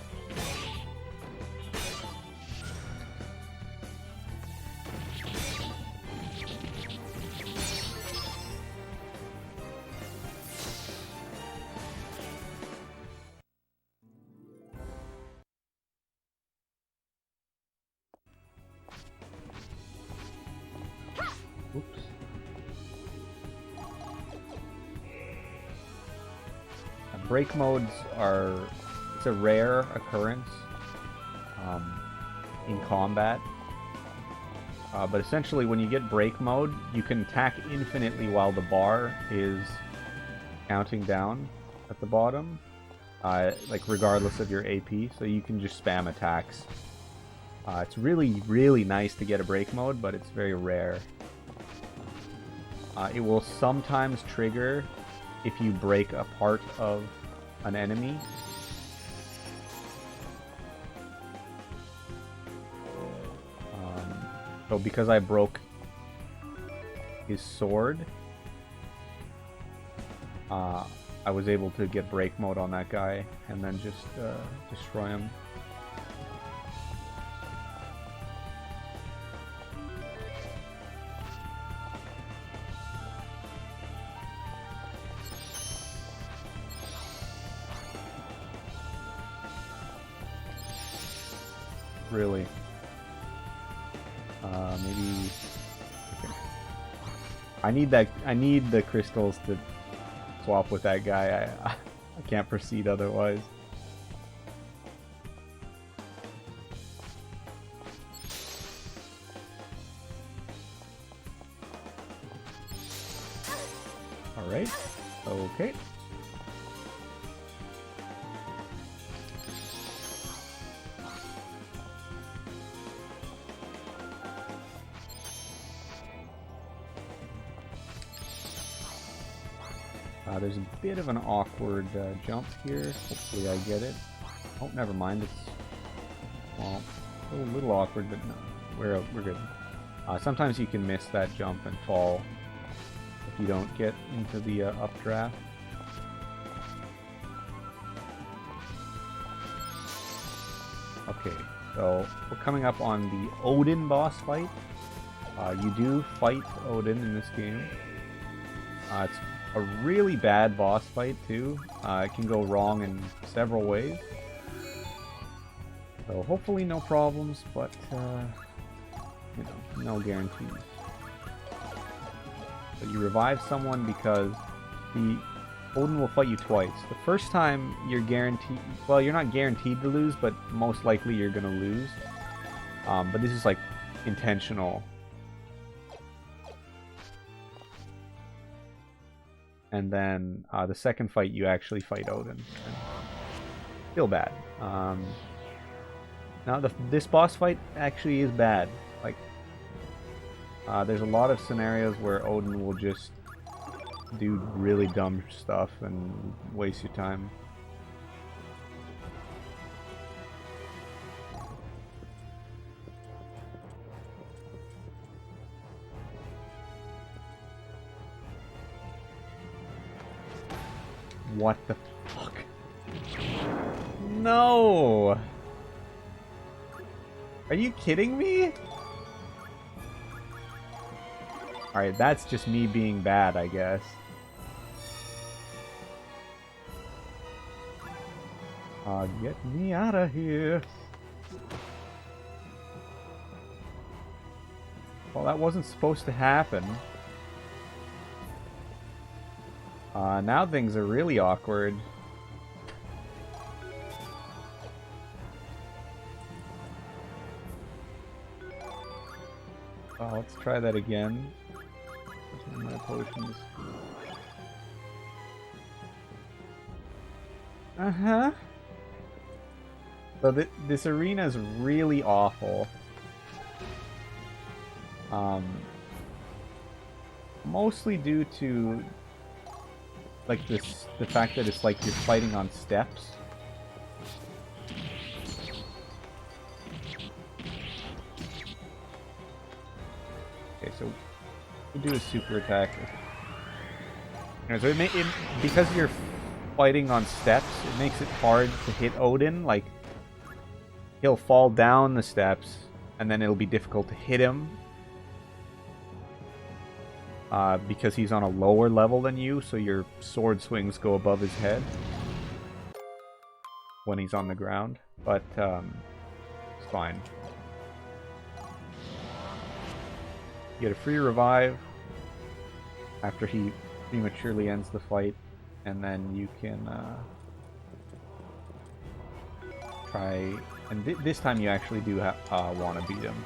break modes are... It's a rare occurrence in combat. But essentially, when you get break mode, you can attack infinitely while the bar is counting down at the bottom. Like, regardless of your AP. So you can just spam attacks. It's really, really nice to get a break mode, but it's very rare. It will sometimes trigger if you break a part of an enemy. So because I broke his sword, I was able to get break mode on that guy and then just destroy him. Really? Maybe... Okay. I need the crystals to swap with that guy. I can't proceed otherwise. Alright. Okay. There's a bit of an awkward jump here. Hopefully I get it. Oh, never mind. It's, well, a little awkward, but no, we're good. Sometimes you can miss that jump and fall if you don't get into the updraft. Okay, so we're coming up on the Odin boss fight. You do fight Odin in this game. It's a really bad boss fight too. It can go wrong in several ways. So hopefully no problems, but you know, no guarantees. So you revive someone because the Odin will fight you twice. The first time you're guaranteed, well, you're not guaranteed to lose, but most likely you're gonna lose. But this is like intentional. And then the second fight, you actually fight Odin. Still bad. Now, this boss fight actually is bad. Like, there's a lot of scenarios where Odin will just do really dumb stuff and waste your time. What the fuck? No! Are you kidding me? Alright, that's just me being bad, I guess. Get me out of here. Well, that wasn't supposed to happen. Now things are really awkward. Oh, let's try that again. My potions. Uh-huh. So this arena is really awful. Mostly due to like the fact that it's like you're fighting on steps. Okay, so we do a super attack. So because you're fighting on steps, it makes it hard to hit Odin. Like, he'll fall down the steps, and then it'll be difficult to hit him. Because he's on a lower level than you, so your sword swings go above his head when he's on the ground. But, it's fine. You get a free revive after he prematurely ends the fight, and then you can try, and this time you actually do want to beat him.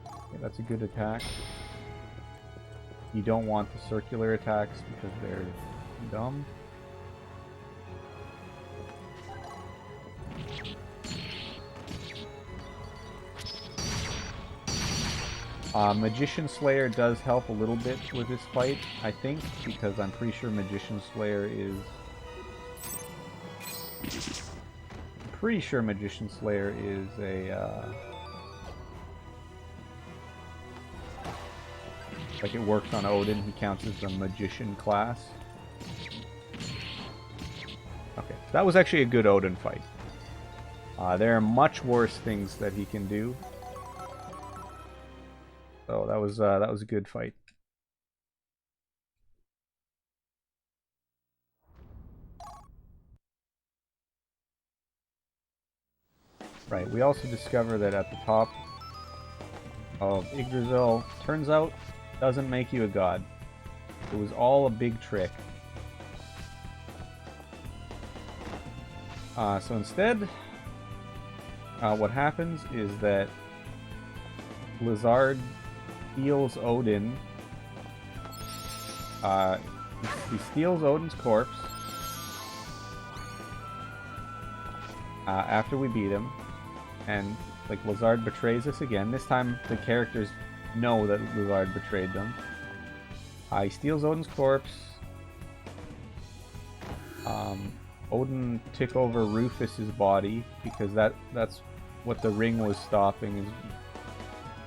Okay, that's a good attack. You don't want the circular attacks because they're dumb. Magician Slayer does help a little bit with this fight, I think, because I'm pretty sure Magician Slayer is... a, like, it works on Odin, he counts as a Magician class. Okay, that was actually a good Odin fight. There are much worse things that he can do. So that was a good fight. Right, we also discover that at the top of Yggdrasil, turns out, doesn't make you a god. It was all a big trick. So instead, what happens is that Blizzard steals Odin. He steals Odin's corpse after we beat him, and like Blizzard betrays us again. This time the characters know that Blizzard betrayed them. He steals Odin's corpse. Odin took over Rufus's body because that's what the ring was stopping. Is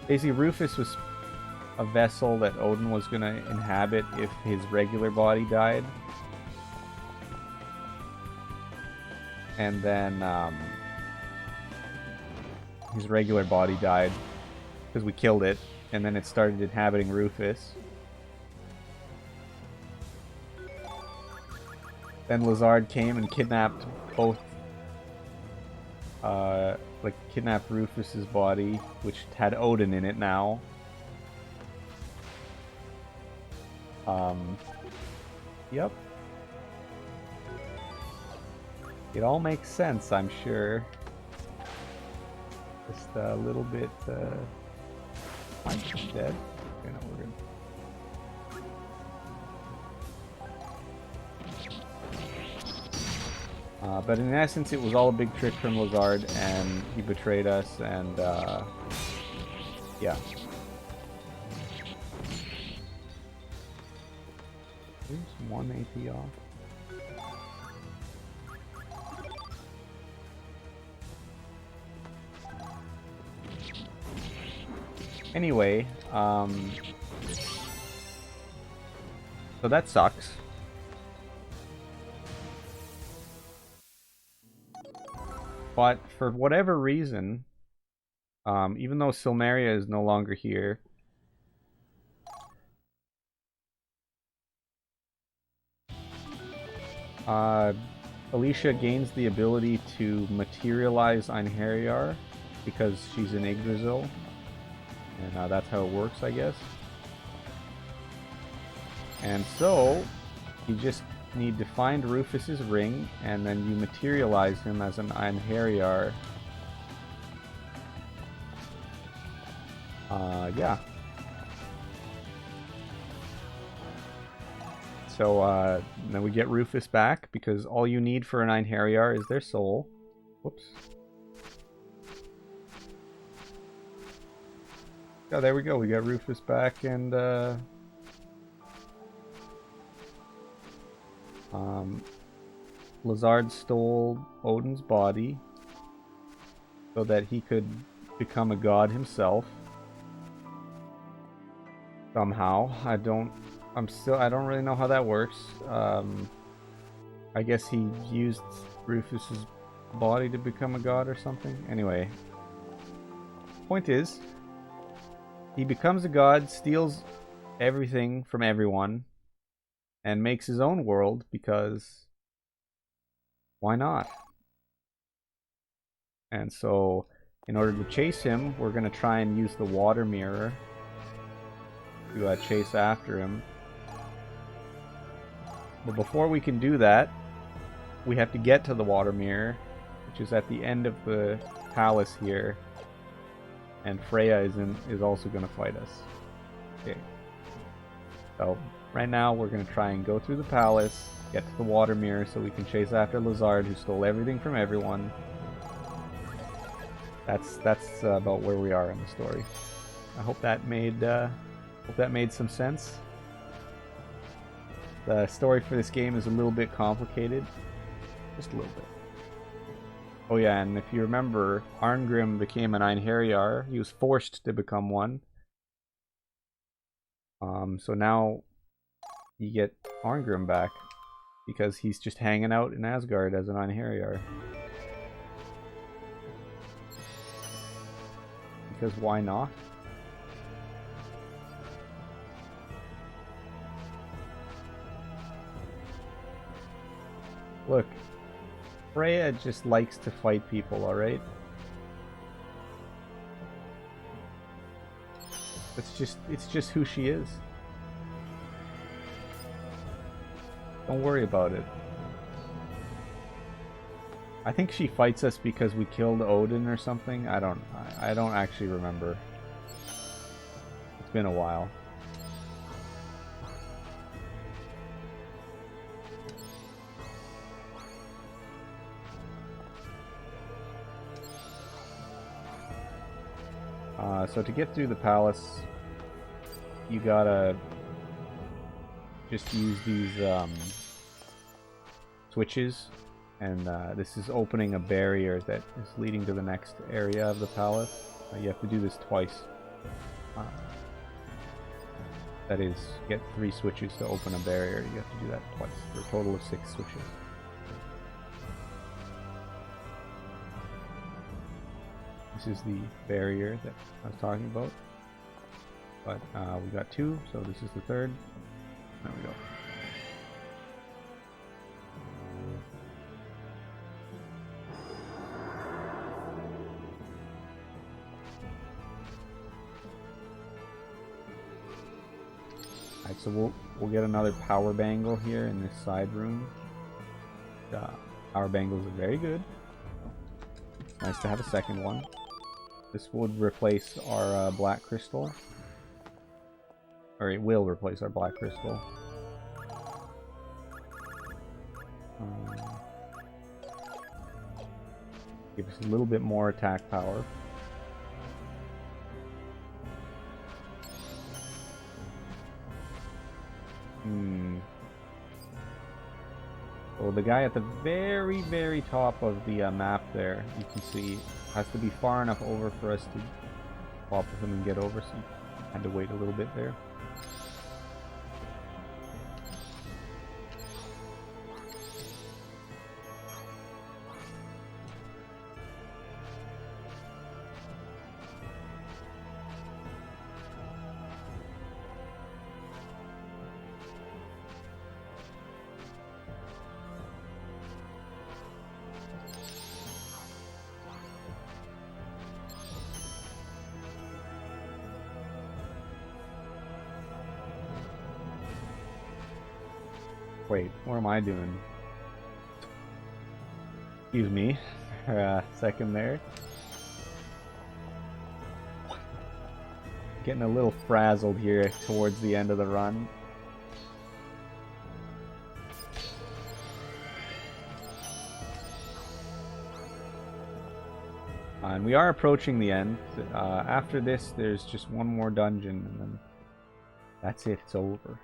basically Rufus was a vessel that Odin was going to inhabit if his regular body died. And then his regular body died because we killed it, and then it started inhabiting Rufus. Then Blizzard came and kidnapped both, kidnapped Rufus's body, which had Odin in it now. Yep. It all makes sense, I'm sure. Just a little bit, I'm dead. Okay, no, we're good. But in essence, it was all a big trick from Blizzard, and he betrayed us, and, yeah. There's 1 AP off. Anyway, so that sucks. But for whatever reason, even though Silmeria is no longer here, Alicia gains the ability to materialize Einherjar because she's in Yggdrasil. And that's how it works, I guess. And so, you just need to find Rufus's ring, and then you materialize him as an Einherjar. Yeah. So, then we get Rufus back, because all you need for an Einherjar is their soul. Whoops. Oh, there we go. We got Rufus back, and Blizzard stole Odin's body so that he could become a god himself. Somehow. I don't really know how that works. I guess he used Rufus's body to become a god or something. Anyway. Point is, he becomes a god, steals everything from everyone, and makes his own world because why not? And so, in order to chase him, we're going to try and use the water mirror to chase after him. But before we can do that, we have to get to the water mirror, which is at the end of the palace here. And Freya is also going to fight us. Okay. So right now we're going to try and go through the palace, get to the water mirror so we can chase after Lazard, who stole everything from everyone. That's about where we are in the story. I hope that made some sense. The story for this game is a little bit complicated, just a little bit. Oh yeah, and if you remember, Arngrim became an Einherjar. He was forced to become one. So now you get Arngrim back because he's just hanging out in Asgard as an Einherjar. Because why not? Look, Freya just likes to fight people, alright? It's just who she is. Don't worry about it. I think she fights us because we killed Odin or something. I don't actually remember. It's been a while. So to get through the palace, you gotta just use these switches, and this is opening a barrier that is leading to the next area of the palace. You have to do this twice. That is, get 3 switches to open a barrier. You have to do that twice for a total of 6 switches. This is the barrier that I was talking about. But we got 2, so this is the 3rd. There we go. Alright, so we'll get another power bangle here in this side room. Power bangles are very good. Nice to have a second one. This would replace our black crystal. Or it will replace our black crystal. Give us a little bit more attack power. So the guy at the very, very top of the map there, you can see, has to be far enough over for us to swap with him and get over, so I had to wait a little bit there. Wait, what am I doing? Excuse me for a second there. Getting a little frazzled here towards the end of the run. And we are approaching the end. After this, there's just one more dungeon, and then that's it. It's over.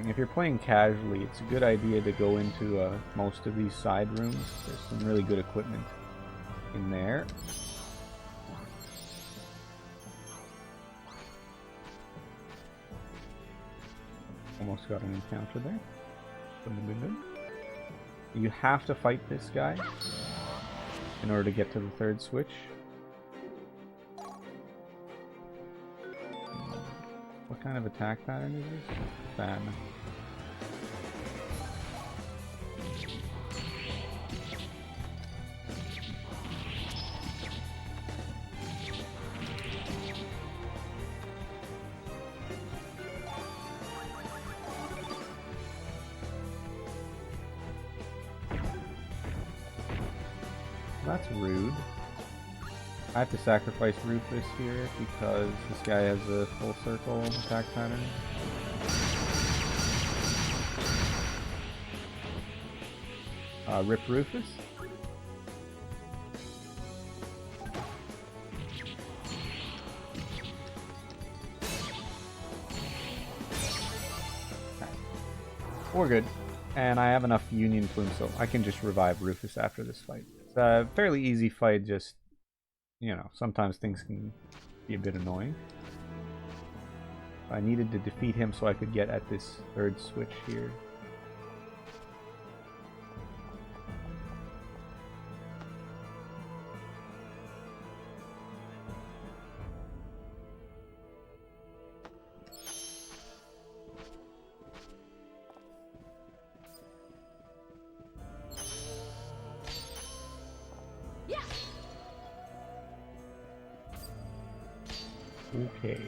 If you're playing casually, it's a good idea to go into most of these side rooms. There's some really good equipment in there. Almost got an encounter there. Wouldn't have been good. You have to fight this guy in order to get to the 3rd switch. What kind of attack pattern is this? Fan. That's rude. I have to sacrifice Rufus here because this guy has a full circle attack pattern. Rip Rufus. We're good. And I have enough Union Plume, so I can just revive Rufus after this fight. It's a fairly easy fight, just, you know, sometimes things can be a bit annoying. I needed to defeat him so I could get at this third switch here. Okay.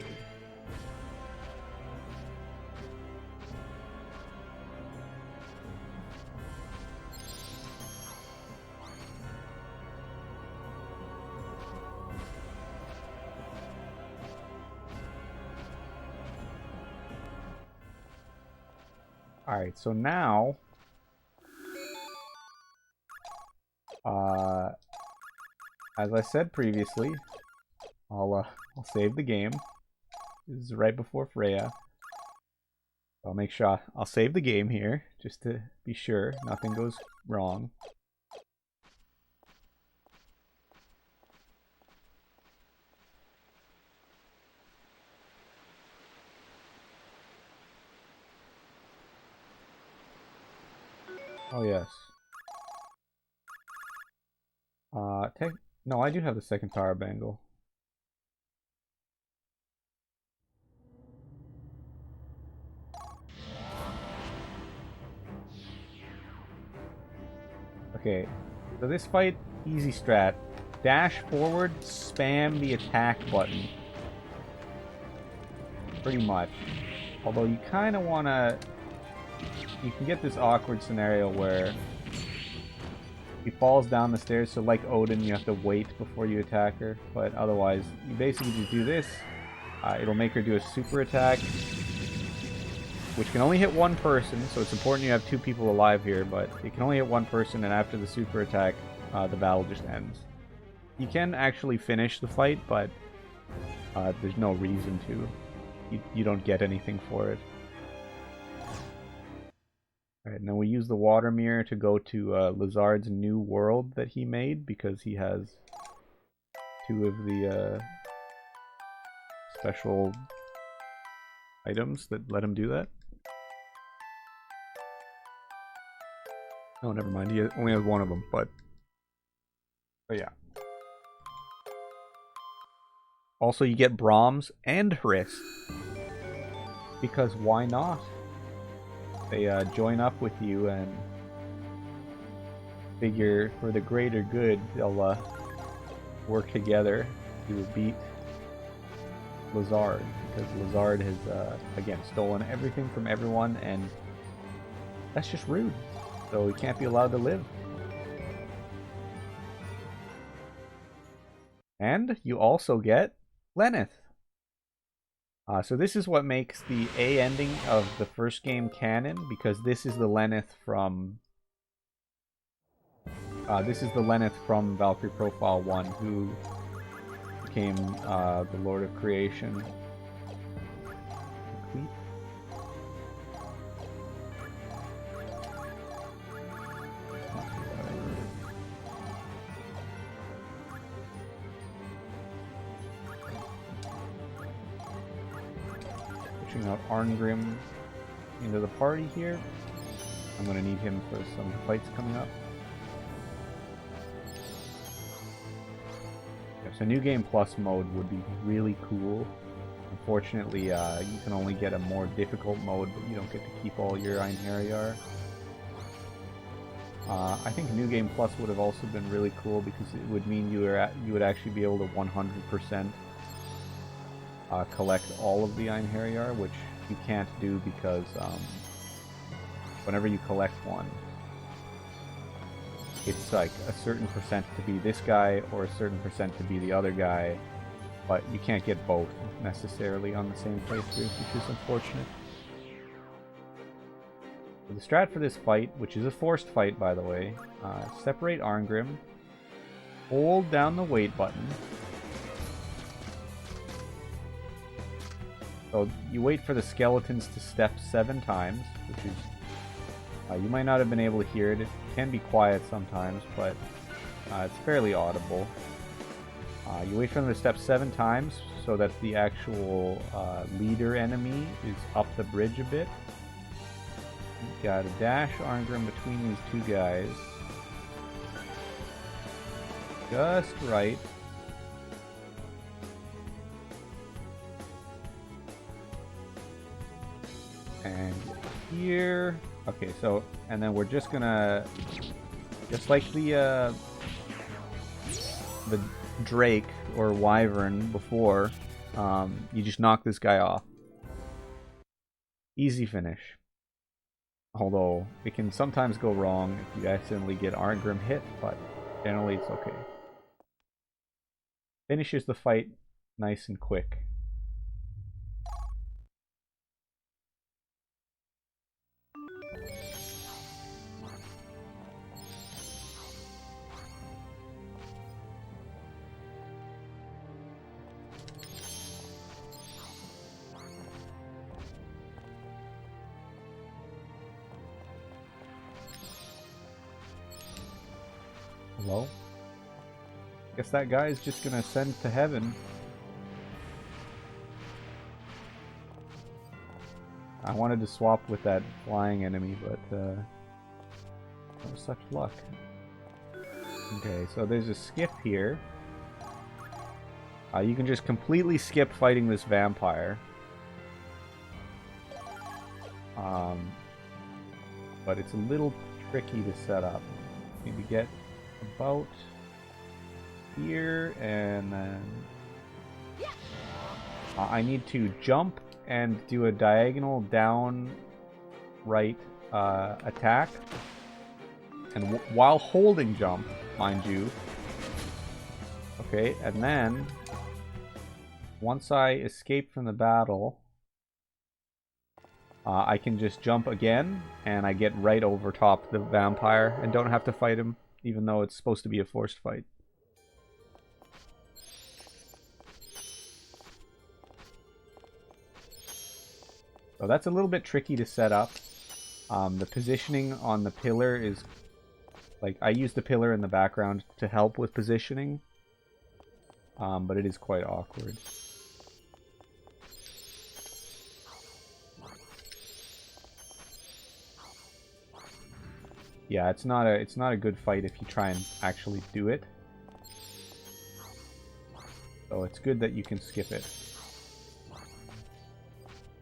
Alright, so now as I said previously, I'll save the game. This is right before Freya. I'll make sure I'll save the game here just to be sure nothing goes wrong. Oh yes. No, I do have the second power bangle. Okay, so this fight, easy strat. Dash forward, spam the attack button. Pretty much. Although you kind of want to... You can get this awkward scenario where he falls down the stairs, so like Odin, you have to wait before you attack her. But otherwise, you basically just do this. It'll make her do a super attack, which can only hit one person, so it's important you have two people alive here, but it can only hit one person, and after the super attack, the battle just ends. You can actually finish the fight, but there's no reason to. You don't get anything for it. Alright, now we use the water mirror to go to Lazard's new world that he made, because he has two of the special items that let him do that. Oh, never mind. He only has one of them, but yeah. Also, you get Brahms and Hriss, because why not? They join up with you and figure for the greater good they'll work together to beat Lazard, because Lazard has again stolen everything from everyone, and that's just rude. So he can't be allowed to live. And you also get Lenneth. So this is what makes the A ending of the first game canon, because this is the Lenneth from Valkyrie Profile 1, who became the Lord of Creation. Complete. Out Arngrim into the party here. I'm going to need him for some fights coming up. Yeah, so New Game Plus mode would be really cool. Unfortunately, you can only get a more difficult mode, but you don't get to keep all your Einherjar. I think New Game Plus would have also been really cool, because it would mean you would actually be able to 100% collect all of the Einherjar, which you can't do because whenever you collect one, it's like a certain percent to be this guy or a certain percent to be the other guy, but you can't get both necessarily on the same playthrough, which is unfortunate. So the strat for this fight, which is a forced fight by the way, separate Arngrim, hold down the wait button. So you wait for the skeletons to step 7 times, which is, you might not have been able to hear it. It can be quiet sometimes, but it's fairly audible. You wait for them to step 7 times so that the actual leader enemy is up the bridge a bit. You've got to dash Arngrim between these two guys. Just right. And here... Okay, so... And then we're just gonna... Just like the Drake or Wyvern before, you just knock this guy off. Easy finish. Although, it can sometimes go wrong if you accidentally get Arngrim hit, but generally it's okay. Finishes the fight nice and quick. Hello? Guess that guy is just gonna ascend to heaven. I wanted to swap with that flying enemy, but no such luck. Okay, so there's a skip here. You can just completely skip fighting this vampire. But it's a little tricky to set up. Maybe get about here, and then I need to jump and do a diagonal down right attack, and while holding jump, mind you. Okay, and then once I escape from the battle, I can just jump again, and I get right over top the vampire and don't have to fight him, even though it's supposed to be a forced fight. So that's a little bit tricky to set up. The positioning on the pillar is... Like, I use the pillar in the background to help with positioning. But it is quite awkward. Yeah, it's not a good fight if you try and actually do it. So it's good that you can skip it.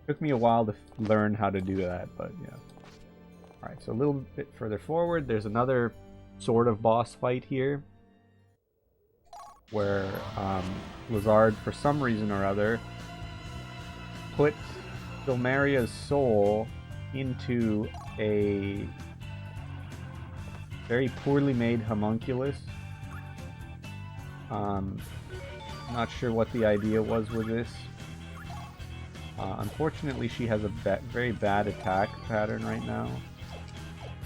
Took me a while to learn how to do that, but yeah. Alright, so a little bit further forward, there's another sort of boss fight here. Where Lazard, for some reason or other, put Silmaria's soul into a very poorly made homunculus. Not sure what the idea was with this. Unfortunately, she has a very bad attack pattern right now.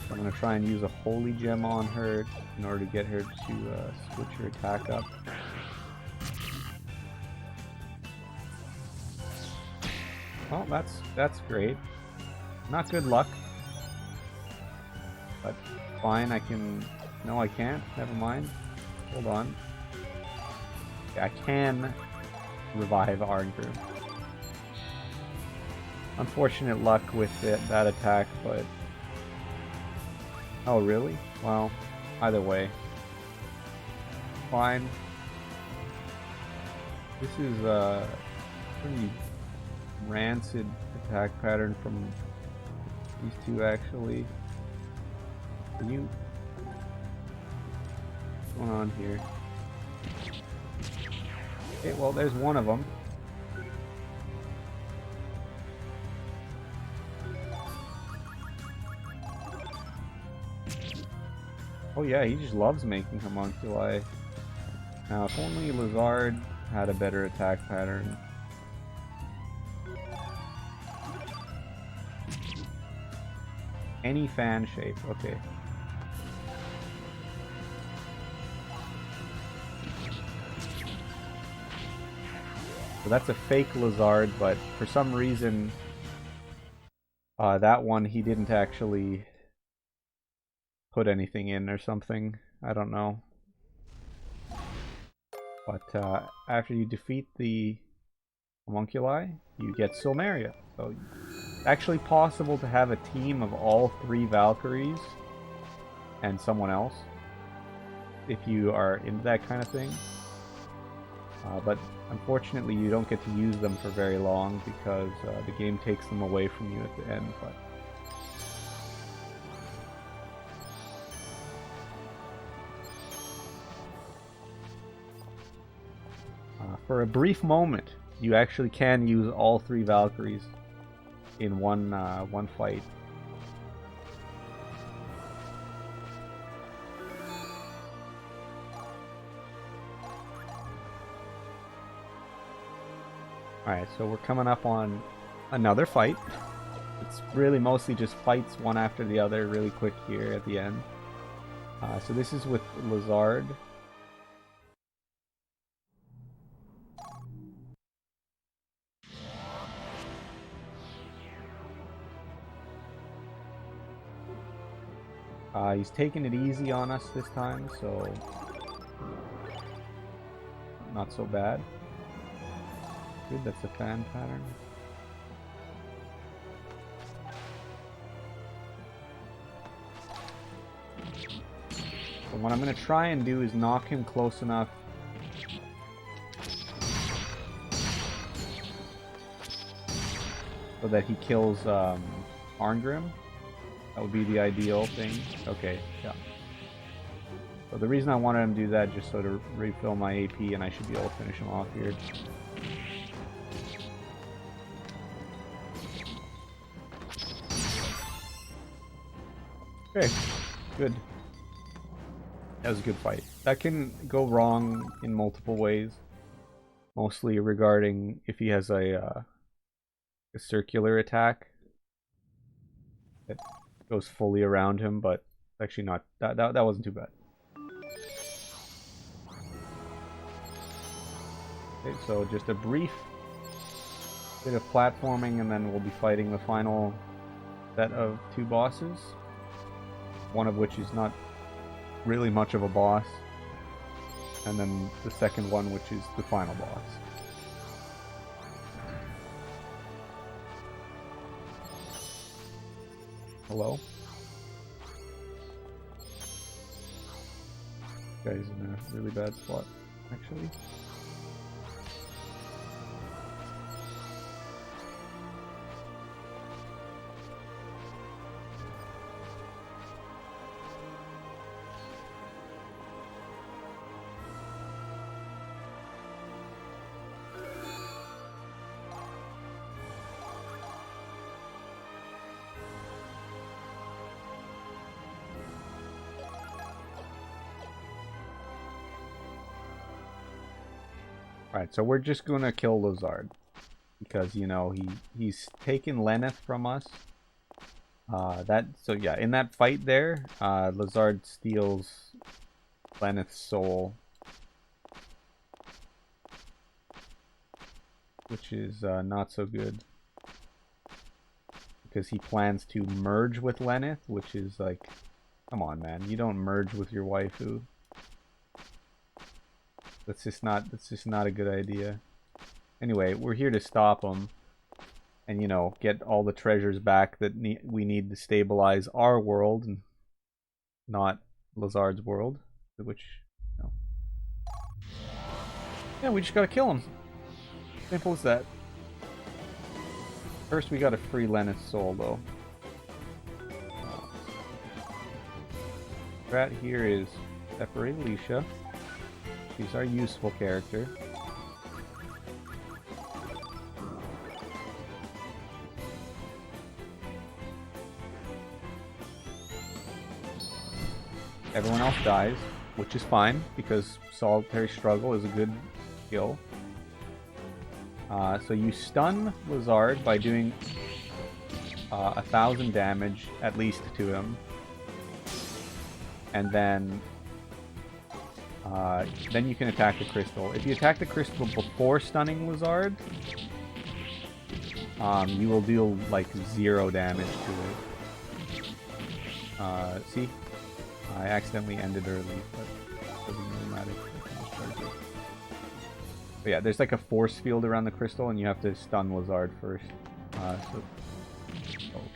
So I'm going to try and use a holy gem on her in order to get her to switch her attack up. Oh, that's great. Not good luck. But fine, I can... No, I can't. Never mind. Hold on. Okay, I can revive Arngrim. Unfortunate luck with that attack, but... Oh, really? Well, either way. Fine. This is a pretty rancid attack pattern from these two, actually. Can you... What's going on here? Okay, well, there's one of them. Oh yeah, he just loves making homunculi. Now, if only Lizard had a better attack pattern. Any fan shape, okay. So that's a fake Lizard, but for some reason, that one he didn't actually put anything in or something. I don't know. But after you defeat the homunculi, you get Silmeria. So it's actually possible to have a team of all 3 Valkyries and someone else if you are into that kind of thing. But unfortunately, you don't get to use them for very long because the game takes them away from you at the end. But for a brief moment, you actually can use all 3 Valkyries in one fight. Alright, so we're coming up on another fight. It's really mostly just fights one after the other really quick here at the end. So this is with Lizard. He's taking it easy on us this time, so not so bad. Good, that's a fan pattern. So what I'm going to try and do is knock him close enough so that he kills Arngrim. That would be the ideal thing. Okay, yeah. So the reason I wanted him to do that just so to refill my AP, and I should be able to finish him off here. Okay, good. That was a good fight. That can go wrong in multiple ways. Mostly regarding if he has a circular attack that goes fully around him, but actually not. That wasn't too bad. Okay, so just a brief bit of platforming, and then we'll be fighting the final set of 2 bosses. One of which is not really much of a boss, and then the second one, which is the final boss. Hello? Guy's in a really bad spot, actually. Alright, so we're just gonna kill Lizard. Because, you know, he's taken Lenneth from us. So yeah, in that fight there, Lizard steals Lenneth's soul. Which is not so good. Because he plans to merge with Lenneth, which is like, come on man, you don't merge with your waifu. That's just not a good idea. Anyway, we're here to stop him, and you know, get all the treasures back that we need to stabilize our world, and not Lizard's world. Which, no. Yeah, we just gotta kill him. Simple as that. First, we gotta free Lenneth's soul, though. Strat here is separate Alicia. She's our useful character. Everyone else dies, which is fine, because solitary struggle is a good skill. So you stun Lazard by doing 1,000 damage, at least, to him. And then you can attack the crystal. If you attack the crystal before stunning Lazard, you will deal, like, 0 damage to it. See? I accidentally ended early, but it doesn't really matter. But yeah, there's like a force field around the crystal, and you have to stun Lazard first.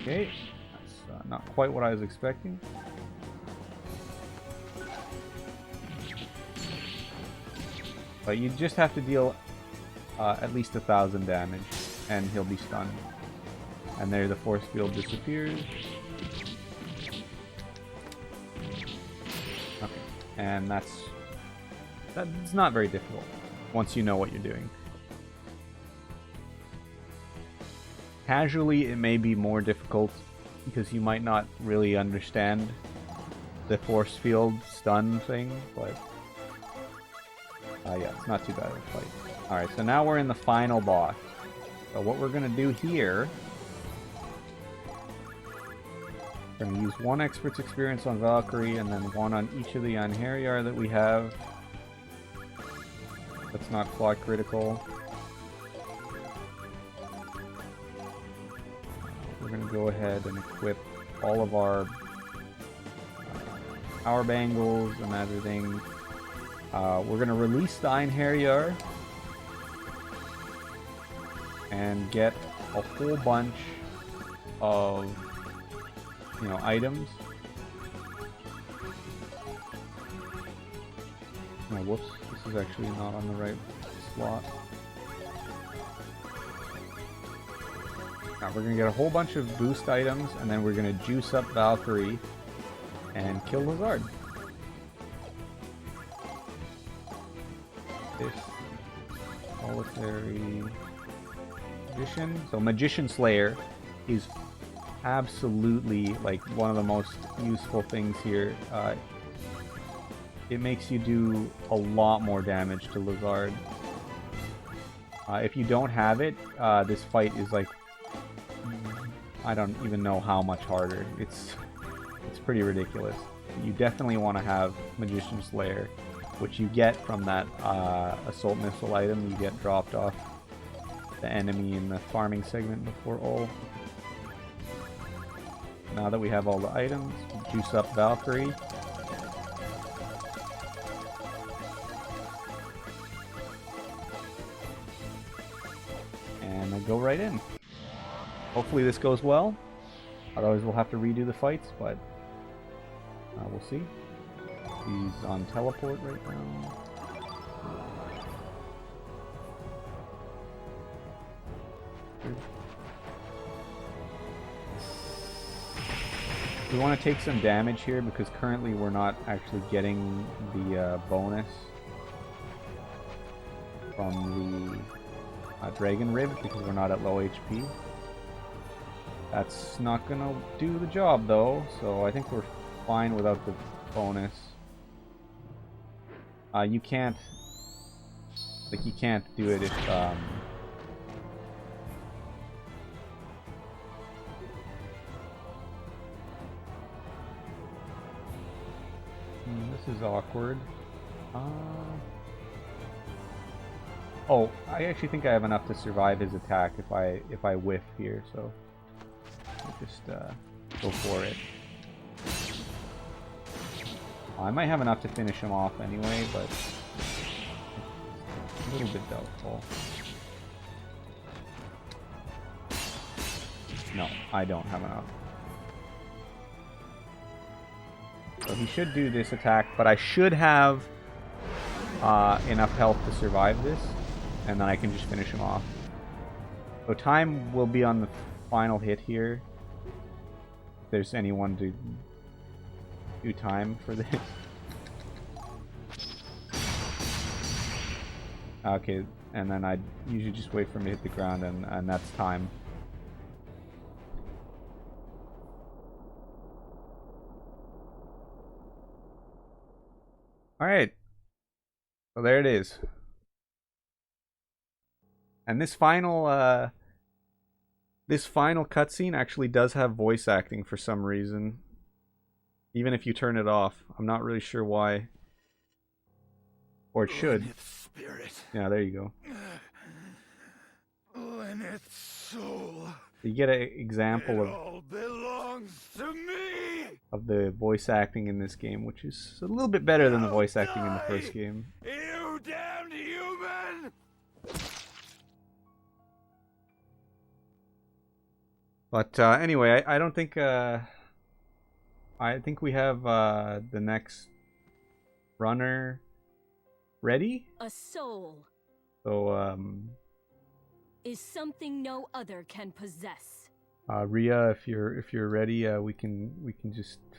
Okay, that's not quite what I was expecting. But you just have to deal at least 1,000 damage, and he'll be stunned. And there, the force field disappears. Okay, and that's not very difficult once you know what you're doing. Casually, it may be more difficult because you might not really understand the force field stun thing, but yeah, it's not too bad of a fight. Alright, so now we're in the final boss. So what we're gonna do here, we're gonna use 1 expert's experience on Valkyrie and then 1 on each of the Einherjar that we have. That's not quite critical. We're gonna go ahead and equip all of our power bangles and everything. We're gonna release the Einherjar and get a whole bunch of, items. Oh, whoops. This is actually not on the right slot. Now we're gonna get a whole bunch of boost items, and then we're gonna juice up Valkyrie and kill Lazard. This solitary magician. So Magician Slayer is absolutely like one of the most useful things here. It makes you do a lot more damage to Lazard. If you don't have it, this fight is like, I don't even know how much harder. It's pretty ridiculous. You definitely want to have Magician Slayer, which you get from that assault missile item you get dropped off the enemy in the farming segment before all. Now that we have all the items, juice up Valkyrie. And I go right in. Hopefully this goes well. Otherwise we'll have to redo the fights, but we'll see. He's on teleport right now. We want to take some damage here because currently we're not actually getting the bonus from the Dragon Rib because we're not at low HP. That's not gonna do the job though, so I think we're fine without the bonus. You can't do it if this is awkward. Oh, I actually think I have enough to survive his attack if I whiff here, so I'll just go for it. I might have enough to finish him off anyway, but a little bit doubtful. No, I don't have enough. So he should do this attack, but I should have enough health to survive this, and then I can just finish him off. So time will be on the final hit here. If there's anyone to do time for this. Okay, and then I usually just wait for him to hit the ground, and that's time. All right. So there it is. And this final cutscene actually does have voice acting for some reason. Even if you turn it off. I'm not really sure why. Or it should. Spirit. Yeah, there you go. Lyneth's soul. You get an example of all belongs to me. of the voice acting in this game, which is a little bit better than the voice acting in the first game. You damned human! But anyway, I don't think I think we have the next runner ready. A soul So is something no other can possess. Ria, if you're ready, we can just